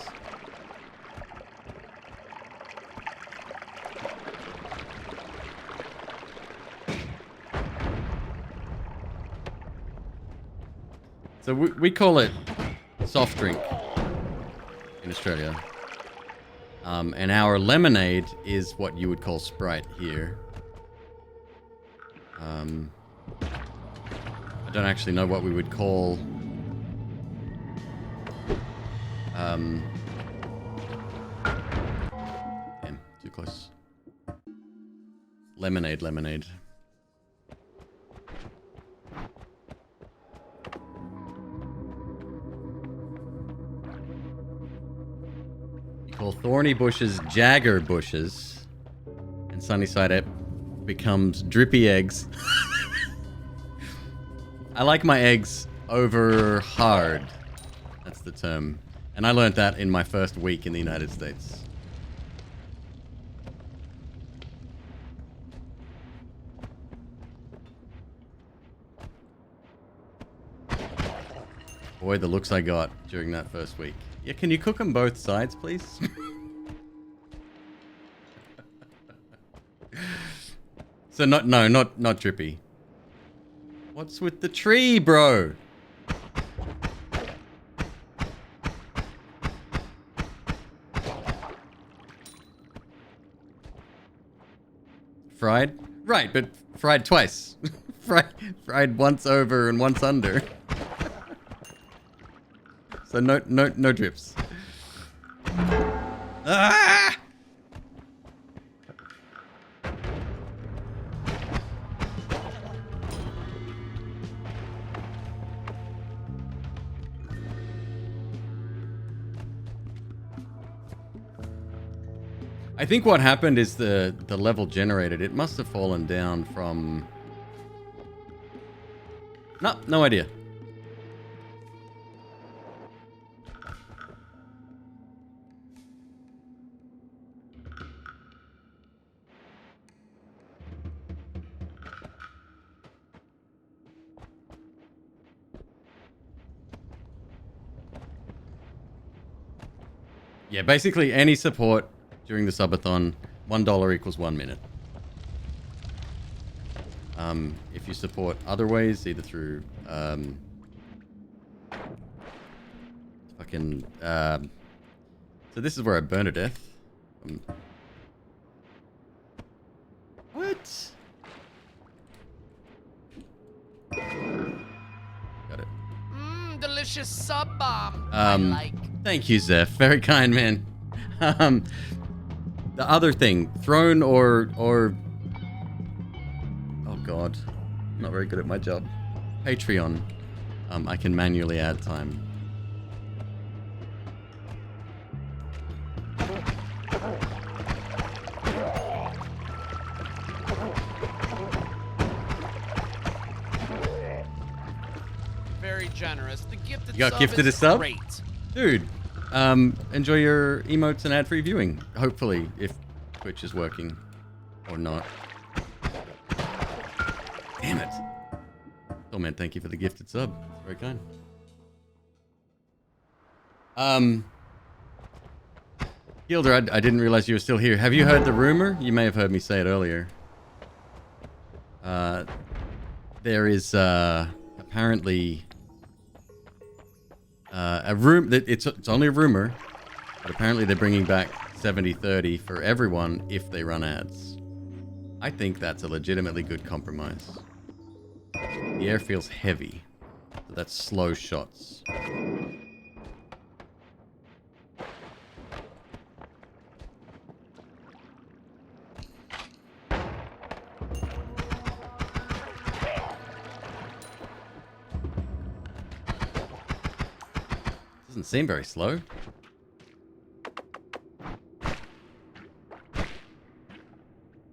So we call it soft drink in Australia. And our lemonade is what you would call Sprite here. I don't actually know what we would call damn, too close. Lemonade. You call thorny bushes Jagger bushes, and Sunnyside Up becomes drippy eggs. I like my eggs over hard. That's the term. And I learned that in my first week in the United States. Boy, the looks I got during that first week. Yeah, can you cook them both sides, please? So not drippy. What's with the tree, bro? Fried? Right, but fried twice. fried once over and once under. So no drips. Ah! I think what happened is the level generated. It must have fallen down from... No idea. Yeah, basically any support during the subathon, $1 equals 1 minute. If you support other ways, either through so this is where I burn to death. What? Got it. Delicious sub bomb. I like. Thank you, Zeph. Very kind, man. The other thing, throne or oh god, I'm not very good at my job. Patreon. I can manually add time. Very generous. The gifted You got sub gifted is a sub? Great. Dude, enjoy your emotes and ad-free viewing. Hopefully, if Twitch is working or not. Damn it. Oh man, thank you for the gifted sub. Very kind. Gilder, I didn't realize you were still here. Have you heard the rumor? You may have heard me say it earlier. There is apparently a room that it's only a rumor, but apparently they're bringing back 70/30 for everyone if they run ads. I think that's a legitimately good compromise. The air feels heavy, so that's slow shots. Doesn't seem very slow.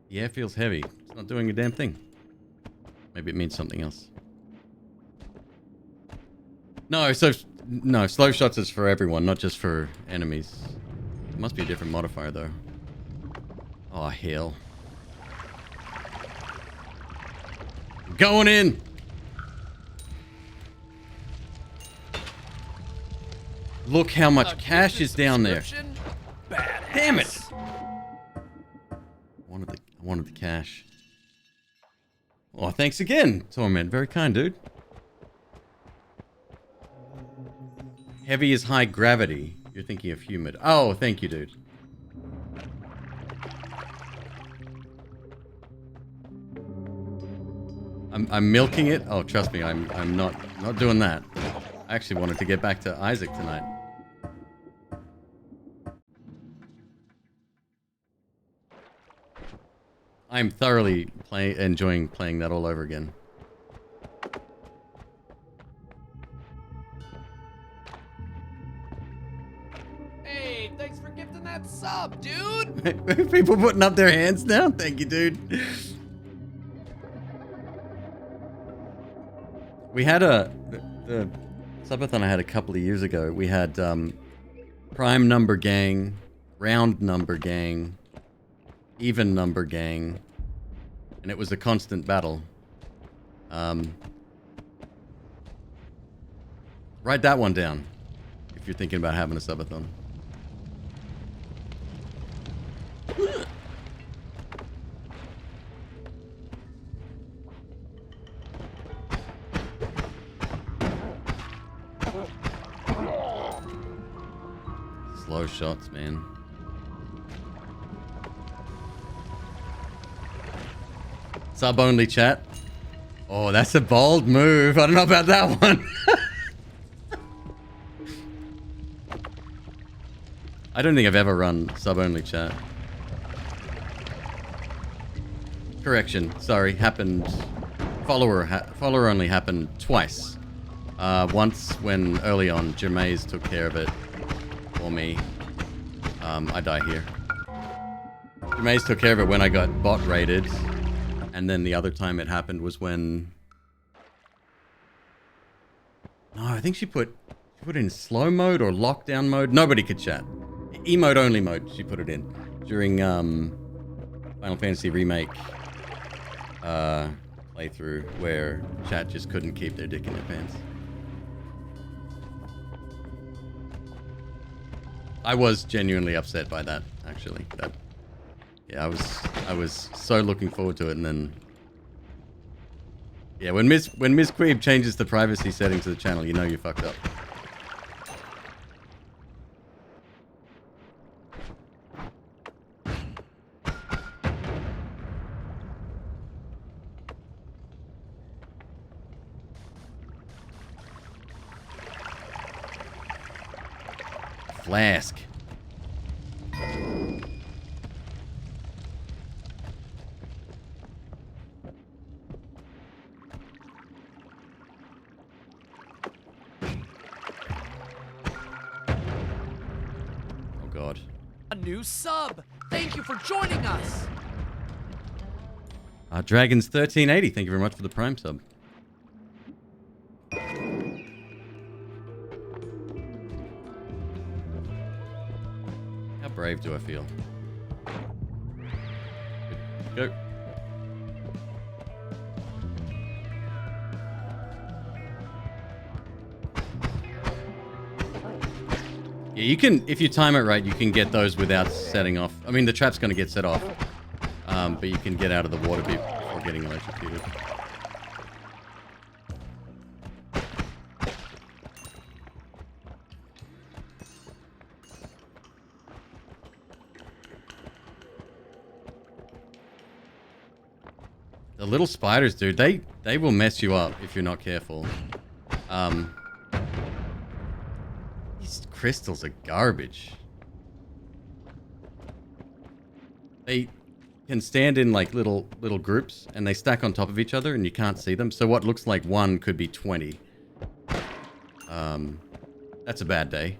The air feels heavy. It's not doing a damn thing. Maybe it means something else. No, slow shots is for everyone, not just for enemies. It must be a different modifier though. Oh hell. Going in! Look how much cash is down there. Badass. Damn it! I wanted the cash. Oh, thanks again, Torment. Very kind, dude. Heavy is high gravity. You're thinking of humid. Oh, thank you, dude. I'm milking it. Oh, trust me, I'm not doing that. I actually wanted to get back to Isaac tonight. I'm thoroughly enjoying playing that all over again. Hey, thanks for gifting that sub, dude. People putting up their hands now? Thank you, dude. We had the subathon I had a couple of years ago. We had prime number gang, round number gang, even number gang, and it was a constant battle. Write that one down if you're thinking about having a subathon. Slow shots, man. Sub only chat. Oh, that's a bold move. I don't know about that one. I don't think I've ever run sub only chat. Correction. Sorry. Happened. Follower only happened twice. Once when early on Jermaze took care of it for me. I die here. Maze took care of it when I got bot raided. And then the other time it happened was when... No, I think she put it in slow mode or lockdown mode. Nobody could chat. Emote only mode she put it in. During Final Fantasy Remake playthrough where chat just couldn't keep their dick in their pants. I was genuinely upset by that, actually. Yeah, I was so looking forward to it, and then yeah, when McQueeb changes the privacy settings of the channel, you know you fucked up. Flask. God. A new sub. Thank you for joining us. Dragons 1380, thank you very much for the Prime sub. How brave do I feel? Go. Yeah, you can, if you time it right, you can get those without setting off. I mean, the trap's going to get set off, but you can get out of the water before getting electrocuted. The little spiders, dude, they will mess you up if you're not careful. These crystals are garbage. They can stand in like little groups, and they stack on top of each other, and you can't see them. So what looks like one could be 20. That's a bad day.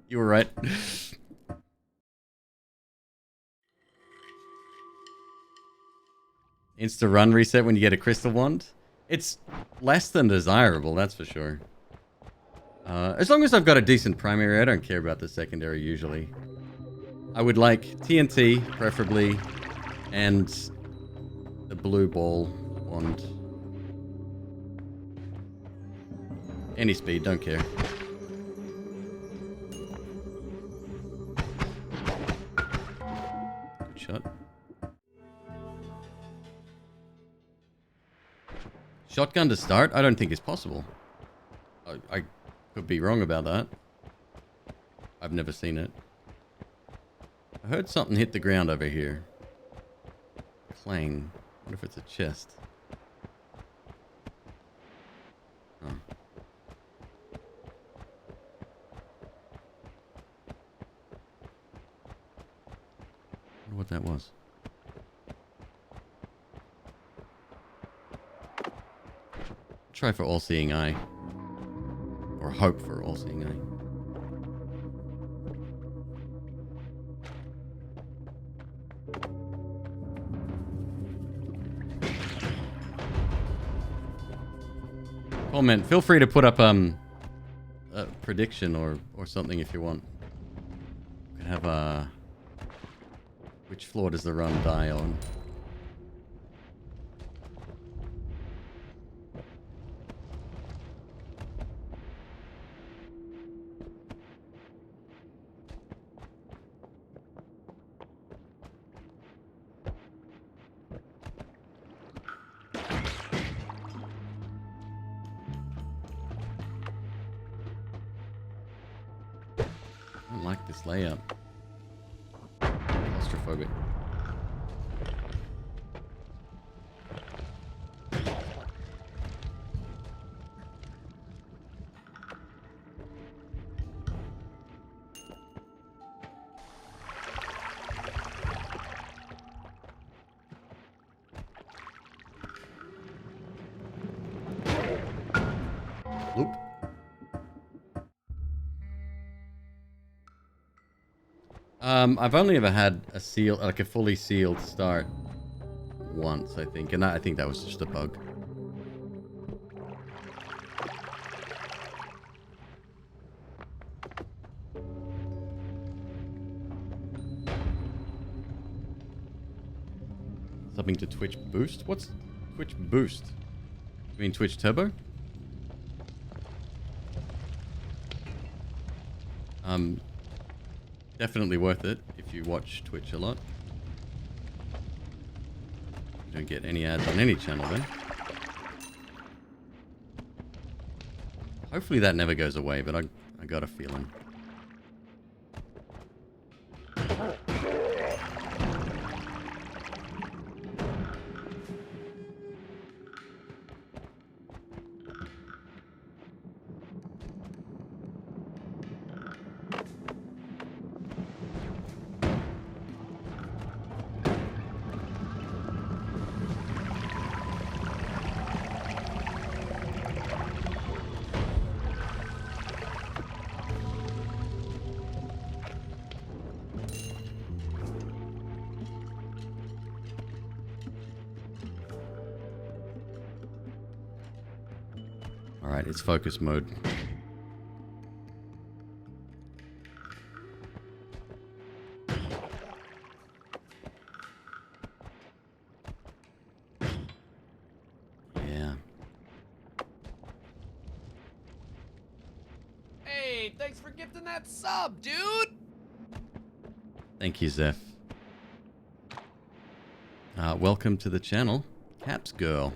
You were right. Insta run reset when you get a crystal wand. It's less than desirable, that's for sure. As long as I've got a decent primary, I don't care about the secondary usually. I would like TNT, preferably, and the blue ball wand. Any speed, don't care. Good shot. Shotgun to start? I don't think it's possible. I could be wrong about that. I've never seen it. I heard something hit the ground over here. Clang. I wonder if it's a chest. Oh. I wonder what that was. Try for all-seeing eye. Or hope for all-seeing eye. Comment. Feel free to put up a prediction or something if you want. We can have which floor does the run die on? I don't like this layout. Claustrophobic. Oop. I've only ever had a seal, like a fully sealed start once, I think. And I think that was just a bug. Something to Twitch Boost? What's Twitch Boost? You mean Twitch Turbo? Definitely worth it if you watch Twitch a lot. You don't get any ads on any channel then. Hopefully that never goes away, but I got a feeling. Alright, it's focus mode. Yeah. Hey, thanks for gifting that sub, dude! Thank you, Zeph. Welcome to the channel, Caps Girl.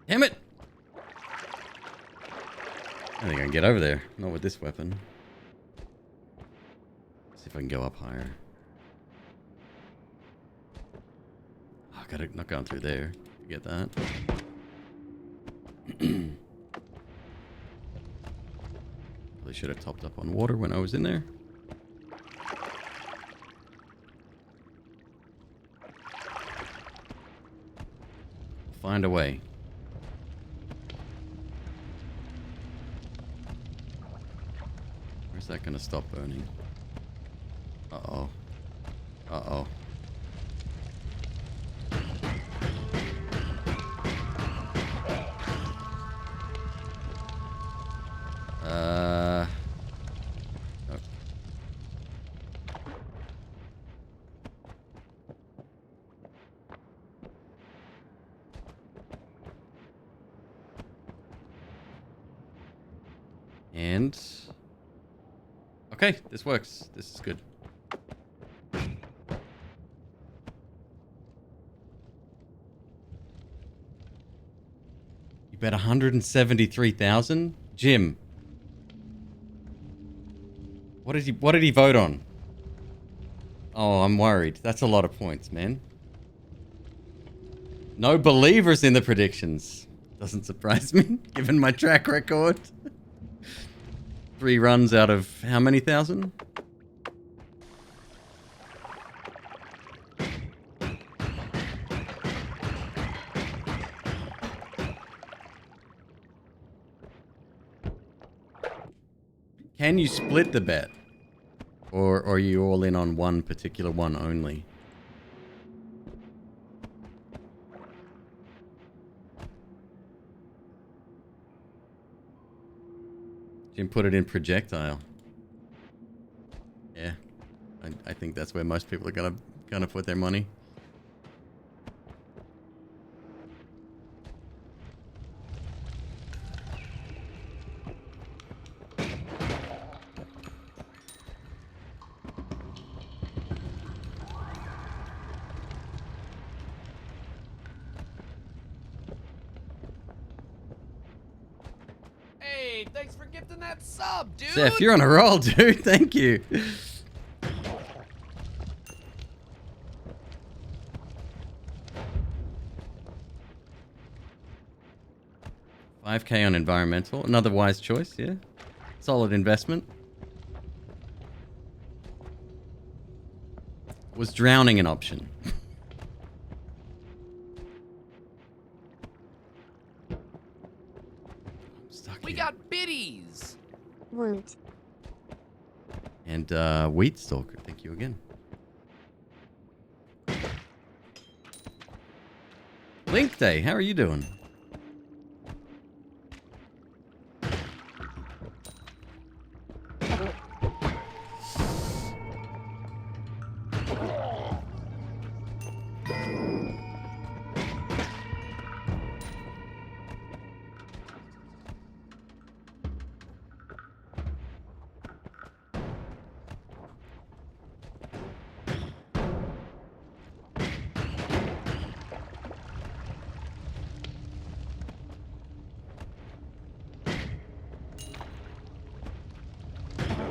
Damn it! I think I can get over there. Not with this weapon. See if I can go up higher. Oh, not going through there. Forget that. Probably should have topped up on water when I was in there. Find a way. Where's that gonna stop burning? Uh-oh. Uh-oh. Oh. And okay, this works. This is good. You bet 173,000? Jim. What did he vote on? Oh, I'm worried. That's a lot of points, man. No believers in the predictions. Doesn't surprise me, given my track record. 3 runs out of how many thousand? Can you split the bet? Or are you all in on one particular one only? Jim put it in projectile. Yeah. I think that's where most people are gonna put their money. Hey, thanks for gifting that sub, dude. Zeph, you're on a roll, dude. Thank you. 5K on environmental. Another wise choice, yeah. Solid investment. Was drowning an option? I'm stuck We here. got biddies. Woot. And Wheat Stalker, thank you again. Link Day, how are you doing?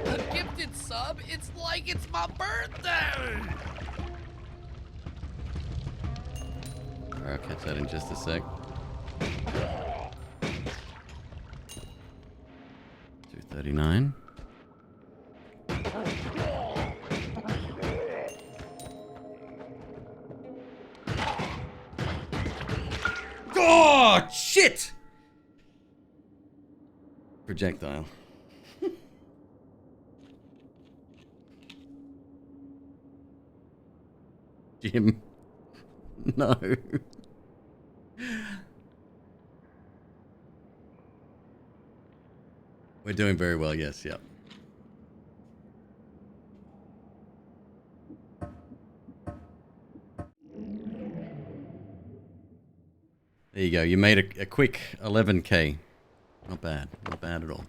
A gifted sub, it's like it's my birthday. Alright, I'll catch that in just a sec. 239. Oh, shit! Projectile. Jim. No. We're doing very well, yes, yep. There you go. You made a quick 11K. Not bad. Not bad at all.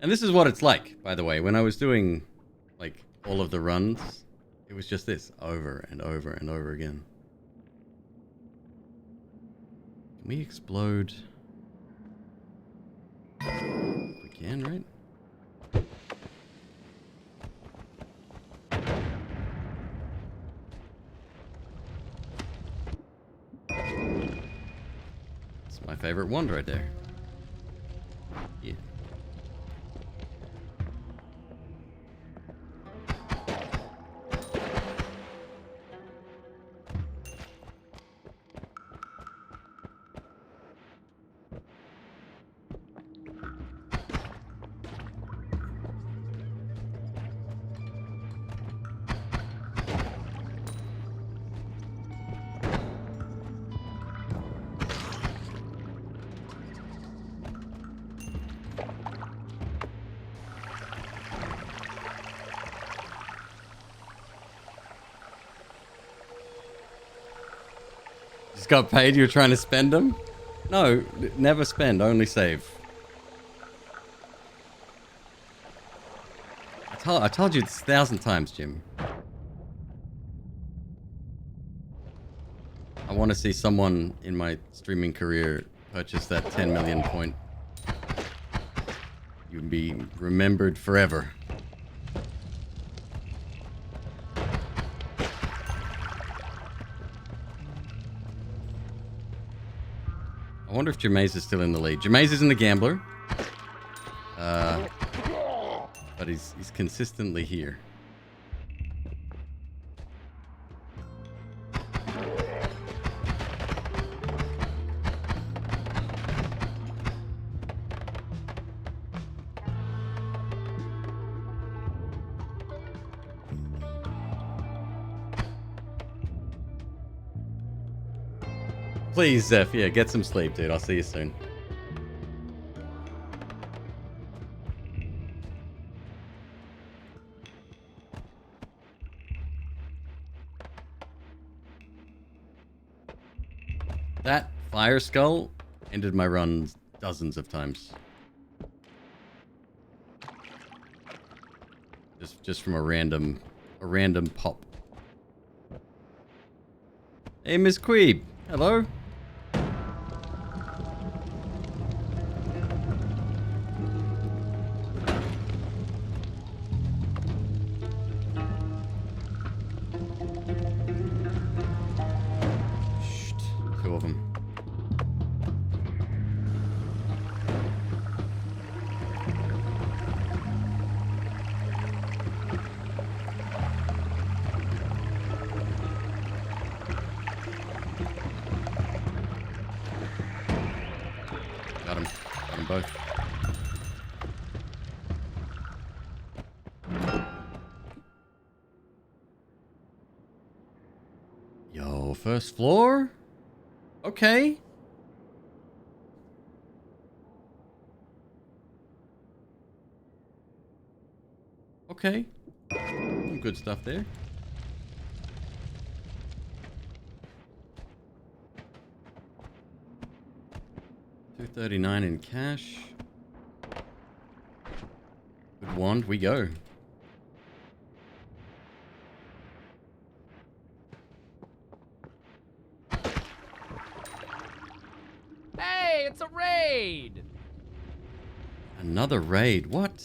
And this is what it's like, by the way. When I was doing, like, all of the runs, it was just this, over and over and over again. Can we explode? If we can, right? It's my favorite wand right there. Yeah. Just got paid, you're trying to spend them? No, never spend, only save. I told you this 1,000 times, Jim. I want to see someone in my streaming career purchase that 10 million point. You'd be remembered forever. I wonder if Jameis is still in the lead. Jameis isn't a gambler. But he's consistently here. Please, Zeph, yeah, get some sleep, dude. I'll see you soon. That fire skull ended my runs dozens of times. Just from a random pop. Hey, Miss McQueeb. Hello. Shh, two of them. Got them both. Yo, first floor? Okay. Okay. Some good stuff there. $239 in cash. Good wand, we go. Hey, it's a raid! Another raid, what?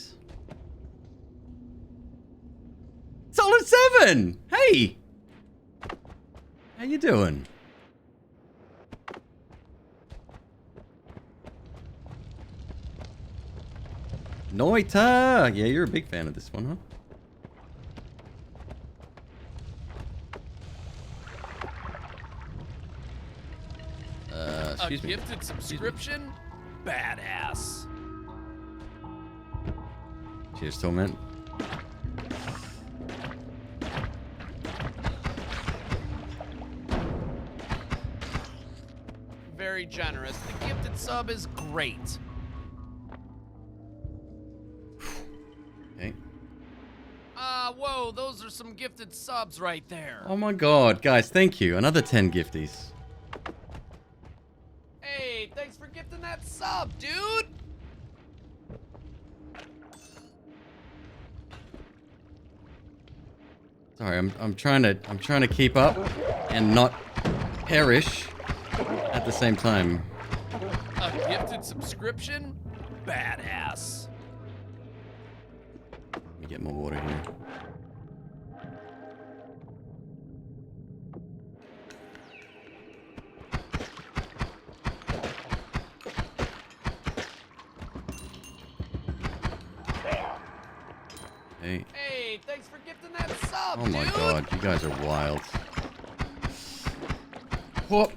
Solid 7! Hey! How you doing? Noita! Yeah, you're a big fan of this one, huh? Excuse me. Gifted subscription? Badass. Cheers, Torment. Very generous. The gifted sub is great. Okay. Whoa, those are some gifted subs right there. Oh my god, guys, thank you. Another 10 gifties. Hey, thanks for gifting that sub, dude! Sorry, I'm trying to keep up and not perish at the same time. A gifted subscription? Badass. Let me get more water here. Hey. Hey, thanks for gifting that sub, Oh my dude! god, you guys are wild. Whoop.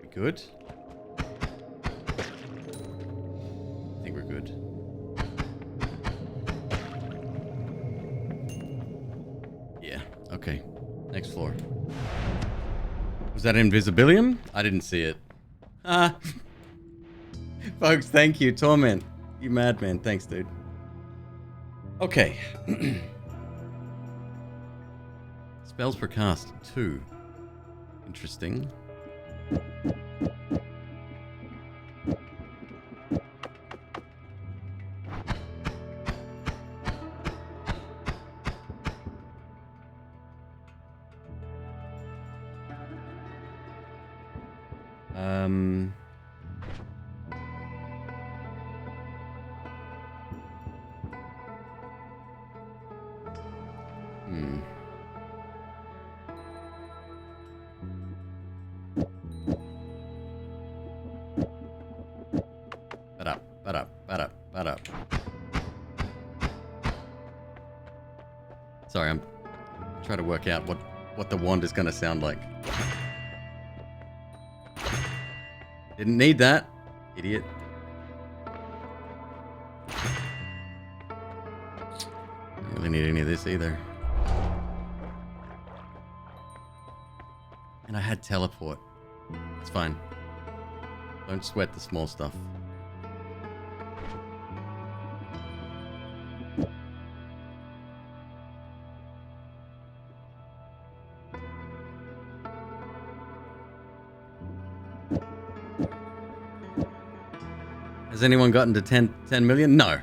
We good? I think we're good. Yeah, okay. Next floor. Was that Invisibilium? I didn't see it. Ah. Folks, thank you. Torment. You madman. Thanks, dude. Okay. Spells per cast, 2. Interesting. Sorry, I'm trying to work out what the wand is going to sound like. Didn't need that, idiot. Don't really need any of this either. And I had teleport. It's fine. Don't sweat the small stuff. Has anyone gotten to 10 million? No.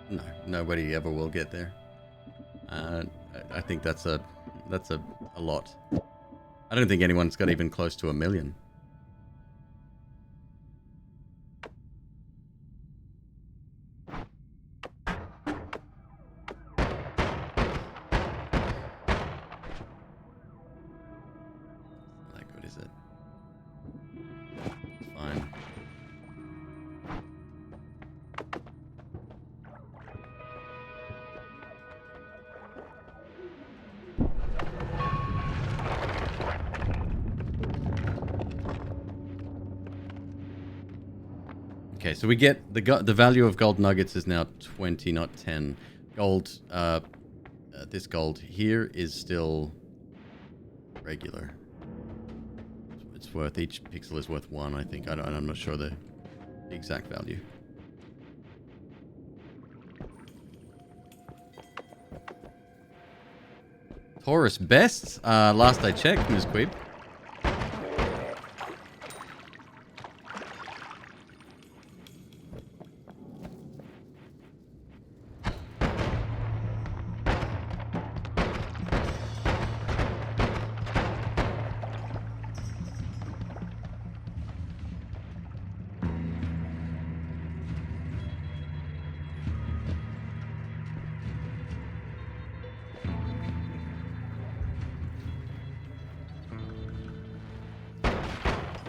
No, nobody ever will get there. I think that's a lot. I don't think anyone's got even close to 1 million. Not that good, is it? It's fine. Okay, so we get the value of gold nuggets is now 20, not 10. Gold, this gold here is still regular. It's worth, each pixel is worth 1, I think. I'm not sure the exact value. Taurus best, last I checked, McQueeb.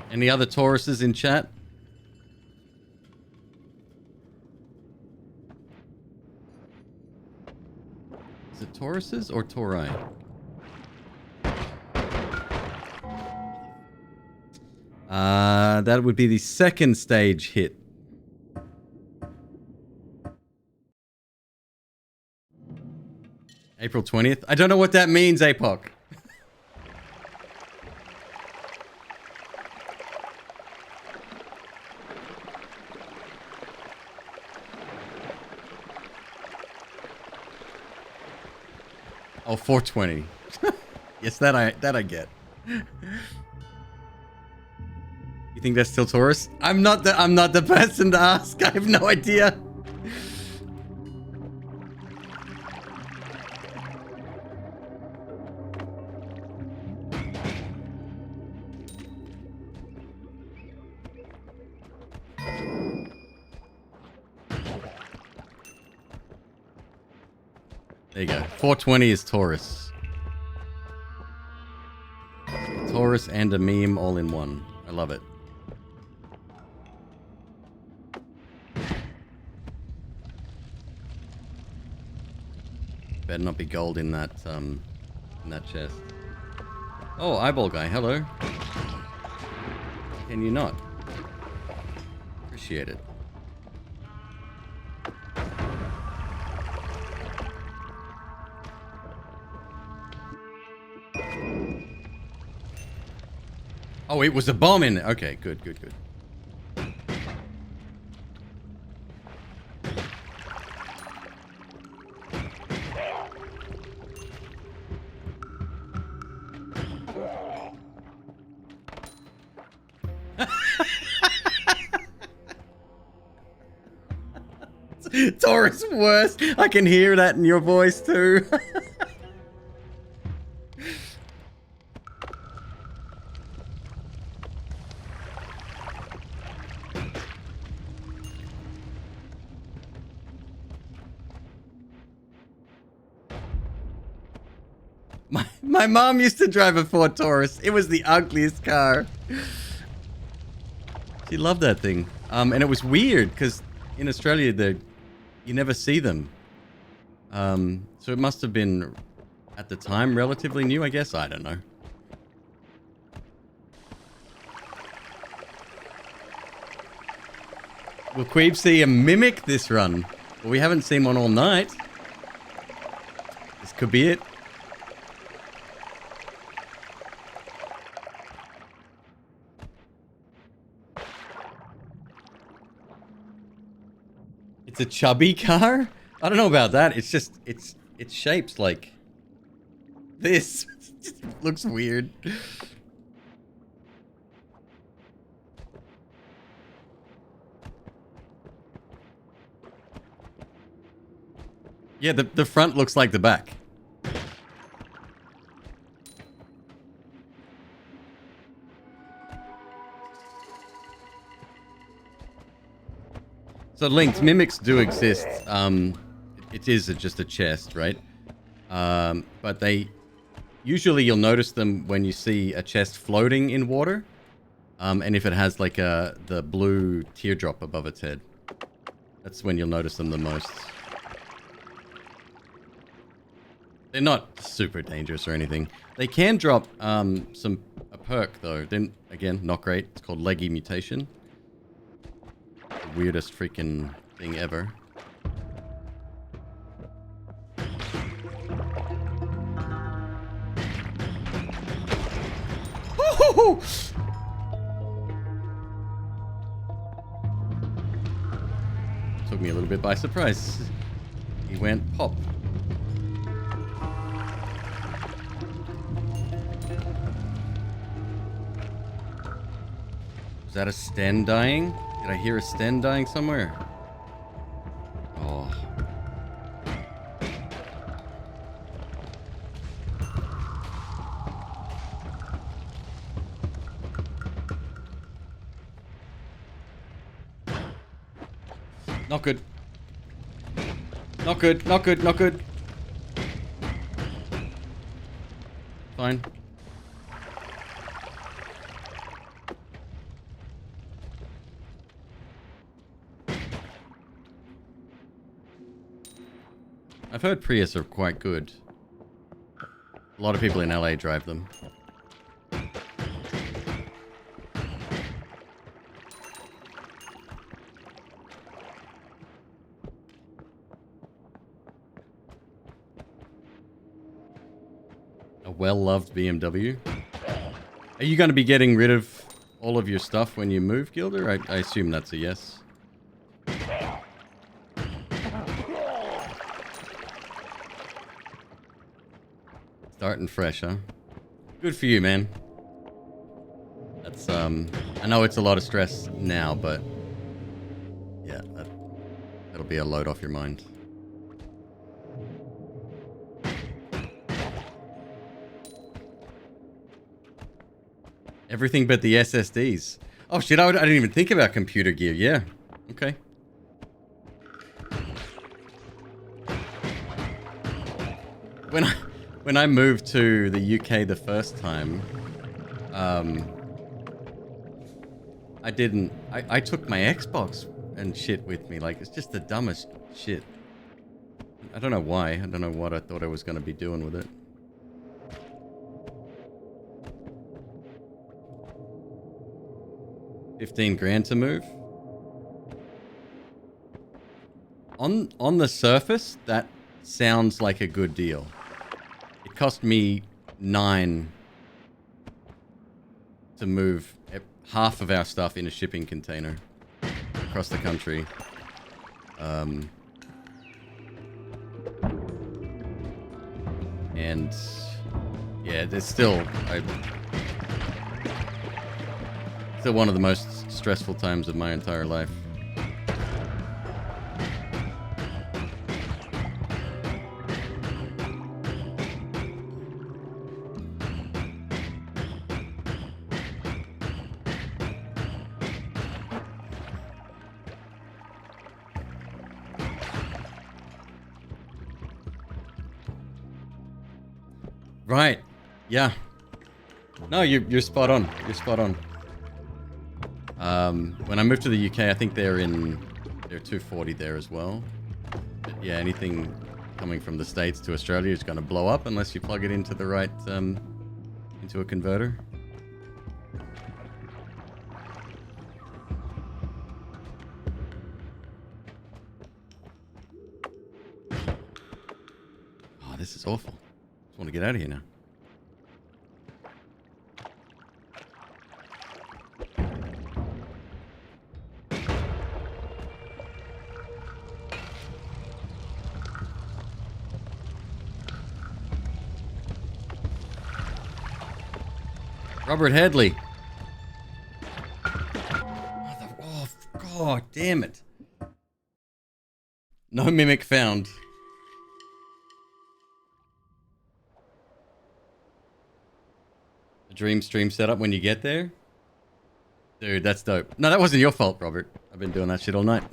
Any other Tauruses in chat? Is it Tauruses or Tauri? That would be the second stage hit. April 20th? I don't know what that means, APOC. Oh, 420. Yes, that I get. You think that's still Taurus? I'm not the person to ask. I have no idea. There you go. 420 is Taurus. Taurus and a meme all in one. I love it. Better not be gold in that chest. Oh, eyeball guy, hello. Can you not? Appreciate it. Oh, it was a bomb in it. Okay, good, good, good. Taurus worst. I can hear that in your voice too. My mom used to drive a Ford Taurus. It was the ugliest car. She loved that thing. And it was weird because in Australia you never see them. So it must have been at the time relatively new, I guess. I don't know. Will Queeb see a mimic this run? Well, we haven't seen one all night. This could be it. It's a chubby car? I don't know about that. It's just, it's shaped like this. It just looks weird. Yeah, the front looks like the back. So linked mimics do exist. It is just a chest, right? But they usually you'll notice them when you see a chest floating in water, and if it has like the blue teardrop above its head, that's when you'll notice them the most. They're not super dangerous or anything. They can drop a perk though. Then again, not great. It's called leggy mutation. The weirdest freaking thing ever. Woo-hoo-hoo! Took me a little bit by surprise. He went pop. Was that a sten dying? Did I hear a sten dying somewhere? Oh. Not good. Not good, not good, not good. Fine. I've heard Prius are quite good. A lot of people in LA drive them. A well-loved BMW. Are you going to be getting rid of all of your stuff when you move, Gilder? I assume that's a yes. Starting fresh, huh? Good for you, man. That's, I know it's a lot of stress now, but yeah, that'll be a load off your mind. Everything but the SSDs. Oh shit, I didn't even think about computer gear. Yeah, okay. When I moved to the UK the first time, I took my Xbox and shit with me. Like, it's just the dumbest shit. I don't know why. I don't know what I thought I was going to be doing with it. $15,000 to move. On the surface, that sounds like a good deal. It cost me 9 to move half of our stuff in a shipping container across the country. And yeah, there's still one of the most stressful times of my entire life. Right. Yeah. No, you're spot on. You're spot on. When I moved to the UK, I think they're 240 there as well. But yeah, anything coming from the States to Australia is going to blow up unless you plug it into the right, into a converter. Oh, this is awful. I just want to get out of here now. Robert Headley. Oh, God damn it. No mimic found. A dream stream setup when you get there? Dude, that's dope. No, that wasn't your fault, Robert. I've been doing that shit all night.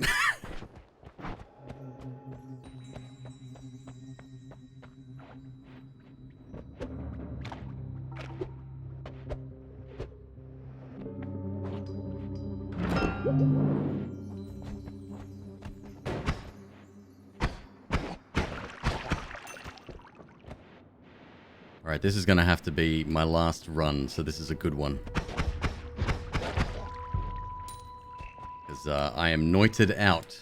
Alright, this is gonna have to be my last run, so this is a good one. Because I am noited out.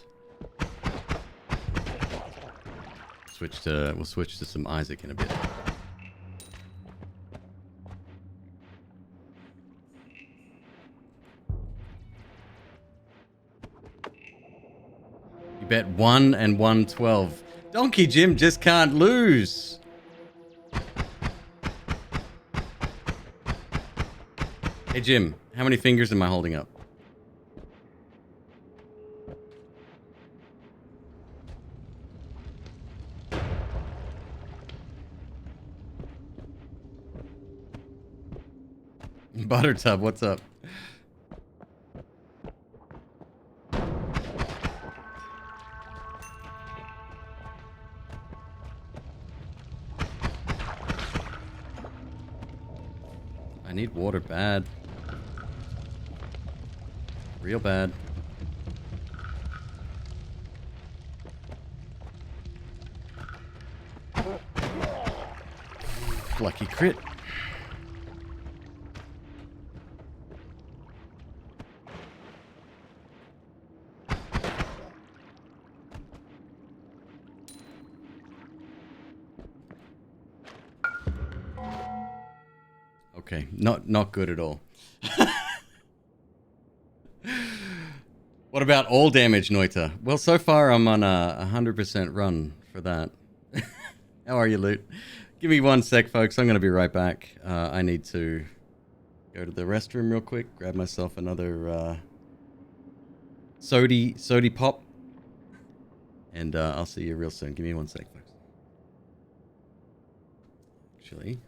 We'll switch to some Isaac in a bit. You bet 1 and 112. Donkey Jim just can't lose. Hey Jim, how many fingers am I holding up? Buttertub, what's up? I need water bad. Real bad. Lucky crit. Okay, not good at all. What about all damage, Noita? Well, so far I'm on a 100% run for that. How are you, Loot? Give me 1 sec, folks. I'm going to be right back. I need to go to the restroom real quick, grab myself another sody pop, and I'll see you real soon. Give me 1 sec, folks. Actually...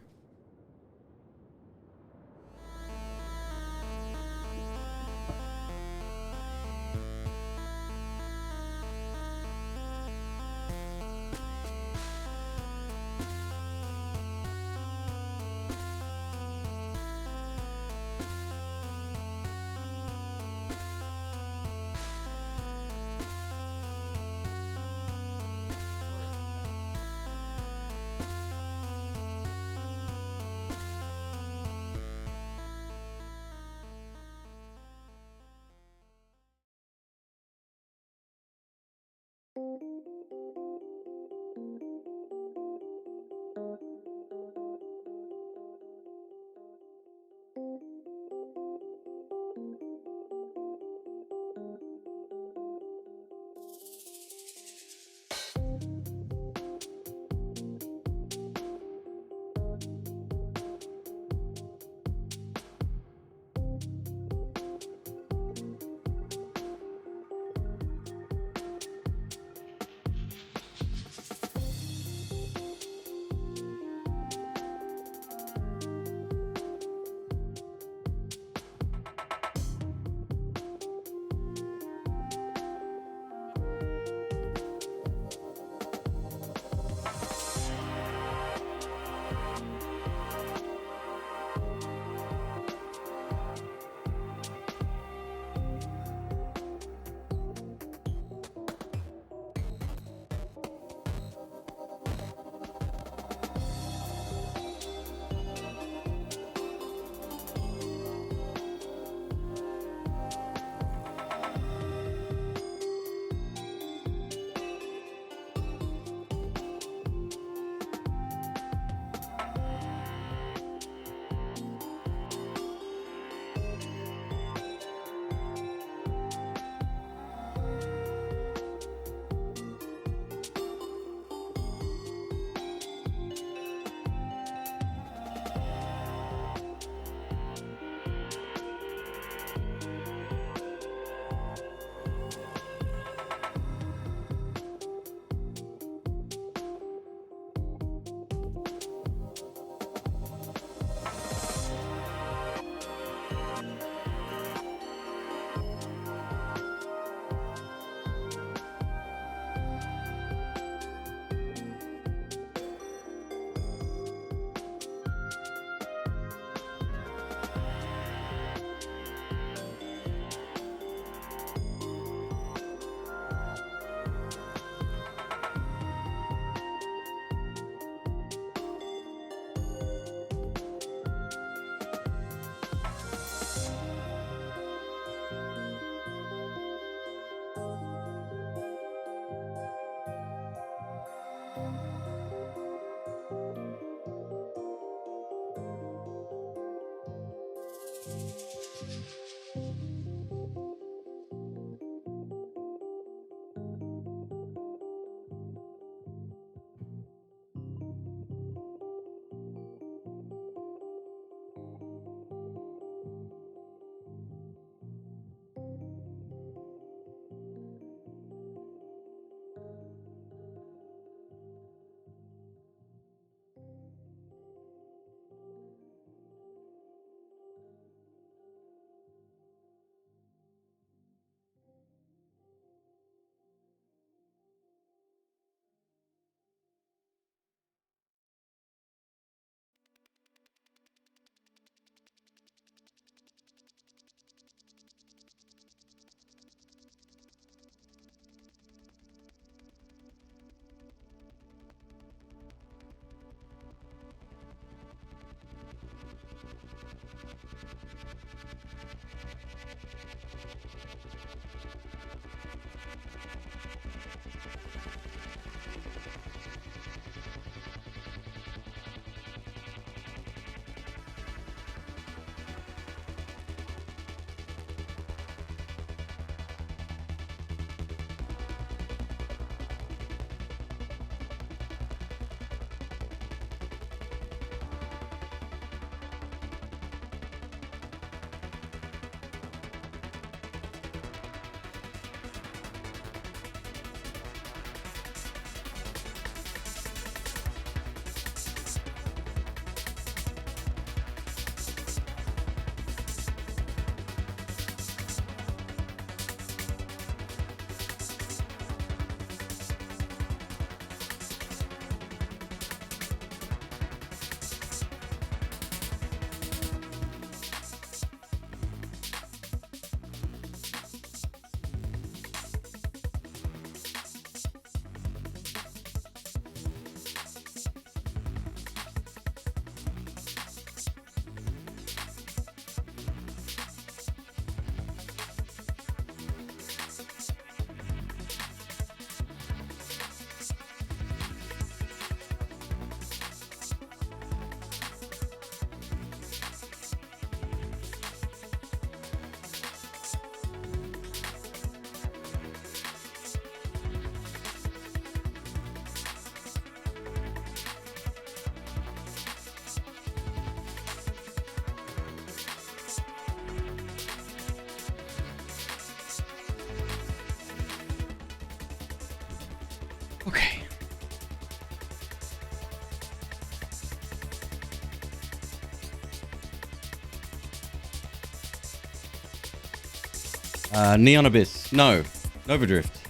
Neon Abyss. No. Nova Drift.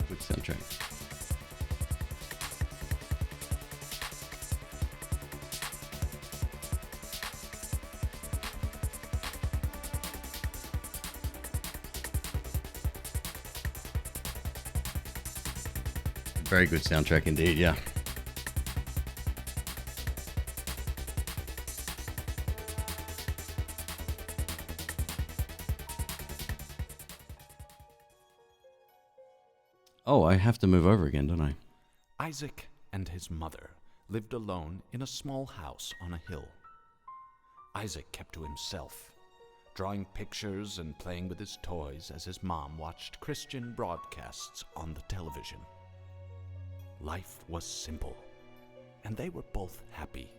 Good soundtrack. Very good soundtrack indeed, yeah. Oh, I have to move over again, don't I? Isaac and his mother lived alone in a small house on a hill. Isaac kept to himself, drawing pictures and playing with his toys as his mom watched Christian broadcasts on the television. Life was simple, and they were both happy.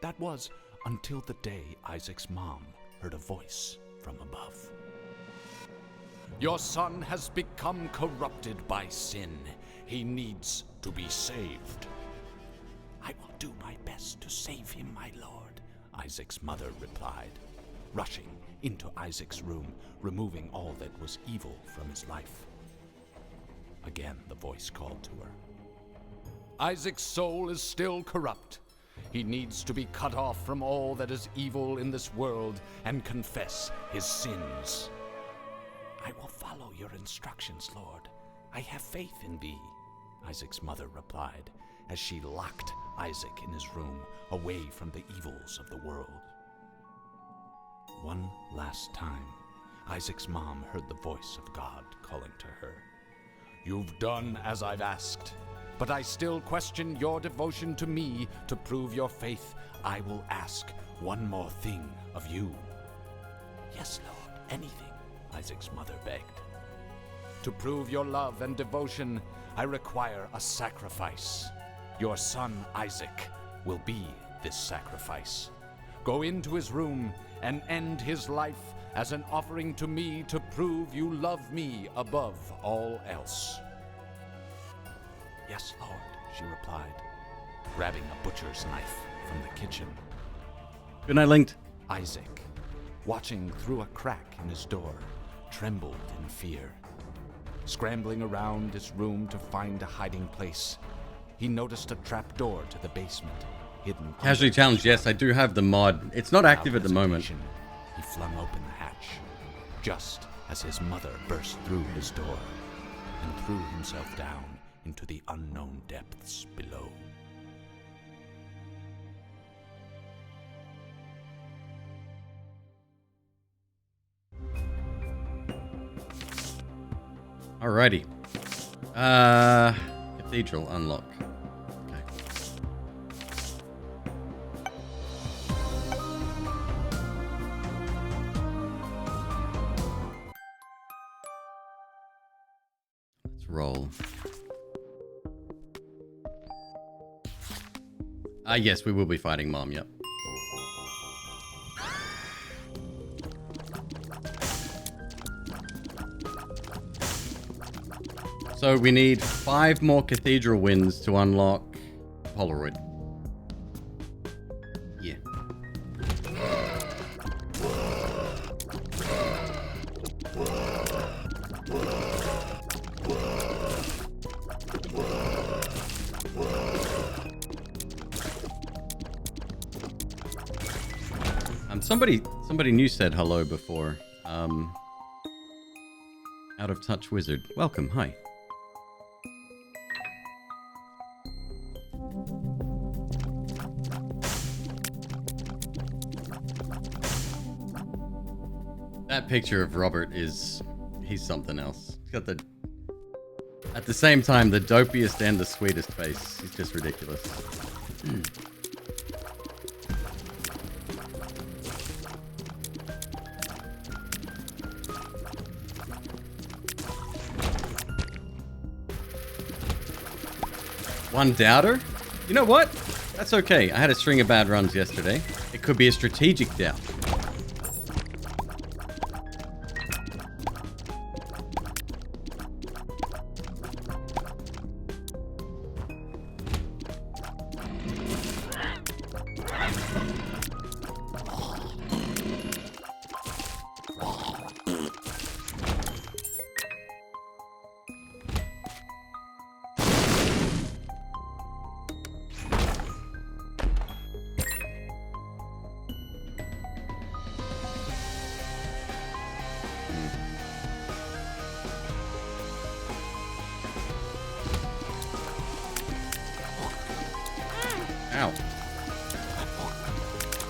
That was until the day Isaac's mom heard a voice from above. "Your son has become corrupted by sin. He needs to be saved." "I will do my best to save him, my lord," Isaac's mother replied, rushing into Isaac's room, removing all that was evil from his life. Again, the voice called to her. "Isaac's soul is still corrupt. He needs to be cut off from all that is evil in this world and confess his sins." "I will follow your instructions, Lord. I have faith in thee," Isaac's mother replied, as she locked Isaac in his room, away from the evils of the world. One last time, Isaac's mom heard the voice of God calling to her. "You've done as I've asked, but I still question your devotion to me. To prove your faith, I will ask one more thing of you." "Yes, Lord, anything," Isaac's mother begged. "To prove your love and devotion, I require a sacrifice. Your son Isaac will be this sacrifice. Go into his room and end his life as an offering to me to prove you love me above all else." "Yes, Lord," she replied, grabbing a butcher's knife from the kitchen. Good night, Linked. Isaac, watching through a crack in his door, trembled in fear. Scrambling around his room to find a hiding place, he noticed a trapdoor to the basement, hidden. Casually challenged, yes, I do have the mod. It's not active at the moment. He flung open the hatch, just as his mother burst through his door and threw himself down into the unknown depths below. Alrighty. Cathedral unlock. Okay. Let's roll. Yes, we will be fighting Mom, yep. So we need 5 more cathedral wins to unlock Polaroid. Yeah. Somebody new said hello before. Out of Touch Wizard. Welcome, hi. That picture of Robert he's something else. He's got at the same time, the dopiest and the sweetest face. He's just ridiculous. One doubter? You know what? That's okay. I had a string of bad runs yesterday. It could be a strategic doubt.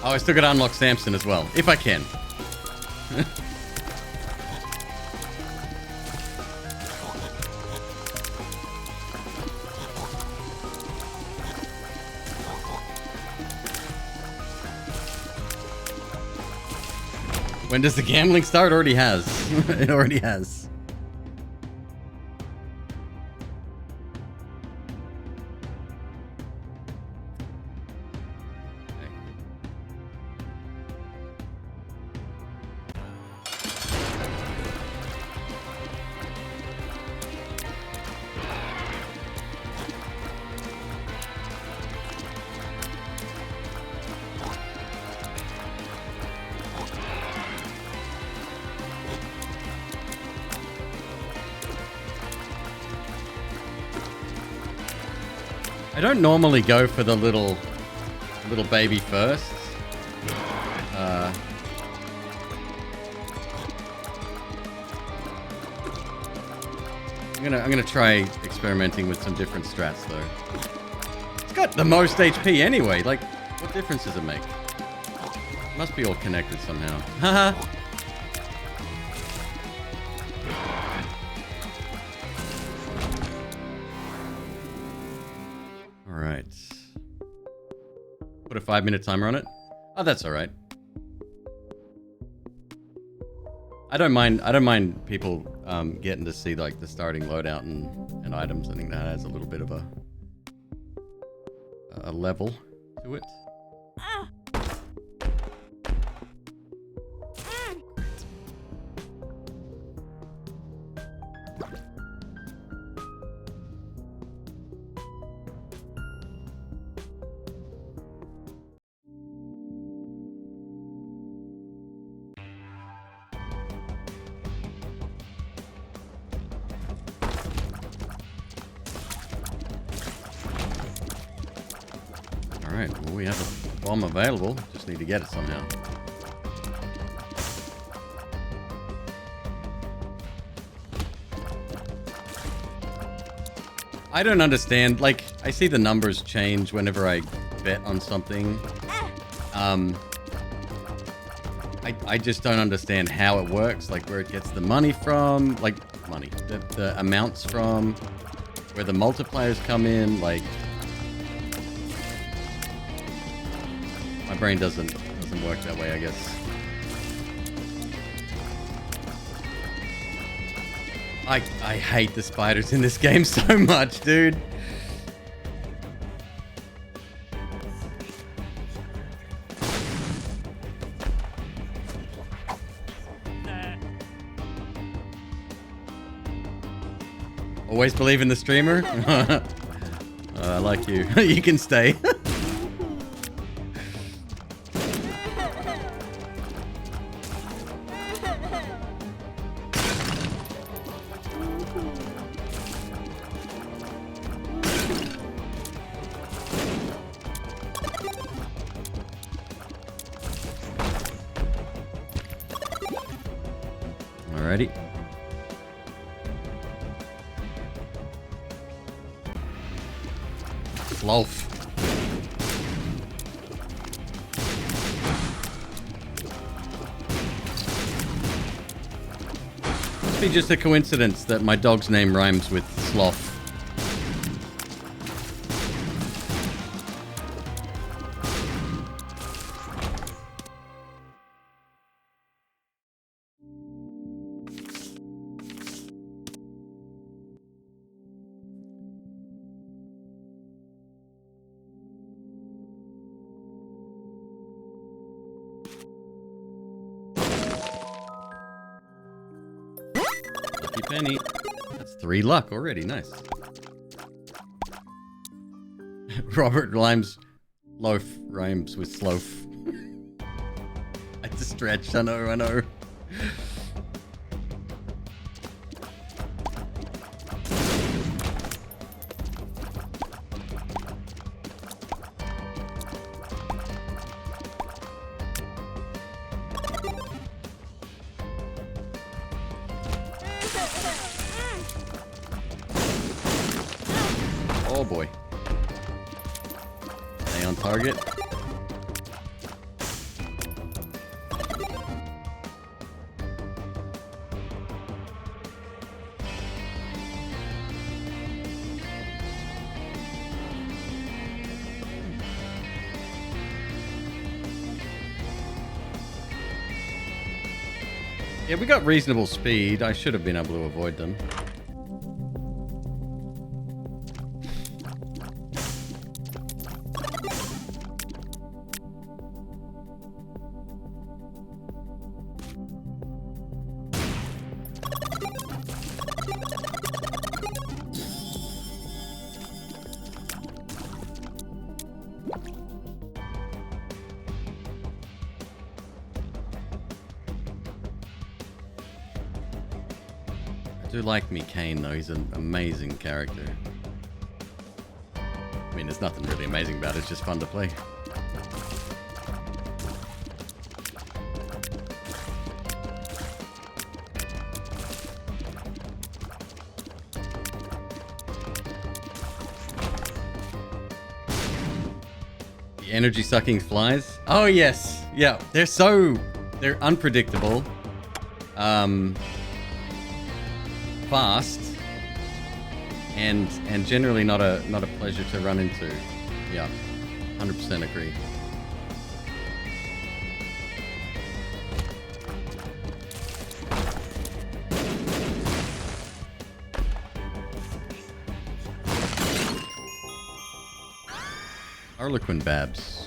Oh, I still got to unlock Samson as well, if I can. When does the gambling start? It already has. It already has. I don't normally go for the little baby first. I'm gonna try experimenting with some different strats though. It's got the most HP anyway. Like, what difference does it make? It must be all connected somehow. Haha. Alright. Put a 5-minute timer on it. Oh, that's alright. I don't mind people getting to see like the starting loadout and items. I think that adds a little bit of a level to it. Alright, well we have a bomb available. Just need to get it somehow. I don't understand. Like, I see the numbers change whenever I bet on something. I just don't understand how it works. Like, where it gets the money from. Like, money. The amounts from. Where the multipliers come in. Like... My brain doesn't work that way, I guess. I hate the spiders in this game so much, dude. Always believe in the streamer? I like you. You can stay. Alrighty. Loaf. Must be just a coincidence that my dog's name rhymes with sloth. Penny. That's 3 luck already. Nice. Robert rhymes loaf rhymes with sloth. It's a stretch. I know. Oh boy. Stay on target. Yeah, we got reasonable speed. I should have been able to avoid them. I do like Kane though, he's an amazing character. I mean, there's nothing really amazing about it, it's just fun to play. The energy sucking flies? Oh yes, yeah, they're unpredictable. Fast and generally not a pleasure to run into. Yeah, 100% agree. Harlequin Babs.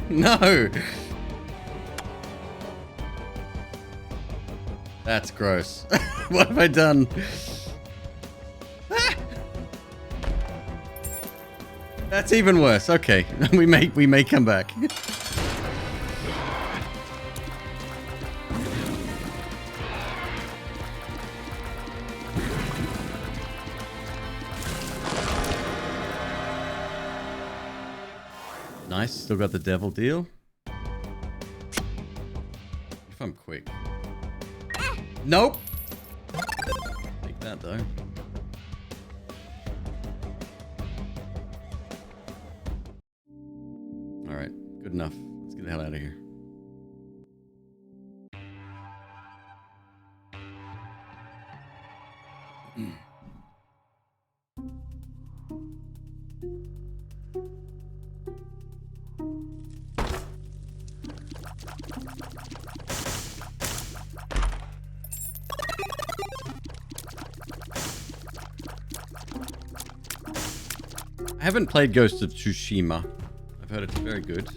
No! That's gross. What have I done? That's even worse. Okay, we may come back. Nice, still got the devil deal. If I'm quick. Nope! Take that though. Alright, good enough. Let's get the hell out of here. I haven't played Ghost of Tsushima. I've heard it's very good.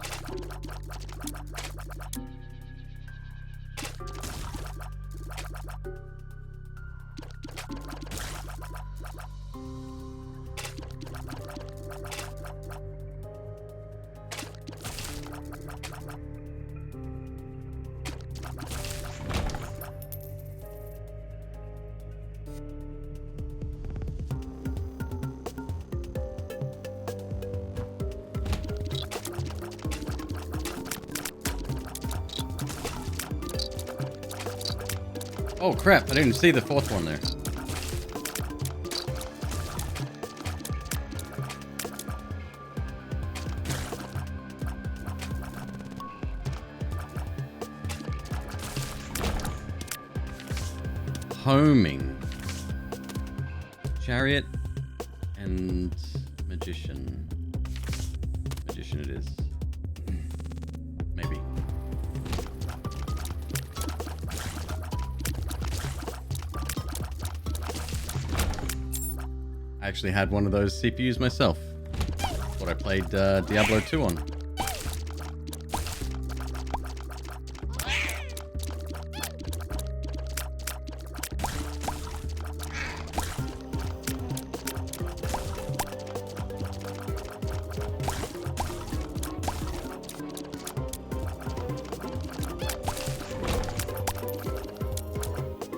Oh crap, I didn't see the fourth one there. Homing. Chariot and magician. Magician it is. Maybe. I actually had one of those CPUs myself. That's what I played Diablo 2 on.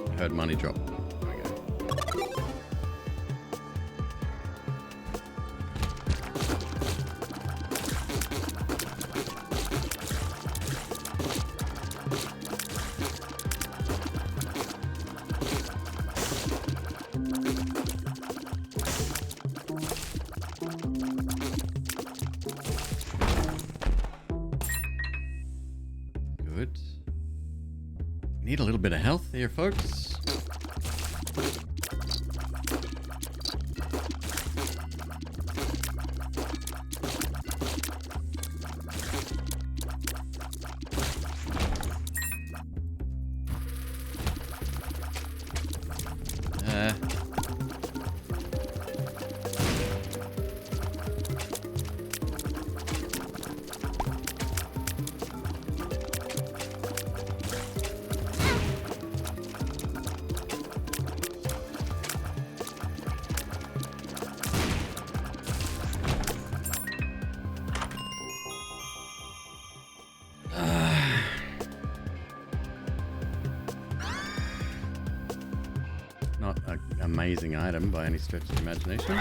I heard money drop. There we go. Need a little bit of health here, folks. Not an amazing item by any stretch of the imagination.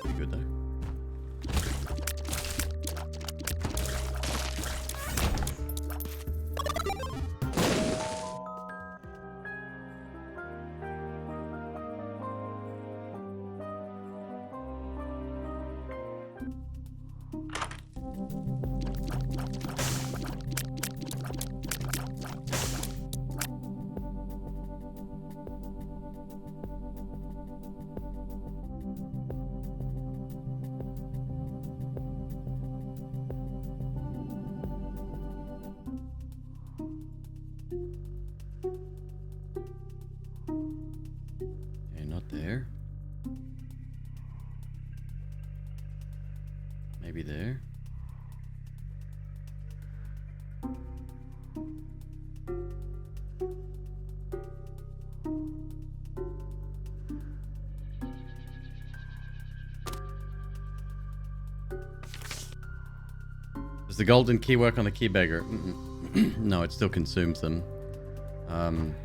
Pretty good though. Okay, not there. Maybe there. Does the golden key work on the key beggar? No, it still consumes them. I'm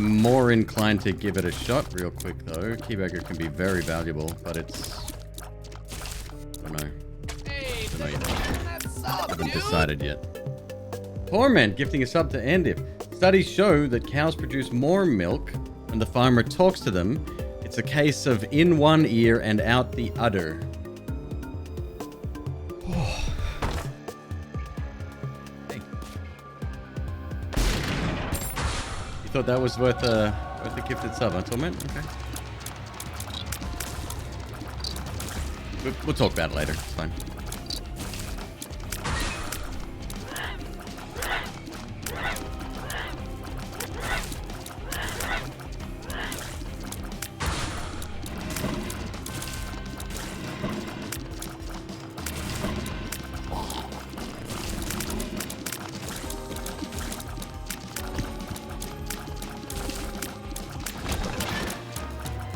more inclined to give it a shot real quick though. Key beggar can be very valuable, but it's... I don't know. Hey, Don't know yet. that sub, Haven't dude. decided yet. Torment gifting a sub to Endif. Studies show that cows produce more milk when the farmer talks to them. It's a case of in one ear and out the other. Hey. You thought that was worth a gifted sub, huh, Torment? Okay. We'll talk about it later. It's fine.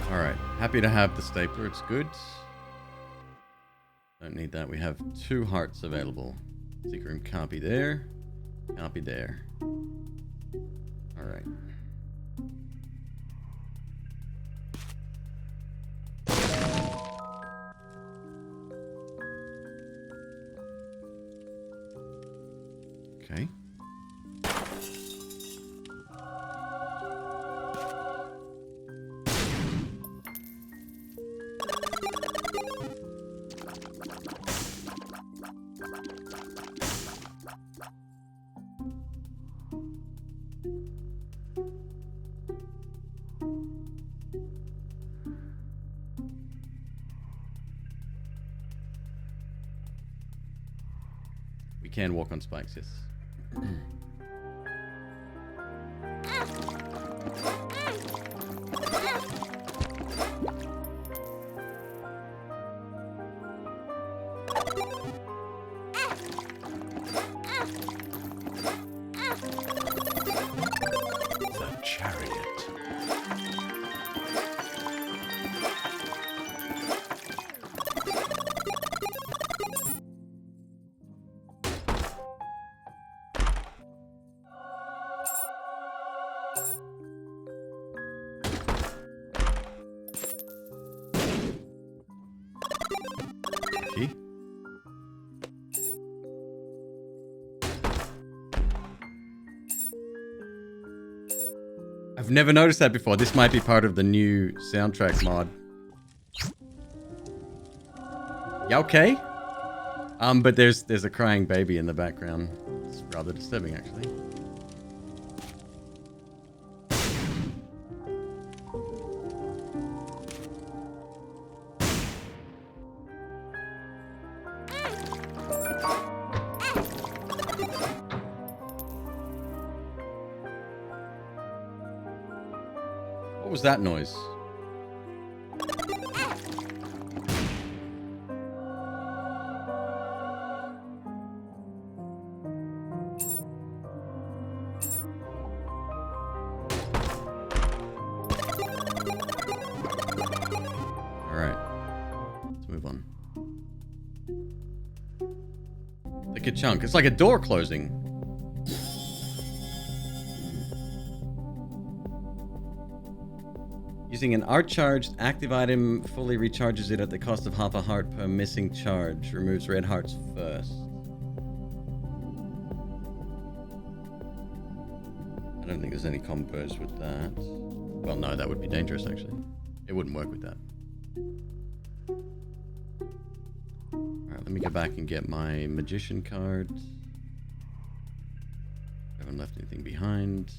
Alright, happy to have the stapler, it's good. Don't need that, we have 2 hearts available. Secret room can't be there, can't be there. Alright. Okay. We can walk on spikes, yes. The chariot. Key? I've never noticed that before. This might be part of the new soundtrack mod. You okay? But there's a crying baby in the background. It's rather disturbing, actually. What was that noise? Alright. Let's move on. Like a chunk. It's like a door closing. Using an art charged active item fully recharges it at the cost of half a heart per missing charge. Removes red hearts first. I don't think there's any combos with that. Well, no, that would be dangerous, actually. It wouldn't work with that. Alright, let me go back and get my magician card. Haven't left anything behind.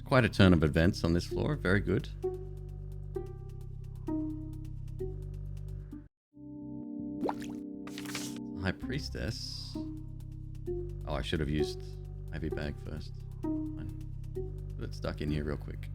Quite a turn of events on this floor. Very good. High Priestess. Oh, I should have used Ivy Bag first. Fine. Put it stuck in here real quick.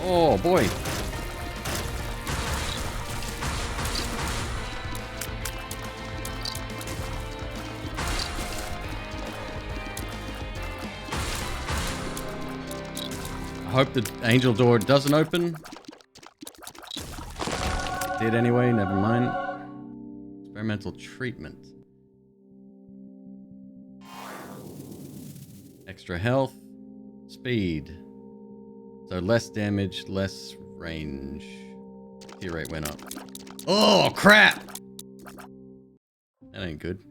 Oh boy. I hope the angel door doesn't open. It did anyway, never mind. Experimental treatment. Extra health. Speed. So less damage, less range. Hit rate went up. Oh, crap! That ain't good.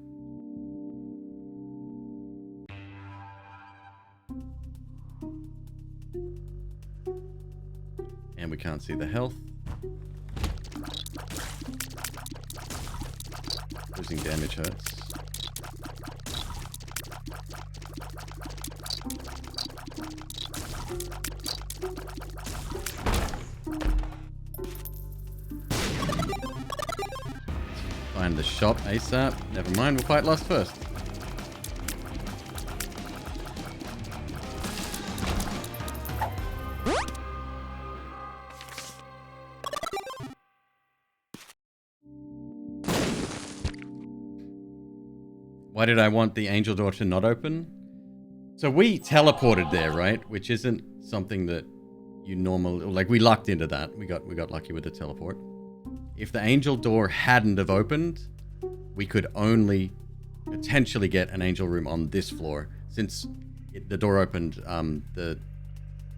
And we can't see the health. Losing damage hurts. Find the shop ASAP. Never mind, we'll fight Lust first. Why did I want the angel door to not open? So we teleported there, right? Which isn't something that you normally... Like, we lucked into that. We got lucky with the teleport. If the angel door hadn't have opened, we could only potentially get an angel room on this floor. Since the door opened, the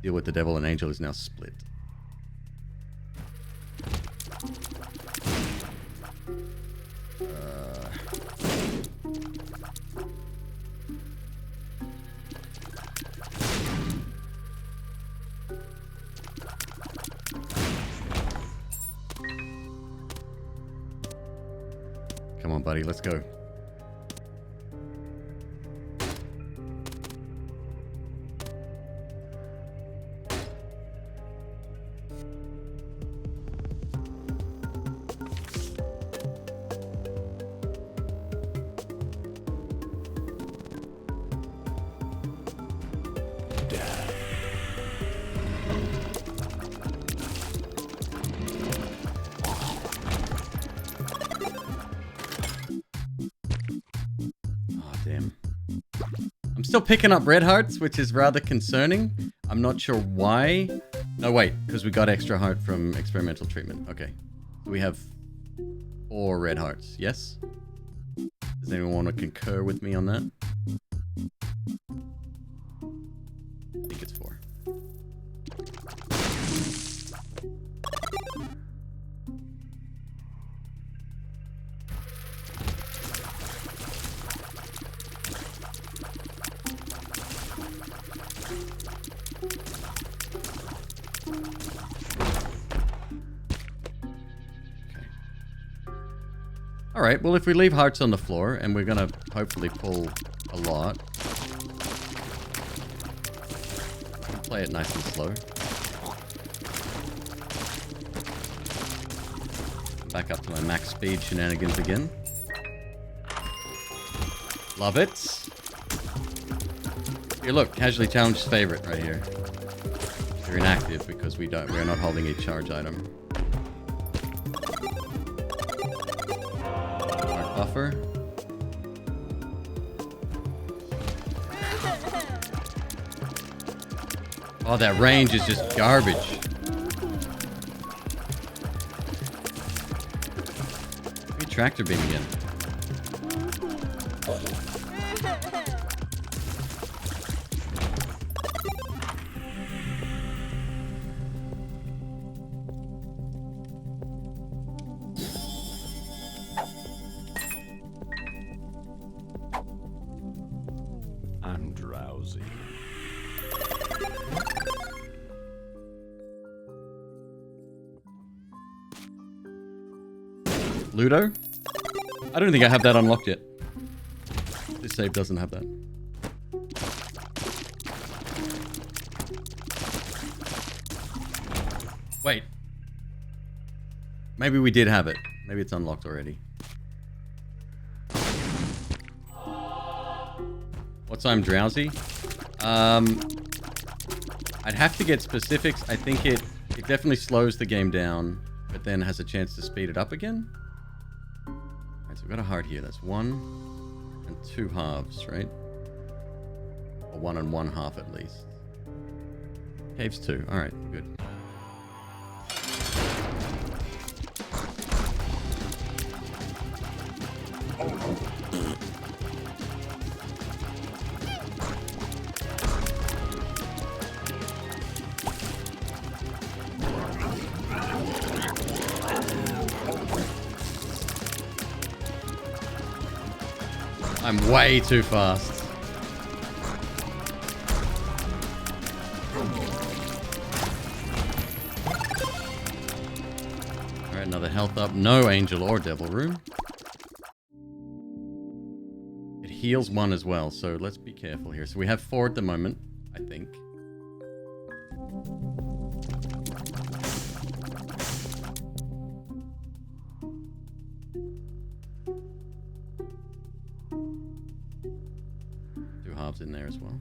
deal with the devil and angel is now split. Come on, buddy, let's go. Still picking up red hearts, which is rather concerning. I'm not sure why. No, wait, because we got extra heart from experimental treatment. Okay. We have 4 red hearts. Yes? Does anyone want to concur with me on that? I think it's 4. Alright, well if we leave hearts on the floor, and we're gonna hopefully pull a lot. Play it nice and slow. Back up to my max speed shenanigans again. Love it. Here look, casually challenged favorite right here. You're inactive because we're not holding a charge item. Buffer. Oh, that range is just garbage. Give me tractor beam again. I'm drowsy. Ludo? I don't think I have that unlocked yet. This save doesn't have that. Wait. Maybe we did have it. Maybe it's unlocked already. What's I'm drowsy? I'd have to get specifics. I think it definitely slows the game down, but then has a chance to speed it up again. Alright, so we've got a heart here. That's 1 and 2 halves, right? Or 1 and 1 half at least. Caves 2. Alright, good. I'm way too fast. Alright, another health up. No angel or devil room. It heals 1 as well, so let's be careful here. So we have 4 at the moment, I think. In there as well.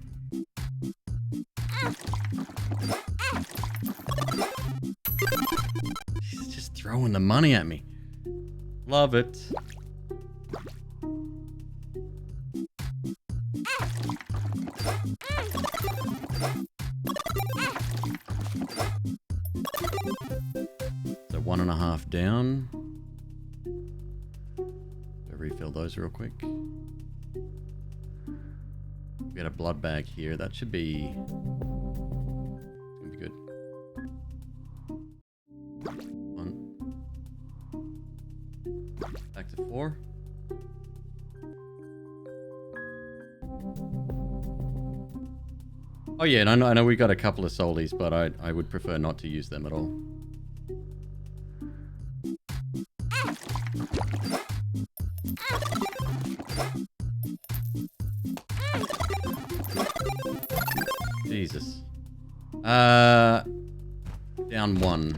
He's just throwing the money at me. Love it. So 1.5 down. I'll refill those real quick. We got a blood bag here. That should be... Gonna be good. 1. Back to 4. Oh yeah, and I know we got a couple of soulies, but I would prefer not to use them at all. Jesus. Down 1.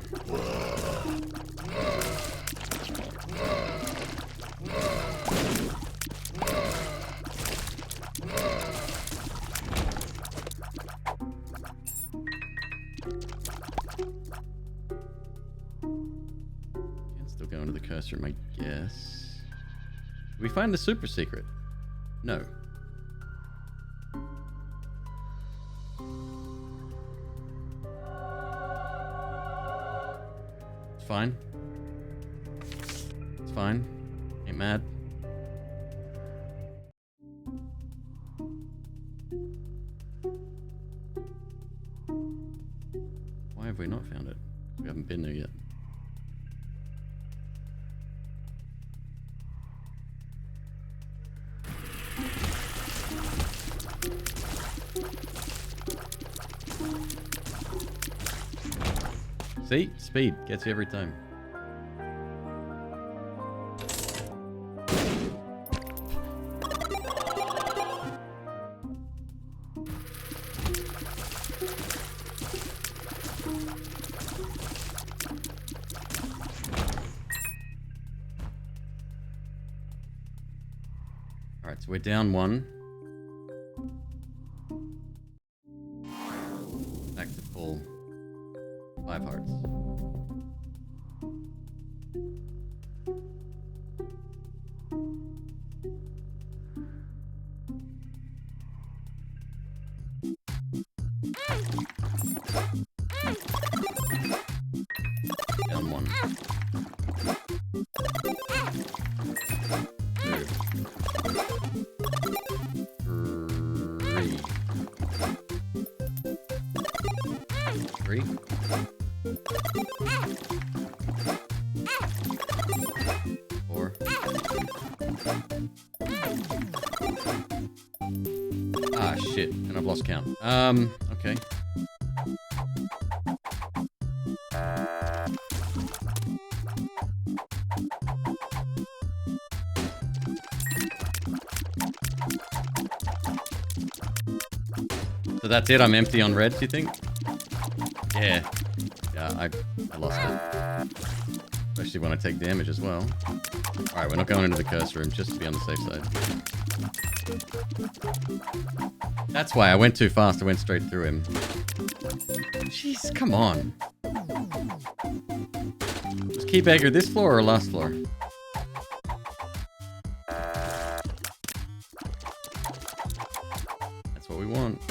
Still going to the cursor room, I guess. Did we find the super secret? No. Fine. It's fine. Ain't mad. Why have we not found it? We haven't been there yet. See? Speed gets you every time. Alright, so we're down one. Back to full. 5 hearts. Down one. 2. 3. 3. 4. Ah, shit. And I've lost count. Okay. So that's it? I'm empty on red, do you think? Yeah. Yeah, I lost it. Especially when I take damage as well. Alright, we're not going into the curse room, just to be on the safe side. That's why I went too fast, I went straight through him. Jeez, come on. Was Key Beggar this floor or last floor? That's what we want.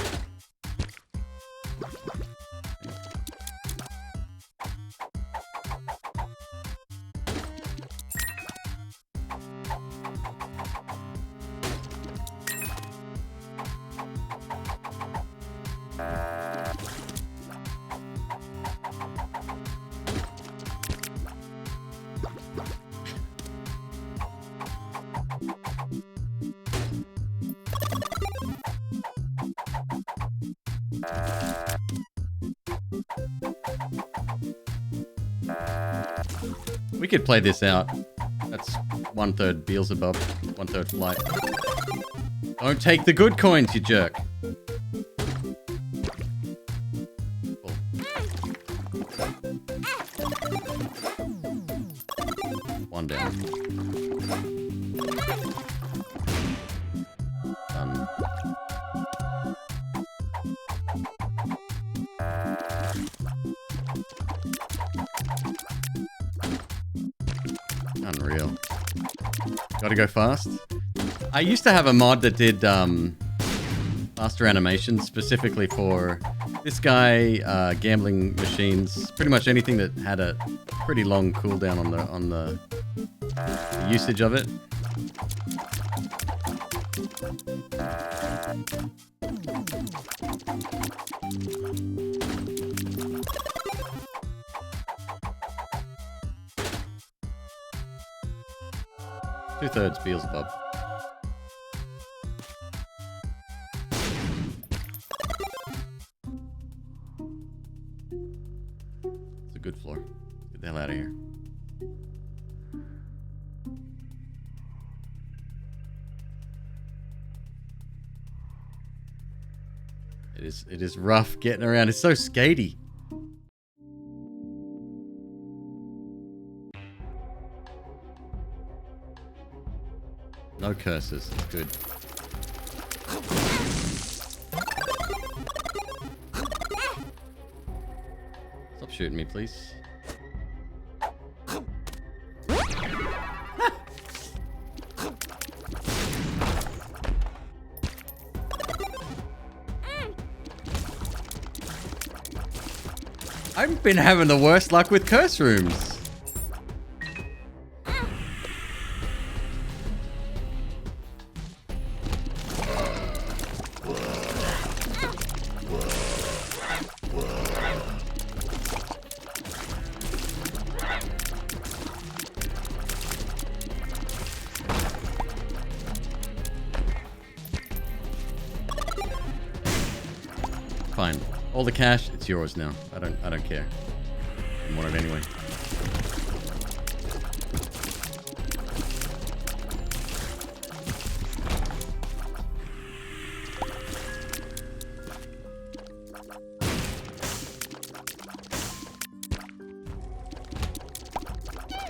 We could play this out. That's 1/3 Beelzebub, 1/3 flight. Don't take the good coins, you jerk. Full. One down. Done. Unreal. Gotta go fast. I used to have a mod that did faster animations specifically for this guy, gambling machines, pretty much anything that had a pretty long cooldown on the usage of it. Two-thirds Beelzebub. It's a good floor. Get the hell out of here. It is rough getting around. It's so skatey. No curses. It's good. Stop shooting me, please. I've been having the worst luck with curse rooms. Fine. All the cash, it's yours now. I don't care. I want it anyway.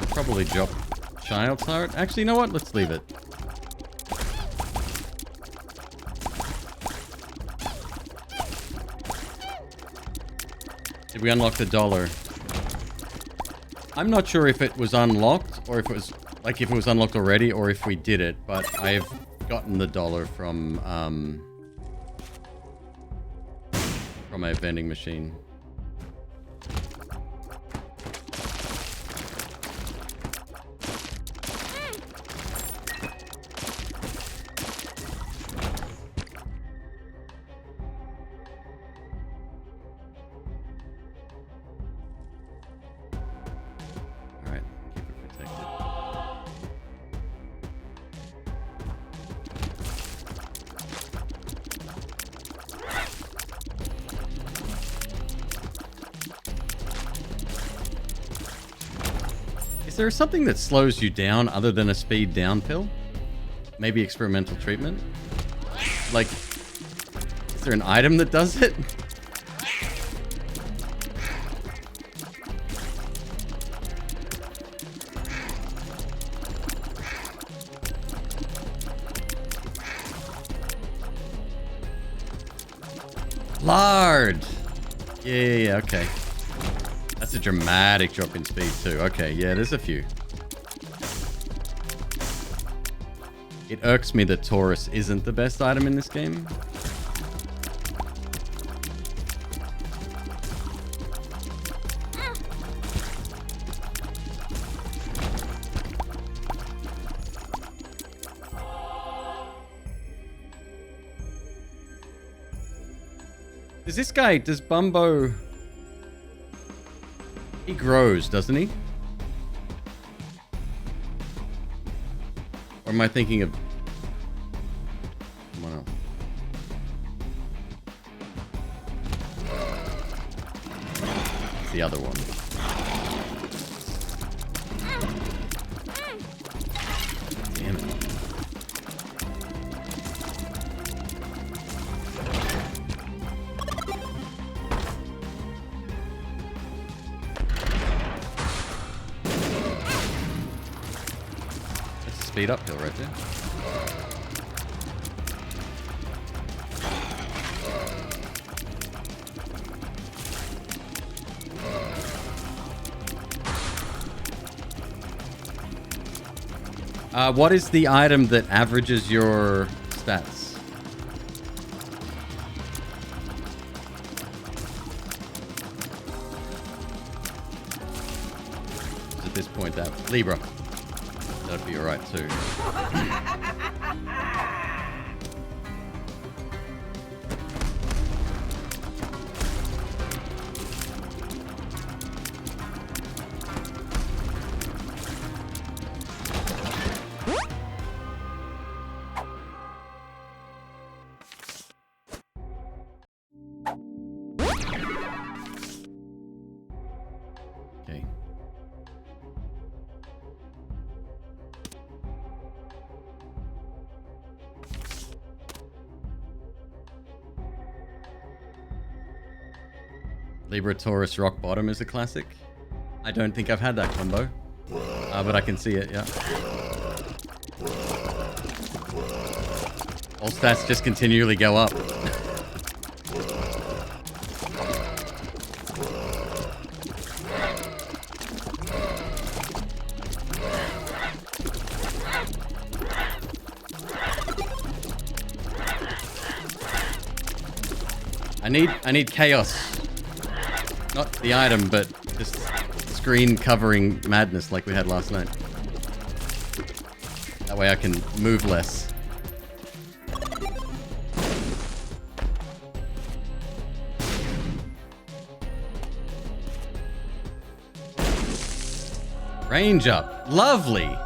I'll probably drop Child's Heart. Actually, you know what? Let's leave it. Did we unlock the dollar? I'm not sure if it was unlocked or if it was like if it was unlocked already or if we did it, but I've gotten the dollar from a vending machine. Is there something that slows you down other than a speed down pill? Maybe experimental treatment? Like, is there an item that does it? Lard! Yeah, okay. That's a dramatic drop in speed too. Okay, yeah, there's a few. It irks me that Taurus isn't the best item in this game. Does Bumbo... He grows, doesn't he? Or am I thinking of someone else? It's the other one. Damn it. Speed uphill right there. What is the item that averages your stats? At this point, that Libra. That'd be alright too. Okay. Libra Taurus Rock Bottom is a classic. I don't think I've had that combo. But I can see it, yeah. All stats just continually go up. I need chaos. Not the item, but just screen covering madness like we had last night. That way I can move less. Range up. Lovely.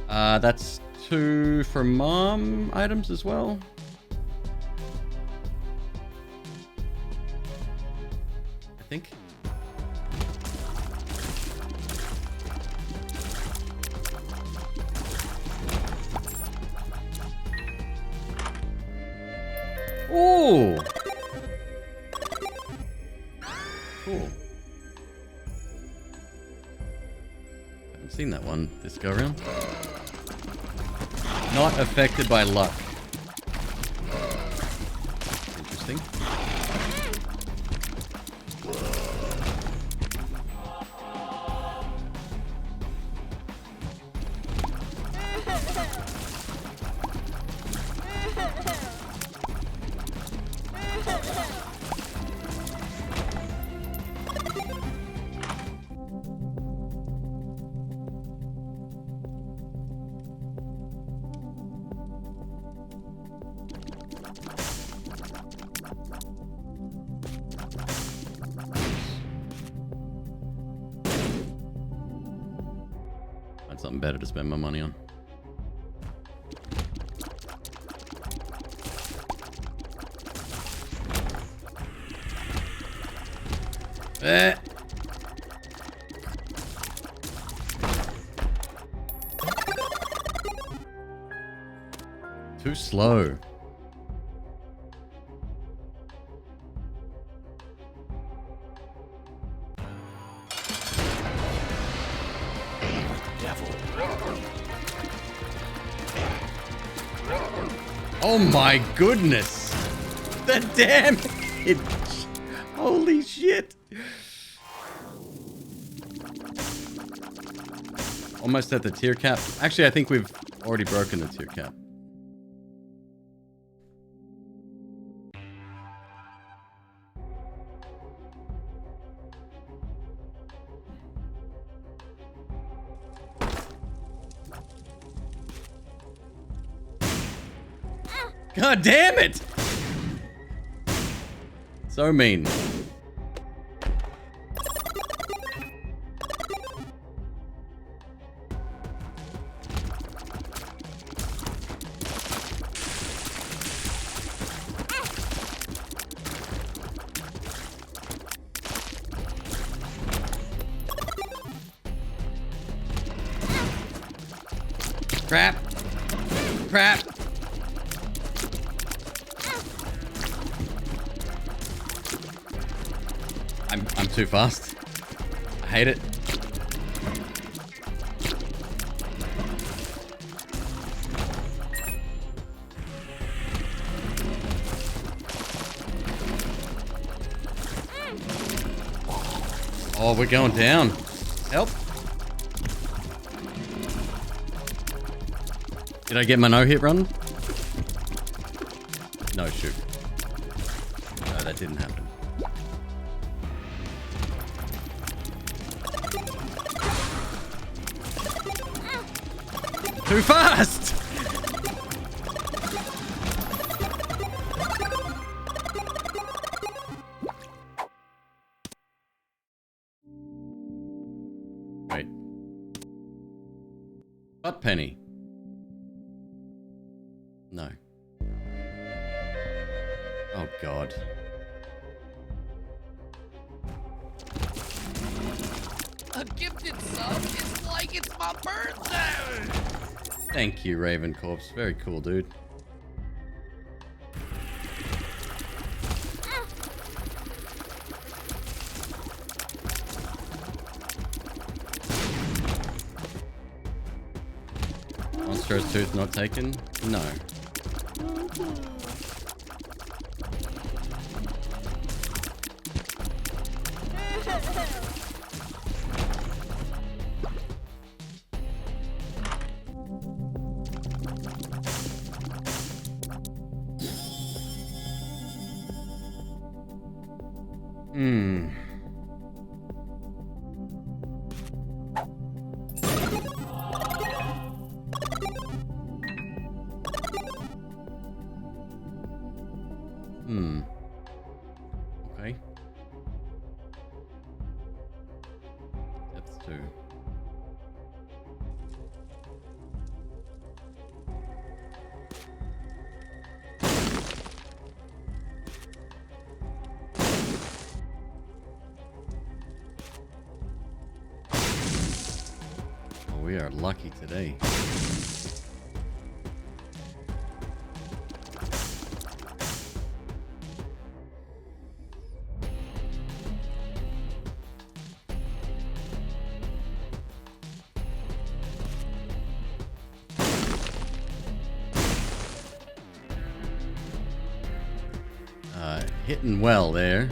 That's 2 for mom items as well. think. Ooh! Cool. Haven't seen that one this go around. Not affected by luck. Interesting. Find something better to spend my money on. Too slow. Oh my goodness! The damage! Holy shit! Almost at the tier cap. Actually, I think we've already broken the tier cap. God damn it! So mean. Crap. Crap. I'm too fast. I hate it. Oh, we're going down. Help. Did I get my no-hit run? No, shoot. No, that didn't happen. Too fast! Wait. Butt penny. No. Oh god. A gifted sub is like it's my birthday! Thank you, Raven Corpse. Very cool, dude. Monstrous Tooth not taken? No. Okay. That's two. are lucky today. Hitting well there.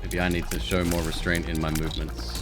Maybe I need to show more restraint in my movements.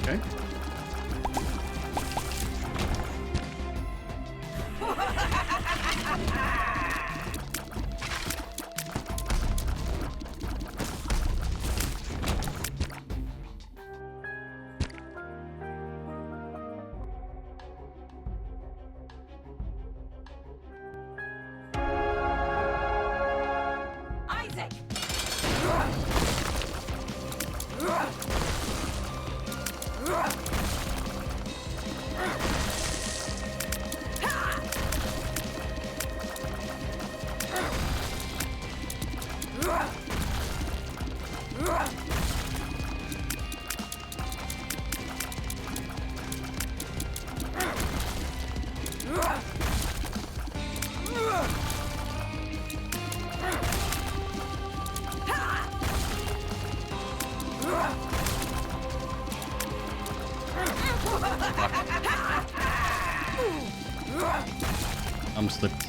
Okay. Isaac! I'm slipped.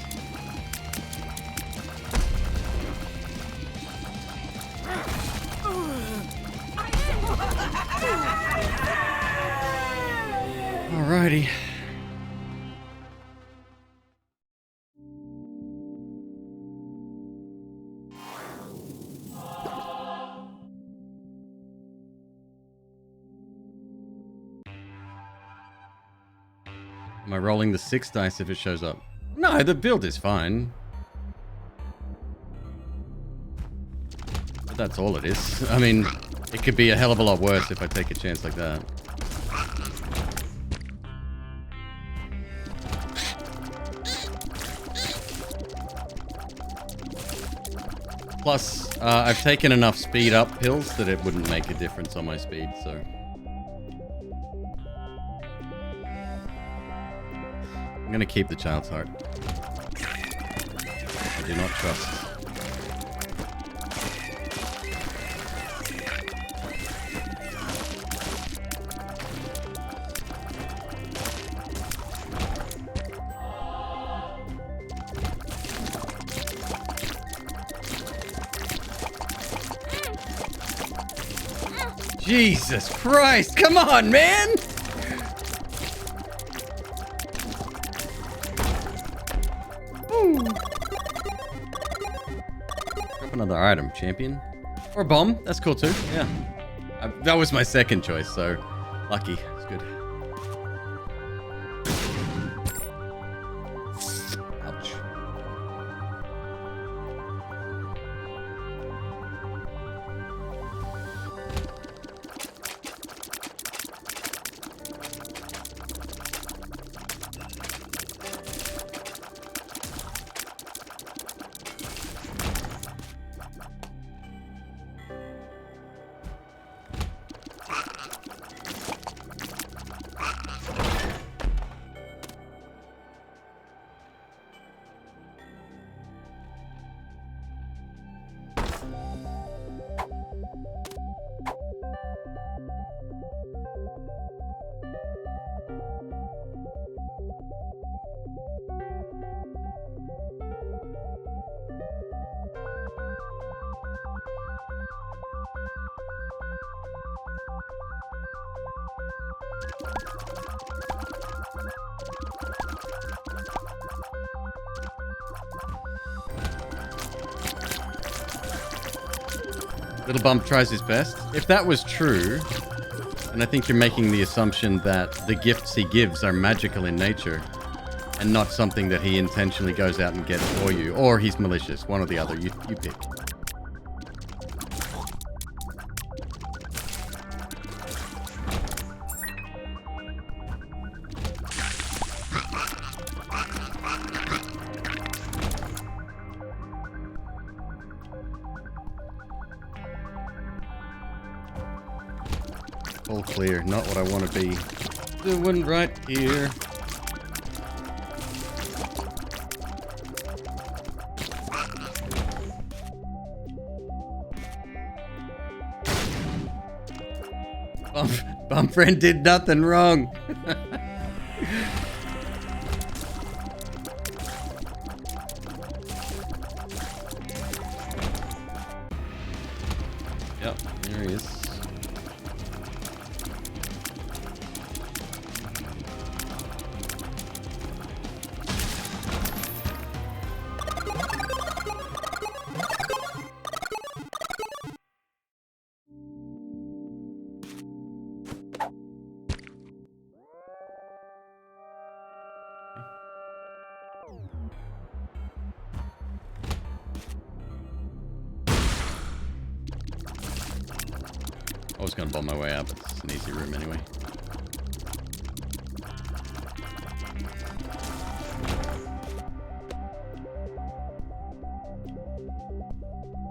Alrighty. Am I rolling the 6 dice if it shows up? No, the build is fine. But that's all it is. I mean, it could be a hell of a lot worse if I take a chance like that. Plus, I've taken enough speed up pills that it wouldn't make a difference on my speed, so... I'm gonna keep the child's heart. I do not trust. Jesus Christ, come on, man! Drop another item, champion. Or a bomb, that's cool too, yeah. That was my second choice, so lucky, it's good. Ouch. Little Bump tries his best. If that was true, and I think you're making the assumption that the gifts he gives are magical in nature and not something that he intentionally goes out and gets for you, or he's malicious, one or the other. You pick. All clear, not what I want to be doing right here. Bum friend did nothing wrong. Yep, there he is. I was gonna bomb my way out, but it's an easy room anyway.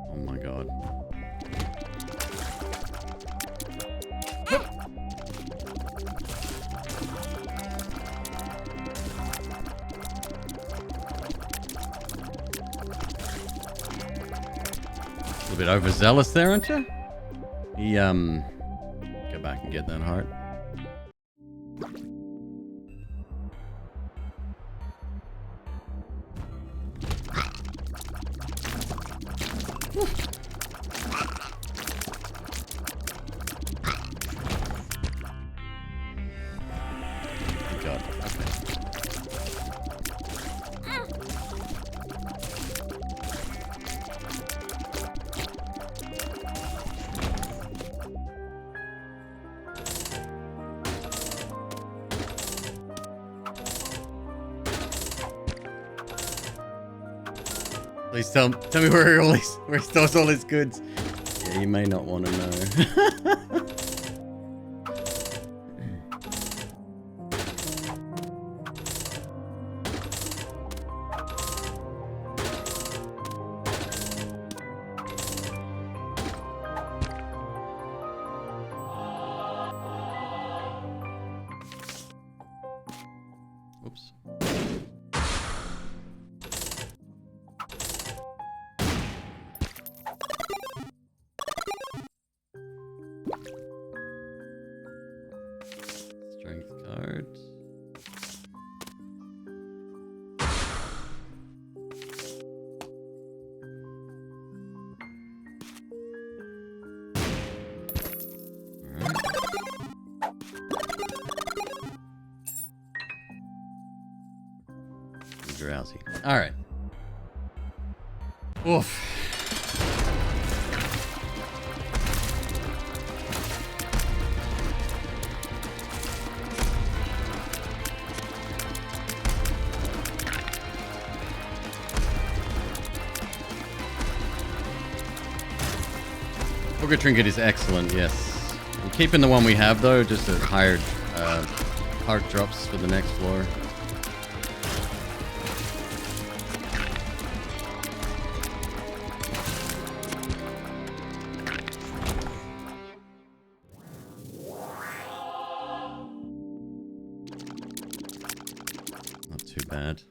Oh my god. A little bit overzealous there, aren't you? He, go back and get that heart. Good God. Okay. Please tell me where he stores all his goods. Yeah, you may not want to know. Oops. Strength card. Drowsy. All right. Oof. Ogre Trinket is excellent, yes. I'm keeping the one we have, though, just at higher heart drops for the next floor. Not too bad.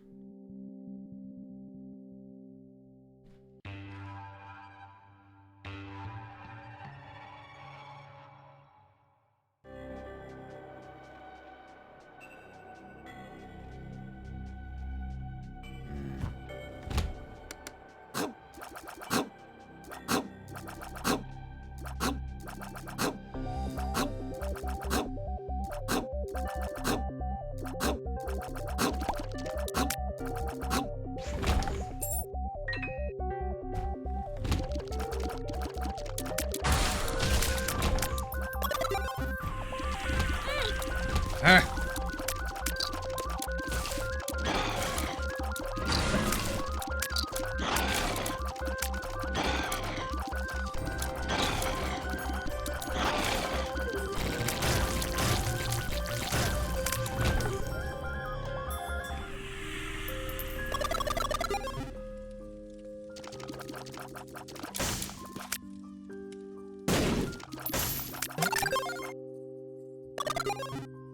Ah.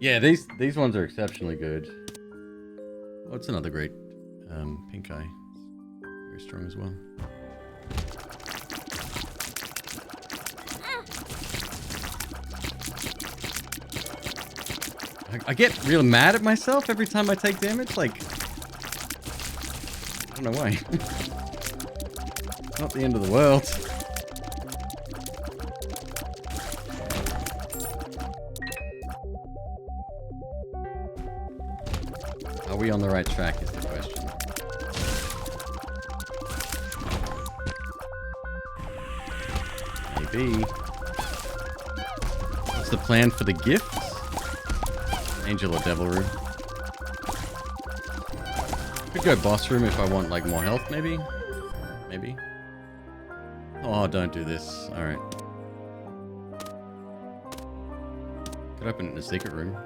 Yeah, these ones are exceptionally good. What's another great pink eye? Very strong as well. I get real mad at myself every time I take damage. Like, I don't know why. Not the end of the world. Are we on the right track is the question. Maybe. What's the plan for the gifts? Angel or Devil Room? Could go boss room if I want like more health, maybe? Maybe. Oh, don't do this. Alright. Could open it in a secret room.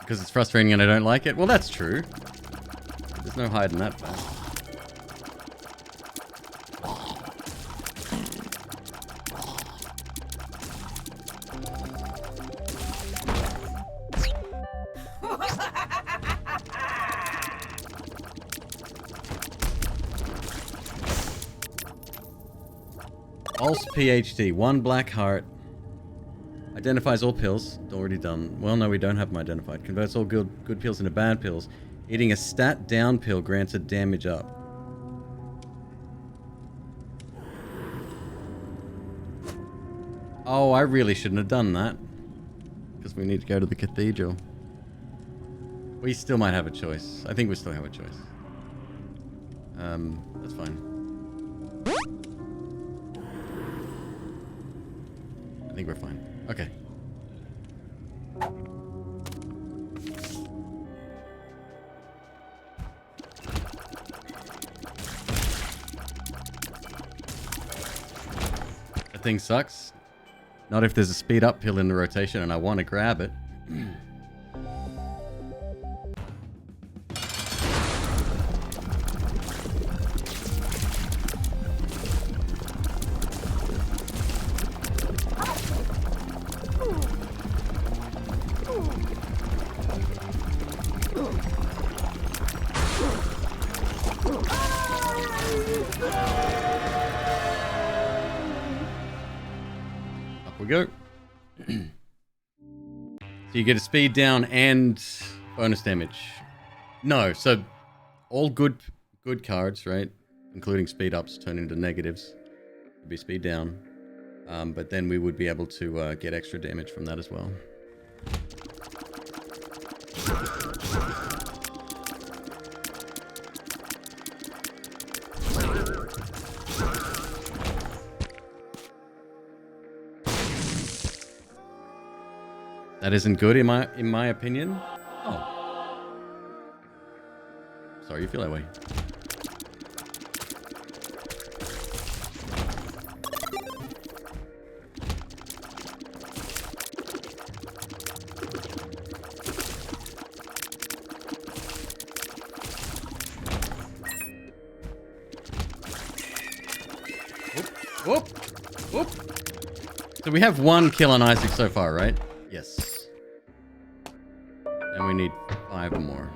Because it's frustrating and I don't like it? Well, that's true. There's no hiding that fact. Pulse PhD, 1 black heart. Identifies all pills. Already done. Well, no, we don't have them identified. Converts all good pills into bad pills. Eating a stat down pill grants a damage up. Oh, I really shouldn't have done that. Because we need to go to the cathedral. We still might have a choice. I think we still have a choice. That's fine. I think we're fine. Okay. That thing sucks. Not if there's a speed up pill in the rotation and I want to grab it. Go. So you get a speed down and bonus damage. No, so all good cards, right? Including speed ups turn into negatives. It'd be speed down. But then we would be able to get extra damage from that as well. That isn't good in my opinion. Oh. Sorry you feel that way. Whoop. Whoop. So we have 1 kill on Isaac so far, right? Yes. And we need 5 more.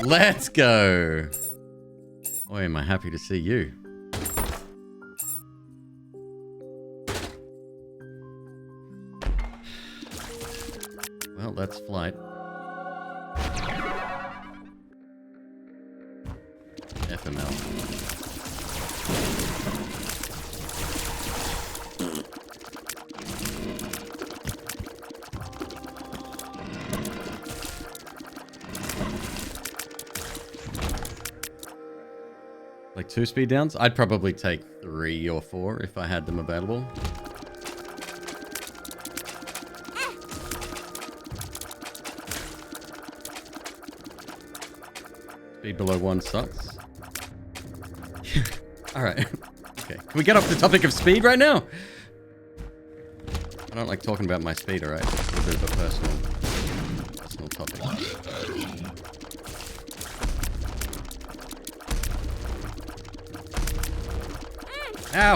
Let's go. Boy, am I happy to see you. Well, that's flight. FML. Like 2 speed downs? I'd probably take 3 or 4 if I had them available. Speed below 1 sucks. Alright. Okay. Can we get off the topic of speed right now? I don't like talking about my speed, alright? It's a bit of a personal topic. Ow!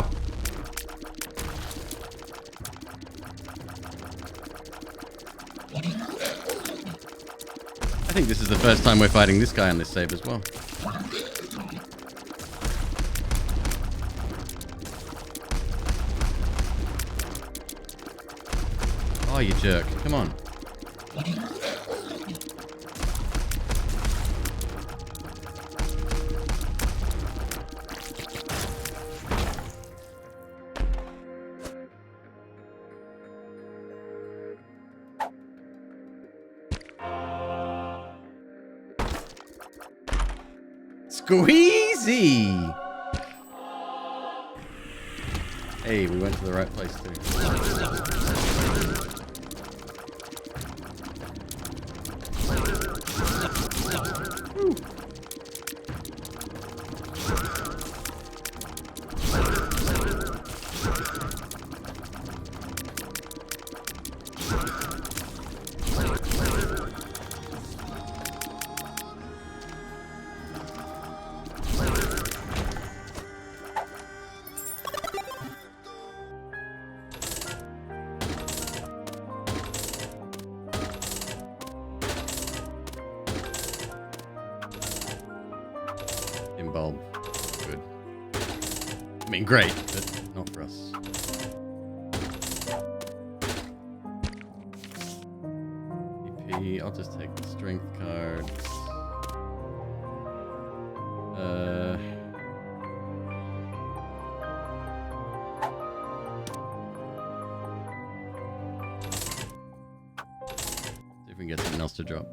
I think this is the first time we're fighting this guy on this save as well. Oh, you jerk. Come on. Squeezy! Hey, we went to the right place too. Woo. Bulb. Good. I mean, great, but not for us. EP, I'll just take the strength card. See if we can get something else to drop.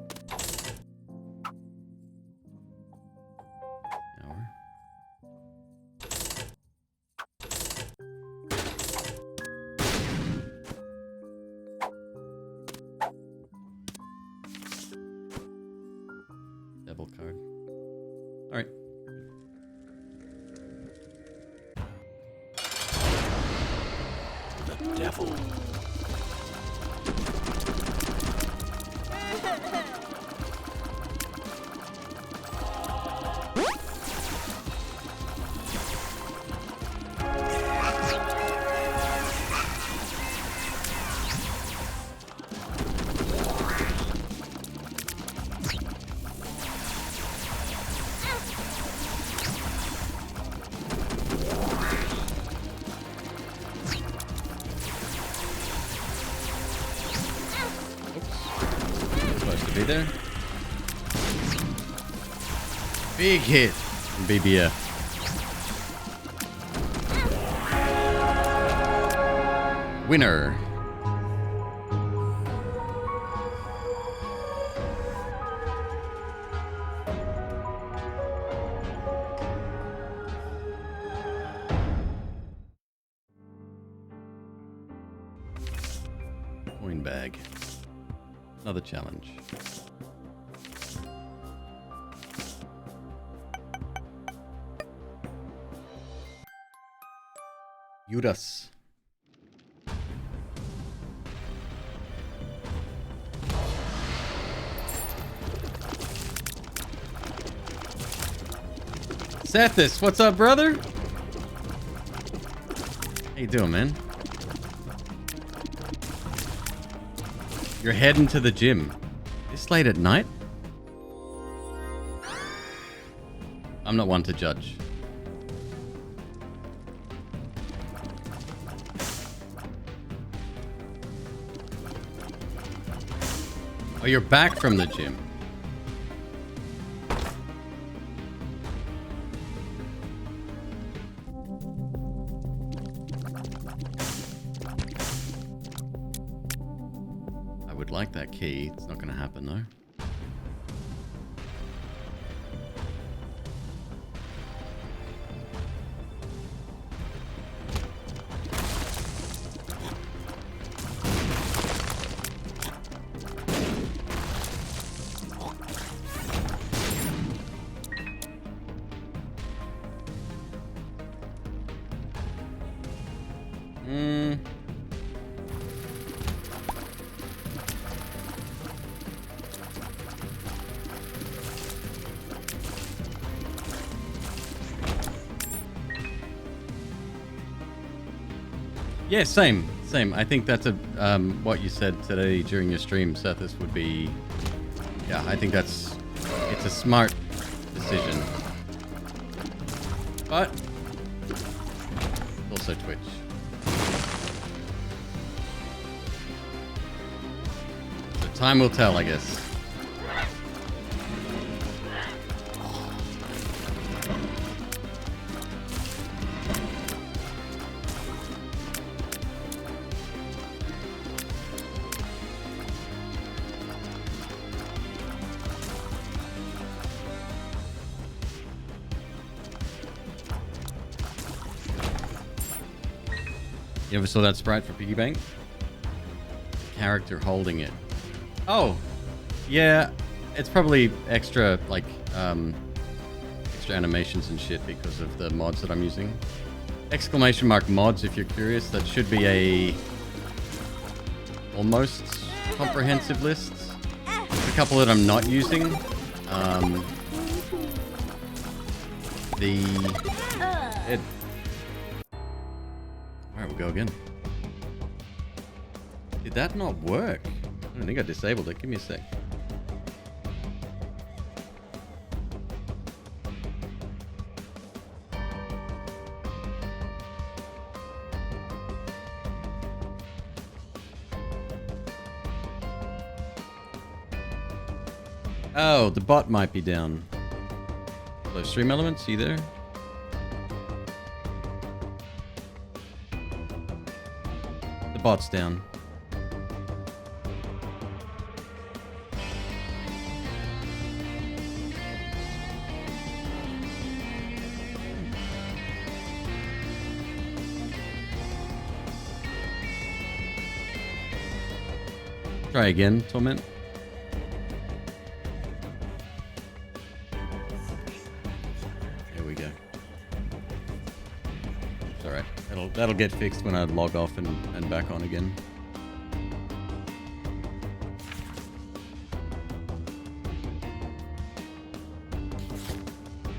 Devil card. Alright. The devil. Be there. Big hit from BBF. Winner. Coin bag. Another challenge. Judas. Sethis, what's up, brother? How you doing, man? You're heading to the gym. This late at night? I'm not one to judge. Oh, you're back from the gym. I would like that key. It's not going to happen though. Yeah, same. I think that's a what you said today during your stream, Seth. This would be, yeah. I think it's a smart decision, but also Twitch. So time will tell, I guess. You ever saw that sprite for Piggy Bank? Character holding it. Oh, yeah. It's probably extra, like, extra animations and shit because of the mods that I'm using. Exclamation mark mods, if you're curious. That should be a almost comprehensive list. There's a couple that I'm not using. Alright, we'll go again. Did that not work? I don't think I disabled it. Give me a sec. Oh, the bot might be down. Hello, Stream Elements, you there? The bot's down. Try again, Torment. There we go. It's alright. That'll get fixed when I log off and back on again.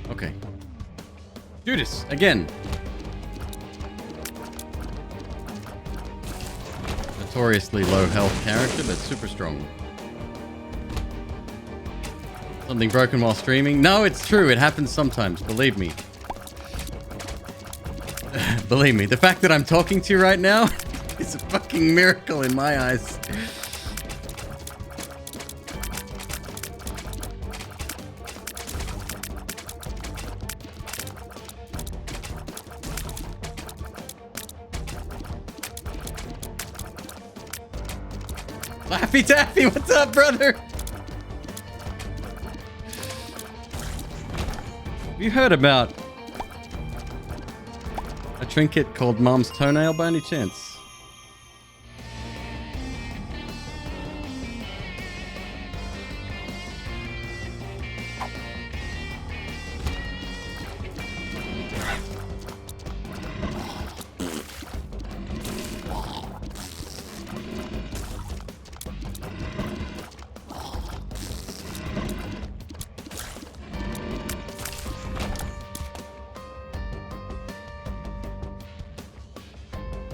Okay. Judas, again. Notoriously low health character, but super strong. Something broken while streaming? No, it's true. It happens sometimes. Believe me. Believe me. The fact that I'm talking to you right now is a fucking miracle in my eyes. Laffy Taffy, what's up, brother? Have you heard about a trinket called Mom's Toenail by any chance?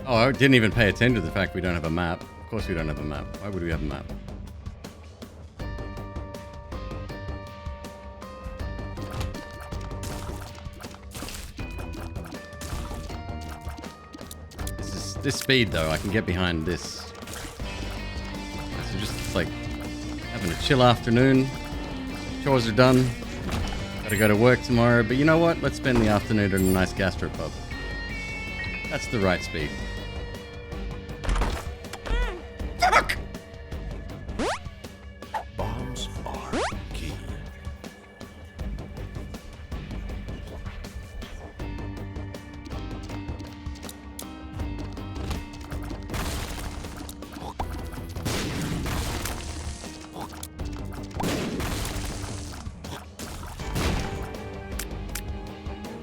Oh, I didn't even pay attention to the fact we don't have a map. Of course we don't have a map. Why would we have a map? This speed though, I can get behind this. So just it's like having a chill afternoon. Chores are done. Gotta go to work tomorrow, but you know what? Let's spend the afternoon at a nice gastropub. That's the right speed. Fuck! Bombs are key.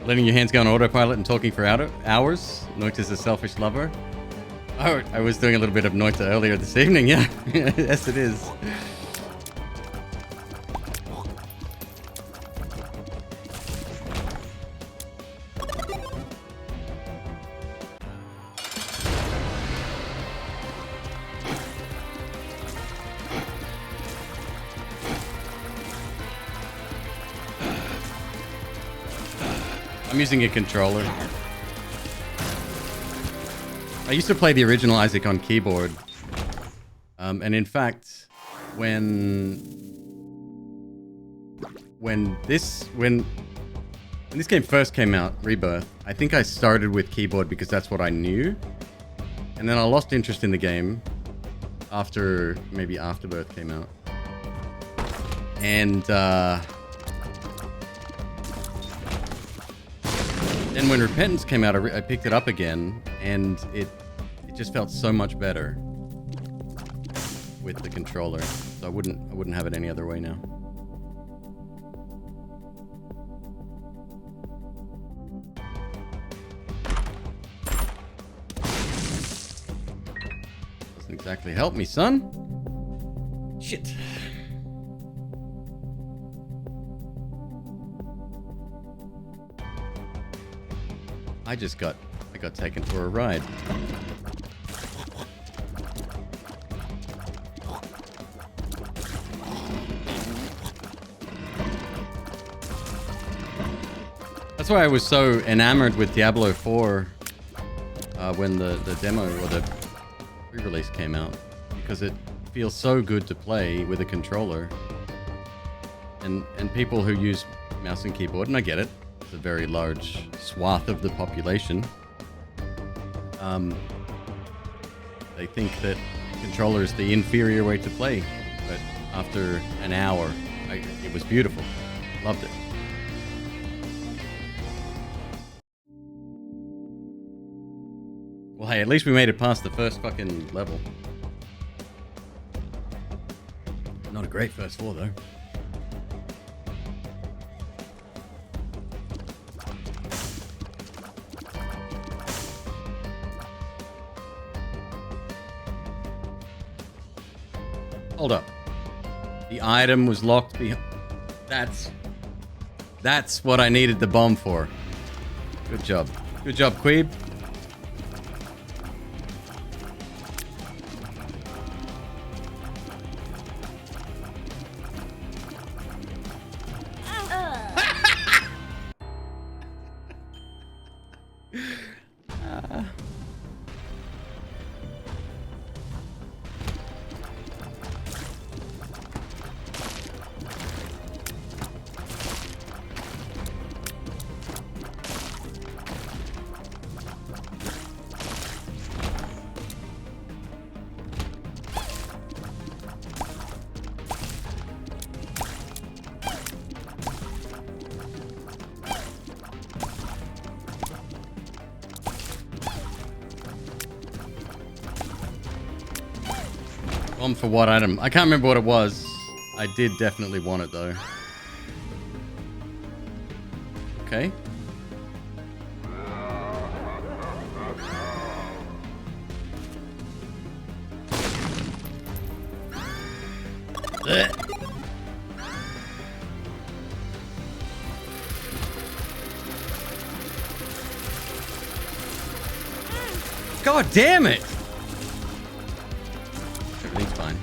Letting your hands go on autopilot and talking for hours. Noita's a selfish lover. Oh, I was doing a little bit of Noita earlier this evening, yeah. Yes, it is. I'm using a controller. I used to play the original Isaac on keyboard. And in fact, when this game first came out, Rebirth, I think I started with keyboard because that's what I knew. And then I lost interest in the game after maybe Afterbirth came out. And then when Repentance came out, I picked it up again, and it just felt so much better with the controller. So I wouldn't have it any other way now. Doesn't exactly help me, son. Shit. I got taken for a ride. That's why I was so enamored with Diablo 4 when the demo or the re-release came out, because it feels so good to play with a controller. And people who use mouse and keyboard, and I get it, a very large swath of the population. They think that controller is the inferior way to play, but after an hour, it was beautiful. Loved it. Well, hey, at least we made it past the first fucking level. Not a great first floor, though. Hold up. The item was locked behind. That's what I needed the bomb for. Good job. Good job, McQueeb. Bomb for what item? I can't remember what it was. I did definitely want it though. Okay. God damn it! Everything's fine.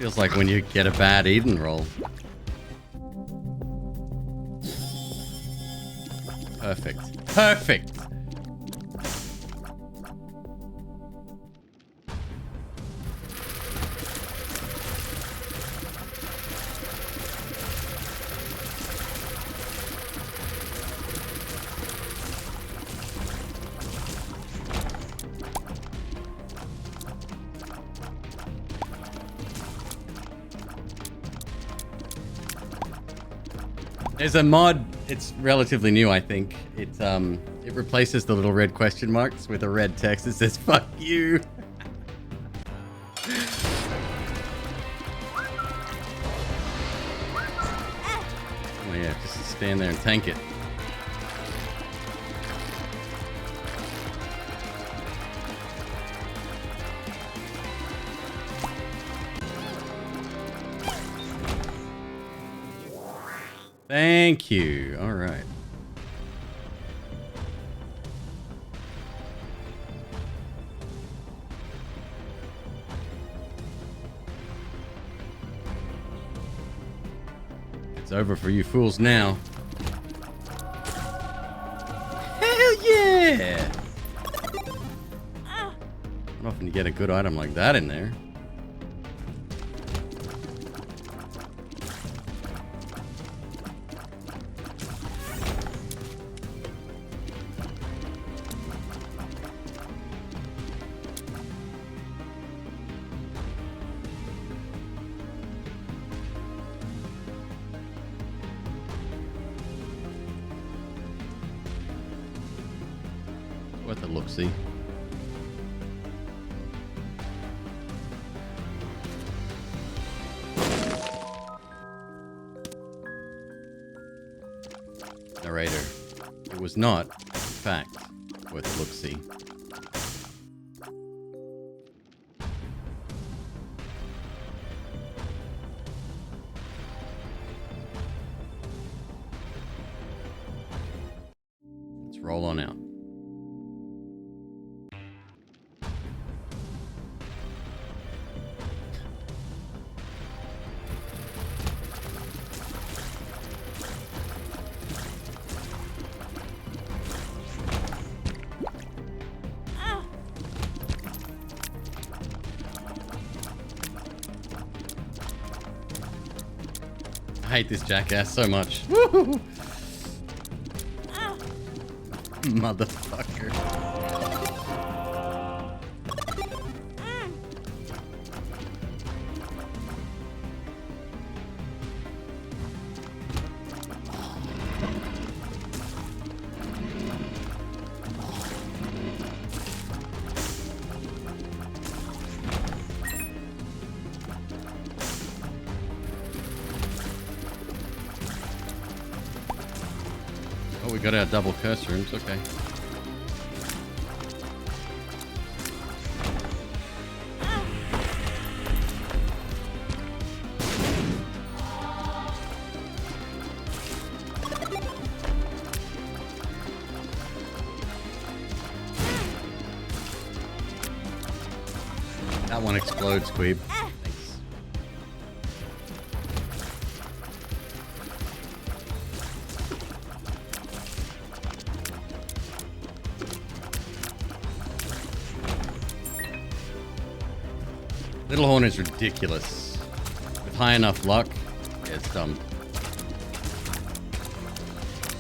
Feels like when you get a bad Eden roll. Perfect. Perfect! There's a mod, it's relatively new, I think. It replaces the little red question marks with a red text that says, fuck you. Oh yeah, just stand there and tank it. Thank you. All right. It's over for you fools now. Hell yeah! Not often you get a good item like that in there. Worth a look-see. Narrator. It was not, in fact, worth a look-see. Let's roll on out. I hate this jackass so much. Woo! Motherfucker. Oh, we got our double curse rooms, okay. That one explodes, McQueeb. Thanks. Little Horn is ridiculous. With high enough luck, yeah, it's dumb.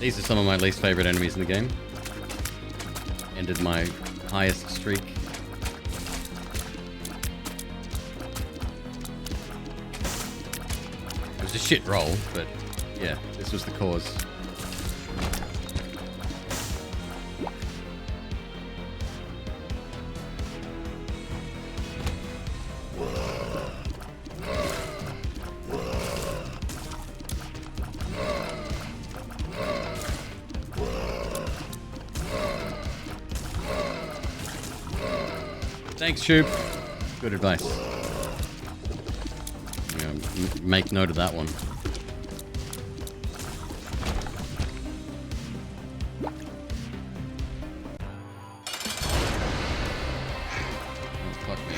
These are some of my least favorite enemies in the game. Ended my highest streak. It was a shit roll, but yeah, this was the cause. Thanks, Shoop. Good advice. Yeah, make note of that one. Oh, fuck me.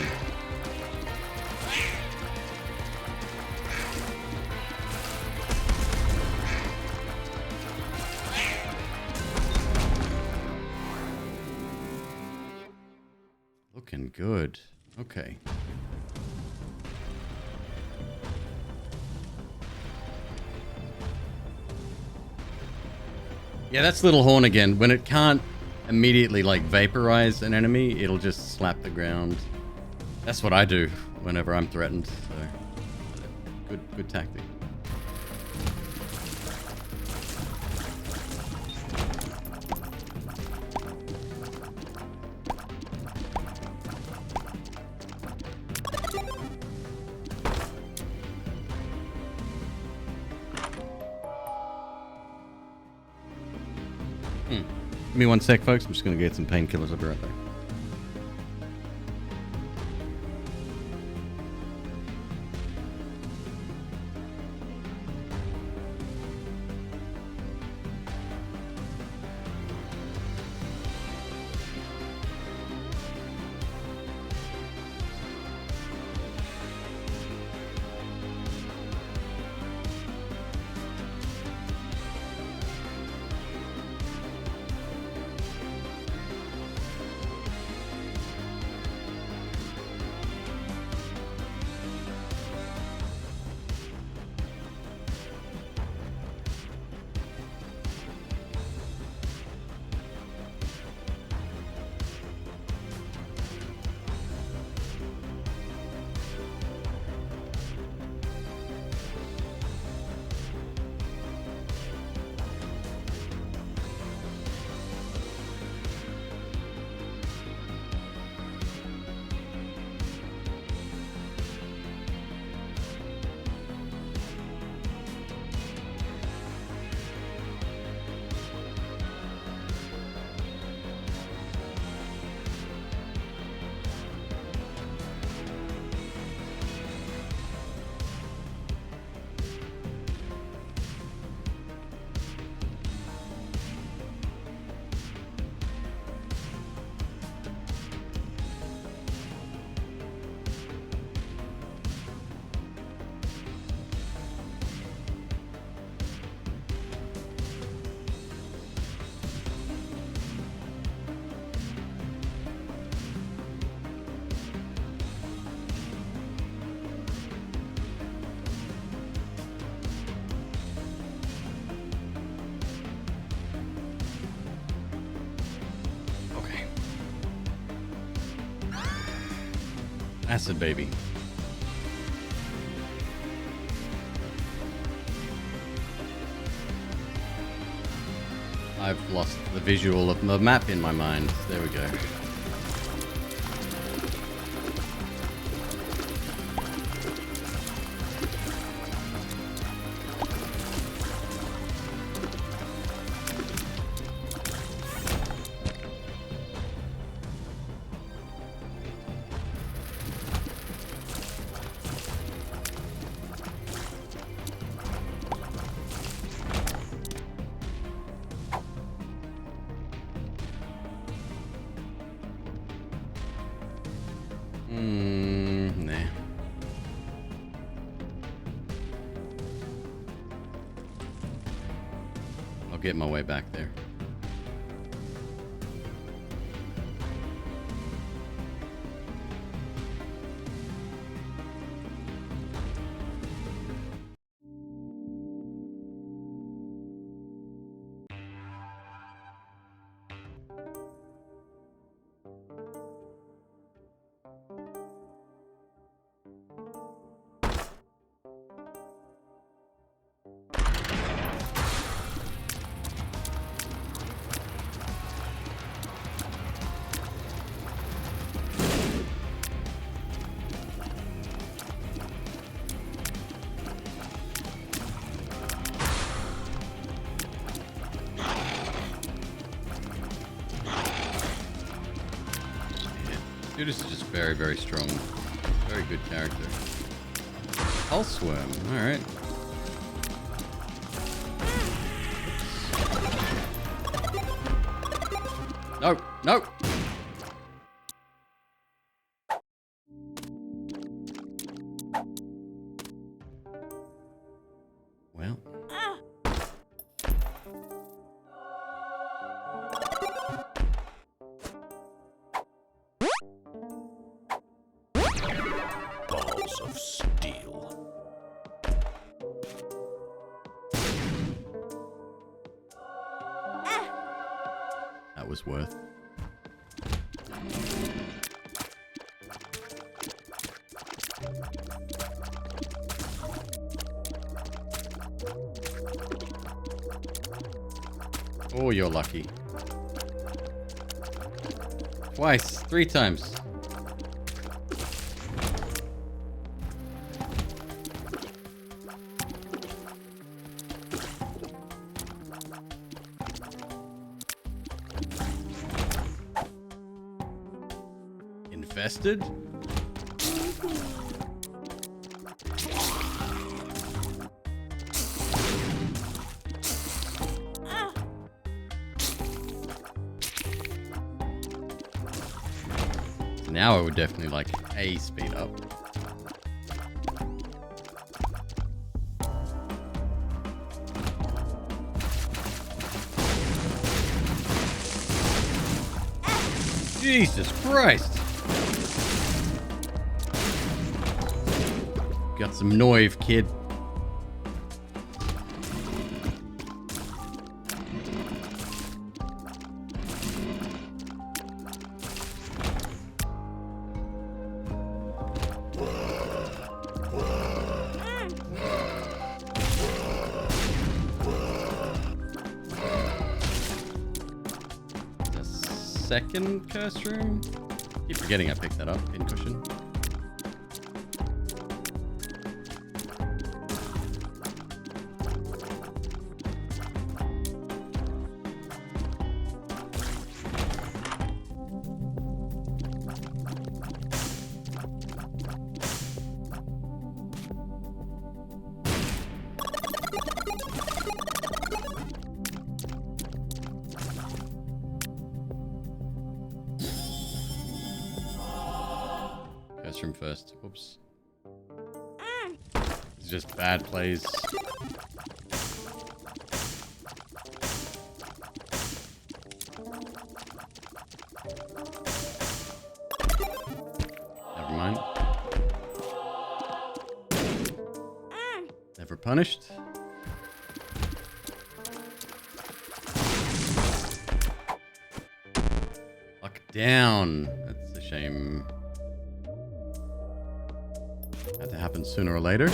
Looking good. Okay. Yeah, that's Little Horn again. When it can't immediately, like, vaporize an enemy, it'll just slap the ground. That's what I do whenever I'm threatened, so... Good tactic. Give me 1 sec, folks. I'm just going to get some painkillers. I'll be right back. Acid baby. I've lost the visual of the map in my mind. There we go. Nah. I'll get my way back there. Dude is just very, very strong. Very good character. Pulse Worm, alright. No, no! Well. hands of steel. That was worth. Oh, you're lucky. Twice, 3 times. Infested? Now I would definitely like a speed up. Jesus Christ! Got some noive, kid. Second curse room? Keep forgetting I picked that up. Pincushion. Room first. Whoops. It's just bad plays. Never mind. Never punished. Lock down. That's a shame. Had to happen sooner or later.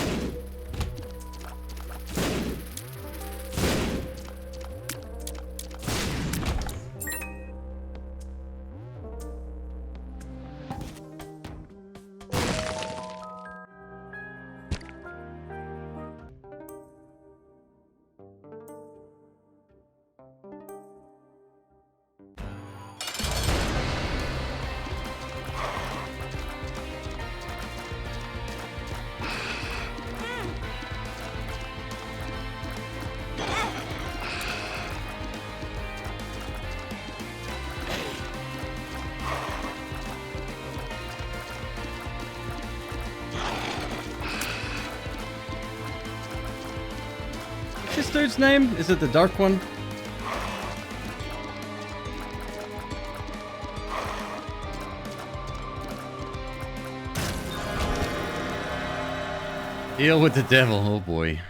What's this dude's name? Is it the dark one? Deal with the devil, oh boy.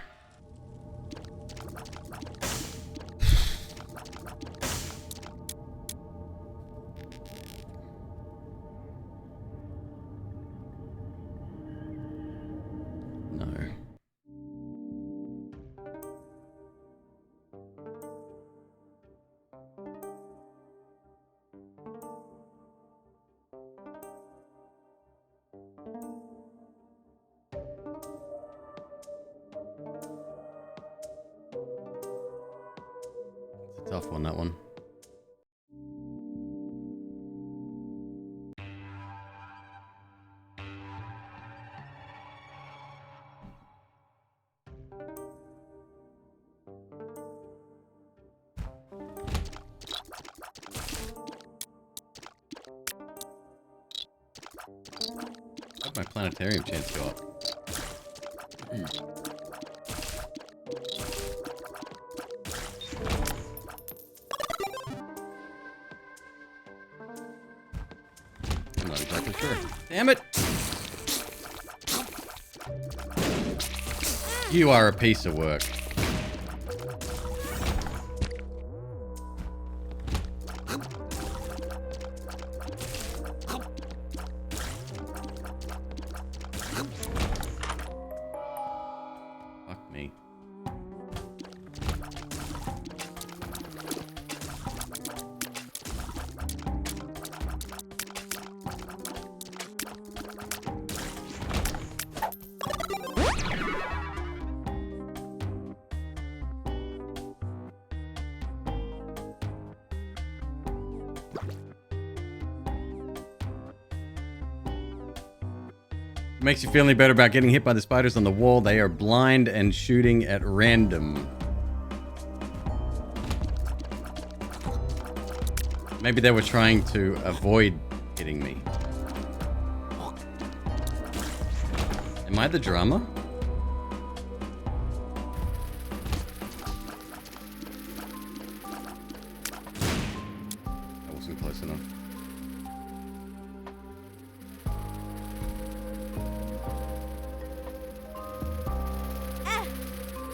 No. It's a tough one, that one. How'd my planetarium chance go up? I'm not exactly sure. Damn it! You are a piece of work. Fuck me. Makes you feel any better about getting hit by the spiders on the wall. They are blind and shooting at random. Maybe they were trying to avoid hitting me. Am I the drama? That wasn't close enough.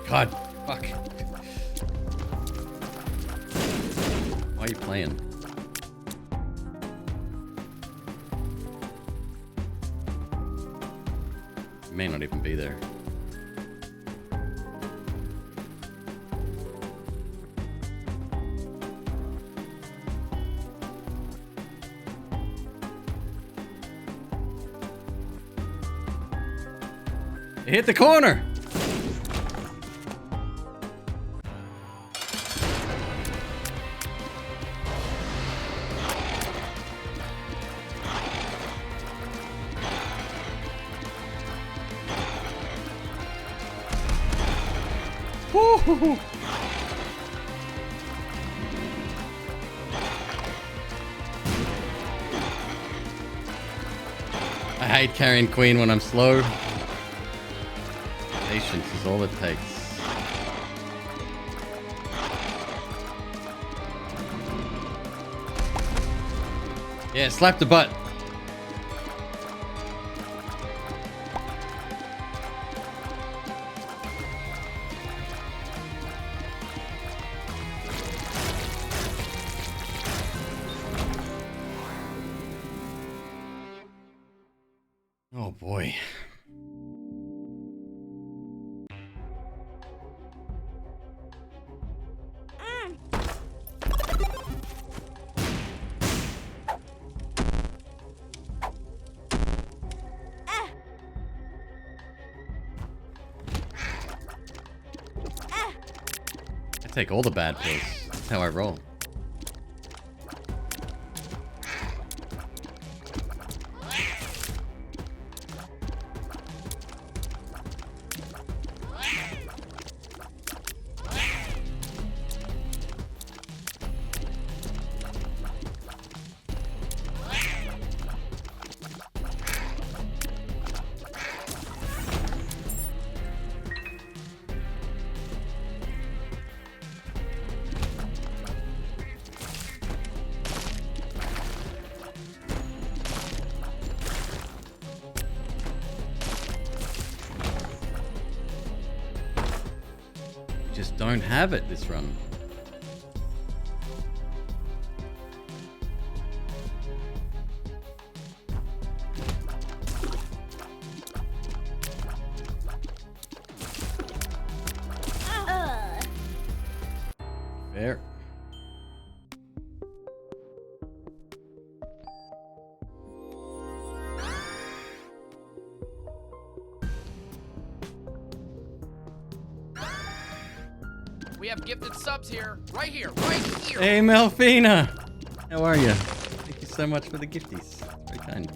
God, fuck. Why are you playing? You may not even be there. It hit the corner! Woo-hoo-hoo. I hate carrying Queen when I'm slow. Patience is all it takes. Yeah, slap the butt. Oh boy. I take all the bad pills. That's how I roll. Just don't have it this run. Fair. We have gifted subs here. Right here. Right here. Hey, Melfina. How are you? Thank you so much for the gifties. Very kind.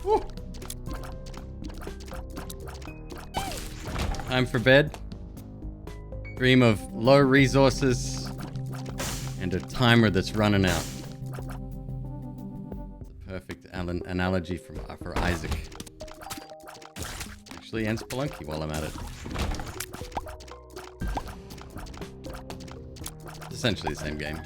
Woo. Time for bed. Dream of low resources and a timer that's running out. Perfect analogy for Isaac. Actually, and Spelunky while I'm at it. Does essentially the same game.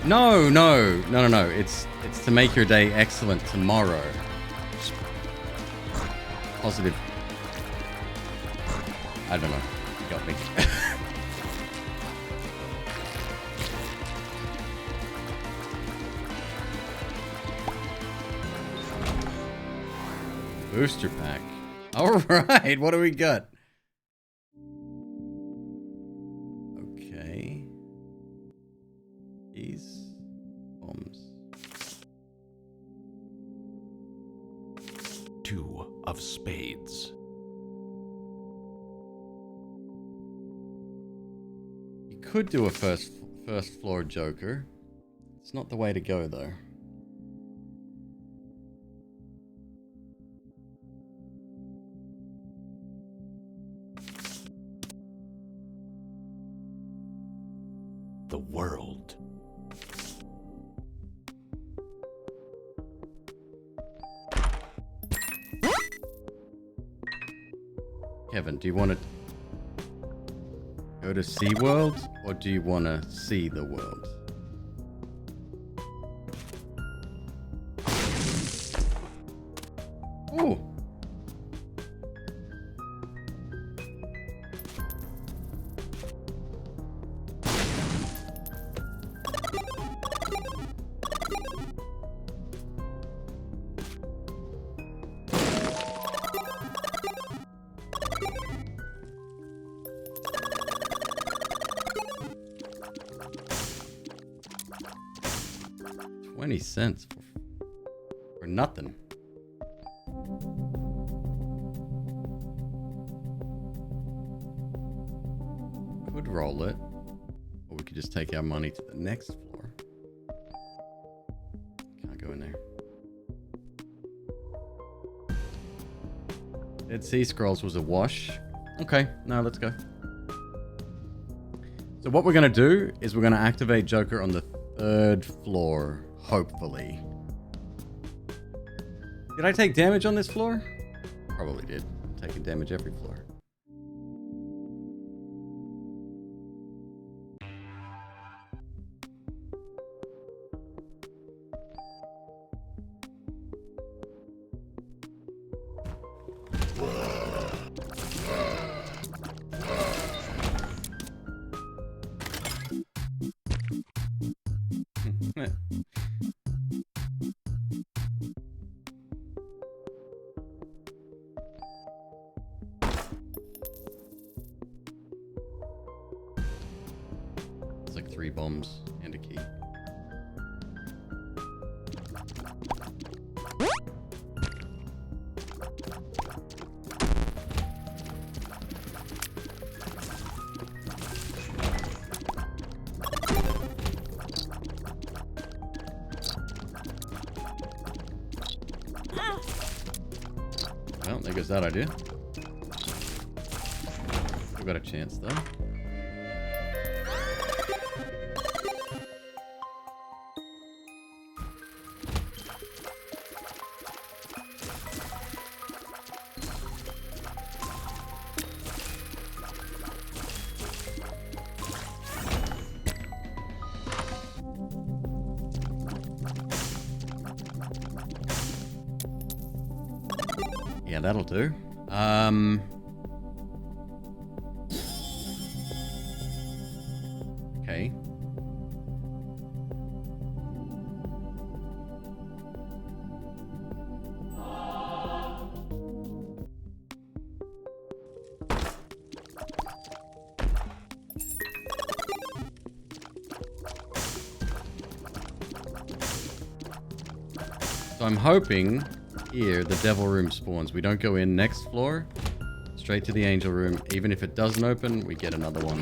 No. It's to make your day excellent tomorrow. Positive. I don't know. You got me. Booster pack. Alright, what do we got? Okay. These bombs. 2 of spades. You could do a first floor Joker. It's not the way to go though. The world. Kevin, do you want to go to SeaWorld or do you want to see the world? Ooh. $0.20 for nothing. Could roll it, or we could just take our money to the next floor. Can't go in there. Dead Sea Scrolls was a wash. Okay, now let's go. So what we're going to do is we're going to activate Joker on the 3rd floor, hopefully. Did I take damage on this floor? Probably did. I'm taking damage every floor. It's like 3 bombs and a key. Well, there goes that idea. Still got a chance though. Yeah, that'll do. Okay. So I'm hoping here the devil room spawns. We don't go in next floor, straight to the angel room. Even if it doesn't open, we get another one.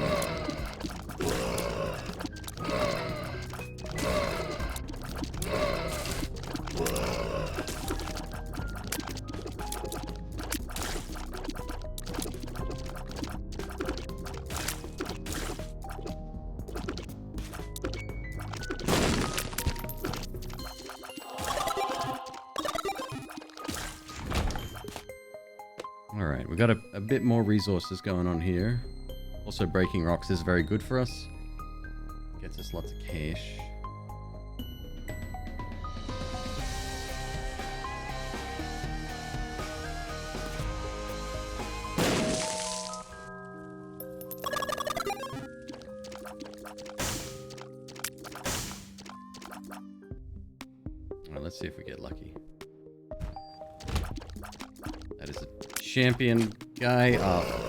we've got a bit more resources going on here. Also, breaking rocks is very good for us. Gets us lots of cash. Alright, let's see if we get lucky. That is a champion guy. Oh.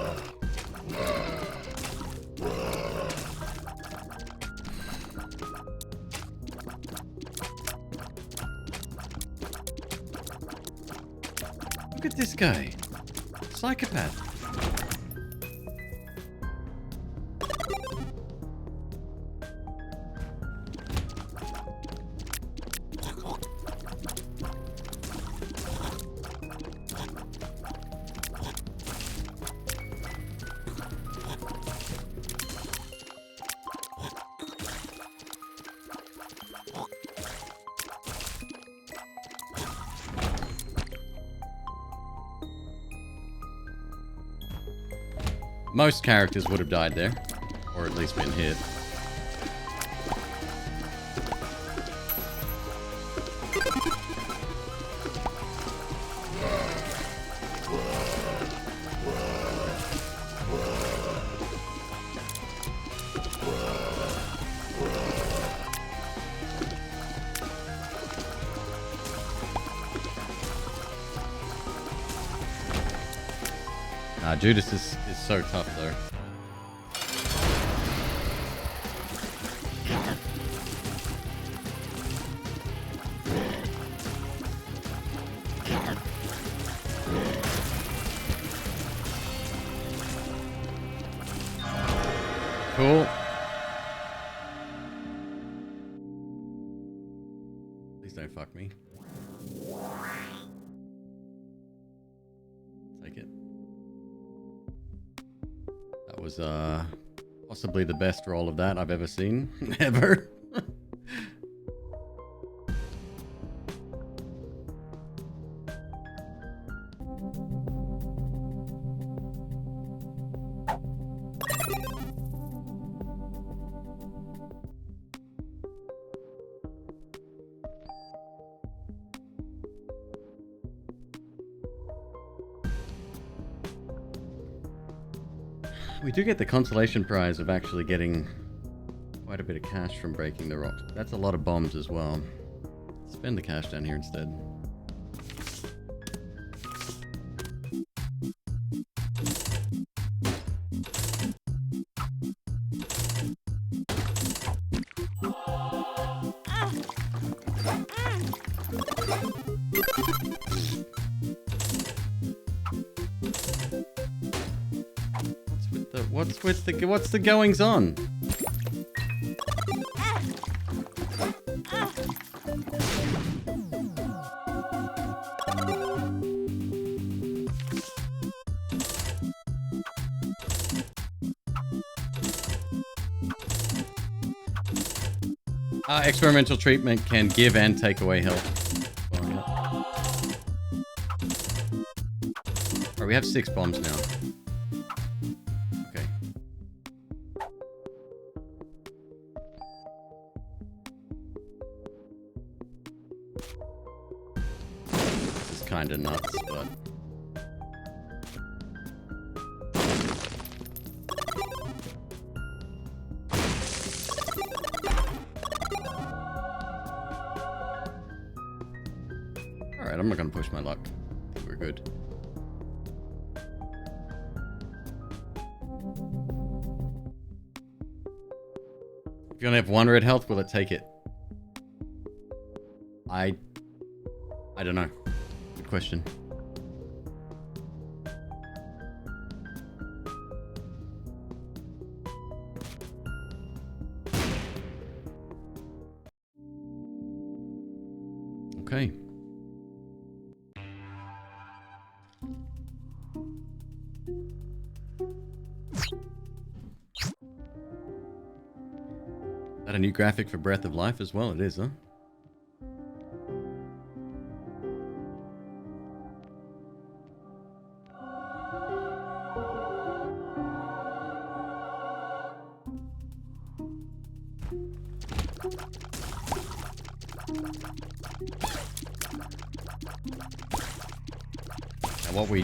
Look at this guy. Psychopath. Most characters would have died there, or at least been hit. Judas is so tough though. Cool. Please don't fuck me. Take it. That was possibly the best roll of that I've ever seen. Ever. We do get the consolation prize of actually getting quite a bit of cash from breaking the rocks. That's a lot of bombs as well. Spend the cash down here instead. What's the goings on? Experimental treatment can give and take away health. Well, yeah. Alright, we have 6 bombs now. Kinda nuts, but alright, I'm not gonna push my luck. I think we're good. If you only have 1 red health, will it take it? I don't know. Question. Okay. That a new graphic for Breath of Life as well? It is, huh? Now what we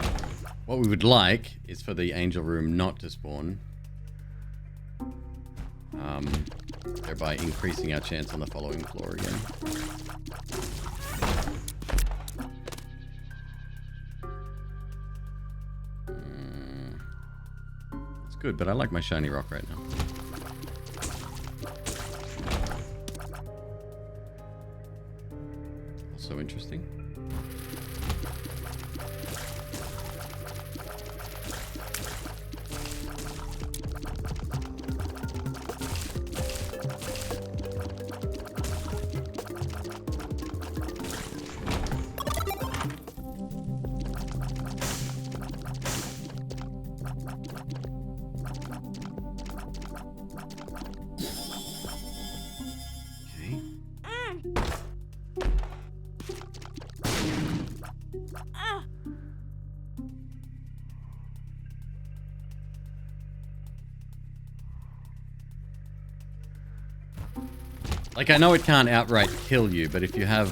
would like is for the angel room not to spawn. Thereby increasing our chance on the following floor again. It's good, but I like my shiny rock right now. Also interesting. Like, I know it can't outright kill you, but if you have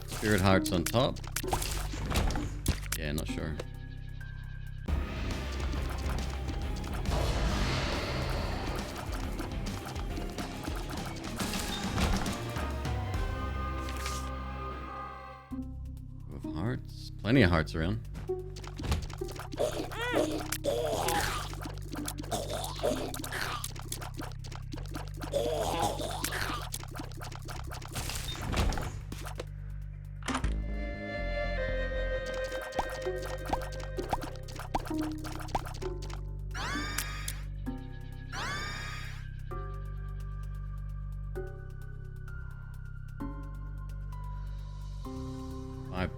spirit hearts on top... Yeah, not sure. With hearts? Plenty of hearts around.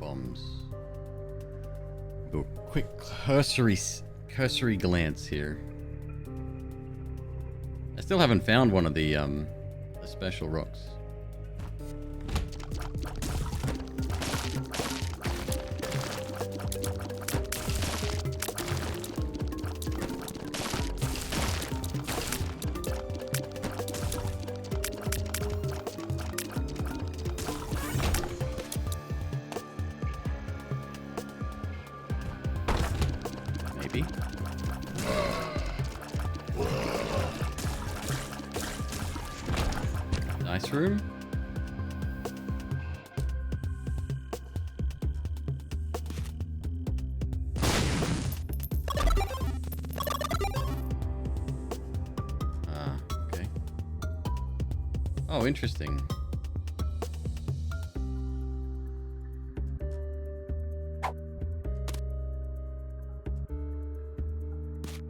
Bombs. Do a quick cursory glance here. I still haven't found one of the special rocks. Nice room. Okay. Oh, interesting.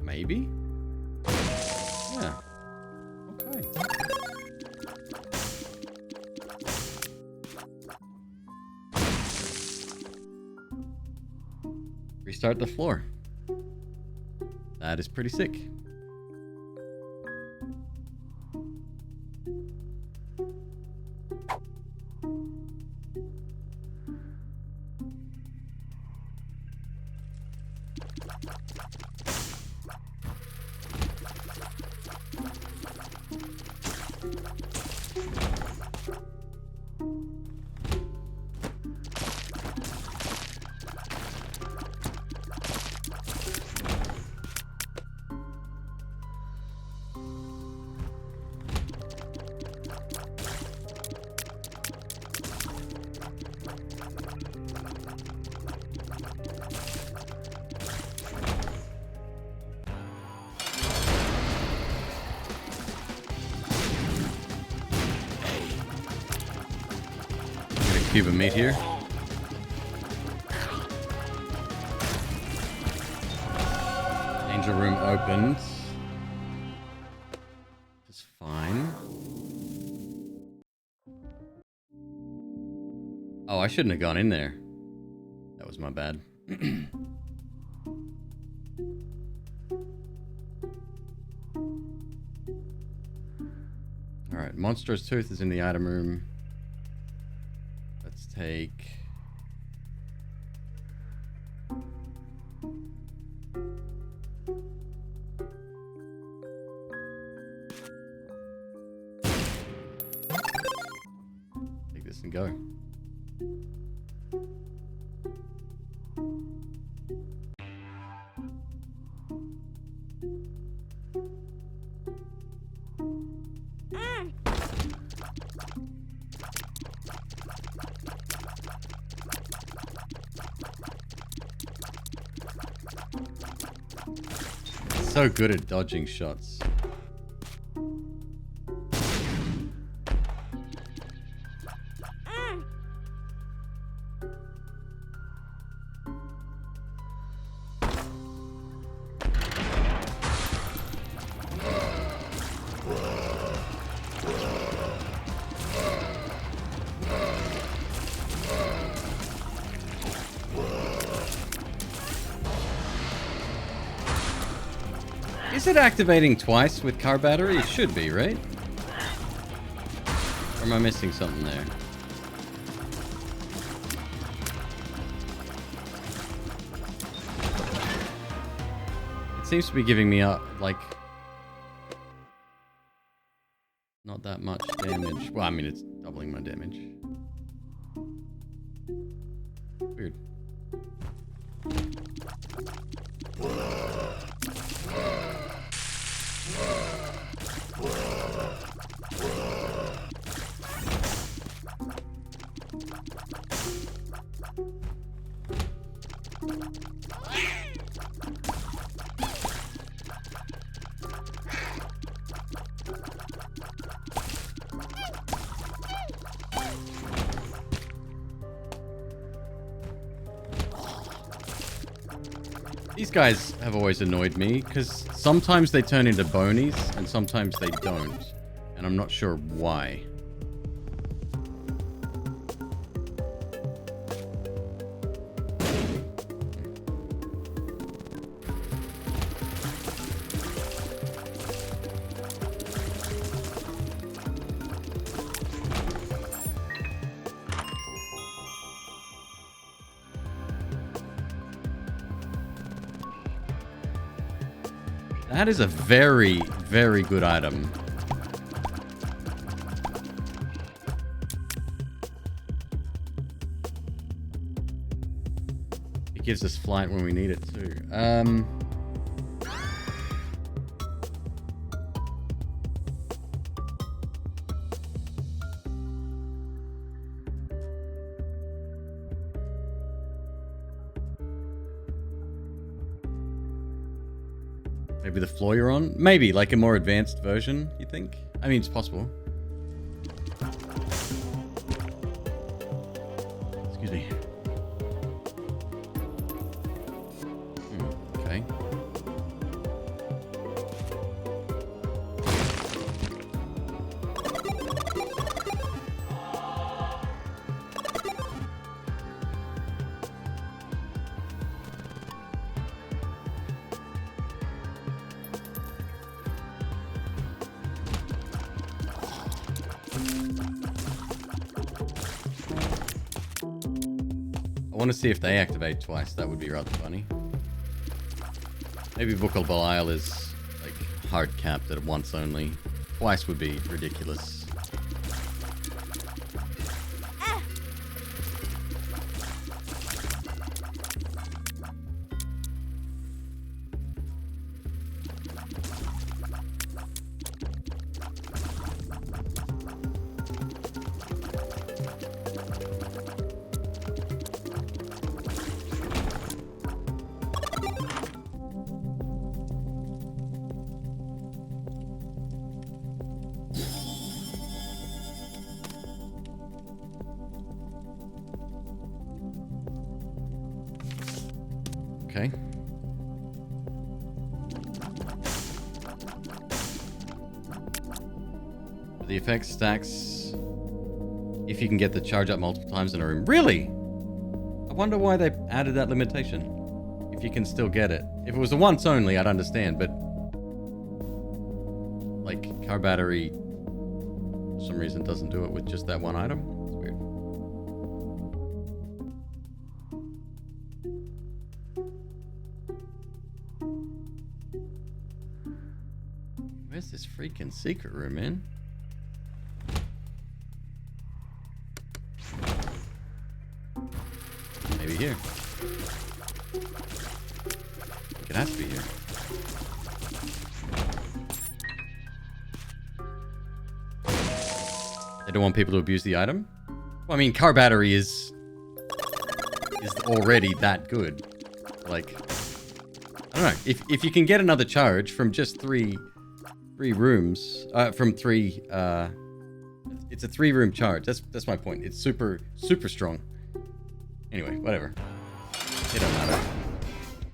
Maybe? Yeah. Okay. Restart the floor. That is pretty sick. Cube of meat here. Angel room opened. It's fine. Oh, I shouldn't have gone in there. That was my bad. Alright, Monstrous Tooth is in the item room. Let's take... take this and go. So good at dodging shots. Is it activating twice with car battery? It should be, right? Or am I missing something there? It seems to be giving me like not that much damage. Well, I mean, it's doubling my damage. Weird. These guys have always annoyed me, because sometimes they turn into bonies, and sometimes they don't. And I'm not sure why. That is a very, very good item. It gives us flight when we need it too. Maybe the floor you're on? Maybe, like a more advanced version, you think? I mean, it's possible. Excuse me. Okay. I want to see if they activate twice. That would be rather funny. Maybe Book of Belial is like hard capped at once only. Twice would be ridiculous. Okay. The effect stacks if you can get the charge up multiple times in a room. Really? I wonder why they added that limitation. If you can still get it. If it was a once only, I'd understand, but like car battery for some reason doesn't do it with just that one item. It's weird. Where's this freaking secret room, man? Maybe here. I think it has to be here. They don't want people to abuse the item. Well, I mean, car battery is already that good. Like, I don't know. If you can get another charge from just three rooms, from three, it's a 3-room charge. That's my point. It's super strong. Anyway, whatever. It don't matter.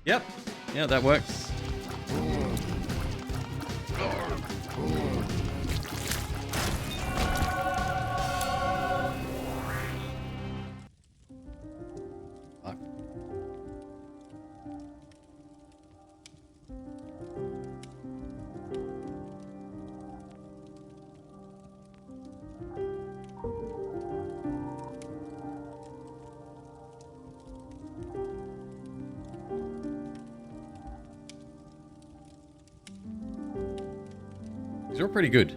Yep. Yeah, that works. Fuck. These are pretty good.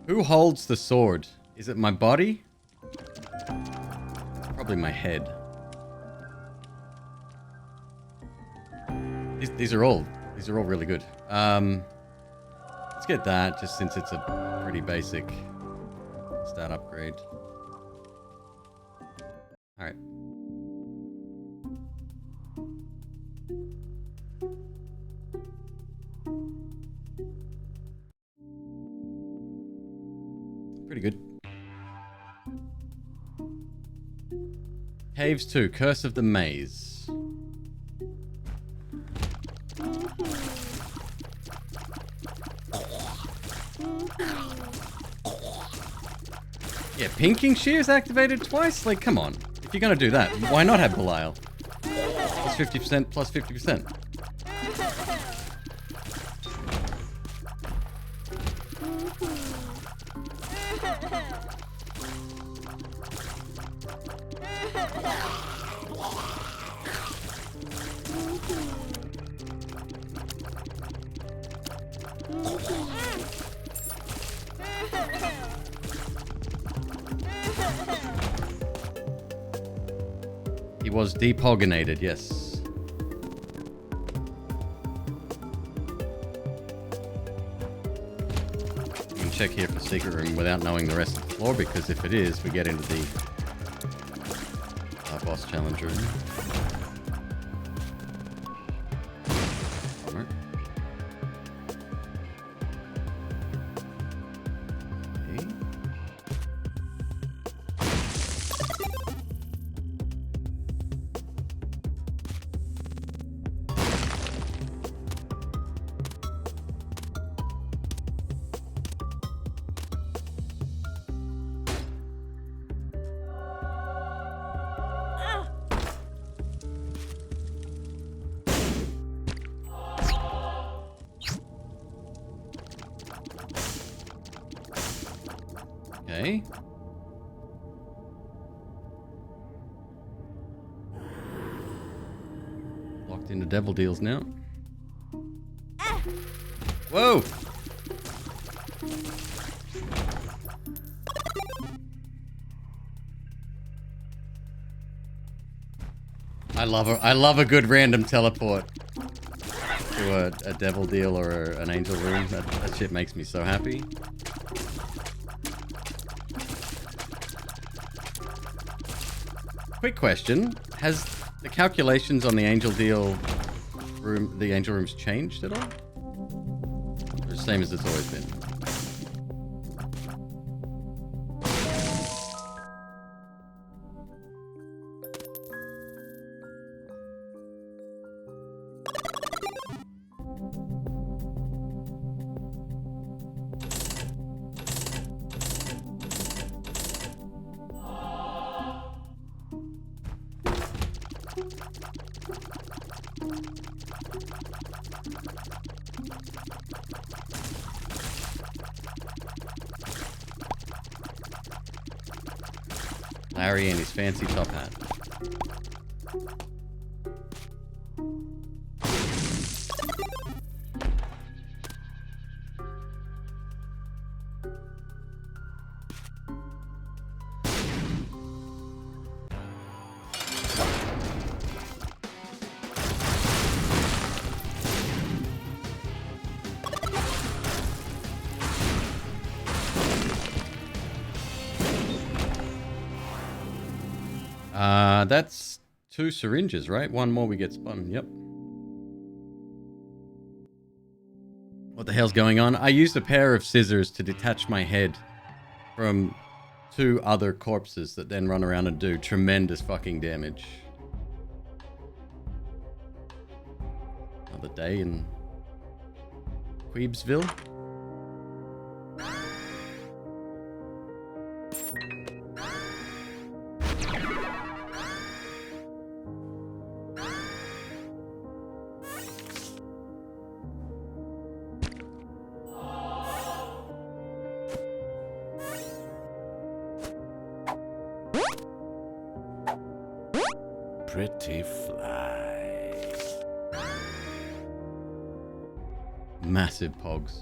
Who holds the sword? Is it my body? Probably my head. These are all really good. Let's get that, just since it's a pretty basic stat upgrade. All right. Pretty good. Caves 2, Curse of the Maze. Yeah, pinking shears activated twice? Like, come on. If you're gonna do that, why not have Belial? Plus 50%, plus 50%. He was depoginated, yes. You can check here for secret room without knowing the rest of the floor, because if it is, we get into the boss challenge room. Bummer. Okay. Okay. Locked into devil deals now. Whoa! I love a good random teleport to a devil deal or an angel room. That shit makes me so happy. Quick question: has the calculations on the angel deal room, the angel rooms, changed at all? Or the same as it's always been? Larry and his fancy top hat. That's 2 syringes, right? 1 more we get spun. Yep. What the hell's going on? I used a pair of scissors to detach my head from 2 other corpses that then run around and do tremendous fucking damage. Another day in Queebsville. Pretty fly. Massive pogs.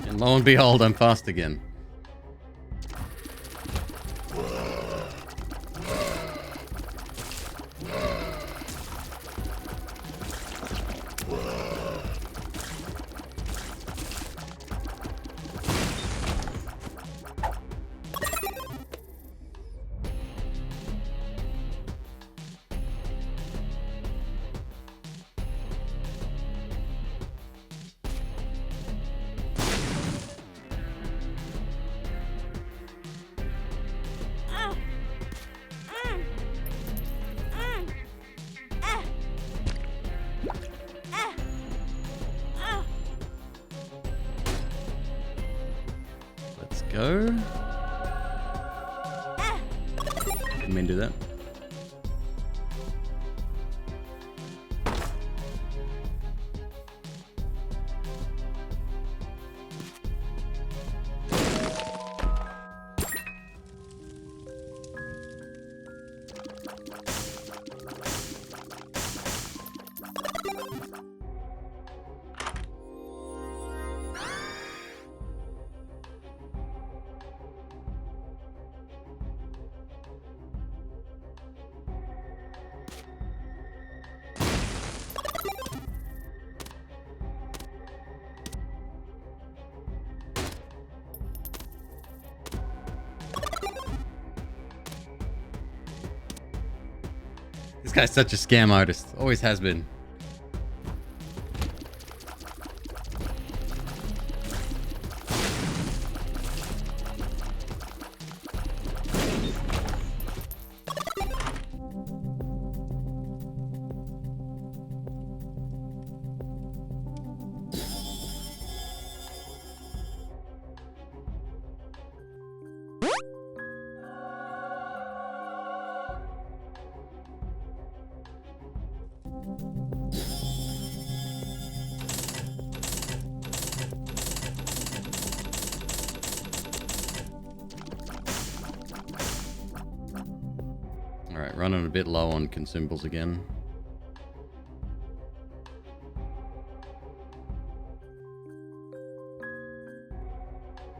And lo and behold, I'm fast again. Let's go. Didn't mean to do that. This guy's such a scam artist. Always has been. Alright, running a bit low on consumables again.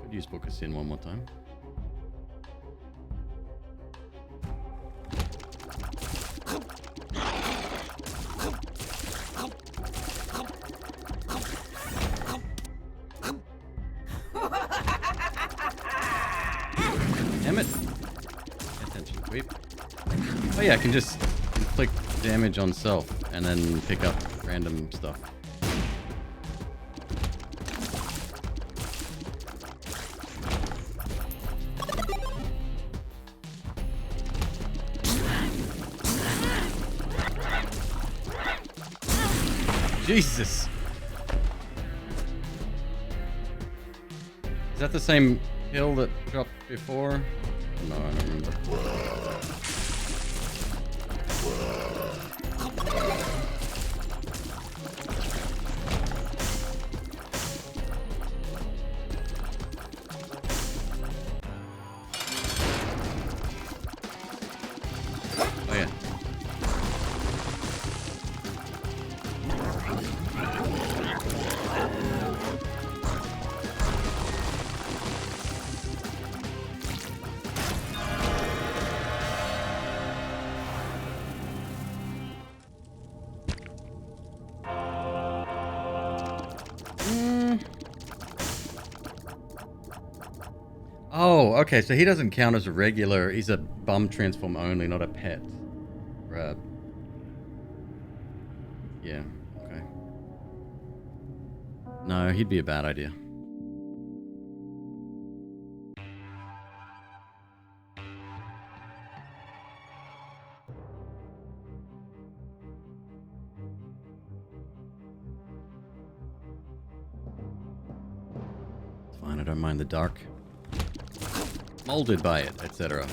Could use Book of Sin one more time. Damn it. Pay attention, Queep. Oh yeah, I can just inflict damage on self and then pick up random stuff. Jesus! Is that the same hill that dropped before? No, I don't remember. Oh yeah. Oh, okay, so he doesn't count as a regular. He's a bum transform only, not a pet. Right. Yeah, okay. No, he'd be a bad idea. It's fine, I don't mind the dark. Molded by it, etc.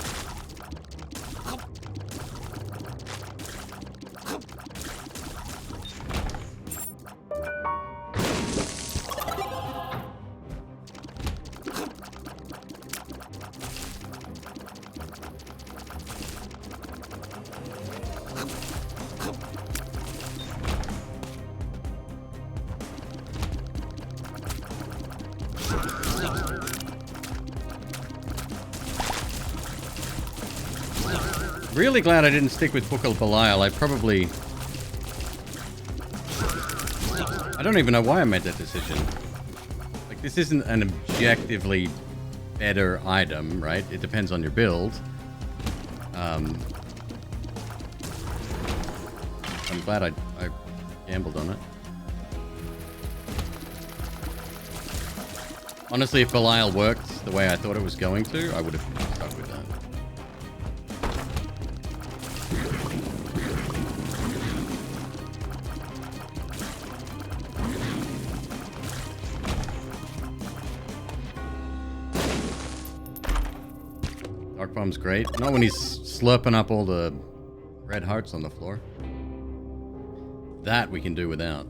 Really glad I didn't stick with Pukal Belial. I don't even know why I made that decision. Like, this isn't an objectively better item, right? It depends on your build. I'm glad I gambled on it. Honestly, if Belial worked the way I thought it was going to, I would have stuck with that. Dark Bomb's great. Not when he's slurping up all the red hearts on the floor. That we can do without.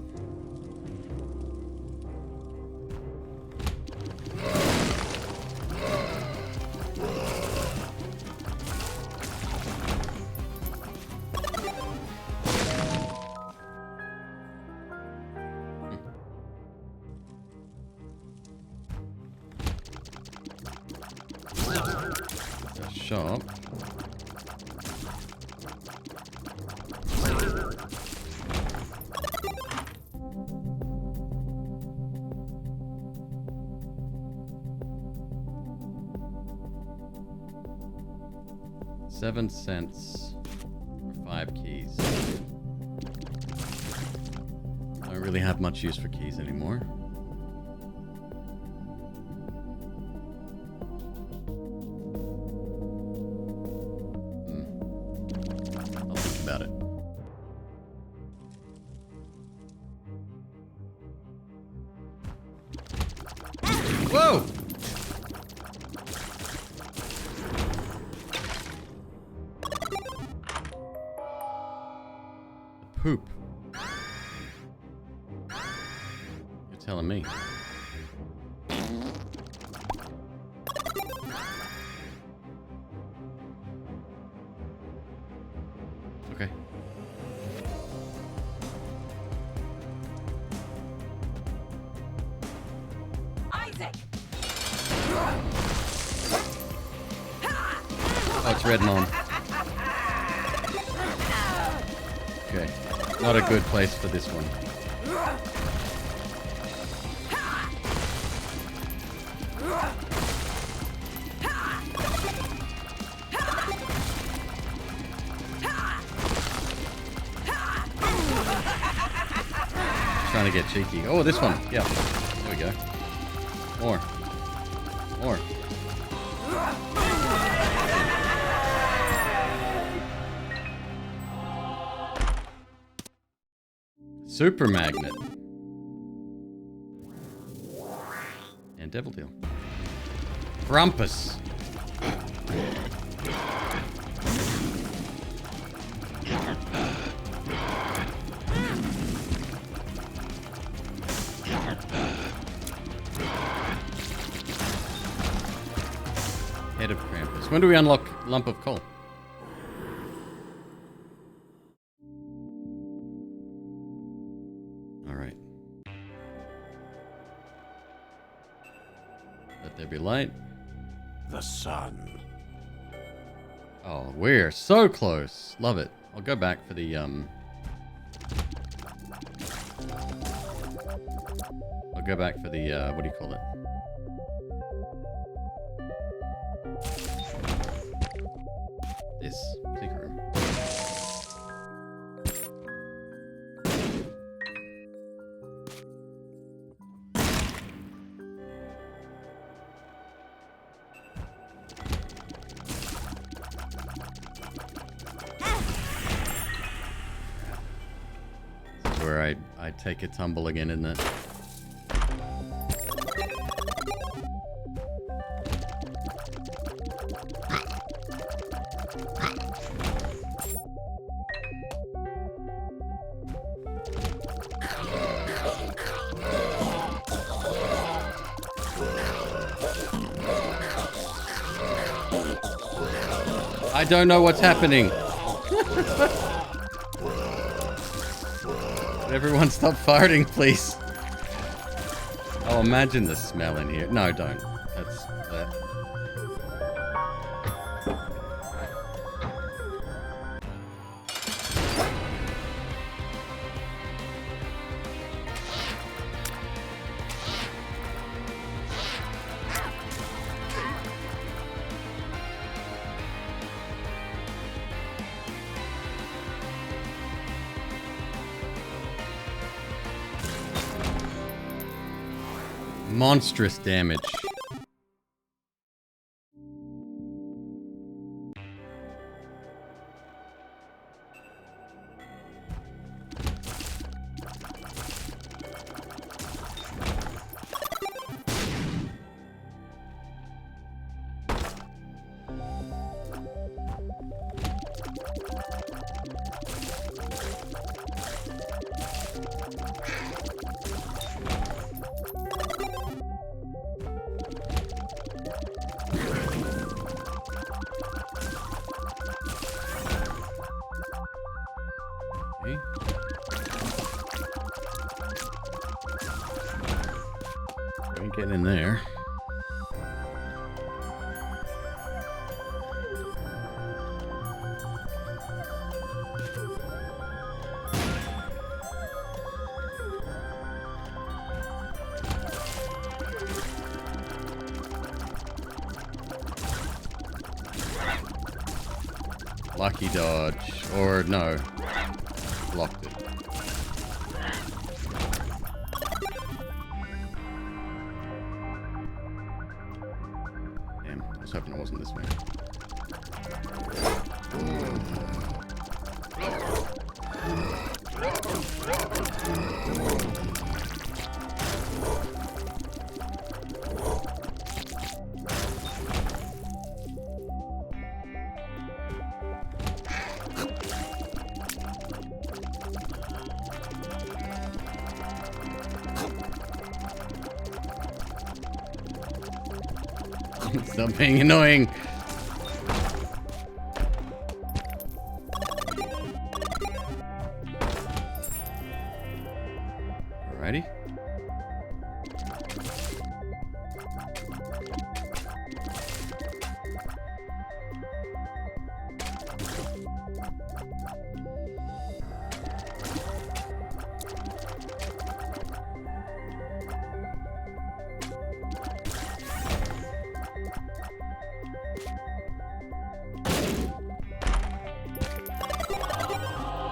Shop. $0.07 for 5 keys. Don't really have much use for keys anymore. I'll think about it. Whoa! Poop. You're telling me. Okay. Isaac! Oh, it's Red Mom. Okay. Not a good place for this one. Trying to get cheeky. Oh, this one. Yeah. There we go. More. More. Super Magnet. And Devil Deal. Grumpus. Head of Krampus. When do we unlock Lump of Coal? Alright. Let there be light. The sun. Oh, we're so close. Love it. I'll go back for the, I'll go back for the, what do you call it? This secret room. This is where I take a tumble again, isn't it? I don't know what's happening. Everyone stop farting, please. Oh, imagine the smell in here. No, don't. That's that. Monstrous damage. Okay. We ain't getting in there. Lucky dodge. Or no. Blocked it. Damn, I was hoping it wasn't this way. Stop being annoying. Alrighty.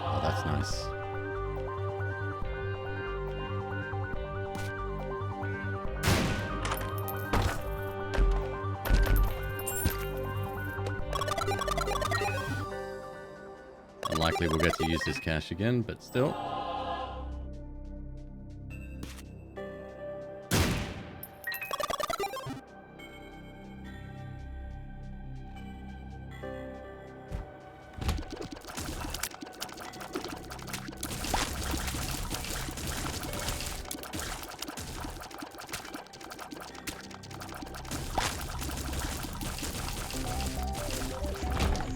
Oh, that's nice. Unlikely we'll get to use this cache again, but still.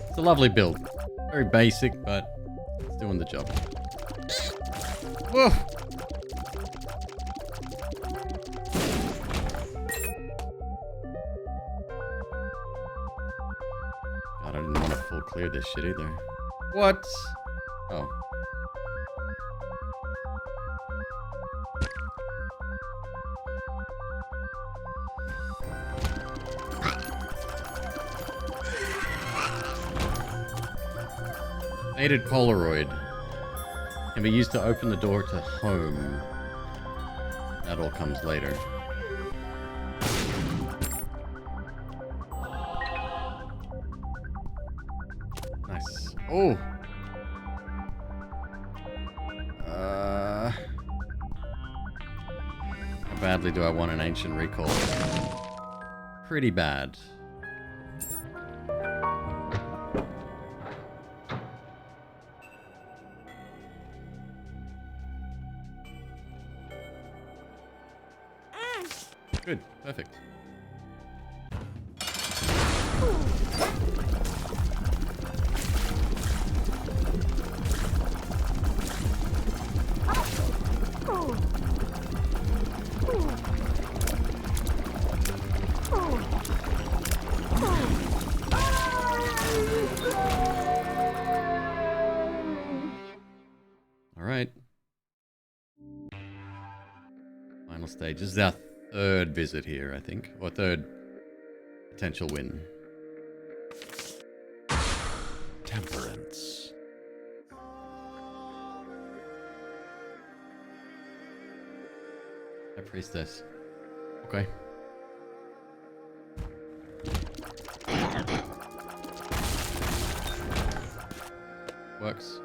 It's a lovely build. Very basic, but it's doing the job. Whoa! God, I didn't want to full clear this shit either. What? Oh. Faded Polaroid. Can be used to open the door to home. That all comes later. Nice. Oh! How badly do I want an ancient recall? Pretty bad. Good. Perfect. All right. Final stage. This is our third visit here, I think. Or third potential win. Temperance. A priestess. Okay. Works.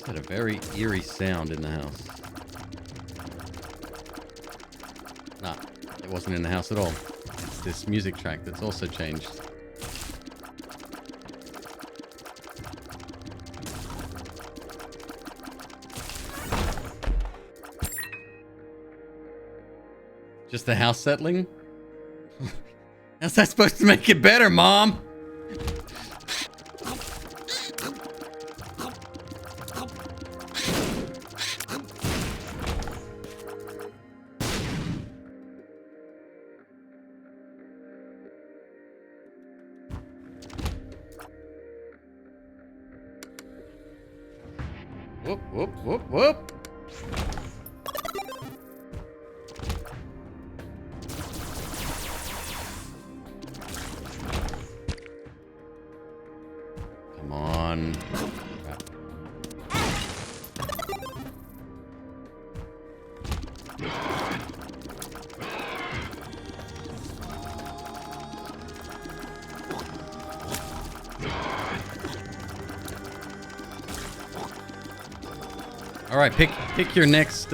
Had a very eerie sound in the house. Nah, it wasn't in the house at all. It's this music track that's also changed. Just the house settling? How's that supposed to make it better, Mom? Whoop, whoop, whoop, whoop. Come on. Crap. All right, pick your next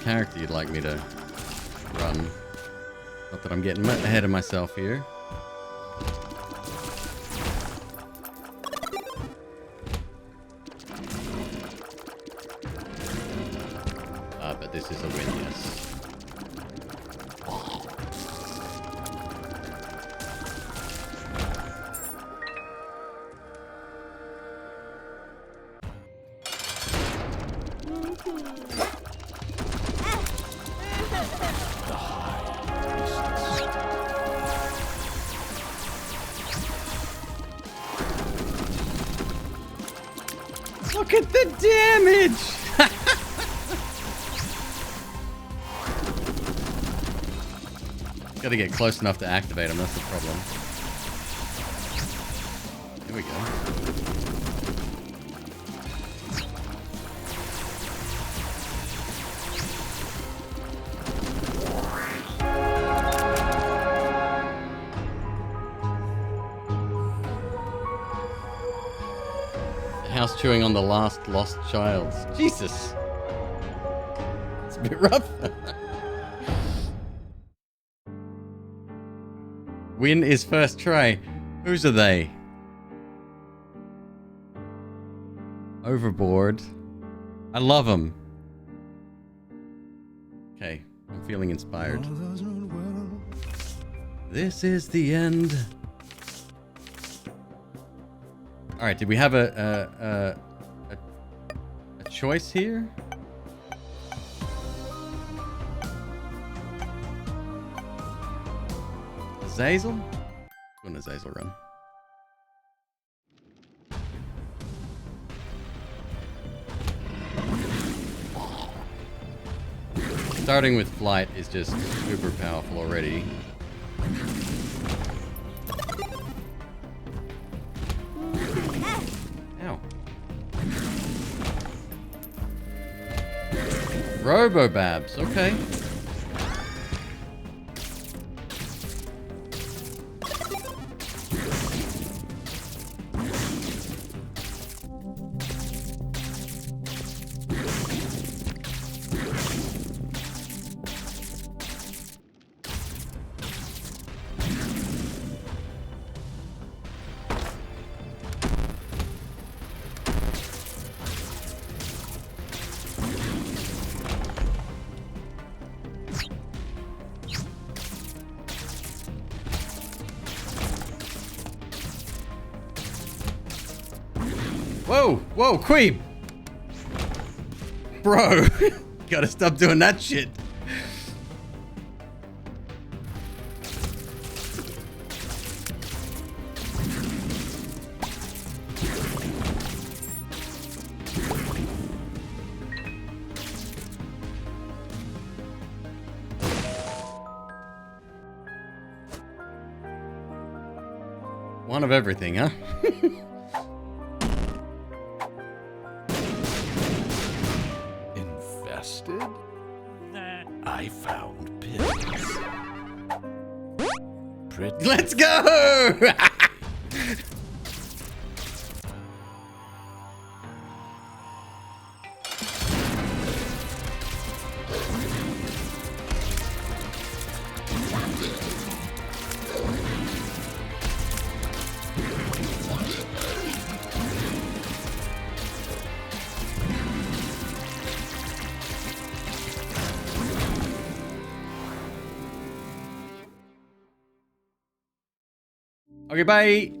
character you'd like me to run. Not that I'm getting ahead of myself here. But this is a win, yes. Look at the damage! Gotta get close enough to activate him, that's the problem. Here we go. House chewing on the last lost child. Jesus! It's a bit rough. Win is first try. Whose are they? Overboard. I love them. Okay, I'm feeling inspired. This is the end. All right, did we have a choice here? Azazel? Doing an Azazel run. Starting with flight is just super powerful already. Ow. Robo-babs, okay. Whoa, whoa, Queeb! Bro, gotta stop doing that shit. One of everything, huh? Infested? I found pills. Pretty. Let's go! Okay, bye.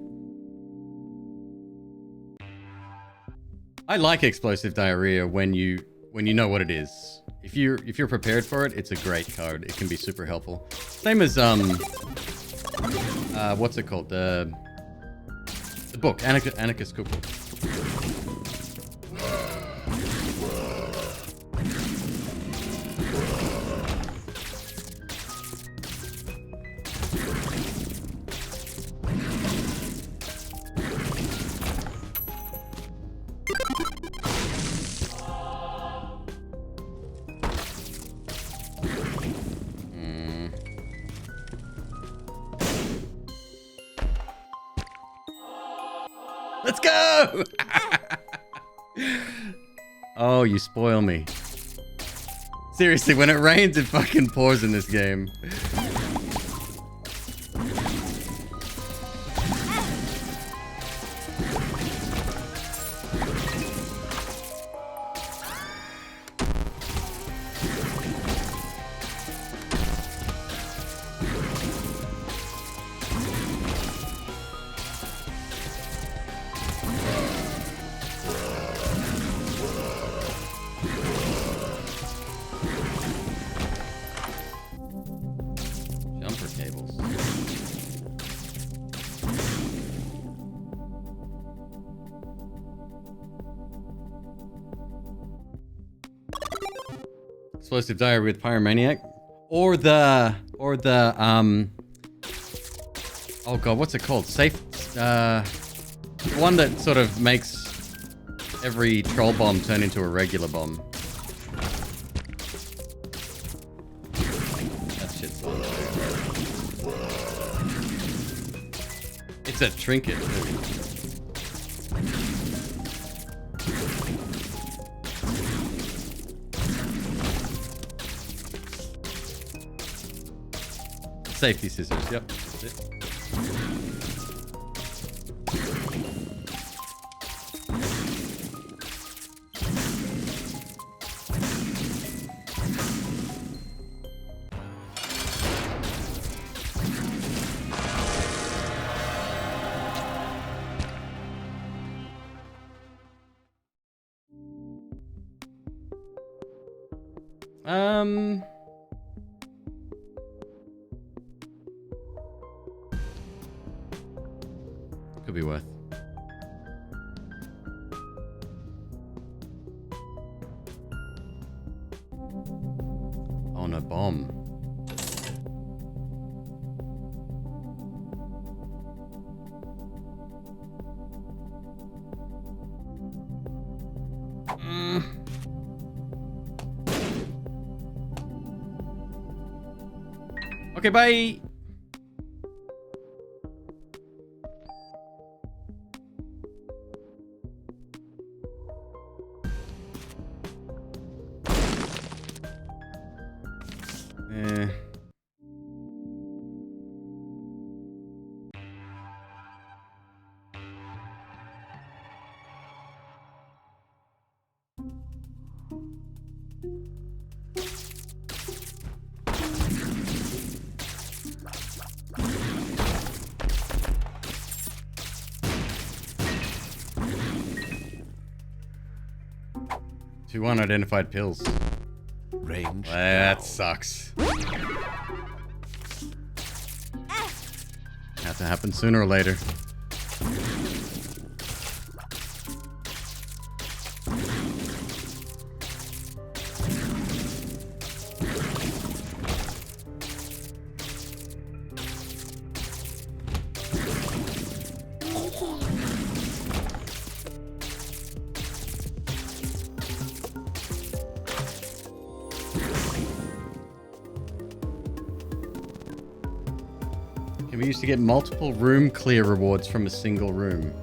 I like explosive diarrhea when you know what it is. If you're prepared for it, it's a great card. It can be super helpful. Same as what's it called? The book, Anarchist Cookbook. Let's go! Oh, you spoil me. Seriously, when it rains, it fucking pours in this game. Jumper cables. Explosive diarrhea with pyromaniac, or the oh god, what's it called? Safe, the one that sort of makes every troll bomb turn into a regular bomb. That shit's fun. It's a trinket too. Safety scissors, yep, that's it. a bomb. Okay, bye. Eh. Two unidentified pills. Range That down. sucks. Have to happen sooner or later. We used to get multiple room clear rewards from a single room,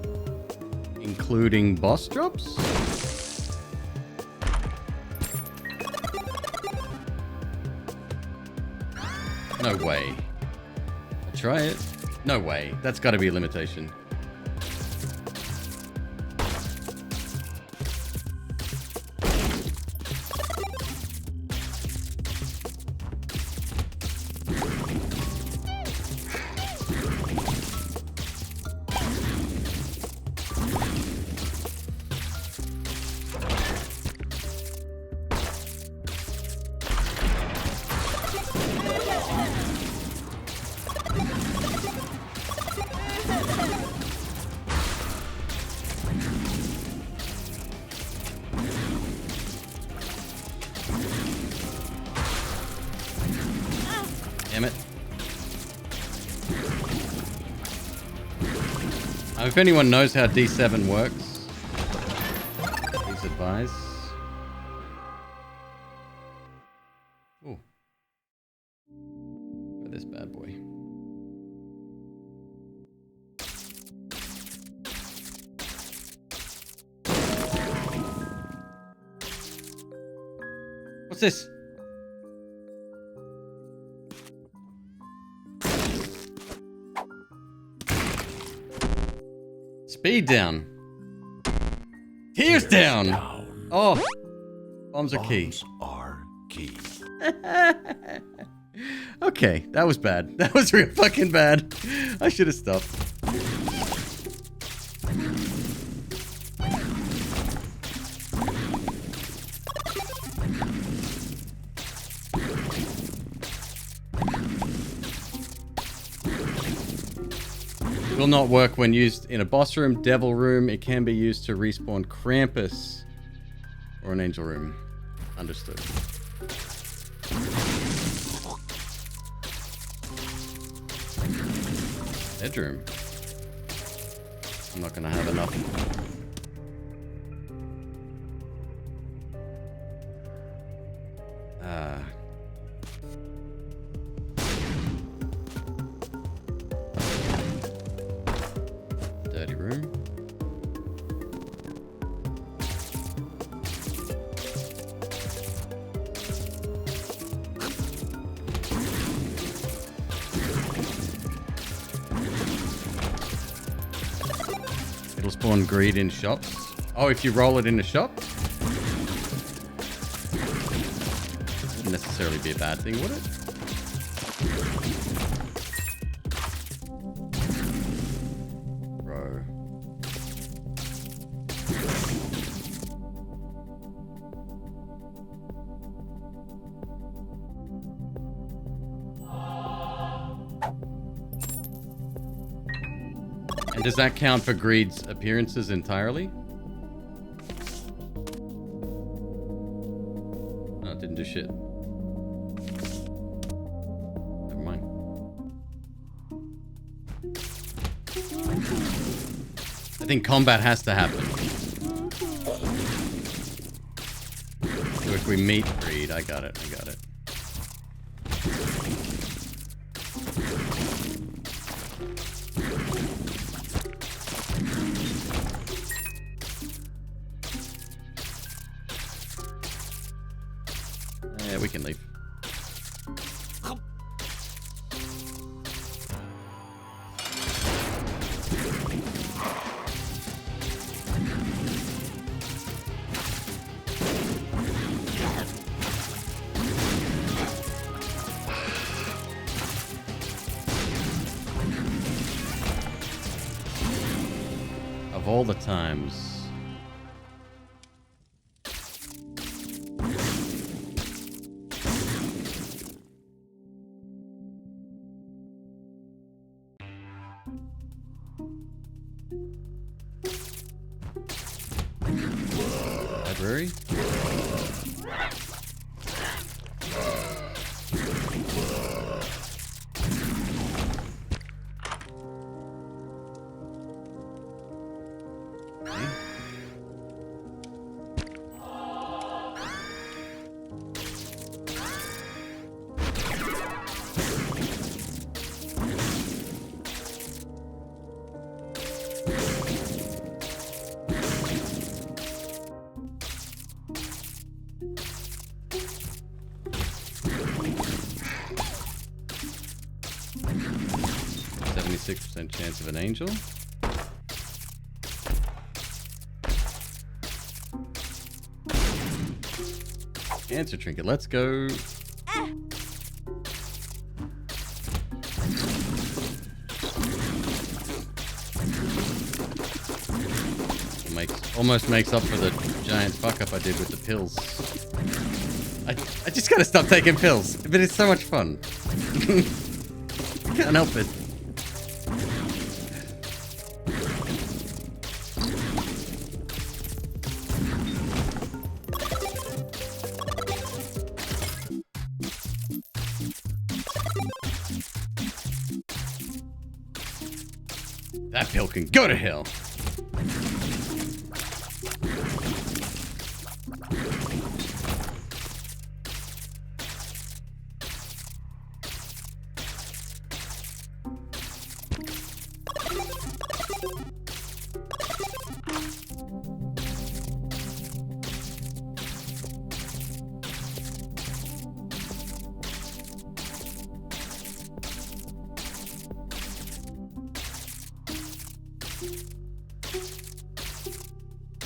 including boss drops? No way. I'll try it. No way. That's got to be a limitation. Damn it. If anyone knows how D7 works, please advise. Ooh. For this bad boy. What's this? Speed down. Tears down. Oh. Bombs are key. Bombs are key. Okay, that was bad. That was real fucking bad. I should have stopped. Will not work when used in a boss room, devil room. It can be used to respawn Krampus or an angel room. Understood. Bedroom. I'm not gonna have enough. Dirty room. It'll spawn greed in shops. Oh, if you roll it in a shop? Wouldn't necessarily be a bad thing, would it? Bro. And does that count for greed's appearances entirely? No, it didn't do shit. I think combat has to happen. So if we meet Creed, I got it. Yeah, we can leave. Of all the times. Library? Chance of an angel. Answer trinket. Let's go. Almost makes up for the giant fuck up I did with the pills. I just gotta stop taking pills, but it's so much fun. Can't help it. That pill can go to hell.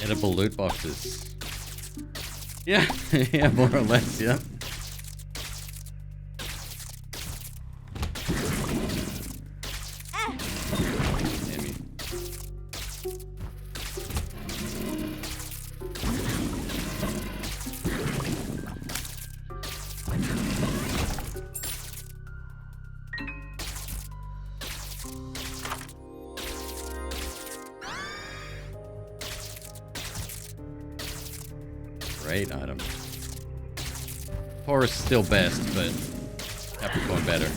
Edible loot boxes. Yeah, yeah, more or less, yeah. Damn you. Great item. Taurus still best, but Capricorn better.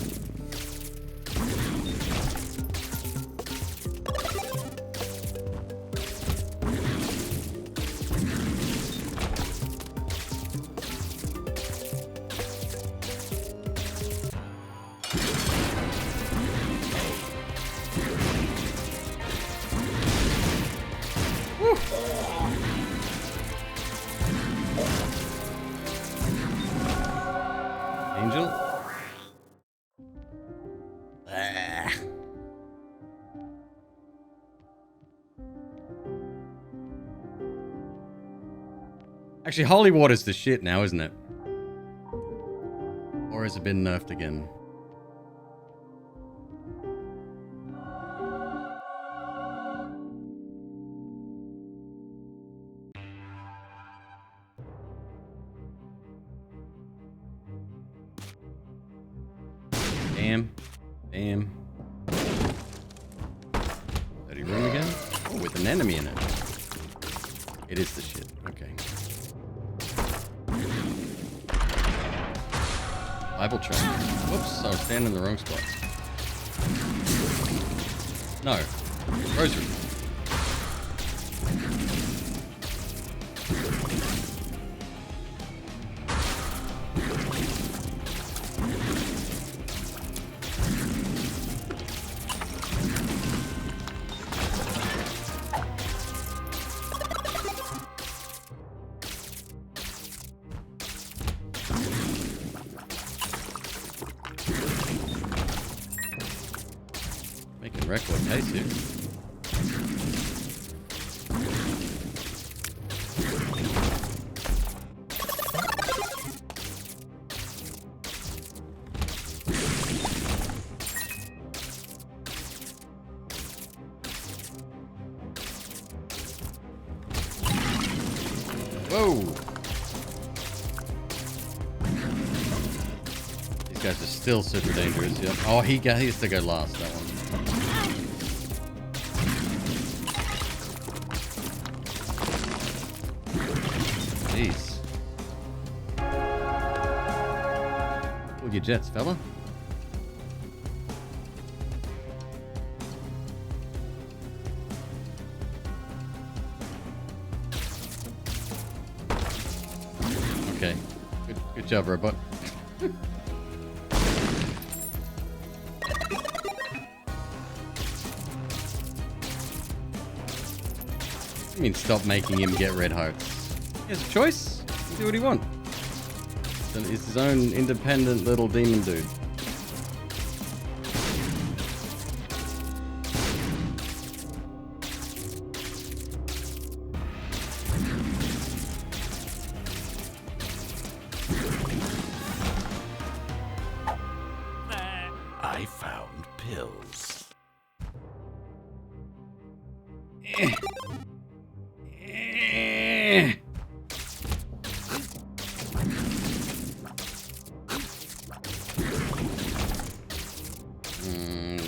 Angel? Actually, holy water's the shit now, isn't it? Or has it been nerfed again? Bam. Bam. Dirty room again? Oh, with an enemy in it. It is the shit. Okay. Bible track. Whoops, I was standing in the wrong spot. No. Rosary. record case here. Whoa! These guys are still super dangerous. Yeah. Oh, he has to go last. That one. Jeez. Hold your jets, fella. Okay. Good job, robot. I mean, stop making him get red hearts. He has a choice. He can do what he wants. He's his own independent little demon dude. I found pills.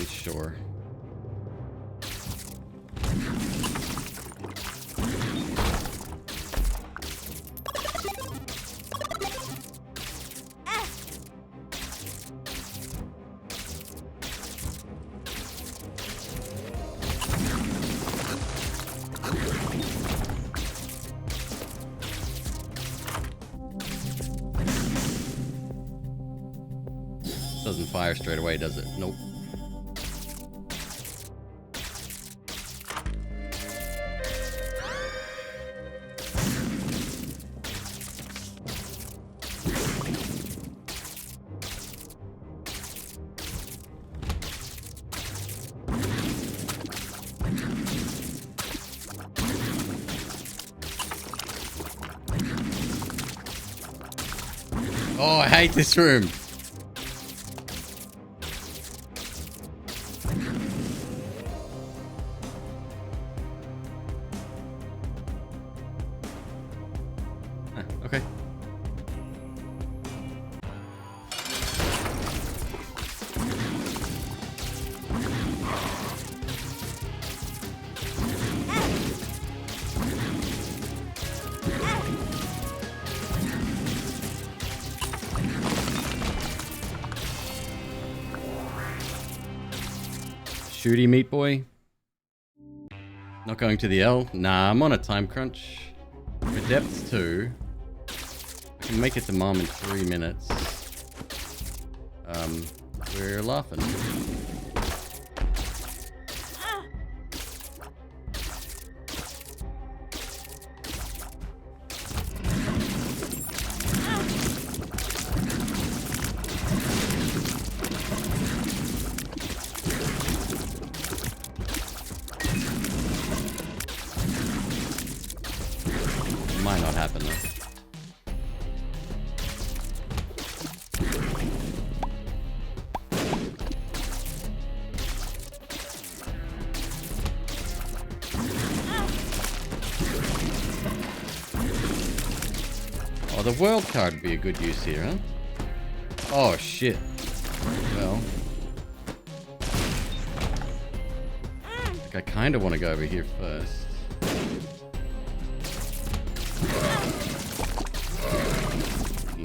Sure. Doesn't fire straight away, does it? Nope. Oh, I hate this room. Okay. Shooty meat boy. Not going to the L. Nah, I'm on a time crunch. We're depth 2. I can make it to mom in 3 minutes. We're laughing. Might not happen though. Oh, the world card would be a good use here, huh? Oh shit. Well, I kind of want to go over here first.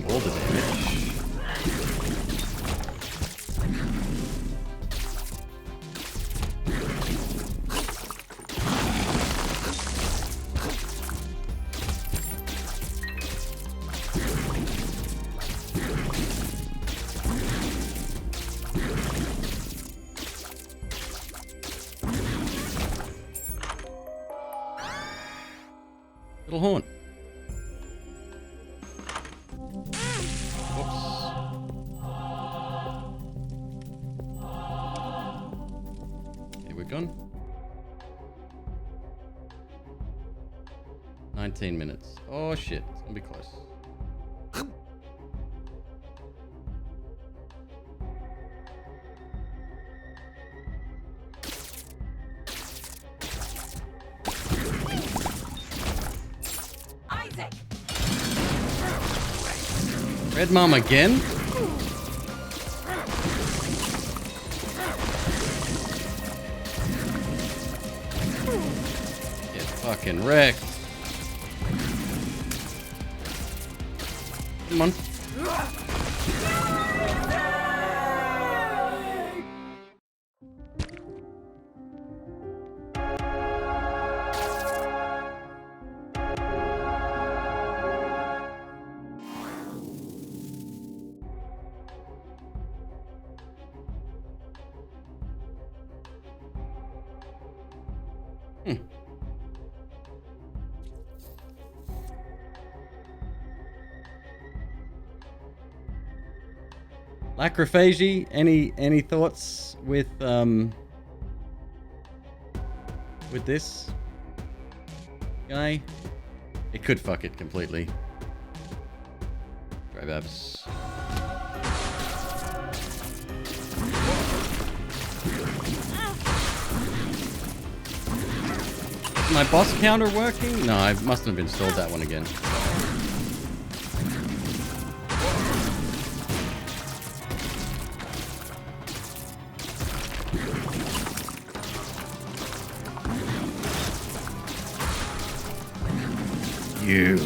All the damage. Little horn. 19 minutes. Oh shit, it's gonna be close. Isaac! Red Mom again? Get fucking wrecked. Come on. Lacrophagy, any thoughts with this guy? It could fuck it completely. Dry Babs. Is my boss counter working? No, I must have installed that one again. You.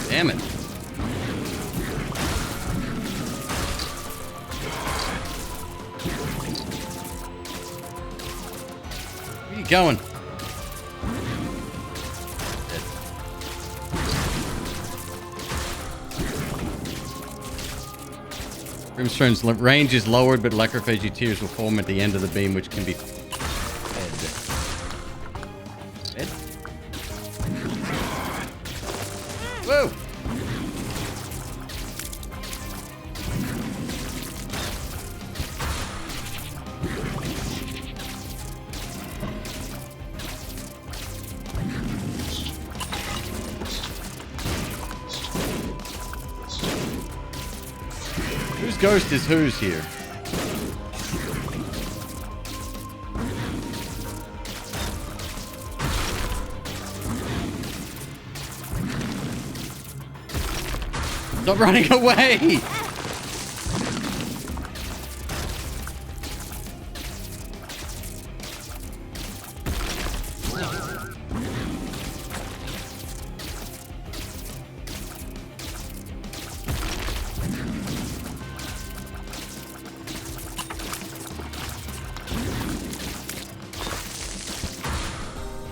Damn it. Where are you going? Brimstone's range is lowered, but Lacrophagy tears will form at the end of the beam, which can be fed. Whoa! Whose ghost is whose here? Stop running away!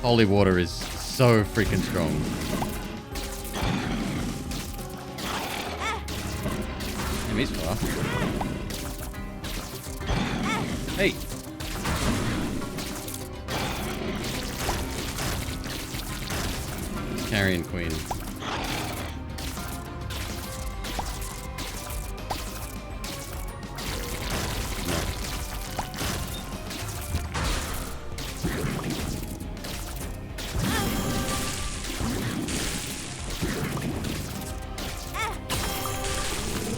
Holy water is so freaking strong. Damn, he's fast. Hey! He's carrying Queen.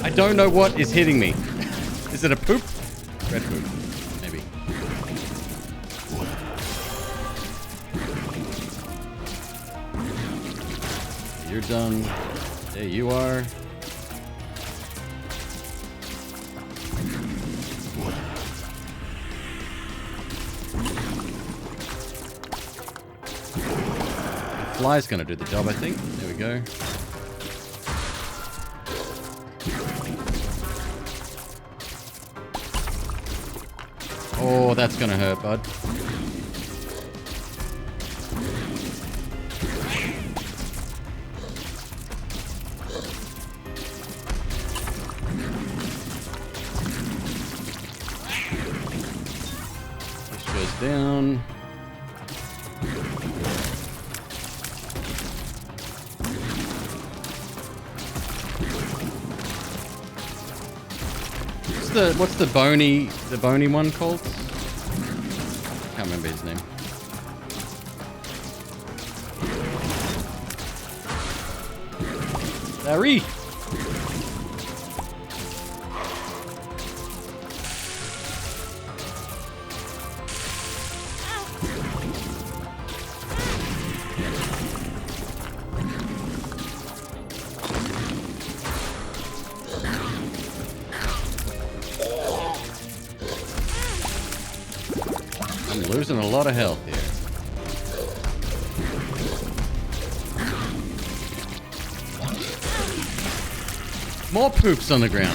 I don't know what is hitting me. Is it a poop? Red poop, maybe. You're done. There you are. The fly's gonna do the job, I think. There we go. Oh, that's gonna hurt, bud. Push goes down. What's the bony one called? can't remember his name. Larry! I'm losing a lot of health here. More poops on the ground.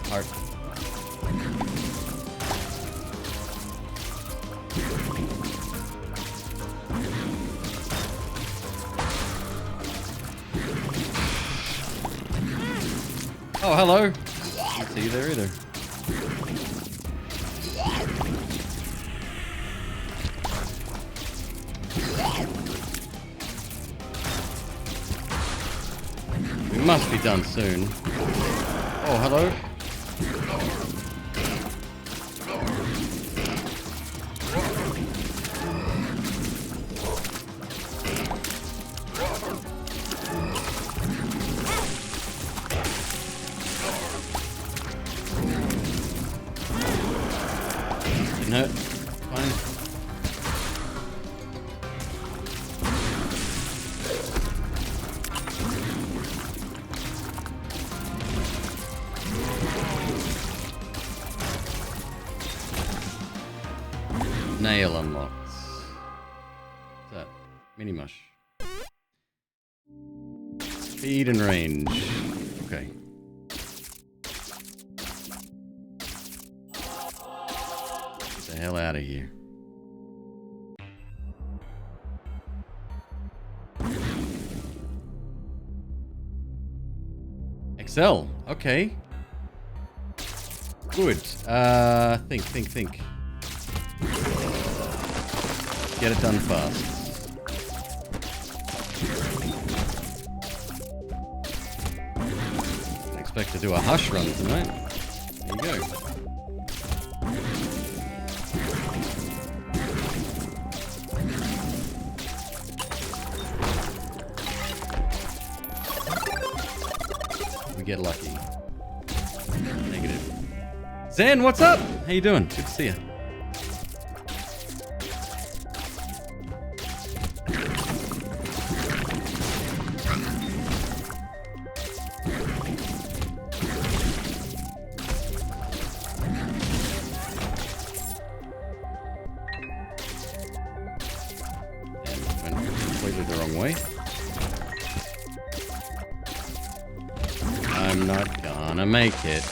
Heart. Oh, hello. Can't see you there either. We must be done soon. Oh, hello. Didn't hurt. Fine. Nail unlocks. What's that? Mini mush. Speed and range. Okay. Get the hell out of here. Excel. Okay. Good. Think. Get it done fast. I expect to do a hush run tonight. There you go. We get lucky. Negative. Zen, what's up? How you doing? Good to see you. The wrong way. I'm not gonna make it.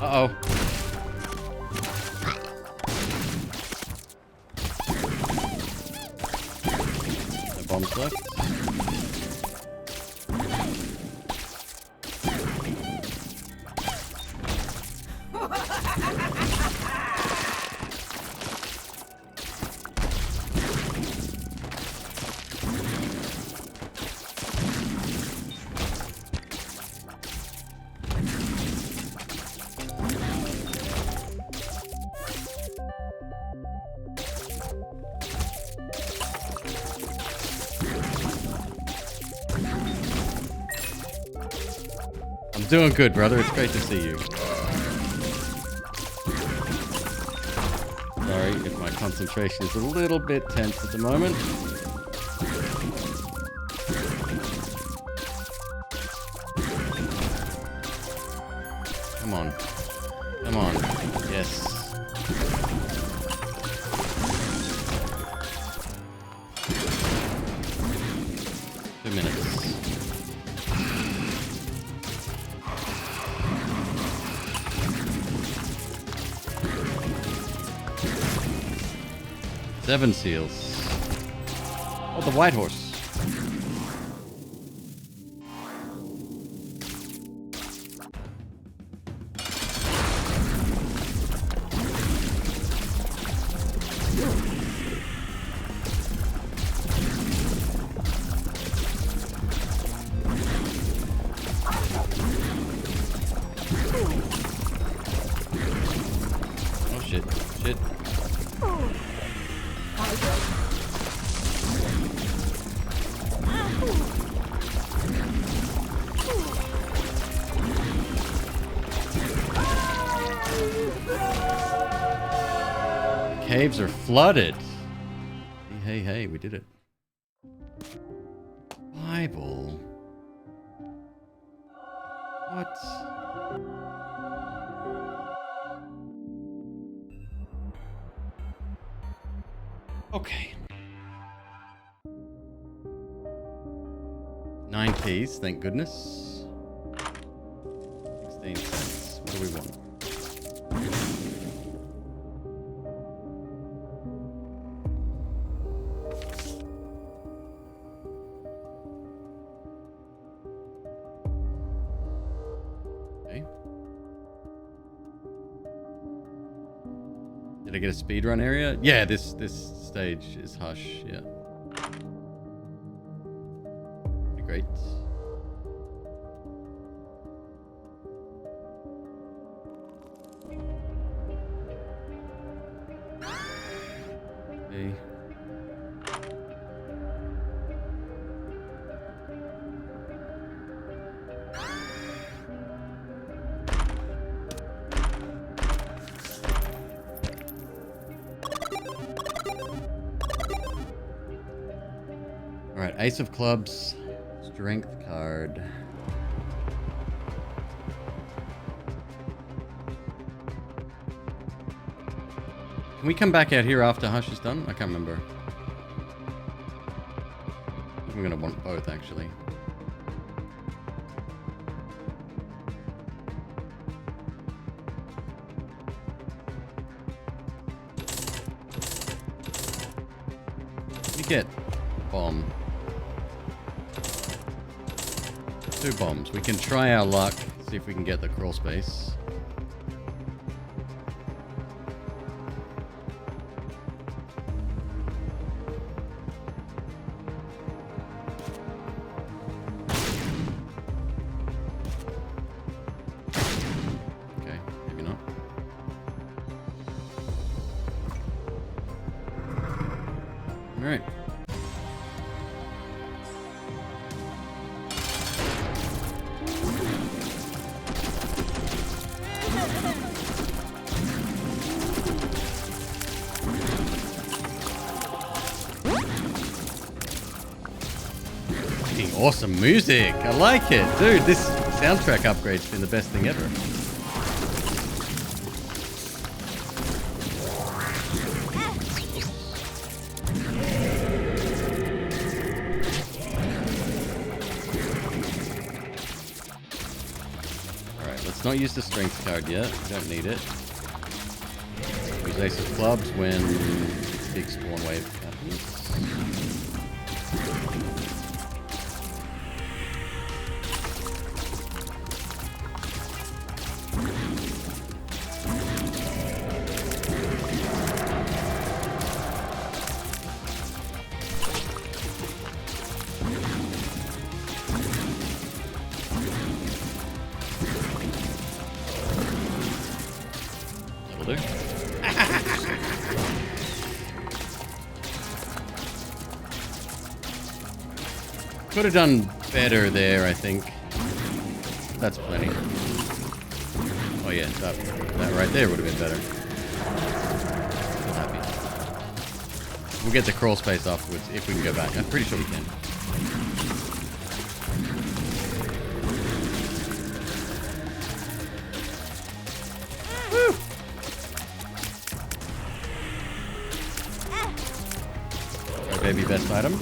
Uh-oh. No bombs left. I'm doing good, brother. It's great to see you. Sorry if my concentration is a little bit tense at the moment. Come on. Come on. Yes. Seven seals. Oh, the white horse. caves are flooded. Hey, hey, we did it. Bible. What? Okay. 9 keys, thank goodness. 16 cents. What do we want? Okay. Did I get a speedrun area? Yeah, this stage is Hush, yeah. Great. Okay. All right, Ace of Clubs. Strength card. Can we come back out here after Hush is done? I can't remember. I'm gonna want both actually. Let me get bomb. 2 bombs. We can try our luck, see if we can get the crawl space. Okay, maybe not. All right. Awesome music. I like it. Dude, this soundtrack upgrade's been the best thing ever. Alright, let's not use the strength card yet. We don't need it. Use Ace of Clubs when big spawn wave happens. Could have done better there, I think. That's plenty. Oh yeah, that right there would have been better. I'm happy. We'll get the crawl space afterwards if we can go back. I'm pretty sure we can. Woo! Our baby best item.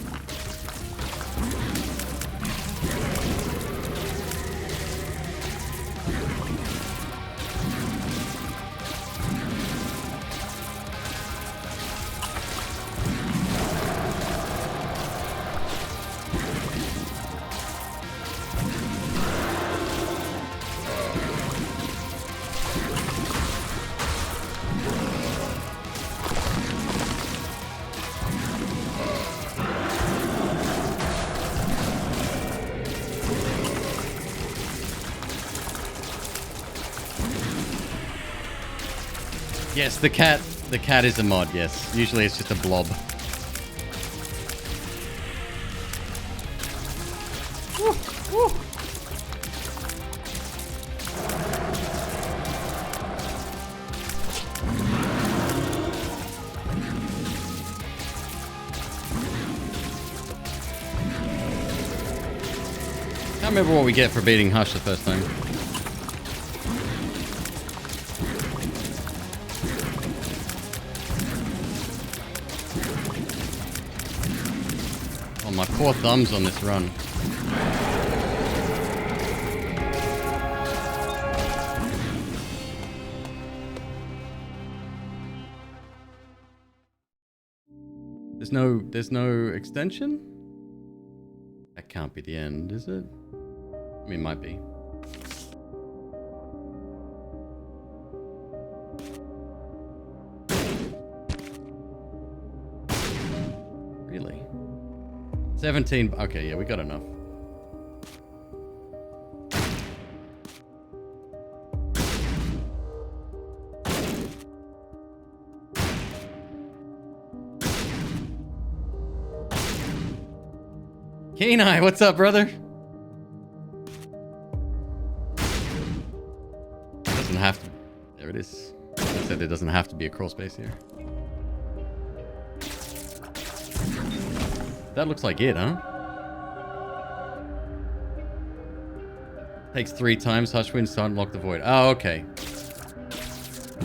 Yes, the cat is a mod, yes. Usually it's just a blob. Woo, woo. remember what we get for beating Hush the first time. Oh, my poor thumbs on this run. There's no extension? That can't be the end, is it? I mean, it might be. Really? 17. Okay, yeah, we got enough. Kenai, what's up, brother? Doesn't have to. There it is. I said there doesn't have to be a crawl space here. That looks like it, huh? Takes 3 times Hush Winds to unlock the void. Oh, okay.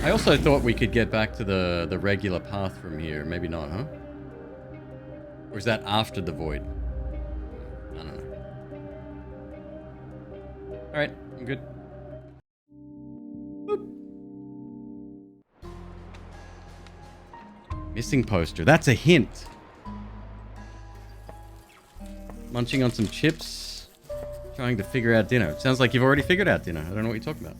I also thought we could get back to the regular path from here. Maybe not, huh? Or is that after the void? I don't know. Alright, I'm good. Boop. Missing poster. That's a hint. Munching on some chips. Trying to figure out dinner. It sounds like you've already figured out dinner. I don't know what you're talking about.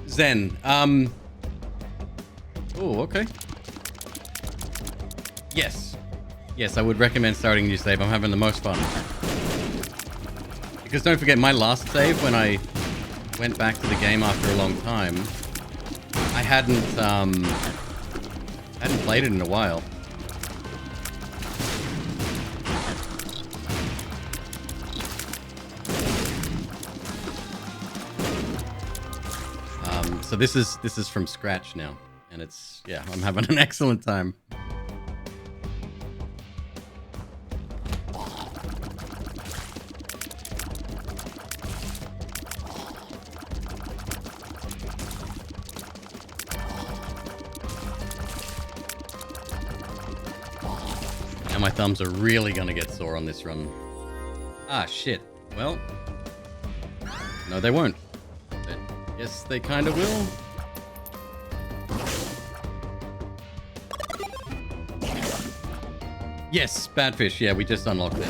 Zen. Oh, okay. Yes. Yes, I would recommend starting a new save. I'm having the most fun. Because don't forget, my last save, when I went back to the game after a long time, I hadn't played it in a while. So this is from scratch now, and it's, yeah, I'm having an excellent time. Now my thumbs are really gonna get sore on this run. Ah, shit. Well, no, they won't. Yes, they kind of will. Yes, Badfish. Yeah, we just unlocked it.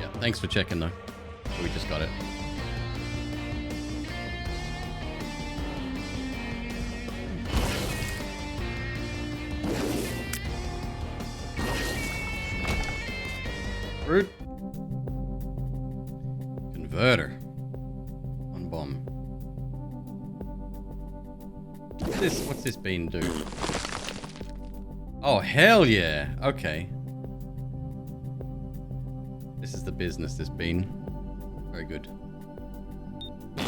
Yeah, thanks for checking, though. We just got it. Rude. Converter. One bomb. What's this bean do? Oh, hell yeah. Okay. This is the business, this bean. Very good. I'm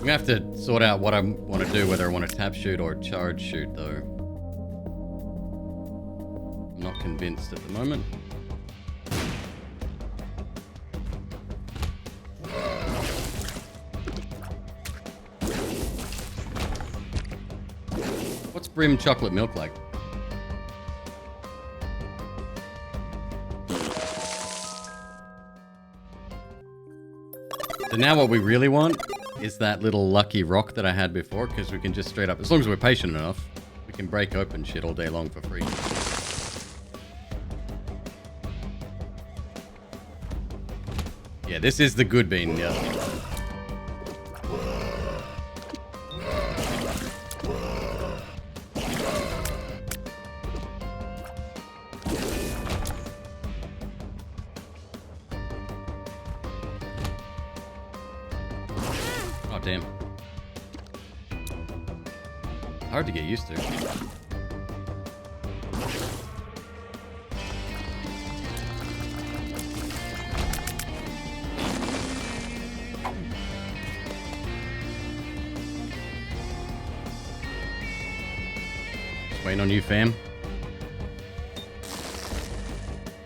gonna have to sort out what I want to do, whether I want to tap shoot or charge shoot, though. I'm not convinced at the moment. What's brim chocolate milk like? So now what we really want is that little lucky rock that I had before, because we can just straight up, as long as we're patient enough, we can break open shit all day long for free. Yeah, this is the good bean, yeah. Oh, damn. Hard to get used to. Waiting on you, fam.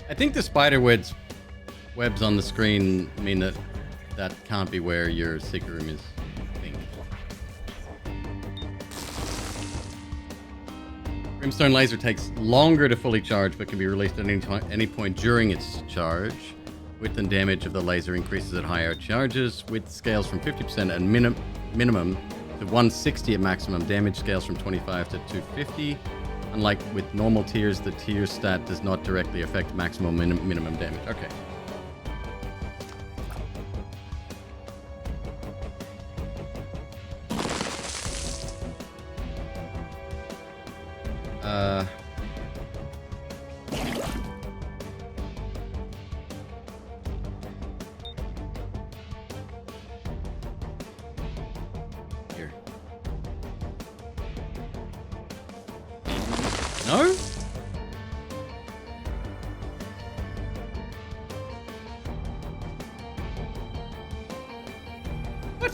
I think the spider webs on the screen mean that that can't be where your secret room is. I think. Brimstone laser takes longer to fully charge, but can be released at any point during its charge. Width and damage of the laser increases at higher charges. Width scales from 50% at minimum to 160 at maximum. Damage scales from 25 to 250. Unlike with normal tiers, the tier stat does not directly affect maximum minimum damage. Okay. Here. No? What?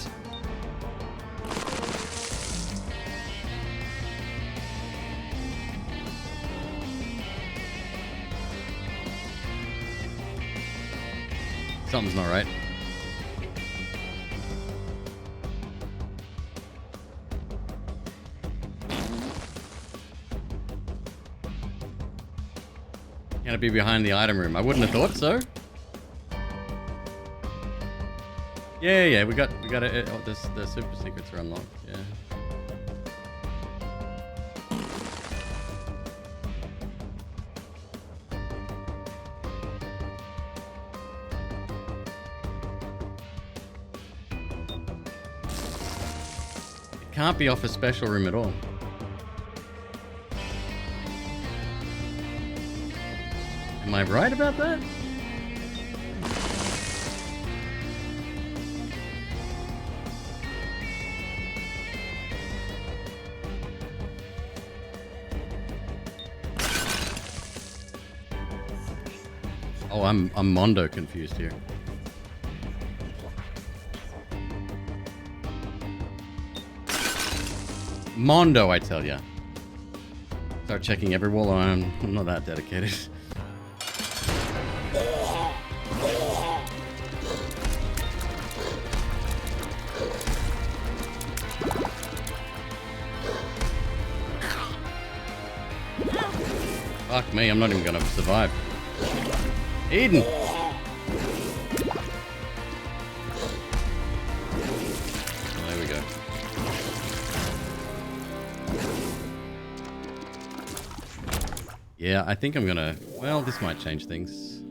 Something's not right. Can it be behind the item room? I wouldn't have thought so. Yeah, we got it. Oh, the super secrets are unlocked. Yeah. It can't be off a special room at all. Am I right about that? Oh, I'm Mondo confused here. Mondo, I tell ya. Start checking every wall. I'm not that dedicated. Fuck me, I'm not even gonna survive. Eden! Oh, there we go. Yeah, I think I'm gonna... Well, this might change things.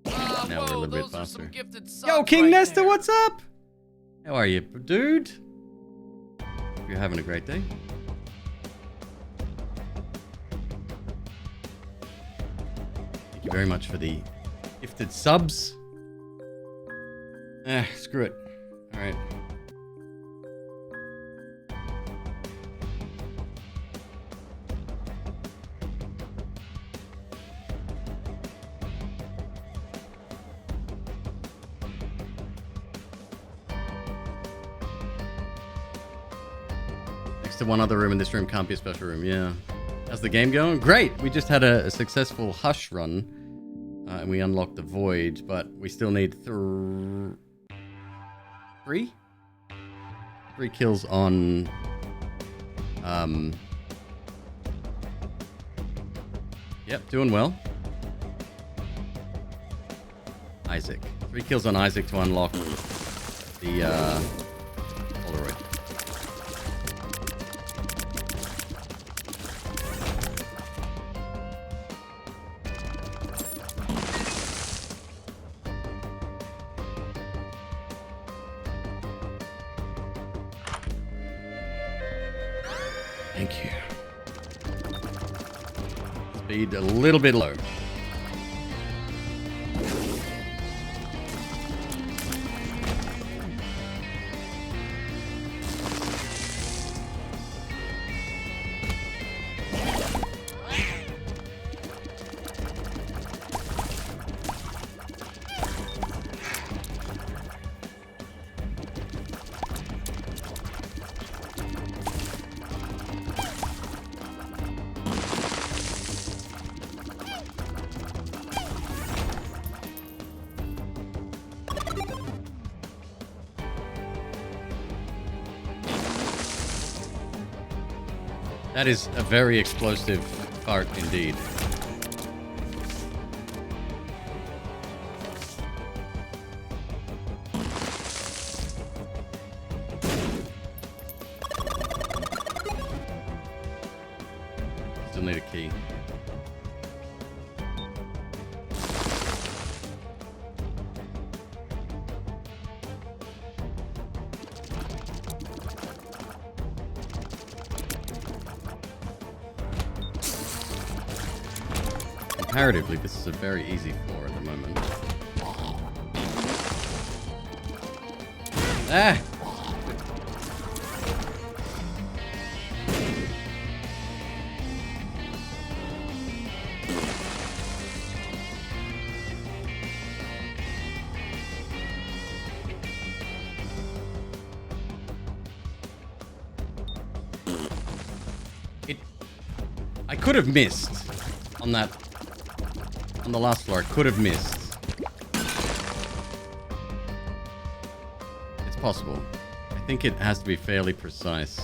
Now we're a little bit faster. Yo, King Nesta, what's up? How are you, dude? Hope you're having a great day. Thank you very much for the gifted subs. Screw it. Alright. Next to one other room, and this room can't be a special room. Yeah. How's the game going? Great! We just had a successful hush run. And we unlocked the void, but we still need three kills on Yep, doing well. Isaac. 3 kills on Isaac to unlock the Polaroid. Thank you. Speed a little bit low. That is a very explosive cart indeed. Still need a key. Comparatively, this is a very easy floor at the moment. Ah! I could have missed on that. On the last floor, I could have missed. It's possible. I think it has to be fairly precise.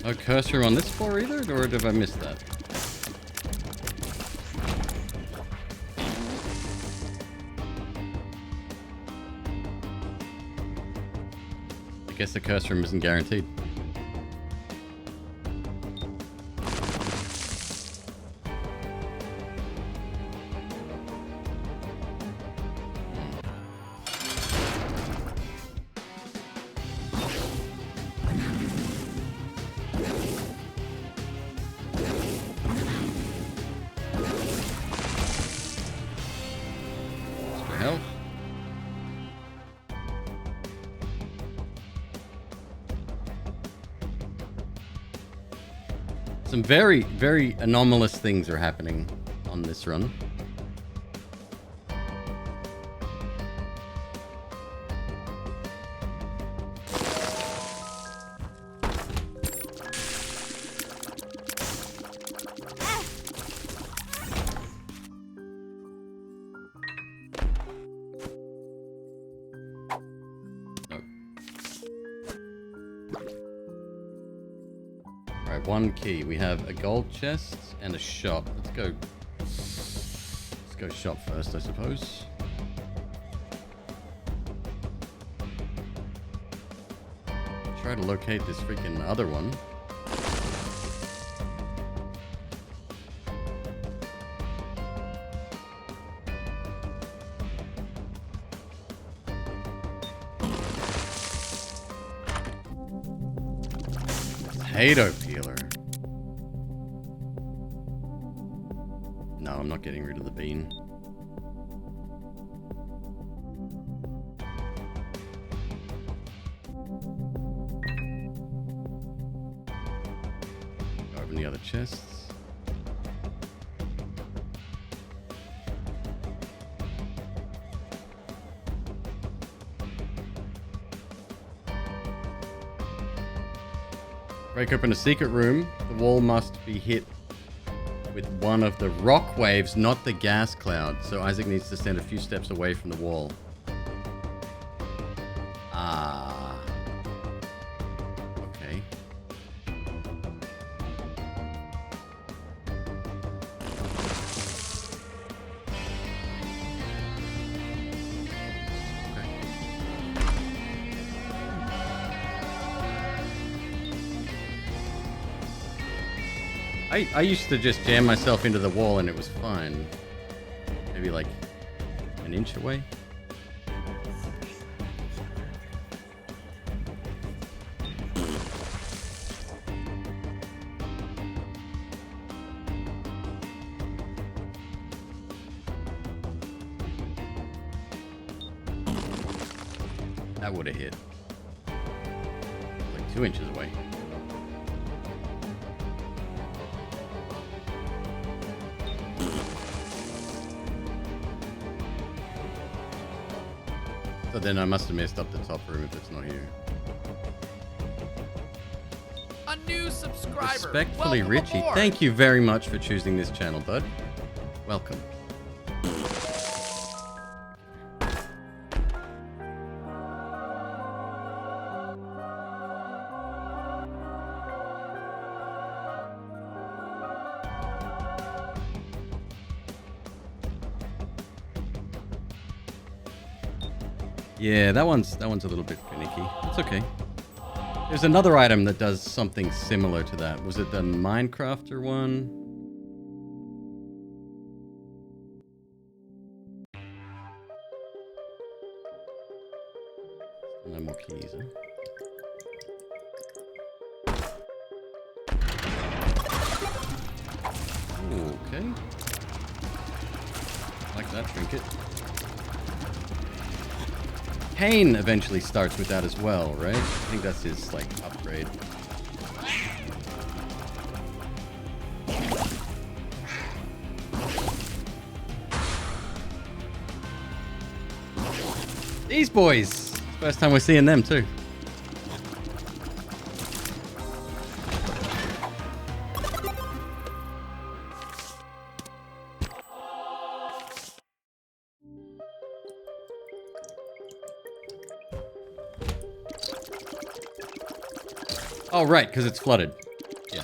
No cursor on this floor either, or did I miss that? I guess the cursor isn't guaranteed. Health. Some very, very anomalous things are happening on this run. Alright, 1 key. We have a gold chest and a shop. Let's go shop first, I suppose. Try to locate this freaking other one. Potato peeler. No, I'm not getting rid of the bean. Open the other chests. Break open a secret room. The wall must be hit with one of the rock waves, not the gas cloud. So Isaac needs to stand a few steps away from the wall. Ah. Okay. I used to just jam myself into the wall and it was fine. Maybe like an inch away. That would have hit. Like 2 inches away. So then I must have messed up the top room if it's not here. A new subscriber. Respectfully, Welcome Richie. aboard. Thank you very much for choosing this channel, bud. Welcome. Yeah, that one's a little bit finicky. It's okay. There's another item that does something similar to that. Was it the Minecrafter one? No more keys, huh? Ooh, okay. Like that trinket. Kane eventually starts with that as well, right? I think that's his, like, upgrade. These boys! First time we're seeing them, too. Oh, right, because it's flooded. Yeah.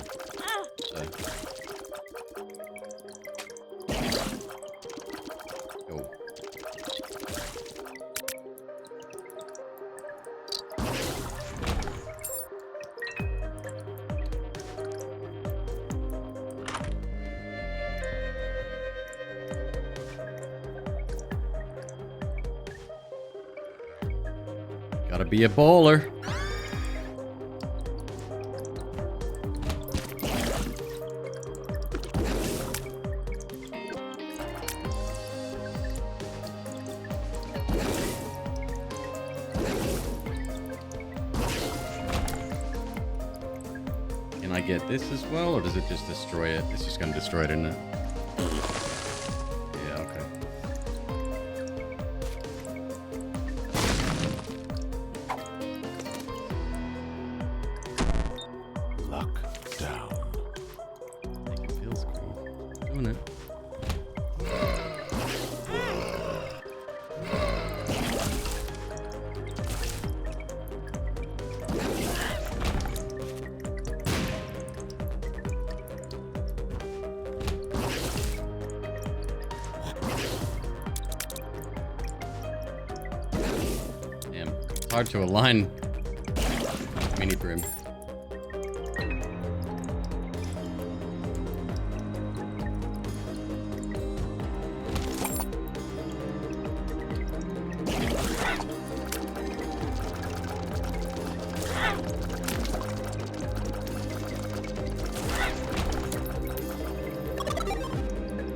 Go. Gotta be a baller. Can I get this as well, or does it just destroy it? It's just gonna destroy it, isn't it? Yeah, okay. Luck down. I think it feels cool. Doing it. Damn, it's hard to align mini brim.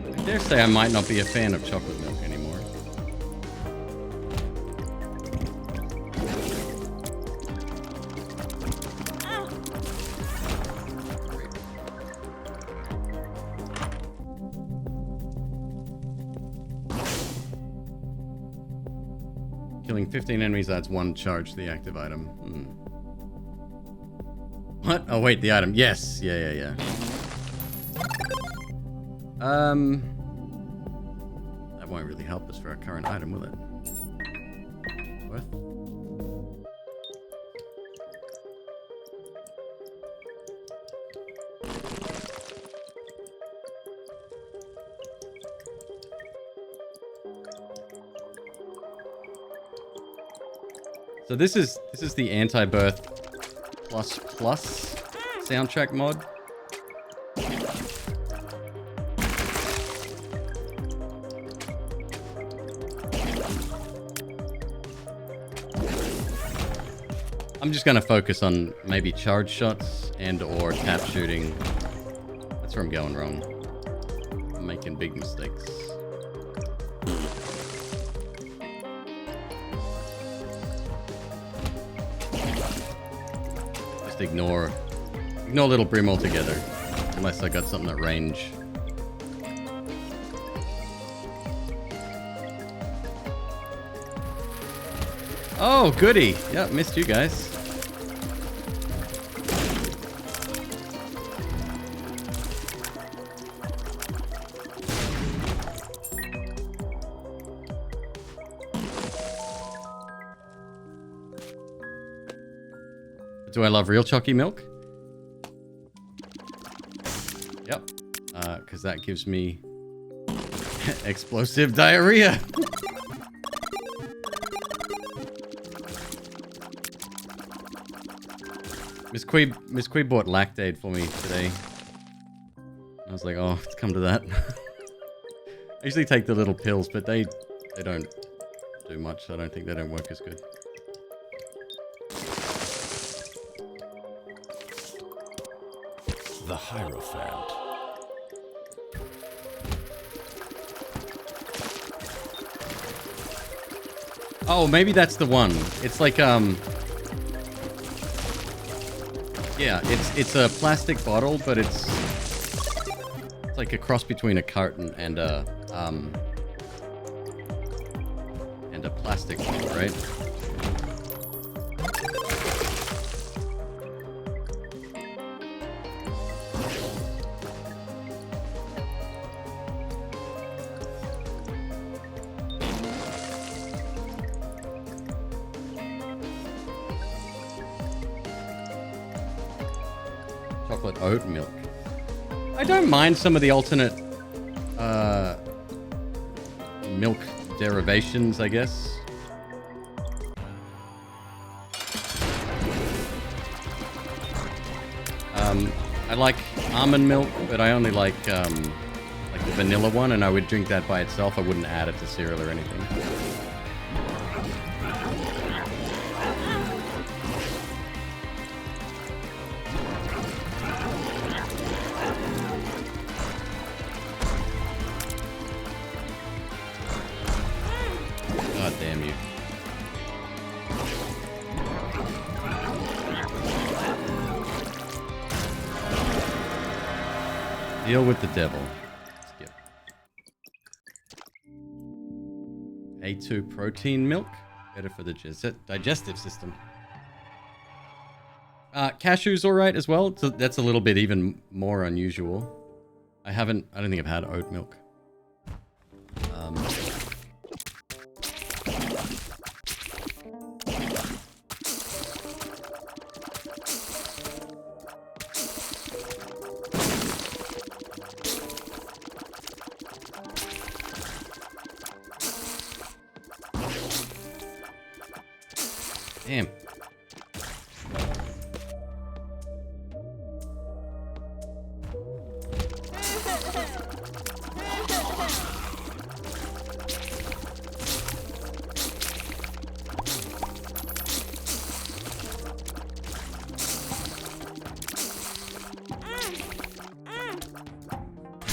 I dare say I might not be a fan of chocolate milk anymore. Killing 15 enemies adds 1 charge to the active item. What? Oh wait, the item. Yes. Yeah. That won't really help us for our current item, will it? Worth? So this is the Anti-Birth plus soundtrack mod. I'm just gonna focus on maybe charge shots and or tap shooting. That's where I'm going wrong. I'm making big mistakes. Just ignore Little Brim altogether, unless I got something at range. Oh, goody! Yep, missed you guys. Do I love real chalky milk? Yep. Because that gives me explosive diarrhea. Miss Queeb bought Lactaid for me today. I was like, oh, it's come to that. I usually take the little pills, but they don't do much. I don't think they don't work as good. The Hierophant. Oh, maybe that's the one. It's like, yeah, it's a plastic bottle, but it's like a cross between a carton and a plastic bottle, right? Chocolate oat milk. I don't mind some of the alternate milk derivations, I guess. I like almond milk, but I only like the vanilla one, and I would drink that by itself. I wouldn't add it to cereal or anything. God damn you. Deal with the devil. Skip. A2 protein milk. Better for the digestive system. Cashews alright as well. So that's a little bit even more unusual. I don't think I've had oat milk. Damn.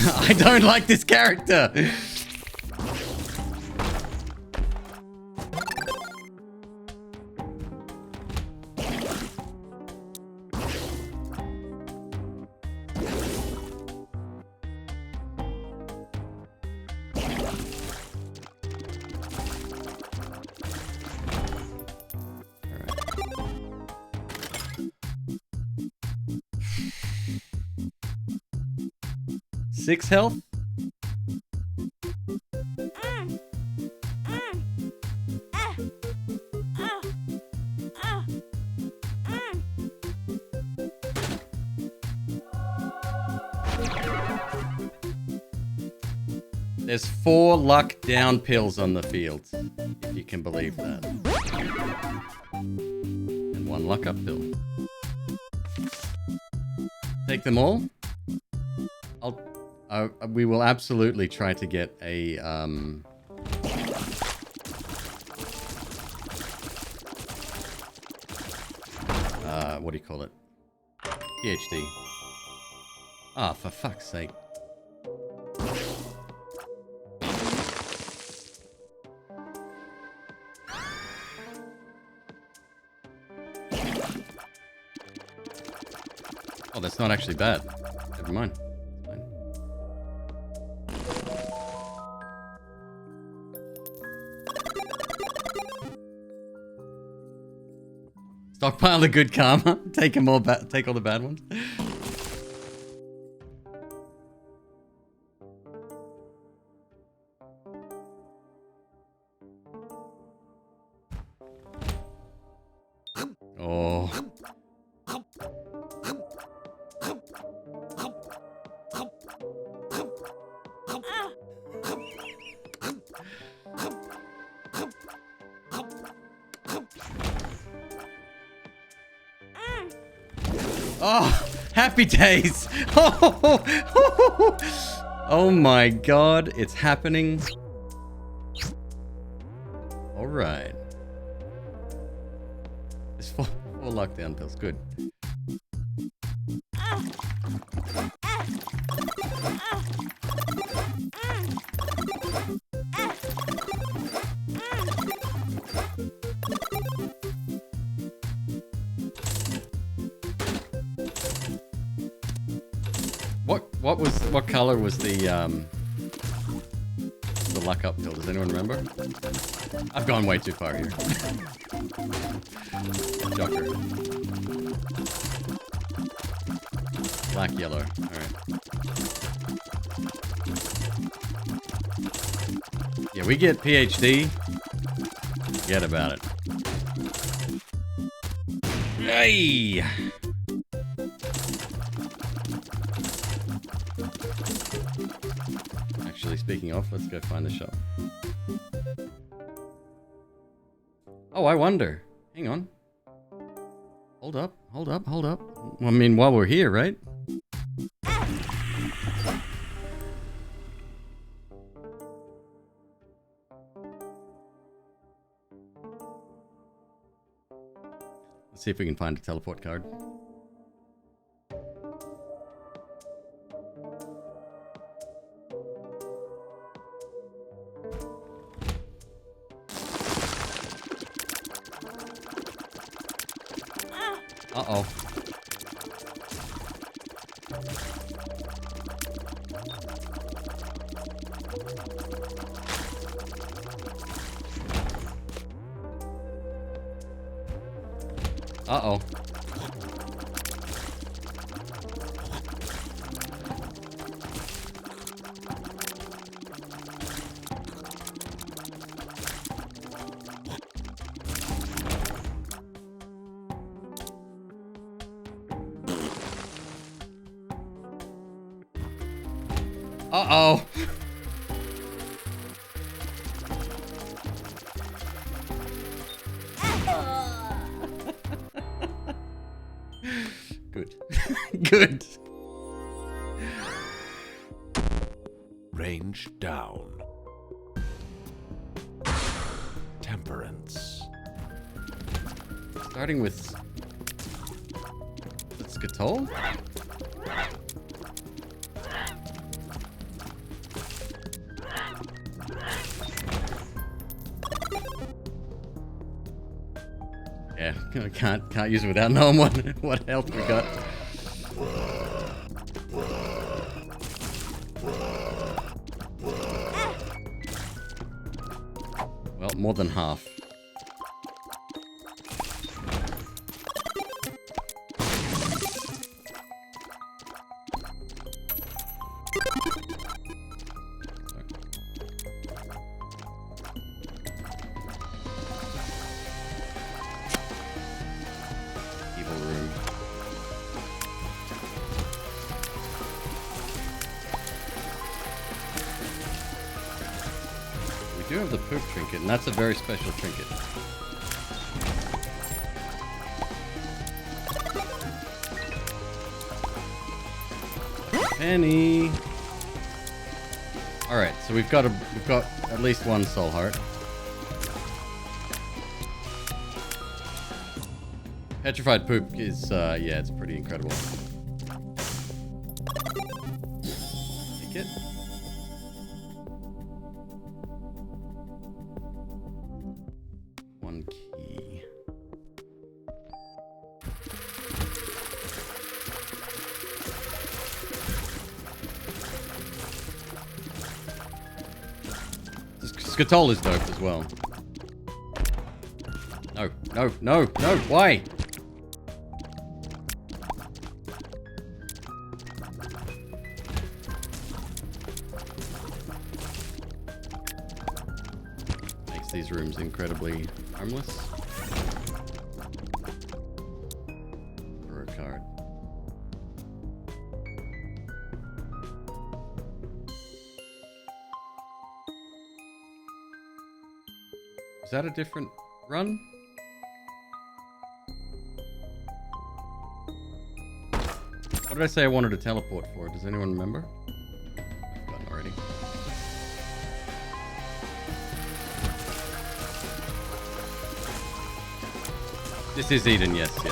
I don't like this character. 6 health? There's 4 luck down pills on the field, if you can believe that. And 1 luck up pill. Take them all? We will absolutely try to get a, what do you call it? PhD. Ah, for fuck's sake. Oh, that's not actually bad. Never mind. It's fine. Stockpile the good karma. Take them all take all the bad ones. Oh. Oh, happy days. Oh my god, it's happening. All right. There's 4 lockdown pills. Good. What color was the luck up pill? Does anyone remember? I've gone way too far here. Joker. Black, yellow. Alright. Yeah, we get PhD. Forget about it. Hey! Actually, speaking of, let's go find the shop. Oh, I wonder. Hang on. Hold up, hold up, hold up. Well, I mean, while we're here, right? Let's see if we can find a teleport card. Uh-oh. Uh-oh. Uh-oh. Good. Good. Range down. Temperance. Starting with... Skatol? Yeah, can't use it without knowing what health we got. Well, more than half. do have the poop trinket, and that's a very special trinket. Penny. All right, so we've got at least one soul heart. Petrified poop is yeah, it's pretty incredible. Take it. One key. Skull is dope as well. No, no, no, no, why? Makes these rooms incredibly harmless. For a card. Is that a different run? What did I say I wanted to teleport for? Does anyone remember? I've forgotten already. This is Eden, yes, yeah.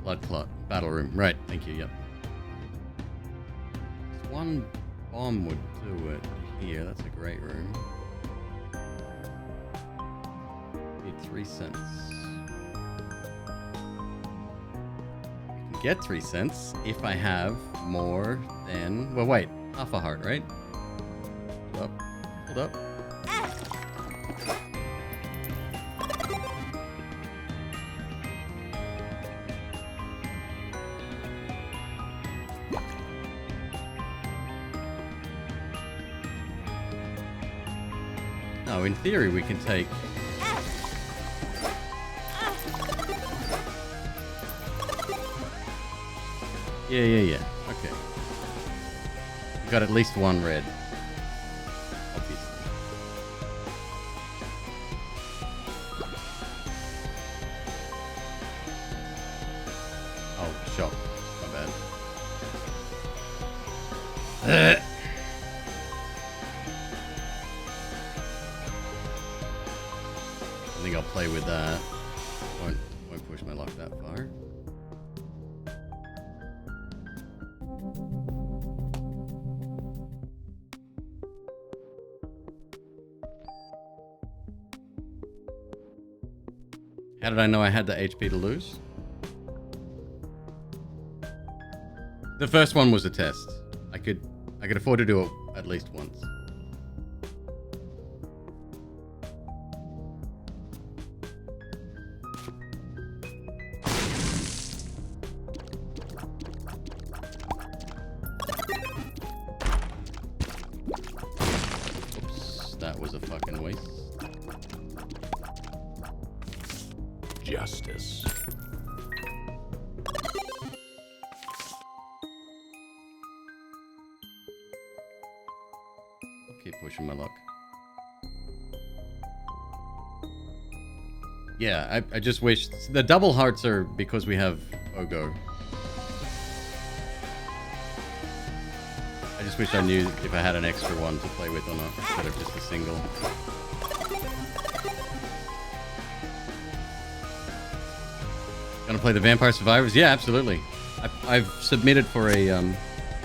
Blood clot. Battle room. Right, thank you, yep. One bomb would do it here. That's a great room. Need 3 cents. I can get 3 cents if I have more than... Well, wait. Half a heart, right? Hold up. Hold up. No, in theory we can take... Yeah. Okay. We got at least one red. Obviously. Oh, shot. My bad. I think I'll play with that. Won't push my luck that far. How did I know I had the HP to lose? The first one was a test. I could afford to do it at least once. Oops, that was a fucking waste. Justice. I'll keep pushing my luck. Yeah, I just wish... The double hearts are because we have Ogo. I just wish I knew if I had an extra one to play with or not, instead of just a single. Gonna play the Vampire Survivors? Yeah, absolutely. I've submitted for a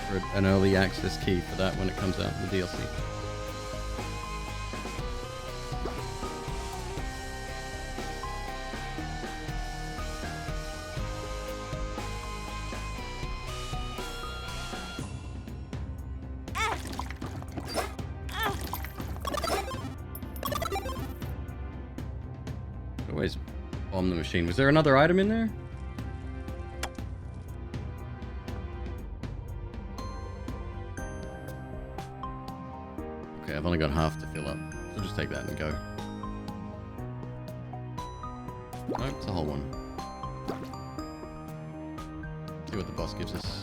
for an early access key for that when it comes out in the DLC. Always bomb the machine. Was there another item in there? Okay, I've only got half to fill up. So just take that and go. Nope, it's a whole one. See what the boss gives us.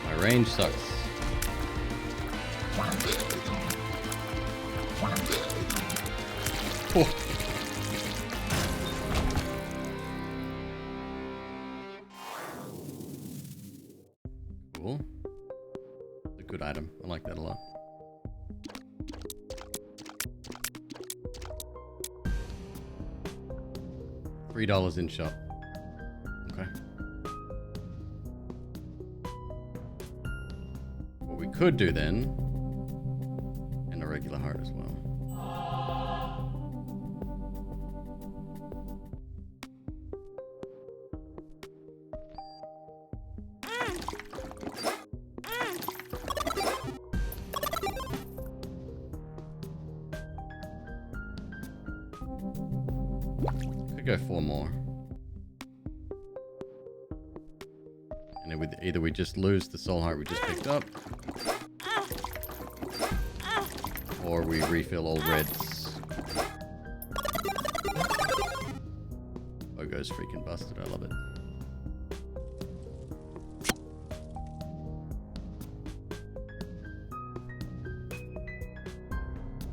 My range sucks. Oh. Cool. It's a good item. I like that a lot. $3 in shop. Okay. What we could do then, and a regular heart as well. Could go 4 more. And then either we just lose the soul heart we just picked up, or we refill all reds. Logo's freaking busted, I love it.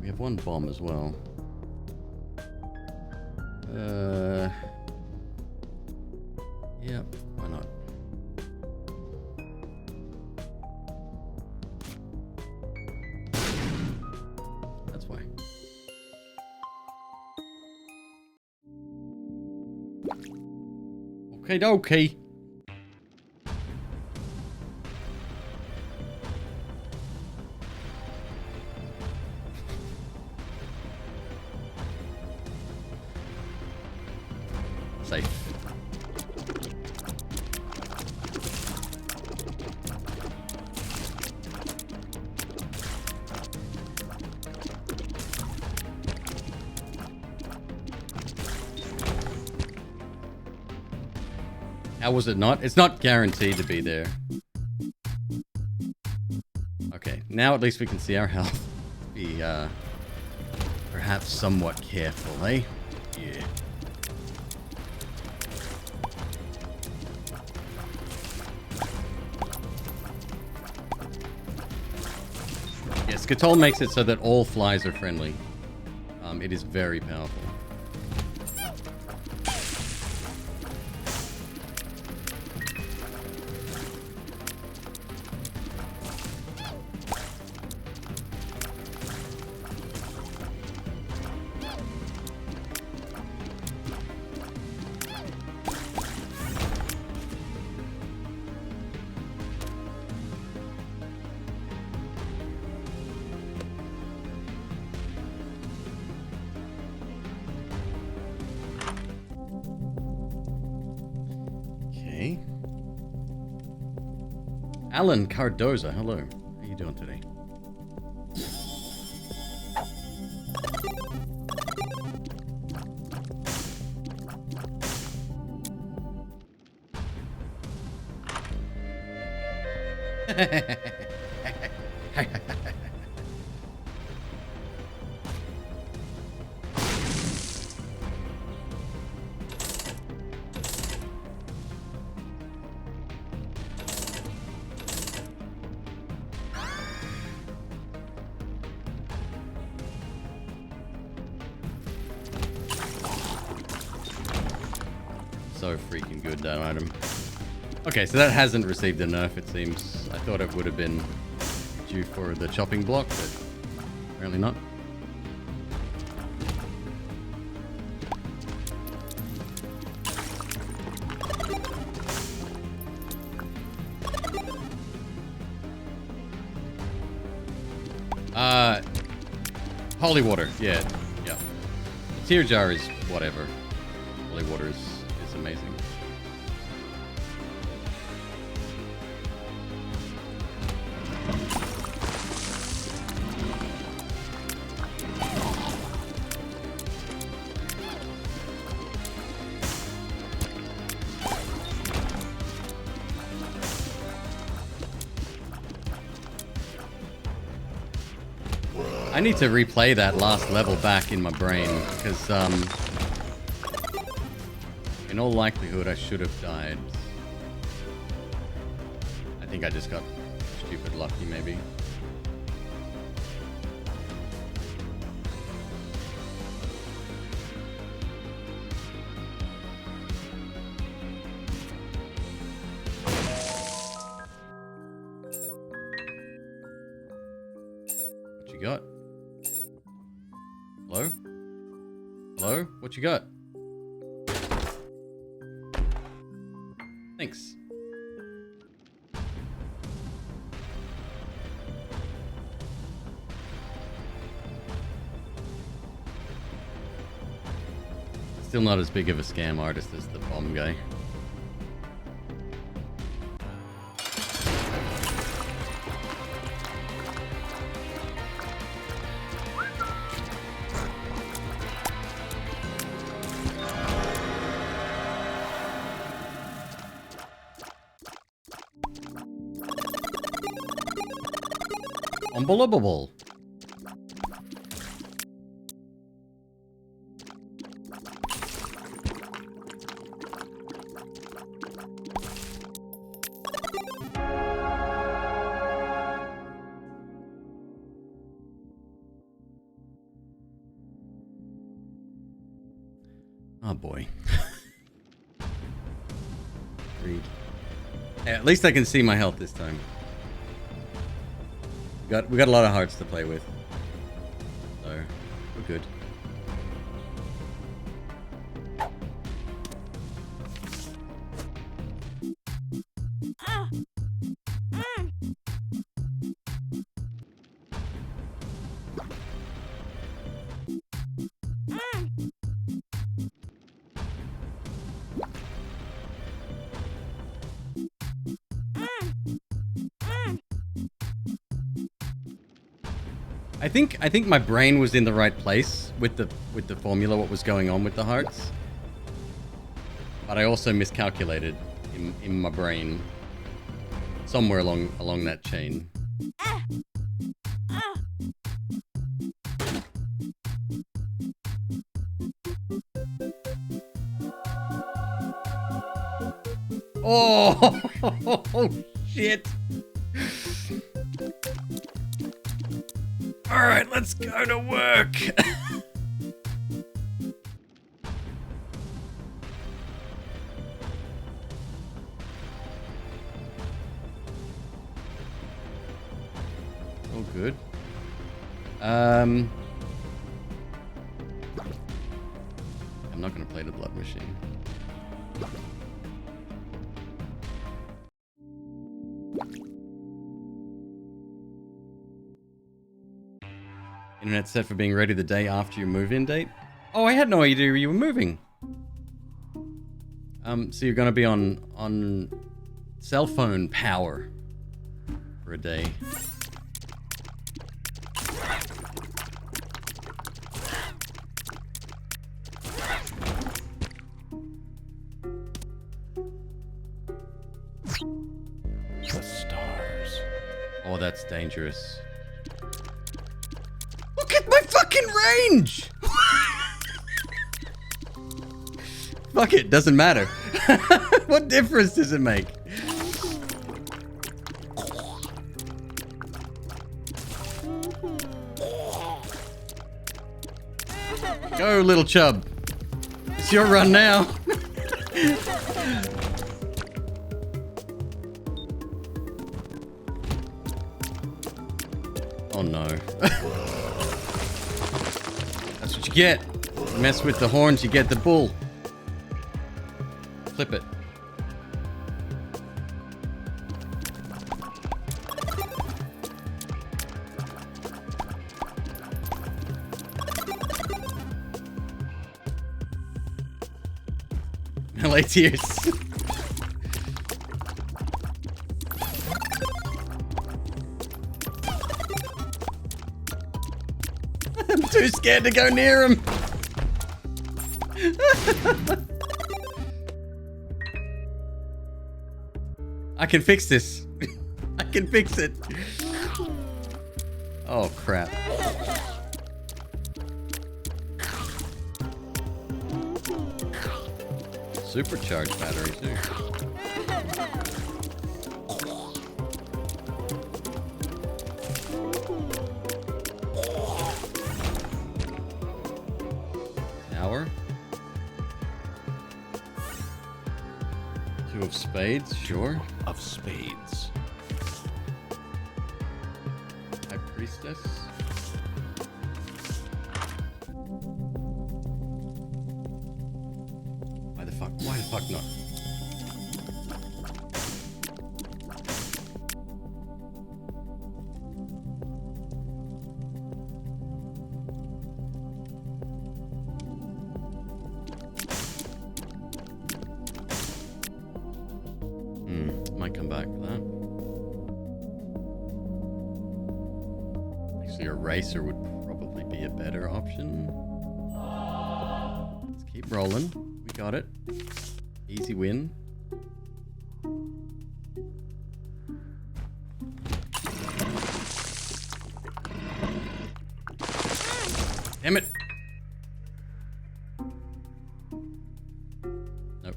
We have 1 bomb as well. Yeah, why not? That's why. Okay, dokie. Safe. How was it not? It's not guaranteed to be there. Okay, now at least we can see our health. Be, perhaps somewhat careful, eh? Yeah. Yes, Skatol makes it so that all flies are friendly. It is very powerful. Alan Cardoza, hello. How you doing today? So freaking good, that item. Okay, so that hasn't received a nerf, it seems. I thought it would have been due for the chopping block, but apparently not. Holy water, yeah. Yeah. Tear jar is whatever. Holy water is amazing. I need to replay that last level back in my brain, because, in all likelihood, I should have died. I think I just got stupid lucky, maybe. What you got? Hello? Hello? What you got? Thanks. Still not as big of a scam artist as the bomb guy. Unbelievable. Oh boy. Read. At least I can see my health this time. We got a lot of hearts to play with. So, we're good. I think my brain was in the right place with the formula, what was going on with the hearts. But I also miscalculated in my brain somewhere along that chain. Oh, shit. All right, let's go to work. All good. I'm not gonna play the blood machine. Internet set for being ready the day after your move-in date? Oh, I had no idea you were moving. So you're gonna be on cell phone power for a day. The stars. Oh, that's dangerous. Look at my fucking range! Fuck it, doesn't matter. What difference does it make? Go, little chub. It's your run now. Oh no. That's what you get. You mess with the horns, you get the bull. Flip it. melee tears. I'm too scared to go near him. I can fix this. I can fix it. Oh, crap. Supercharged battery, too. Tower. 2 of spades, sure. Of spades. High priestess. Why the fuck? Why the fuck not? Might come back for that. Actually, a racer would probably be a better option. Let's keep rolling. We got it. Easy win. Damn it! Nope.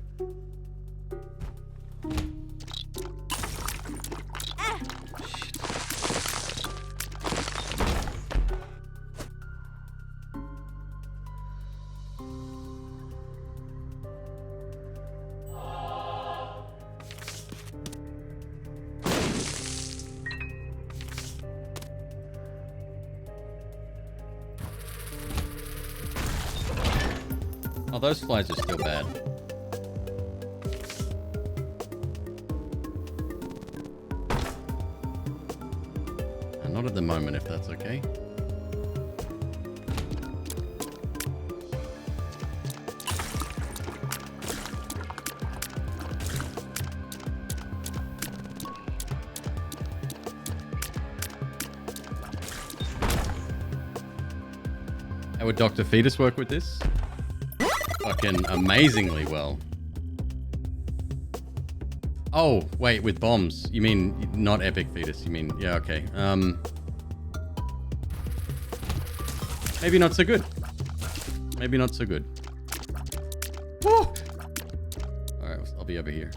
Oh, those flies are still bad. Not at the moment, if that's okay. How would Dr. Fetus work with this? Fucking amazingly well. Oh, wait, with bombs. You mean not Epic Fetus, you mean... Yeah, okay. Maybe not so good. Maybe not so good. Woo! Alright, I'll be over here.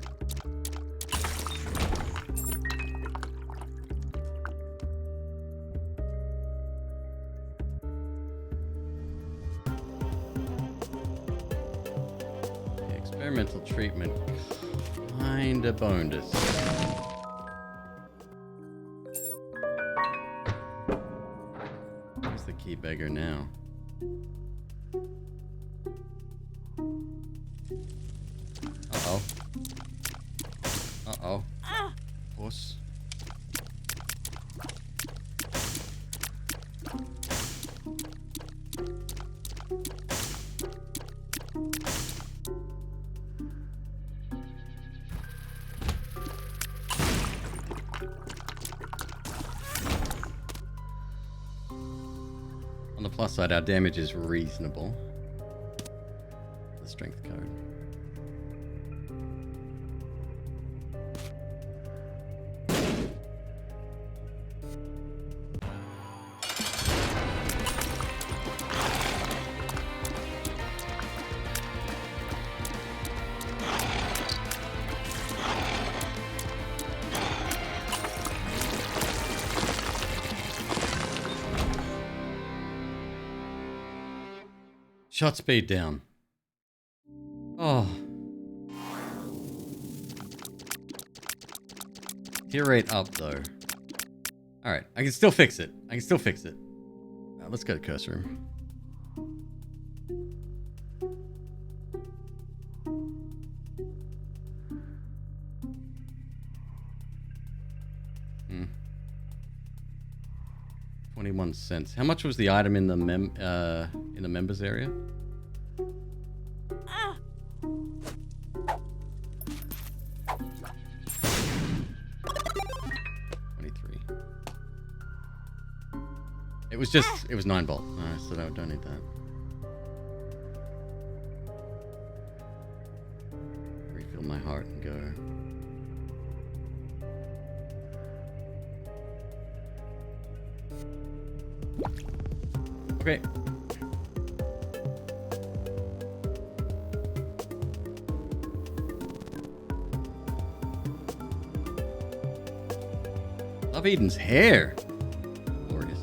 The experimental treatment kinda boned us. Where's the key beggar now? Uh-oh. Uh-oh. Horse. On the plus side, our damage is reasonable. The strength code. Shot speed down. Oh. Tear rate up though. Alright, I can still fix it. I can still fix it. Let's go to curse room. Hmm. 21 cents. How much was the item in the members area? It was just, it was 9 bolt. Alright, so I don't need that. Refill my heart and go. Okay. Love Eden's hair. Glorious.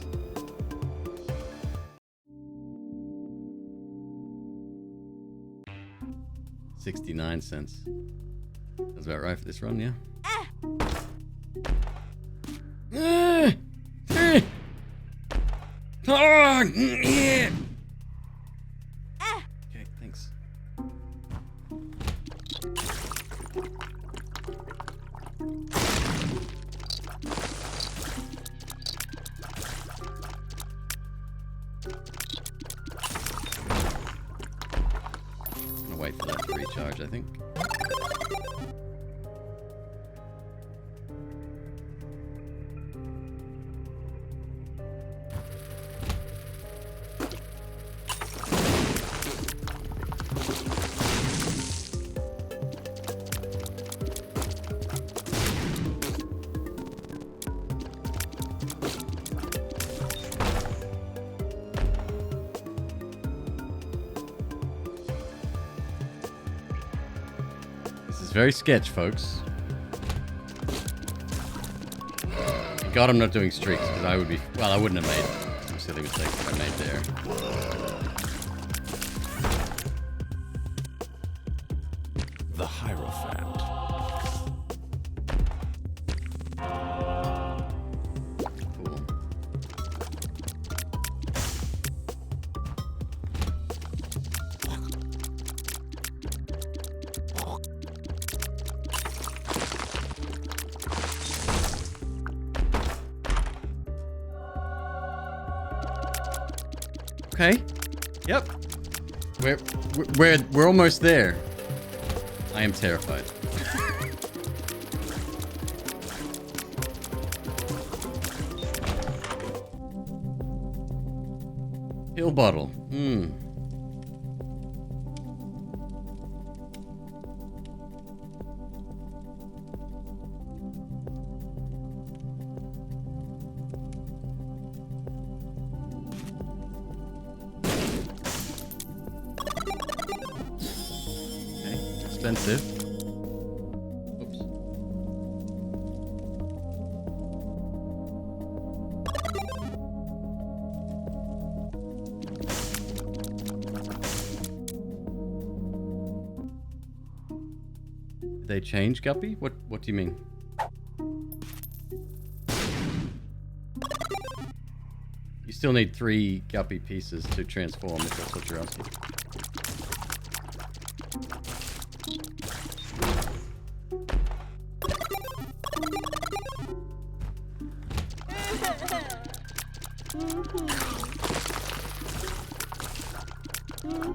$0.69. That's about right for this run, yeah? Yeah. Okay, thanks. I'm gonna wait for that to recharge, I think. Very sketch, folks. God, I'm not doing streaks because I would be. Well, I wouldn't have made some silly mistakes that I made there. The Hierophant. Cool. Okay. Yep. We're almost there. I am terrified. Pill bottle. Expensive. Oops. Did they change Guppy? What do you mean? You still need 3 Guppy pieces to transform if that's what you're asking.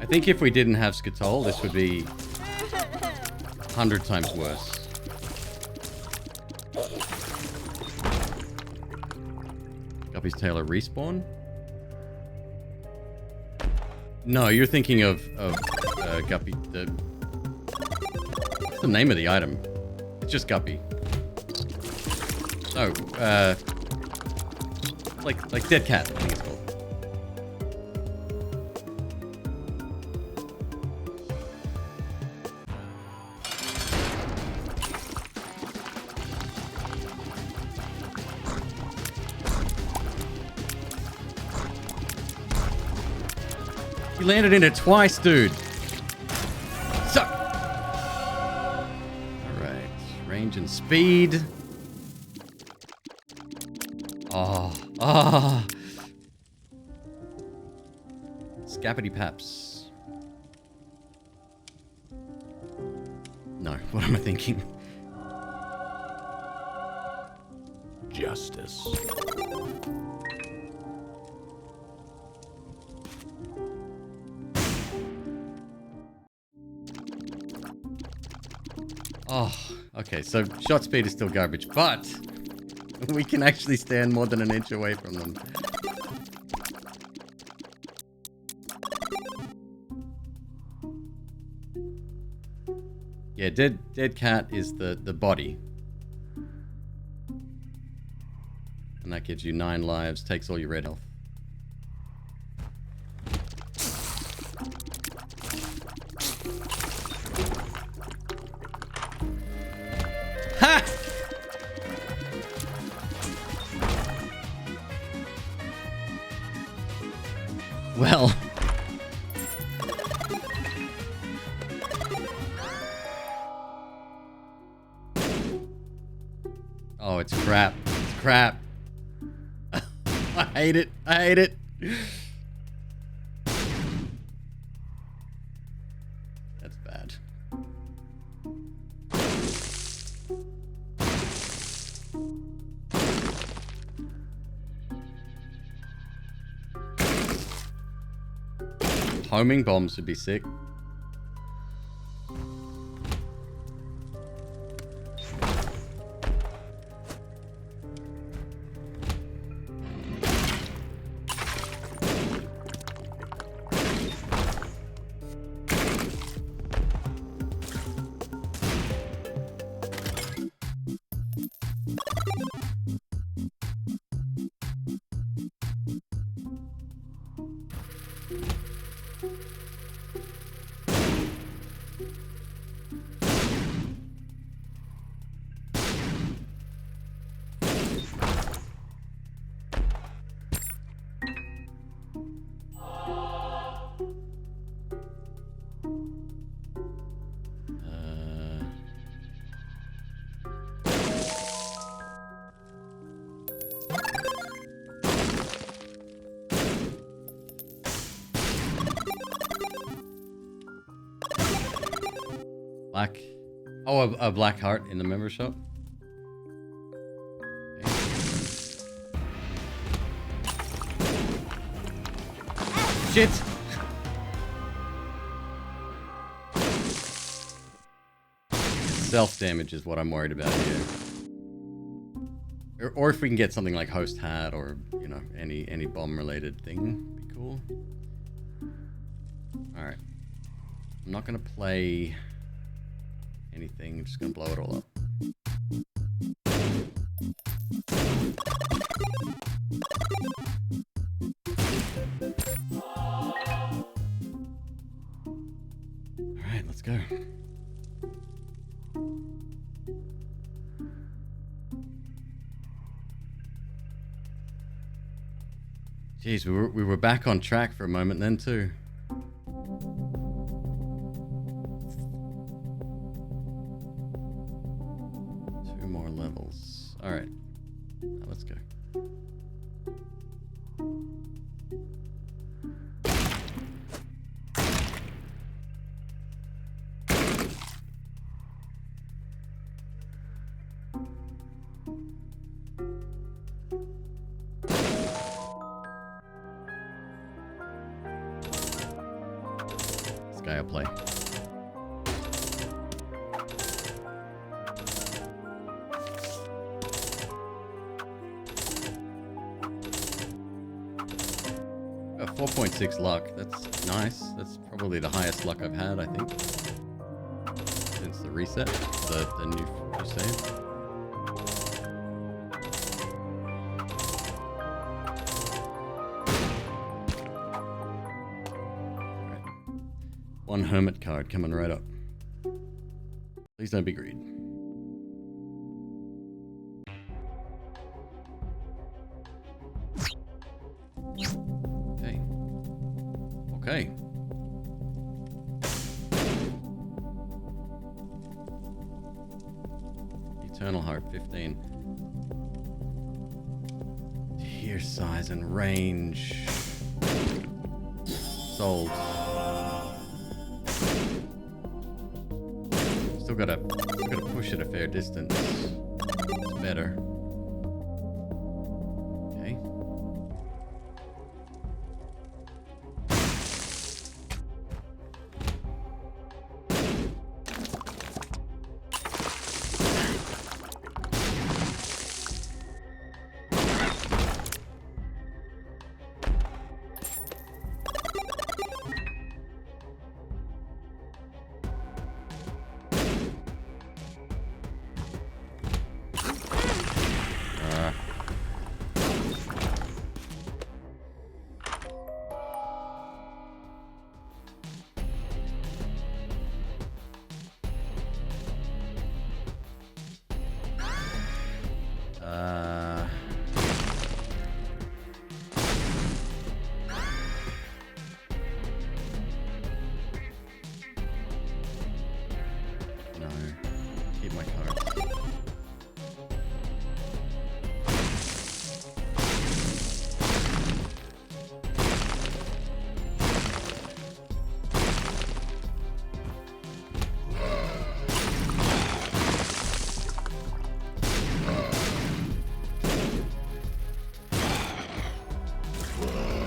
I think if we didn't have Skatol, this would be 100 times worse. Guppy's Tailor respawn? No, you're thinking of Guppy. What's the name of the item? It's just Guppy. Oh, like Dead Cat, I think it's called. You landed in it twice, dude. Suck. Alright. Range and speed. Oh. Scappity Paps. No, what am I thinking? Justice. Oh, okay, so shot speed is still garbage, but we can actually stand more than an inch away from them. Yeah, dead cat is the body. And that gives you 9 lives, takes all your red health. Ha! Well. Oh, it's crap. It's crap. I hate it. I hate it. That's bad. Homing bombs would be sick. Black. Oh, a black heart in the member shop. Okay. Shit! Self-damage is what I'm worried about here. Or if we can get something like host hat or, you know, any bomb-related thing, would be cool. Alright. I'm not gonna play anything, I'm just gonna blow it all up. Alright, let's go. Jeez, we were back on track for a moment then too. Alright, now let's go. This guy will play. Got 4.6 luck. That's nice. That's probably the highest luck I've had, I think, since the reset, the new save. Alright. One hermit card coming right up. Please don't be greed. Okay. Eternal Heart, 15. Tier size and range. Sold. Still gotta push it a fair distance. It's better. Okay.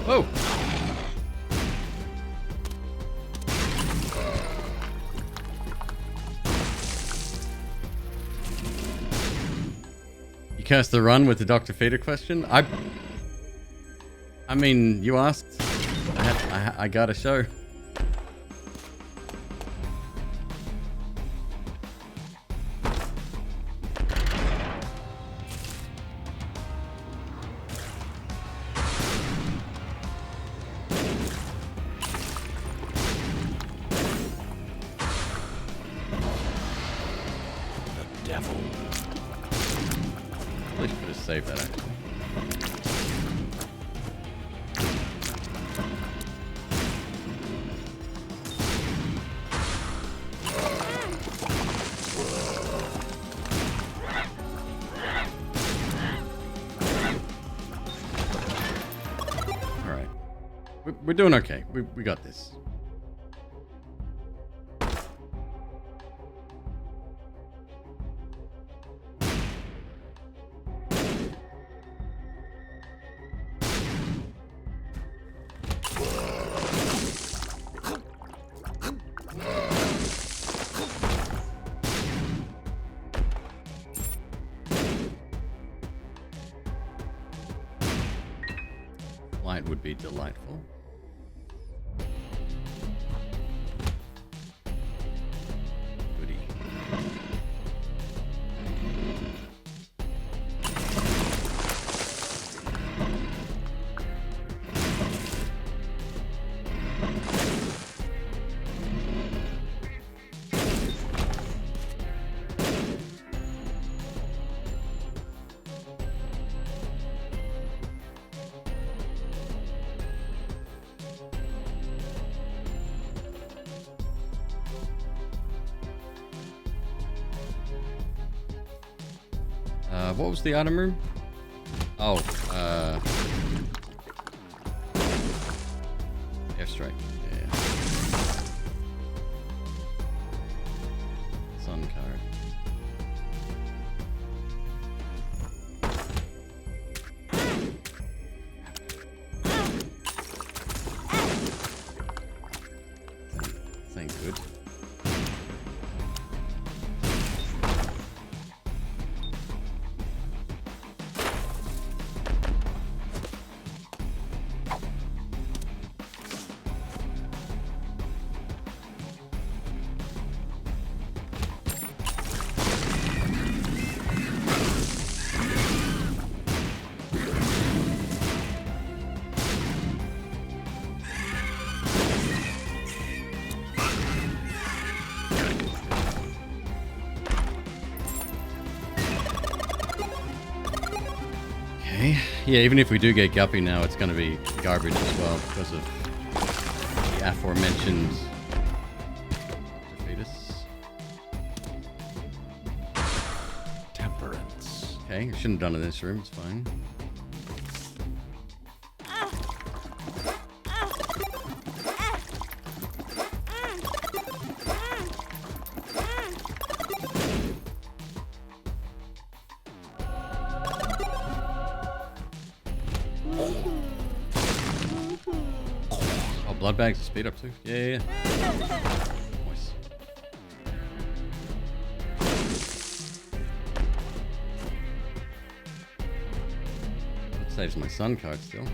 Whoa! You cursed the run with the Dr. Feeder question? I mean, you asked. I got a show. Save that actually. All right, we're doing okay. We got this. Light would be delightful. Goody. What was the item room? Oh, airstrike. Yeah. Sun card. This ain't good. Yeah, even if we do get Guppy now, it's going to be garbage as well because of the aforementioned fetus. Temperance. Okay, I shouldn't have done it in this room. It's fine. Blood bags to speed up too. Yeah. Nice. That saves my sun card still.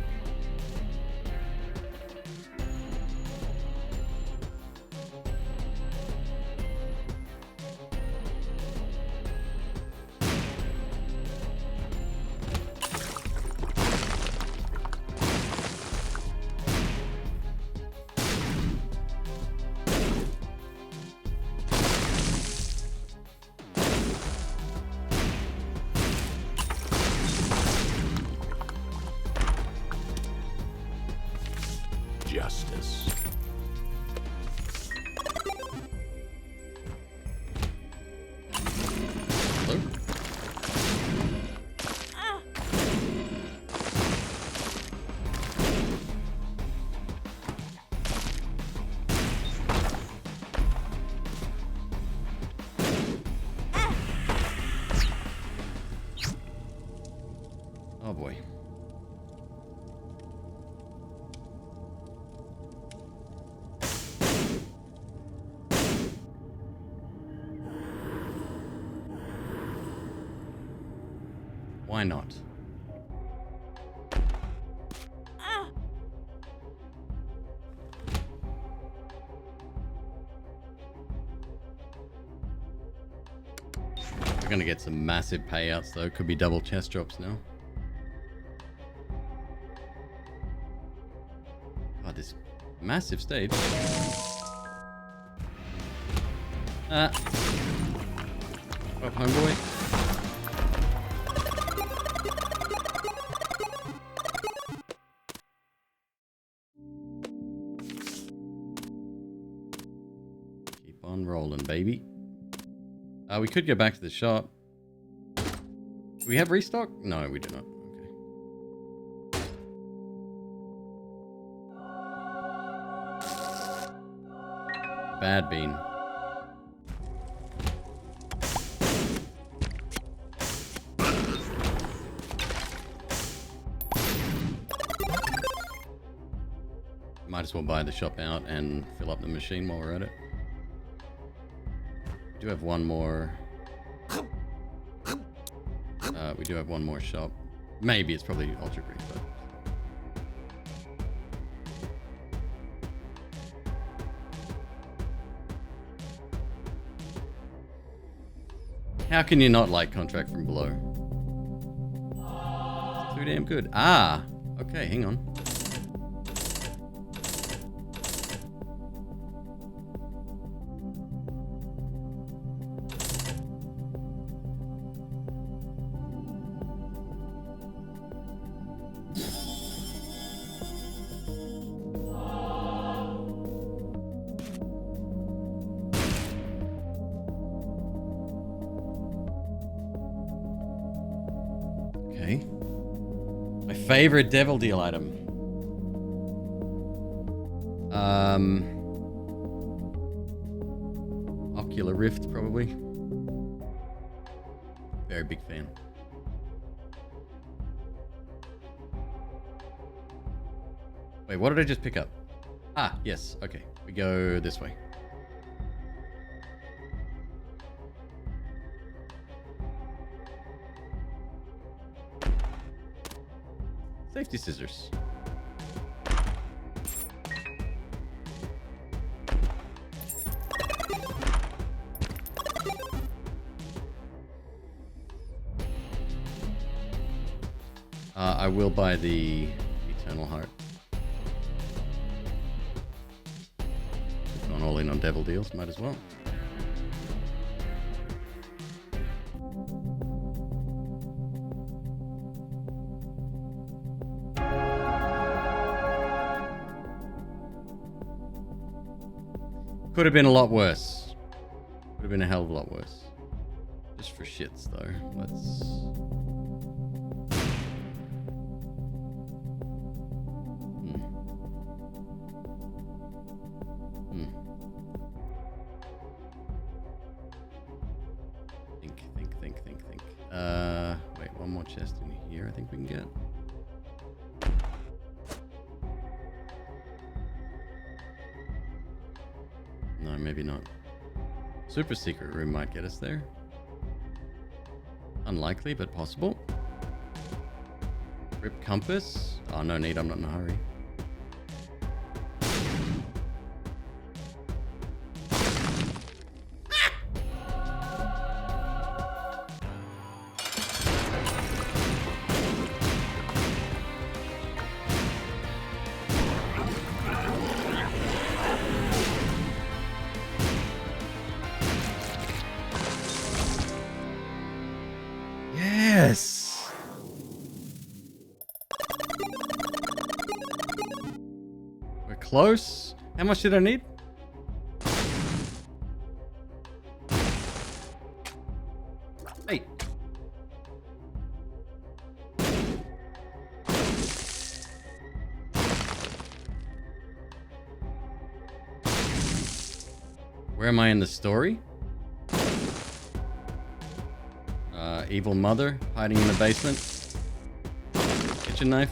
Justice. Hello? Oh boy. Why not? We're gonna get some massive payouts though. Could be double chest drops now. God, this massive stage. Up, homeboy. Keep on rolling, baby. We could go back to the shop. Do we have restock? No, we do not. Okay. Bad bean. Might as well buy the shop out and fill up the machine while we're at it. We do have one more. We do have one more shop. Maybe it's probably Ultra Greek, but. How can you not like Contract from Below? It's too damn good. Ah! Okay, hang on. Okay. My favorite devil deal item. Ocular Rift, probably. Very big fan. Wait, what did I just pick up? Ah, yes. Okay. We go this way. Safety scissors. I will buy the Eternal Heart. Gone all in on devil deals, might as well. Could have been a lot worse. Could have been a hell of a lot worse. Just for shits, though. Let's. Think. Wait, one more chest in here. I think we can get. No, maybe not. Super secret room might get us there. Unlikely, but possible. Rip compass. Oh, no need. I'm not in a hurry. Yes. We're close. How much did I need? Hey. Where am I in the story? Evil mother hiding in the basement. Kitchen knife.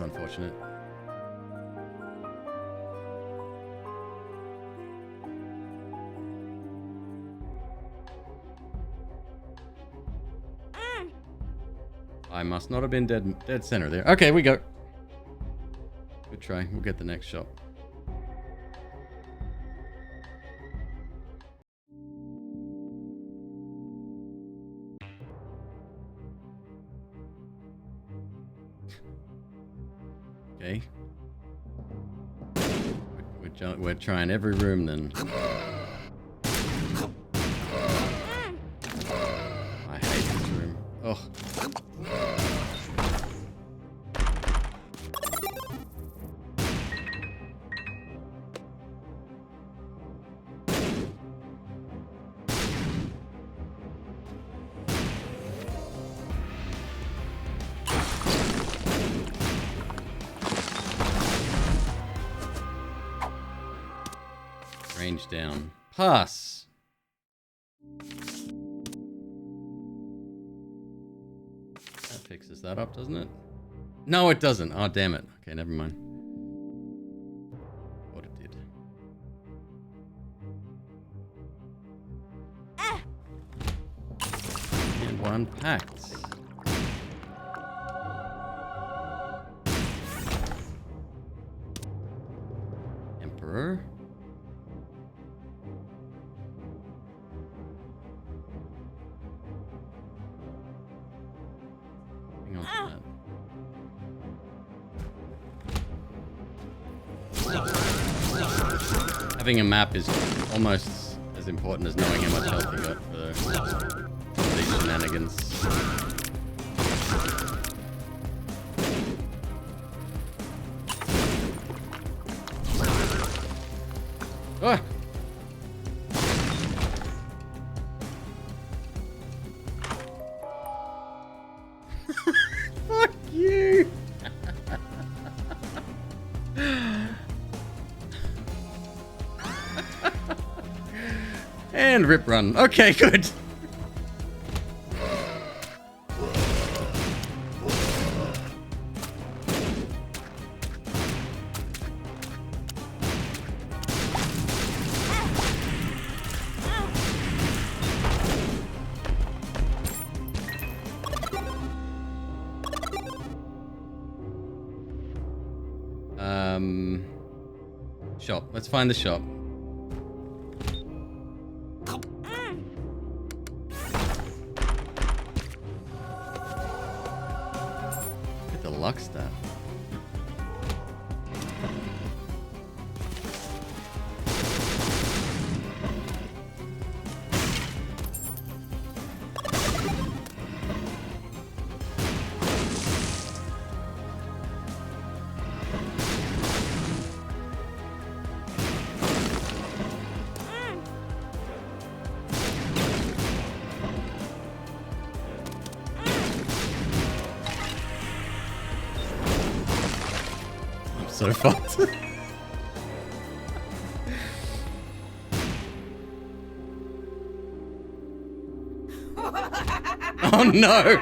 That's unfortunate. I must not have been dead center there. Okay, we go. Good try. We'll get the next shot. Okay. We're trying every room then. I hate this room. Oh. Range down. Pass. That fixes that up, doesn't it? No, it doesn't. Oh, damn it. Okay, never mind. What it did. And one packed. Emperor. Having a map is almost as important as knowing how much health you got for these shenanigans. Ah! Fuck you! And rip run. Okay, good. Shop. Let's find the shop. Get the luck stat. So fucked. Oh no!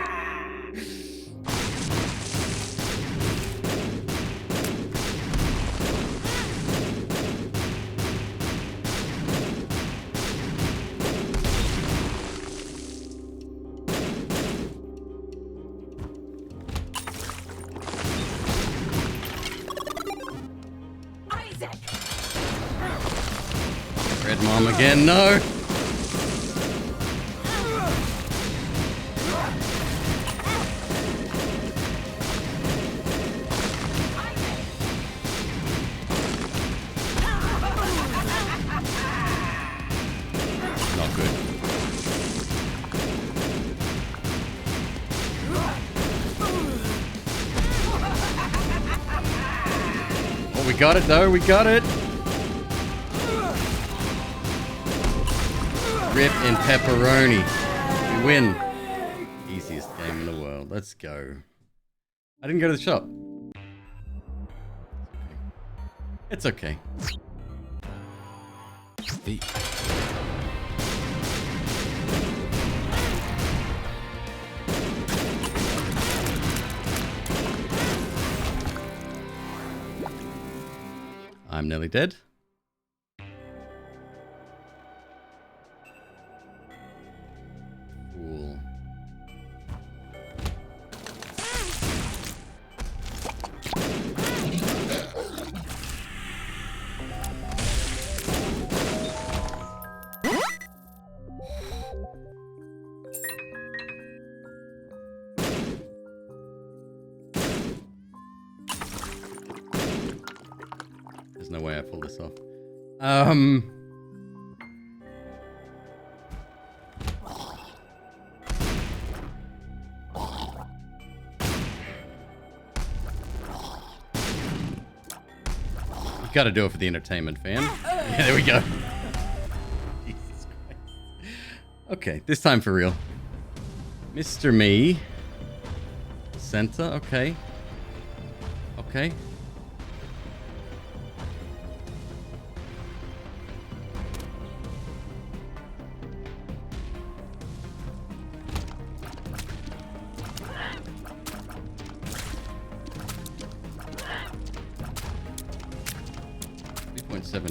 Red mom again, no! Not good. Oh, we got it though, we got it! Rip and pepperoni. We win. Easiest game in the world. Let's go. I didn't go to the shop. It's okay. I'm nearly dead. Cool. There's no way I pull this off. You gotta do it for the entertainment, fan. Yeah, there we go. Jesus Christ. Okay, this time for real. Mr. Me. Center, okay. Okay.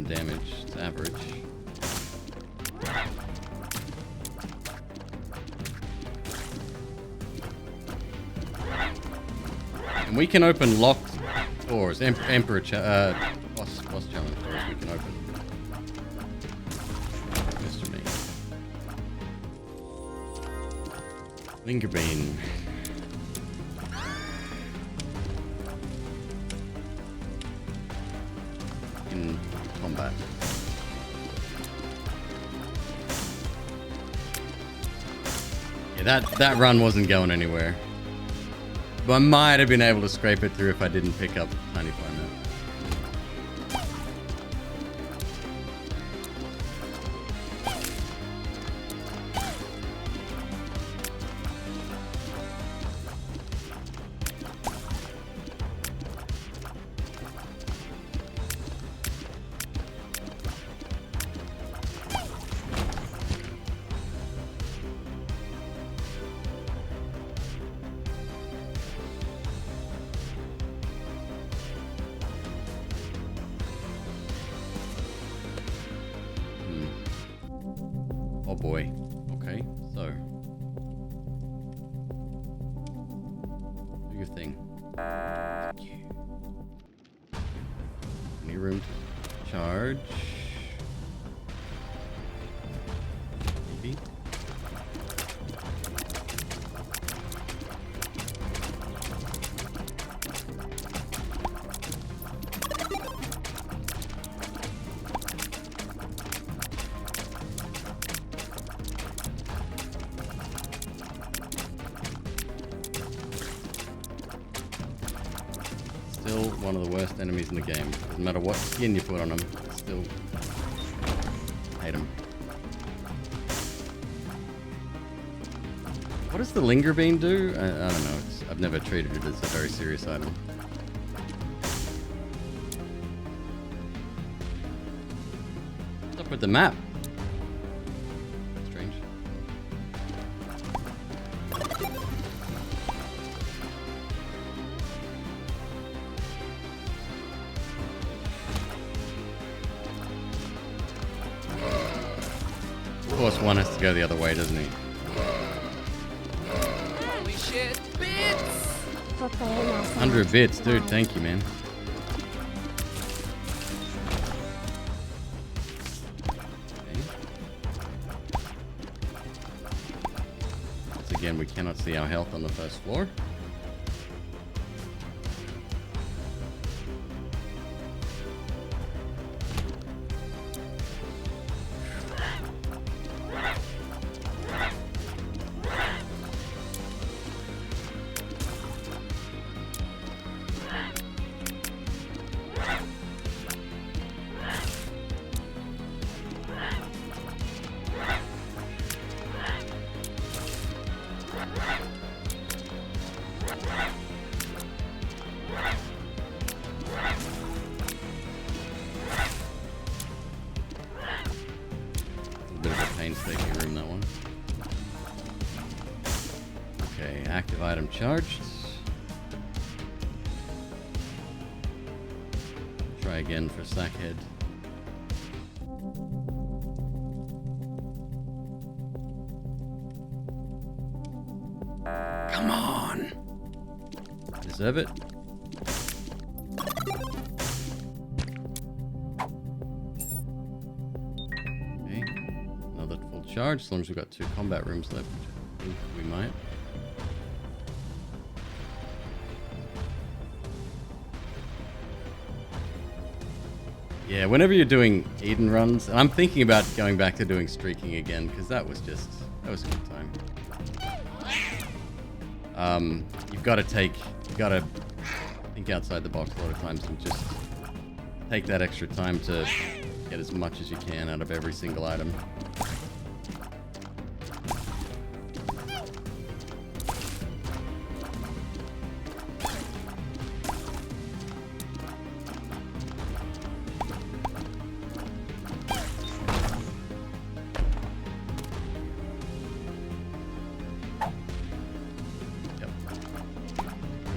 Damage, it's average. And we can open locked doors. Emperor boss challenge doors we can open. Mr. Me. Linger Bean. In combat. Yeah, that run wasn't going anywhere. But I might have been able to scrape it through if I didn't pick up Tiny Fire Map. Oh boy. Okay, so. Do your thing. Any room to charge? Maybe. Still one of the worst enemies in the game. Doesn't matter what skin you put on them, still hate them. What does the Linger Bean do? I don't know. I've never treated it as a very serious item. What's up with the map? Strange. Of course, one has to go the other way, doesn't he? Holy shit, bits! For player mass 100 bits, dude. Thank you, man. Okay. Once again, we cannot see our health on the first floor. Painstaking room, that one. Okay, active item charged. Try try again for Sackhead. Come on! Deserve it. Okay. Another full charge, as long as we've got 2 combat rooms left, which I think we might. Yeah, whenever you're doing Eden runs, and I'm thinking about going back to doing streaking again, because that was a good time. You've got to think outside the box a lot of times and just take that extra time to get as much as you can out of every single item.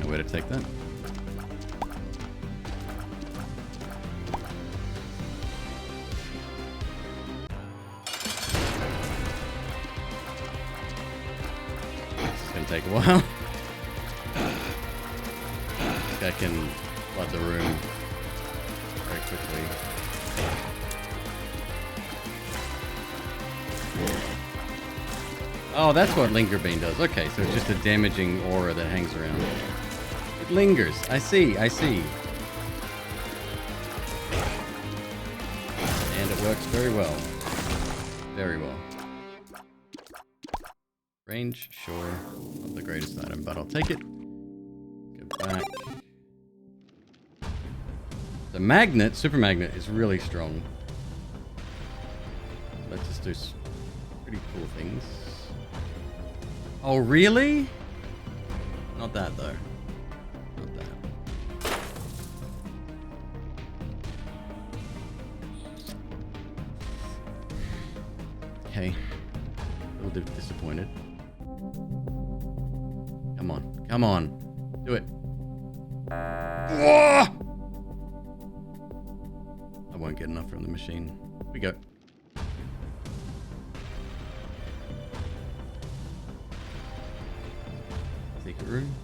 Way to take that. This is gonna take a while. I think I can flood the room very quickly. Oh, that's what Linger Bean does. Okay, so it's just a damaging aura that hangs around. Lingers. I see. And it works very well. Very well. Range, sure. Not the greatest item, but I'll take it. Go back. The magnet, super magnet, is really strong. Let's just do pretty cool things. Oh, really? Not that, though. Okay. A little bit disappointed. Come on. Do it. I won't get enough from the machine. Here we go. Secret room.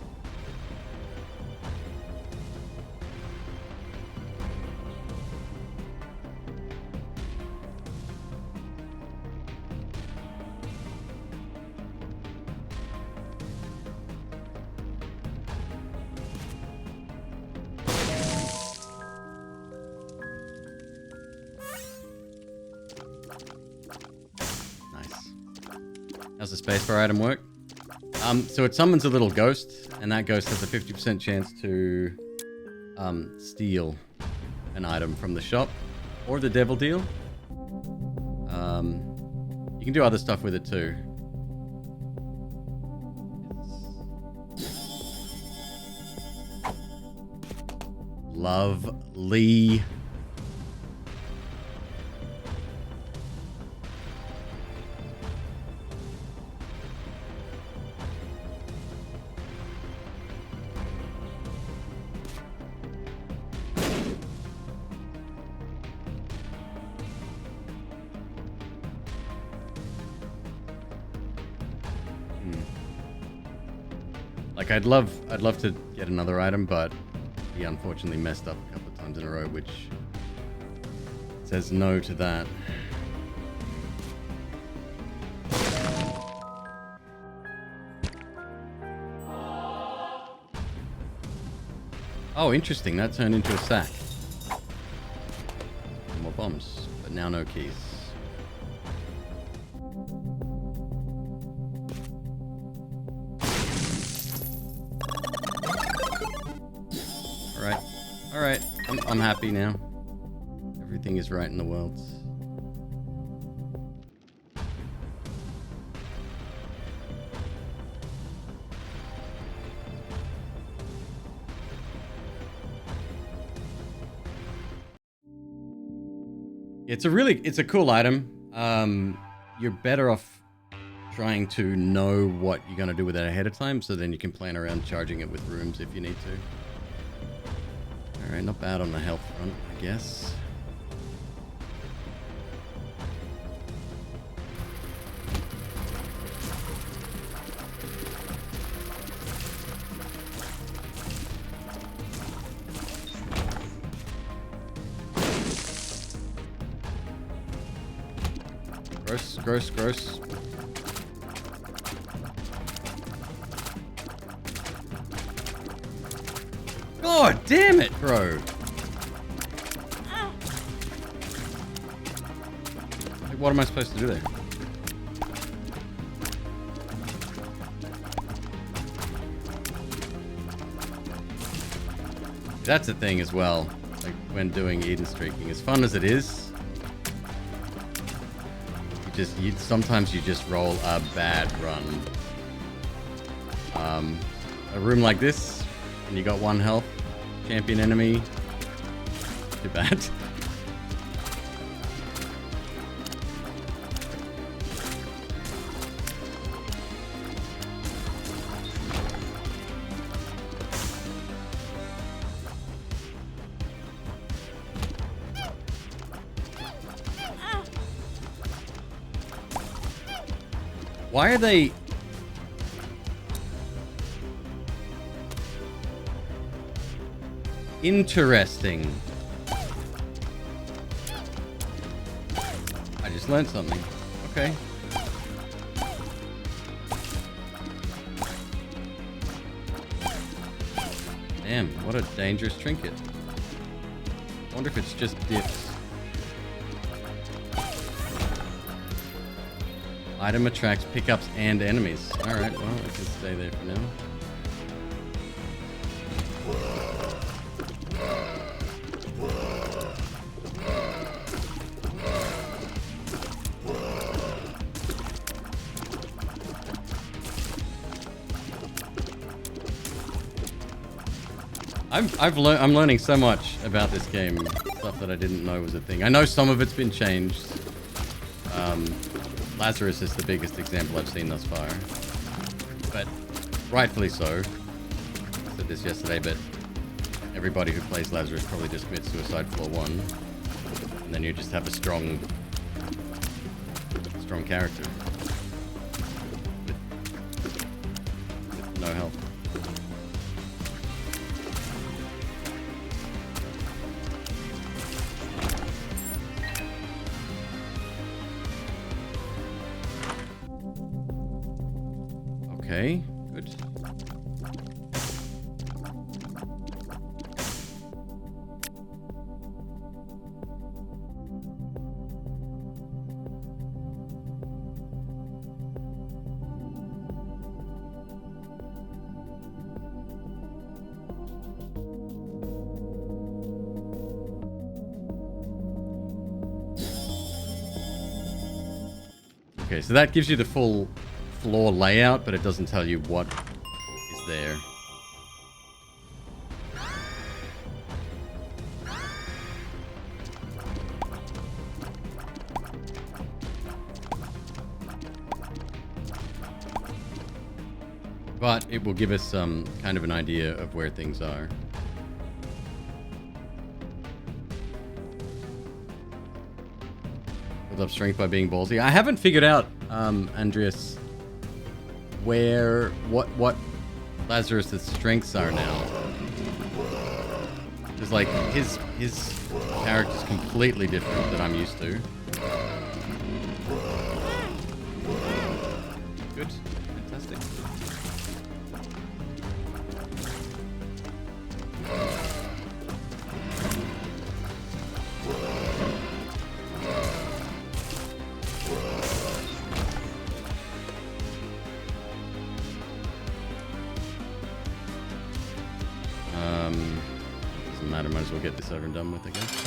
How's the spacebar item work? So it summons a little ghost, and that ghost has a 50% chance to steal an item from the shop or the devil deal. You can do other stuff with it too. Lovely. Like I'd love to get another item, but he unfortunately messed up a couple of times in a row, which says no to that. Oh, interesting. That turned into a sack. More bombs, but now no keys. Alright, I'm happy now. Everything is right in the world. It's a cool item. You're better off trying to know what you're going to do with it ahead of time, so then you can plan around charging it with rooms if you need to. Alright, not bad on the health front, I guess. Gross, gross, gross. God damn it, bro. Like, what am I supposed to do there? That's a thing as well. Like when doing Eden streaking, as fun as it is, sometimes you just roll a bad run. A room like this, and you got 1 health, champion enemy, too bad. Why are they... Interesting. I just learned something. Okay. Damn, what a dangerous trinket. I wonder if it's just dips. Item attracts pickups and enemies. Alright, well, I can stay there for now. I'm learning so much about this game, stuff that I didn't know was a thing. I know some of it's been changed. Lazarus is the biggest example I've seen thus far, but rightfully so. I said this yesterday, but everybody who plays Lazarus probably just commits suicide floor 1, and then you just have a strong character with no health. Okay, good. Okay, so that gives you the full floor layout, but it doesn't tell you what is there. But it will give us some kind of an idea of where things are. Build up strength by being ballsy. I haven't figured out, Andreas, what Lazarus' strengths are now. Because like his character's completely different than I'm used to. Good. Fantastic. Doesn't matter, might as well get this over and done with, I guess.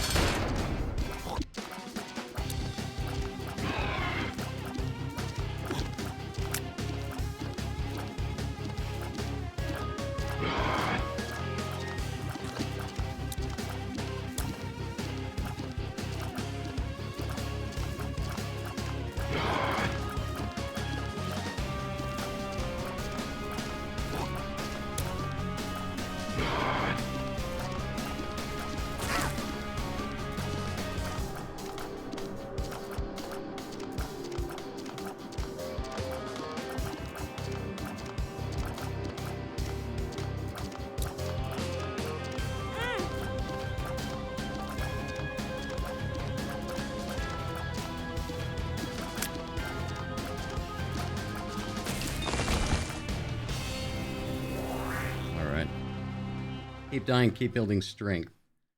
Keep dying, keep building strength.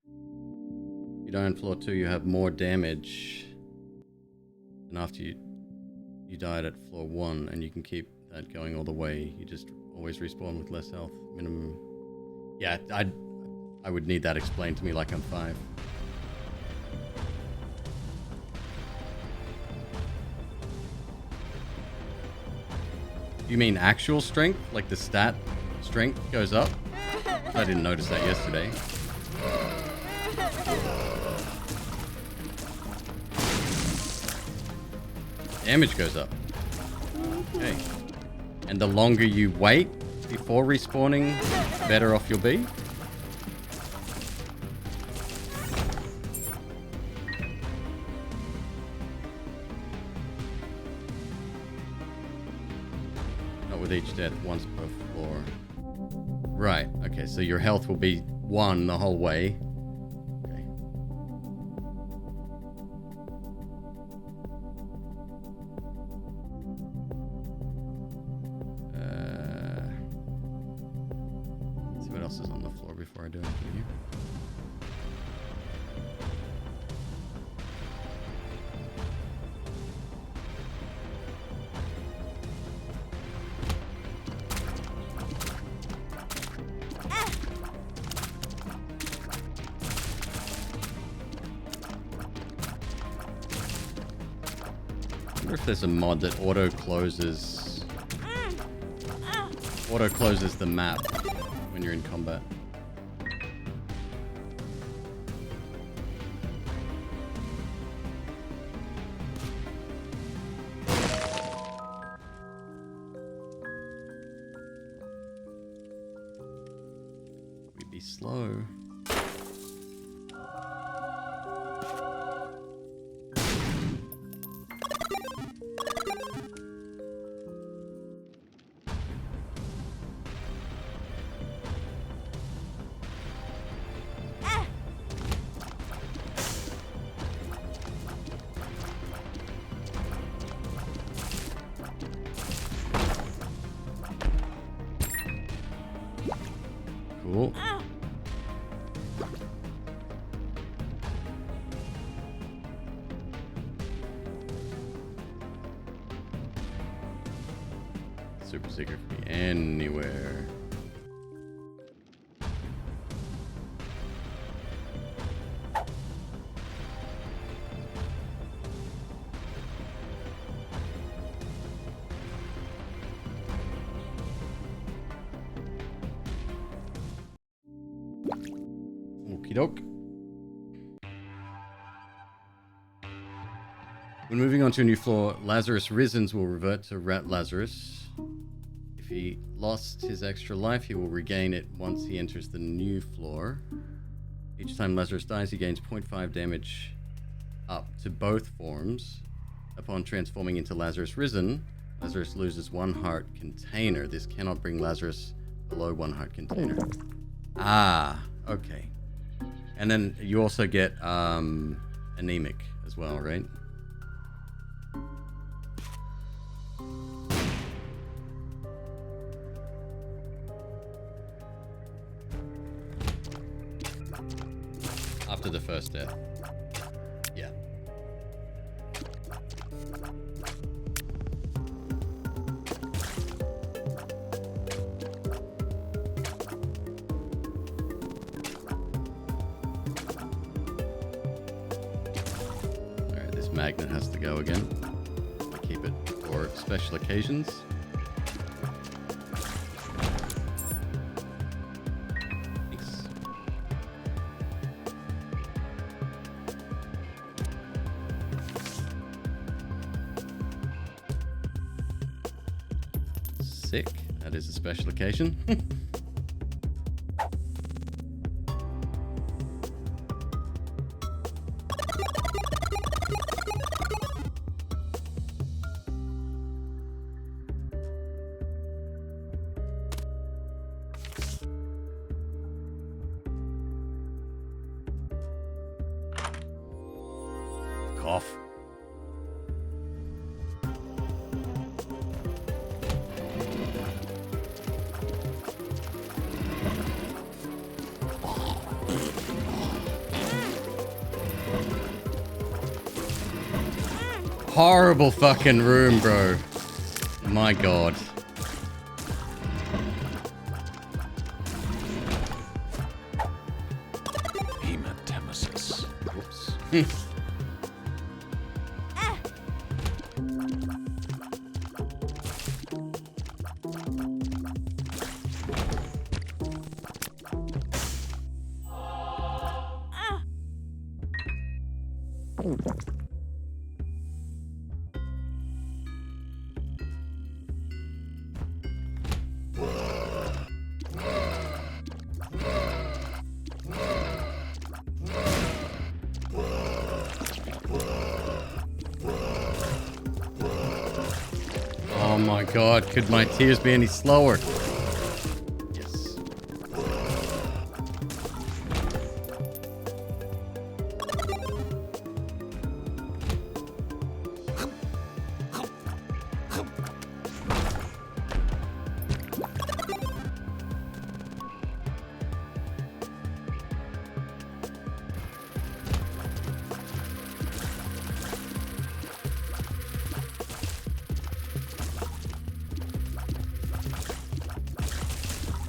You die on floor 2, you have more damage than after you died at floor 1, and you can keep that going all the way. You just always respawn with less health. Minimum. Yeah, I would need that explained to me like I'm 5. You mean actual strength? Like the stat strength goes up? I didn't notice that yesterday. Damage goes up. Okay. And the longer you wait before respawning, the better off you'll be? With each death once per floor. Right, okay, so your health will be 1 the whole way. Okay. Let's see what else is on the floor before I do anything here. I wonder if there's a mod that auto closes the map when you're in combat. We'd be slow. Cool. Super secret could be anywhere. Okie doke. When moving on to a new floor, Lazarus Risens will revert to Rat Lazarus. If he lost his extra life, he will regain it once he enters the new floor. Each time Lazarus dies, he gains 0.5 damage up to both forms. Upon transforming into Lazarus Risen, Lazarus loses 1 heart container. This cannot bring Lazarus below 1 heart container. Ah, okay. And then you also get anemic as well, right? After the first death. Yeah. Alright, this magnet has to go again. Keep it for special occasions. Sick. That is a special occasion. Cough. Horrible fucking room, bro. My god. Hematemesis. Whoops. Oh my god, could my tears be any slower? Yes.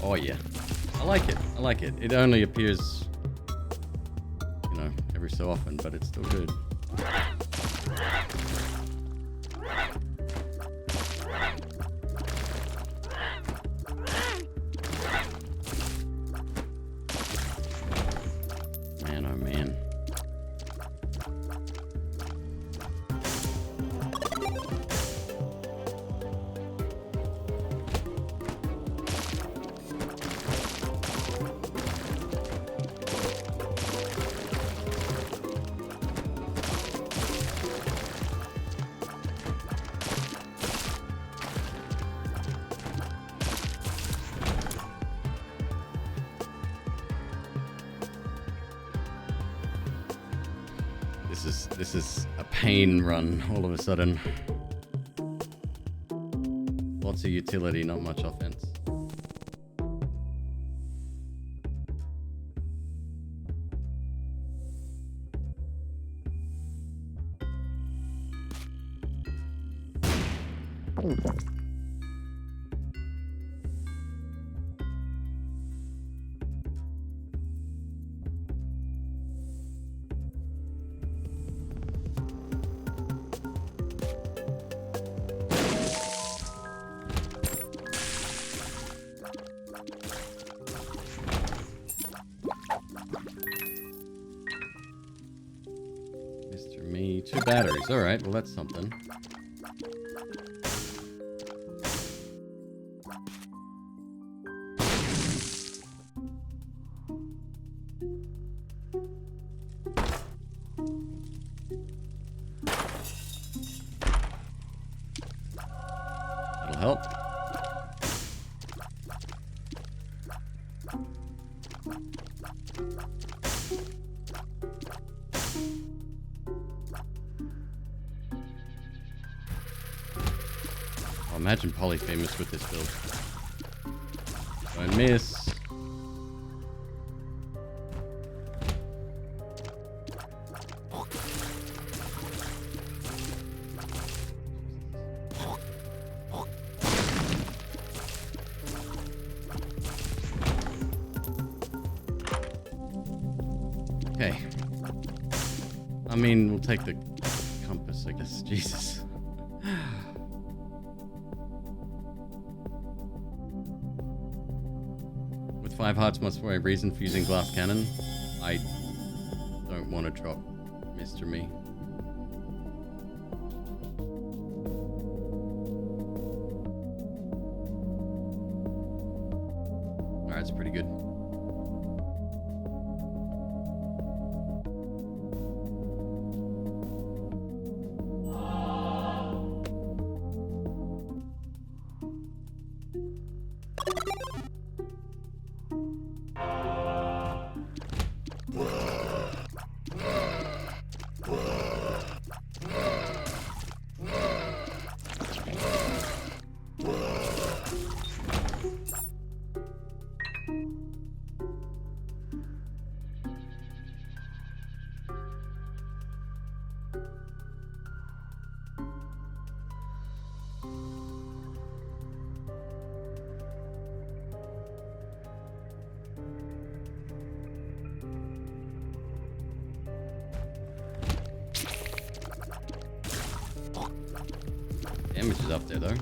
Oh yeah. I like it. I like it. It only appears, you know, every so often, but it's still good. Man, oh man. This is a pain run all of a sudden. Lots of utility, not much offense. Mr. Me, 2 batteries. All right, well that's something. That'll help. Oh, imagine Polyphemus with this build. Don't miss. Okay. I mean, we'll take the compass, I guess. Jesus. With 5 hearts must be a reason for using glass cannon. I don't want to drop Mr. Me. Alright, it's pretty good. Damage is up there though.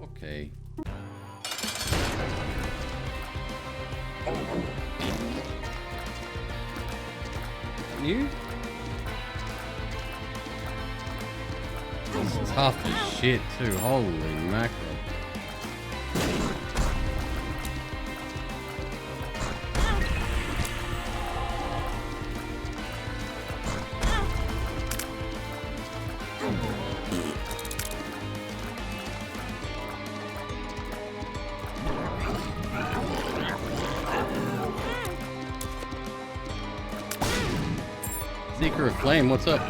Okay. New? It's tough as shit too. Holy mackerel. Seeker of Flame, what's up?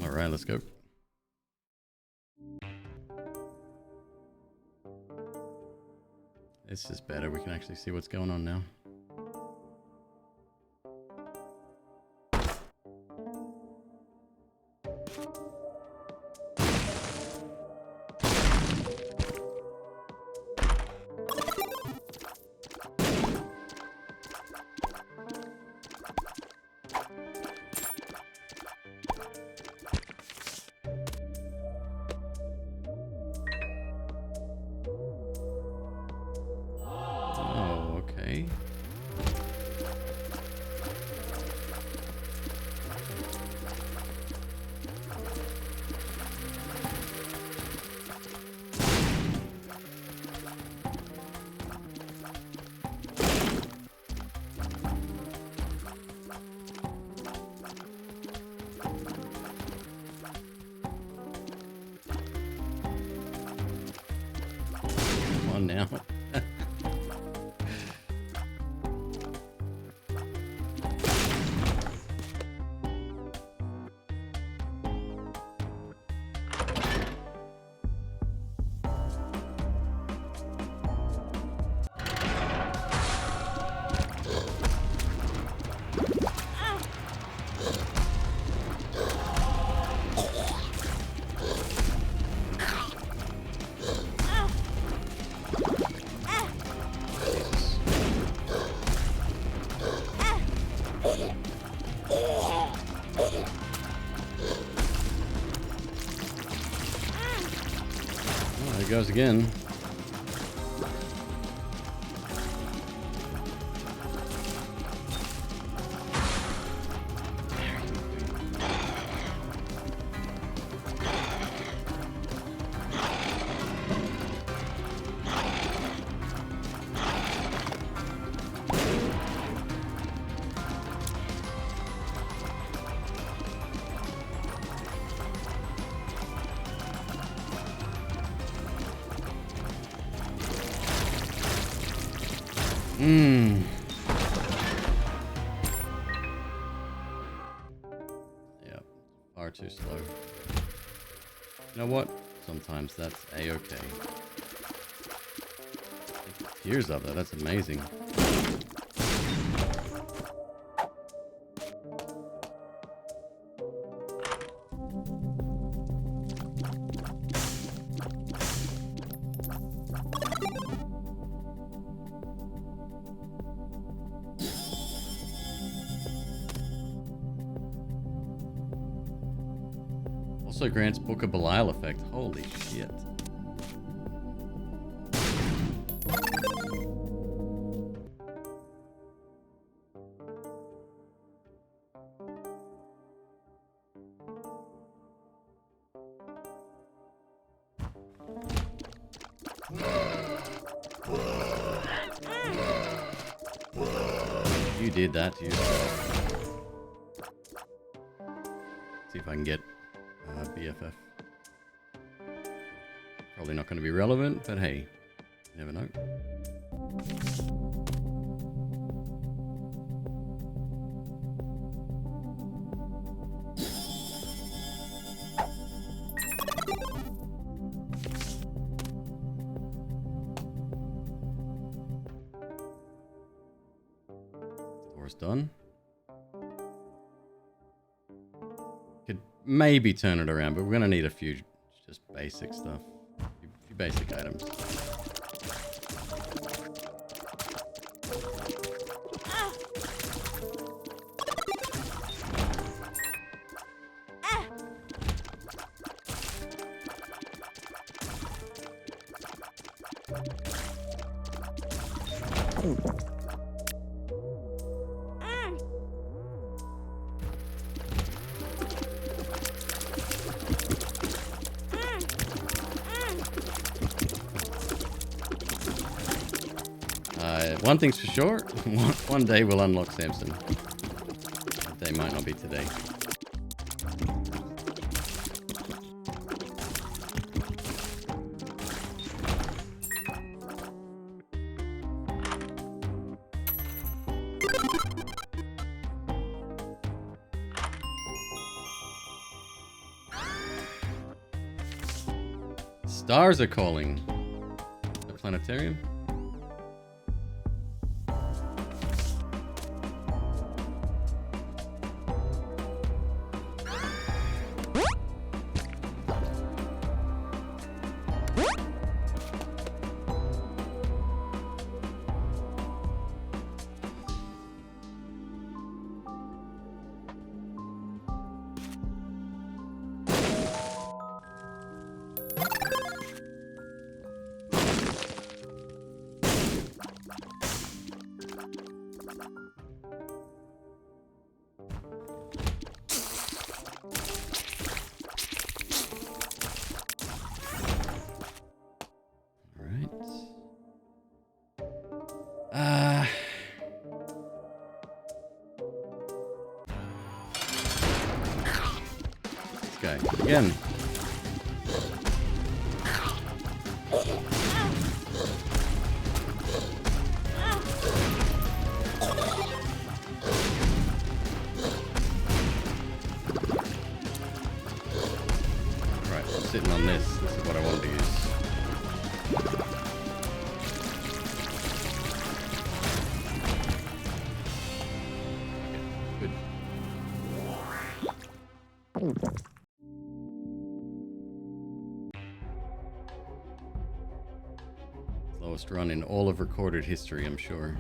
Alright, let's go. This is better. We can actually see what's going on now. Oh, okay. Come on now. There it goes again. Yeah, far too slow. You know what? Sometimes that's a-okay. Tears up there, that's amazing. Also grants Book of Belial effect. Holy shit. You did that to yourself. See if I can get BFF. Probably not going to be relevant, but hey, you never know. Store's done. Could maybe turn it around, but we're going to need a few just basic stuff. A few basic items. One thing's for sure, one day we'll unlock Samson. That day might not be today. Stars are calling. The planetarium? Again. Right, I'm sitting on this. This is what I wanted to use. Okay, good. Slowest run in all of recorded history, I'm sure.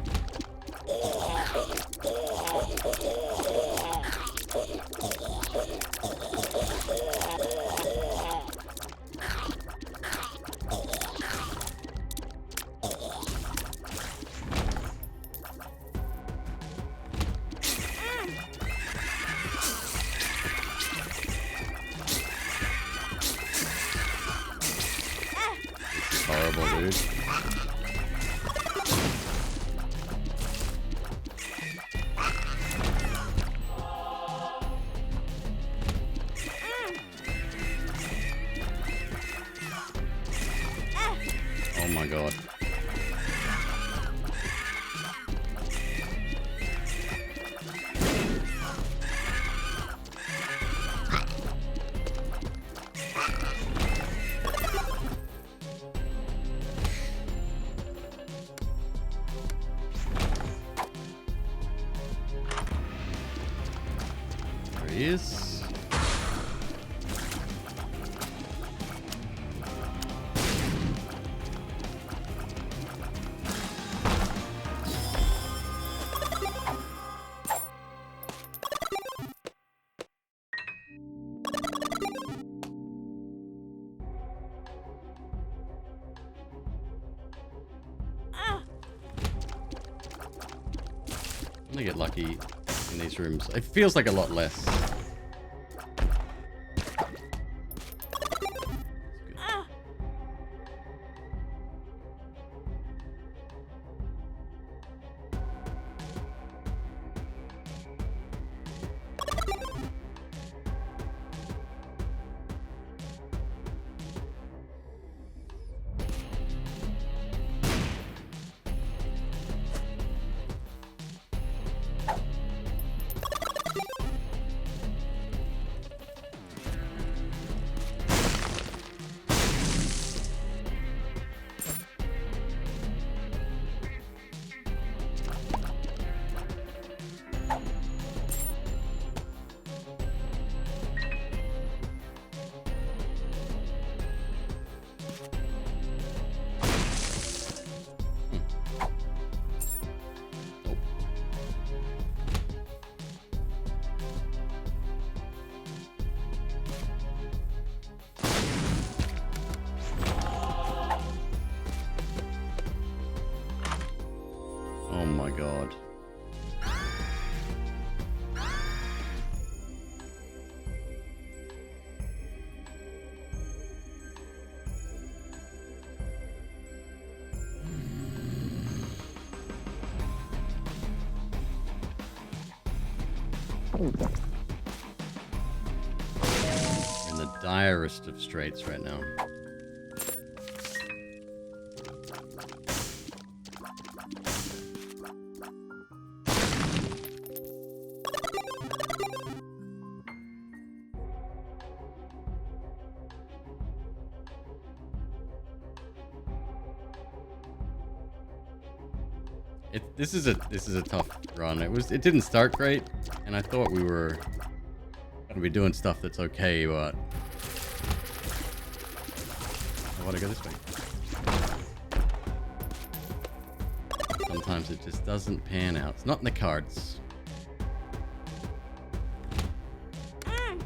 This is horrible, dude. Oh my god. There he is. I'm gonna get lucky in these rooms. It feels like a lot less. In the direst of straits right now. This is a tough run. It didn't start great, and I thought we were gonna be doing stuff that's okay, but I want to go this way. Sometimes it just doesn't pan out. It's not in the cards. Oh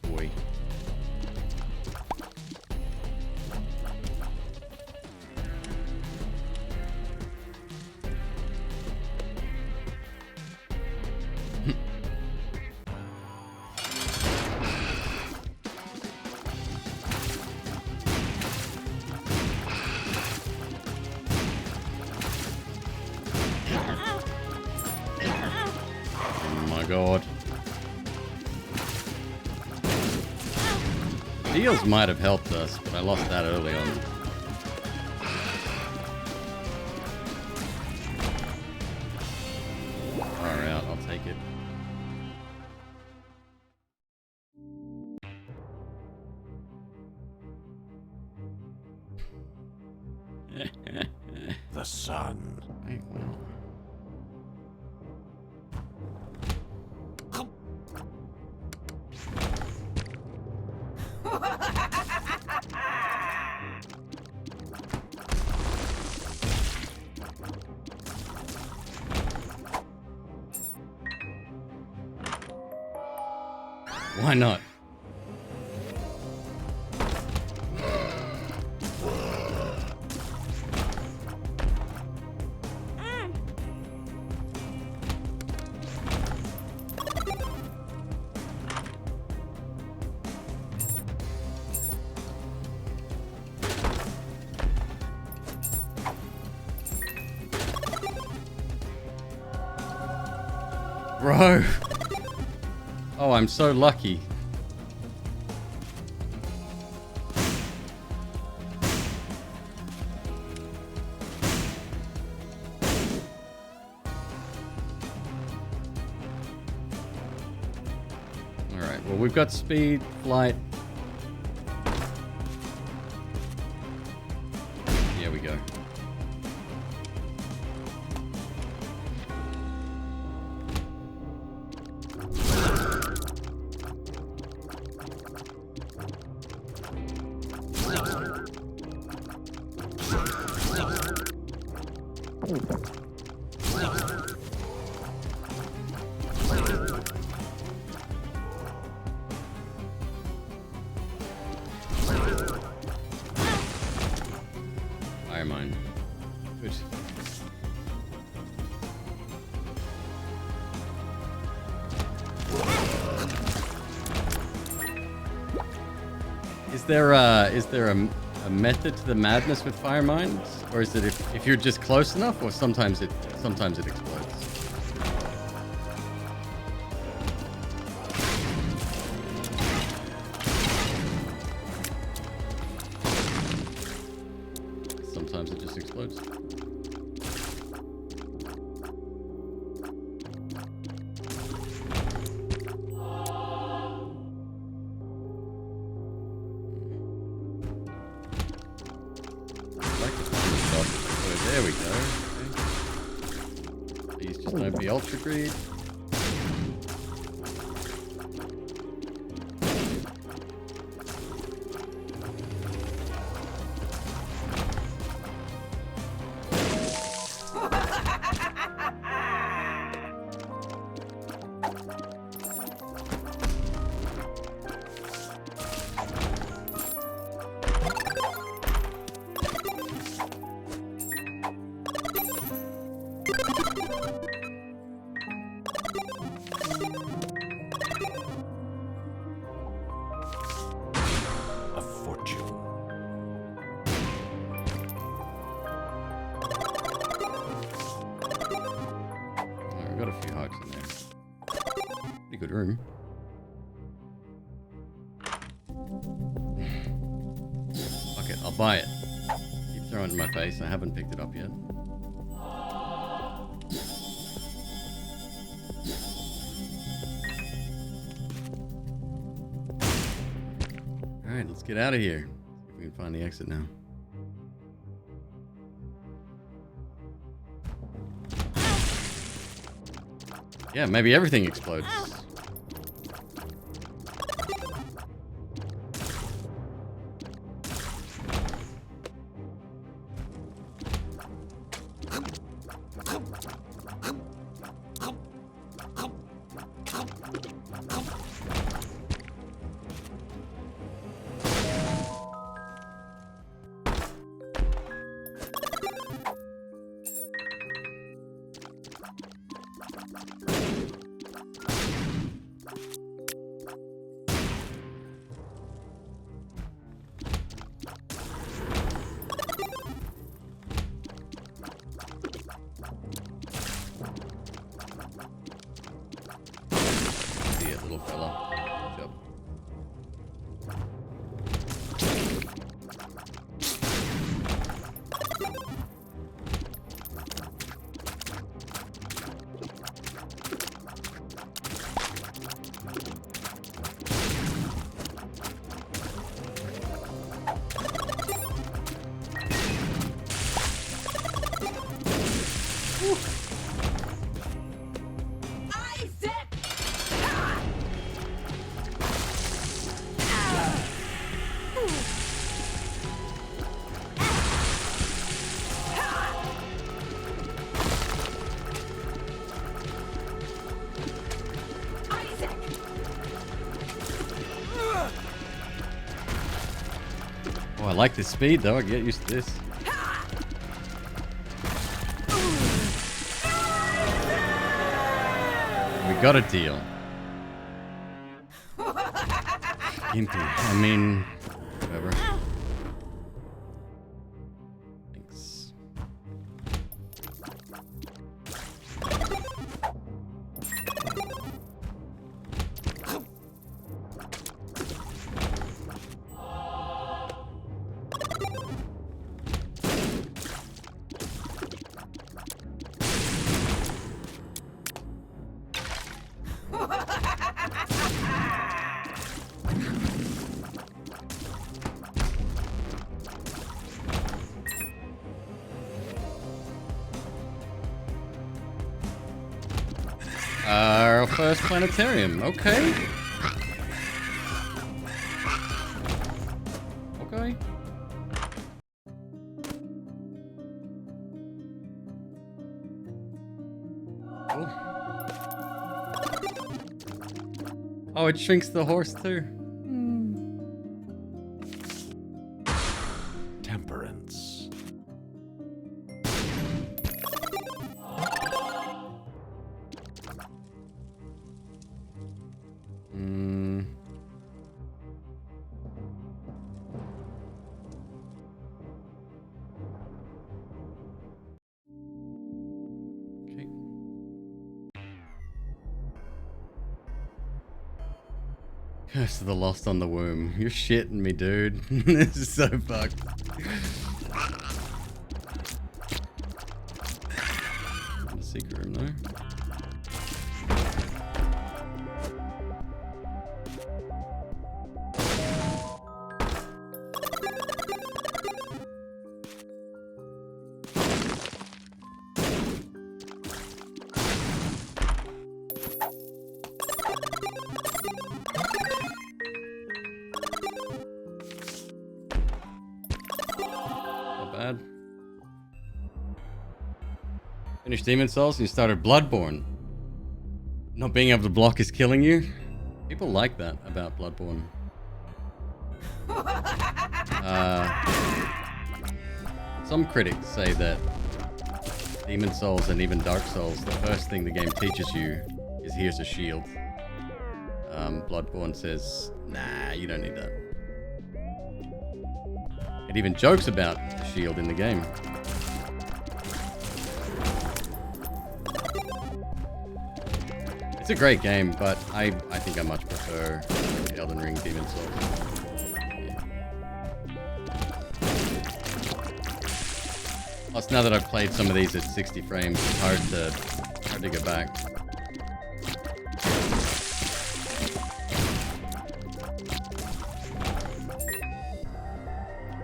boy. God. Deals might have helped us, but I lost that early on. Far out, I'll take it. The sun. Right, well. Why not? Bro. Oh, I'm so lucky. Alright, well, we've got speed, flight. Here we go. Fire mine. Good. Is there a method to the madness with fire mines, or is it if you're just close enough, or sometimes it explodes? Sometimes it just explodes. There we go. Okay. Please just don't be ultra greed. box in there. Pretty good room. Fuck it, I'll buy it. Keep throwing it in my face. I haven't picked it up yet. Alright, let's get out of here. See if we can find the exit now. Yeah, maybe everything explodes. See it, little fella. Good job. Oh, I like this speed though. I get used to this. We got a deal. Gimpy. I mean, whatever. Thanks. Our first planetarium. Okay. Okay. Cool. Oh, it shrinks the horse too. Temperance. Okay. Curse of the Lost on the Womb. You're shitting me, dude. This is so fucked. The secret room, though. Bad. Finished Demon Souls and you started Bloodborne. Not being able to block is killing you. People like that about Bloodborne. Some critics say that Demon Souls and even Dark Souls, the first thing the game teaches you is here's a shield. Bloodborne says, nah, you don't need that. It even jokes about the shield in the game. It's a great game, but I think I much prefer Elden Ring Demon Souls. Plus, now that I've played some of these at 60 frames, it's hard to go back.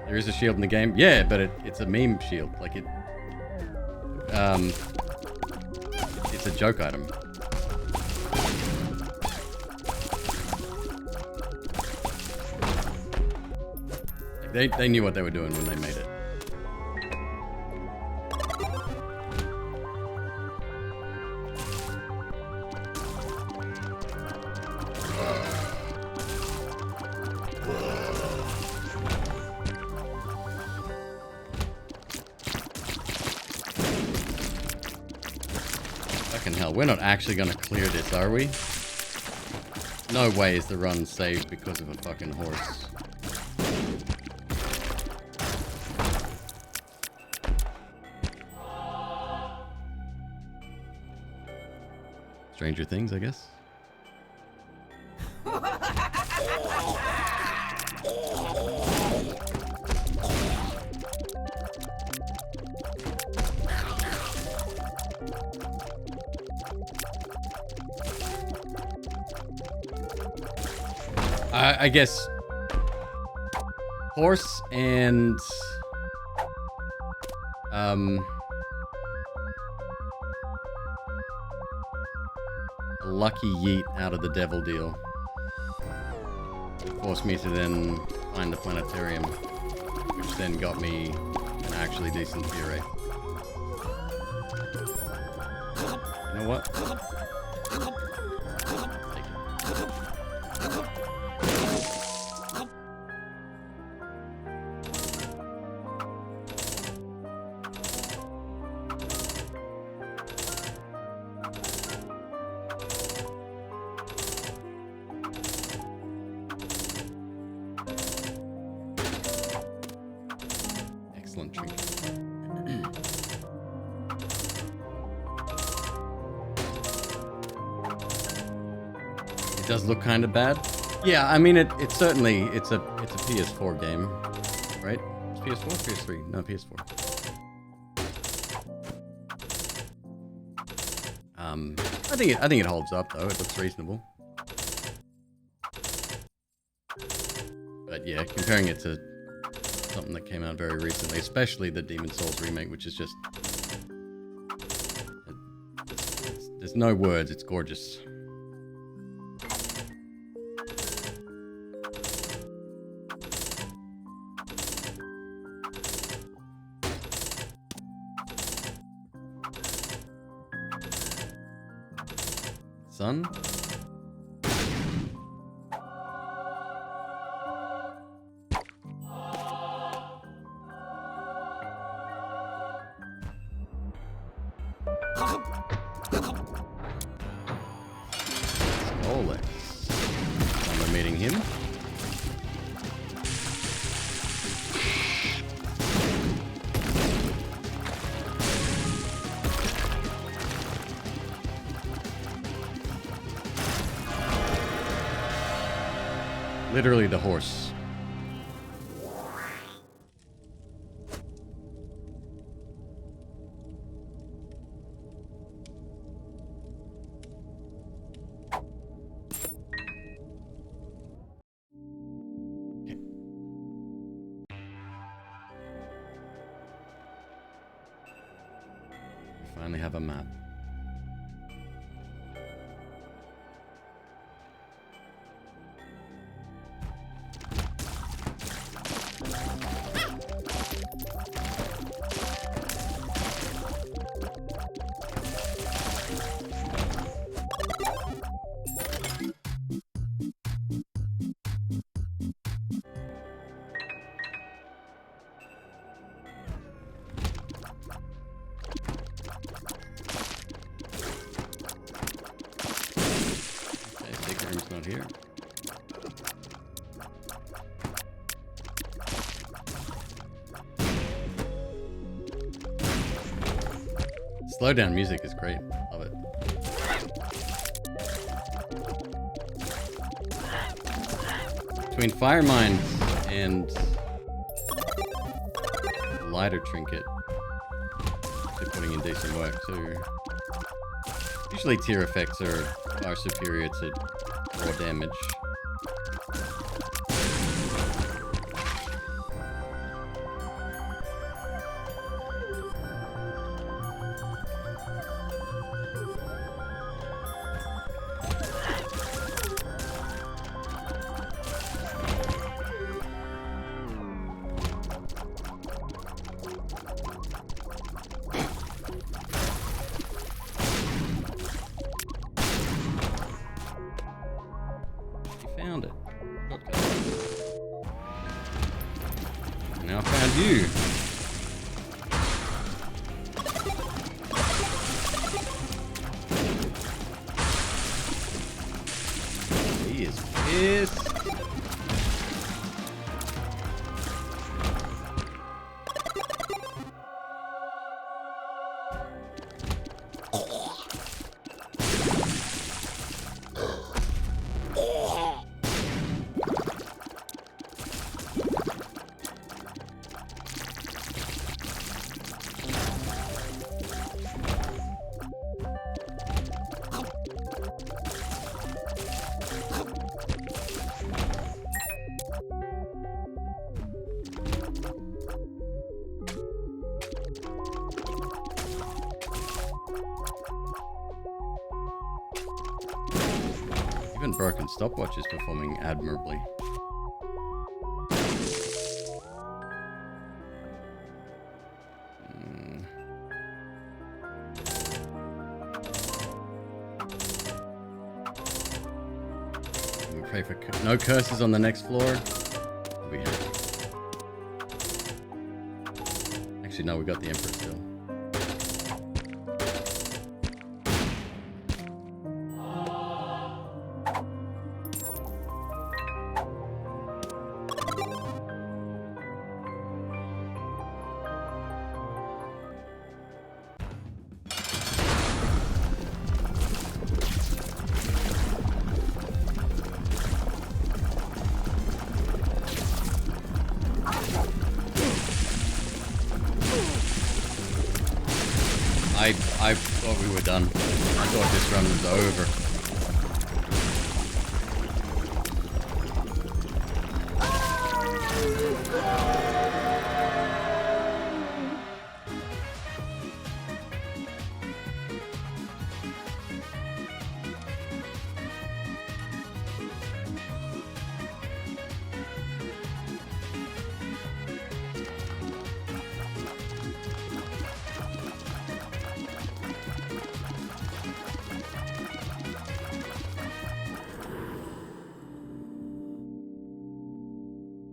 There is a shield in the game, yeah, but it's a meme shield. Like it's a joke item. Like they knew what they were doing when they made it. Fucking hell, we're not actually gonna clear this, are we? No way is the run saved because of a fucking horse. Stranger Things, I guess. I guess horse and lucky yeet out of the devil deal. It forced me to then find the planetarium, which then got me an actually decent gear rate. You know what? Take it. Excellent trinket. It does look kind of bad. Yeah, I mean it's certainly it's a PS4 game, right? It's PS4, PS3, no PS4. I think it holds up though. It looks reasonable. But yeah, comparing it to something that came out very recently, especially the Demon Souls remake, which is just there's no words. It's gorgeous. Son? Olex. I'm meeting him. Literally the horse. Okay. We finally have a map. Not here. Slow down music is great. Love it. between Fire Mine and Lighter Trinket, they're putting in decent work too. Usually tier effects are far superior to raw damage. Found it. Now I found you. He is pissed. Even broken stopwatch is performing admirably. We pray for no curses on the next floor. We have. Actually, no, we got the Emperor still. I thought we were done. I thought this run was over.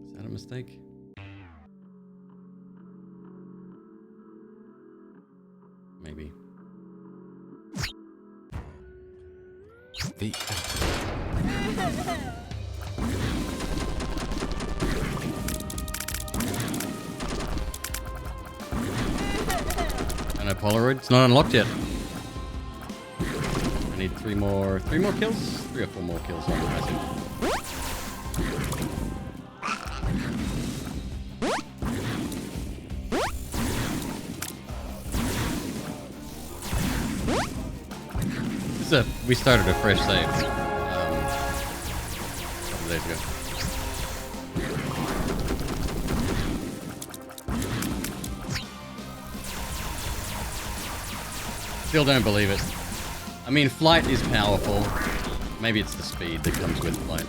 Is that a mistake? Maybe. The And a Polaroid. It's not unlocked yet. I need three more kills? 3 or 4 more kills on it, I think. We started a fresh save a couple days ago. Still don't believe it. I mean, flight is powerful. Maybe it's the speed that comes with flight.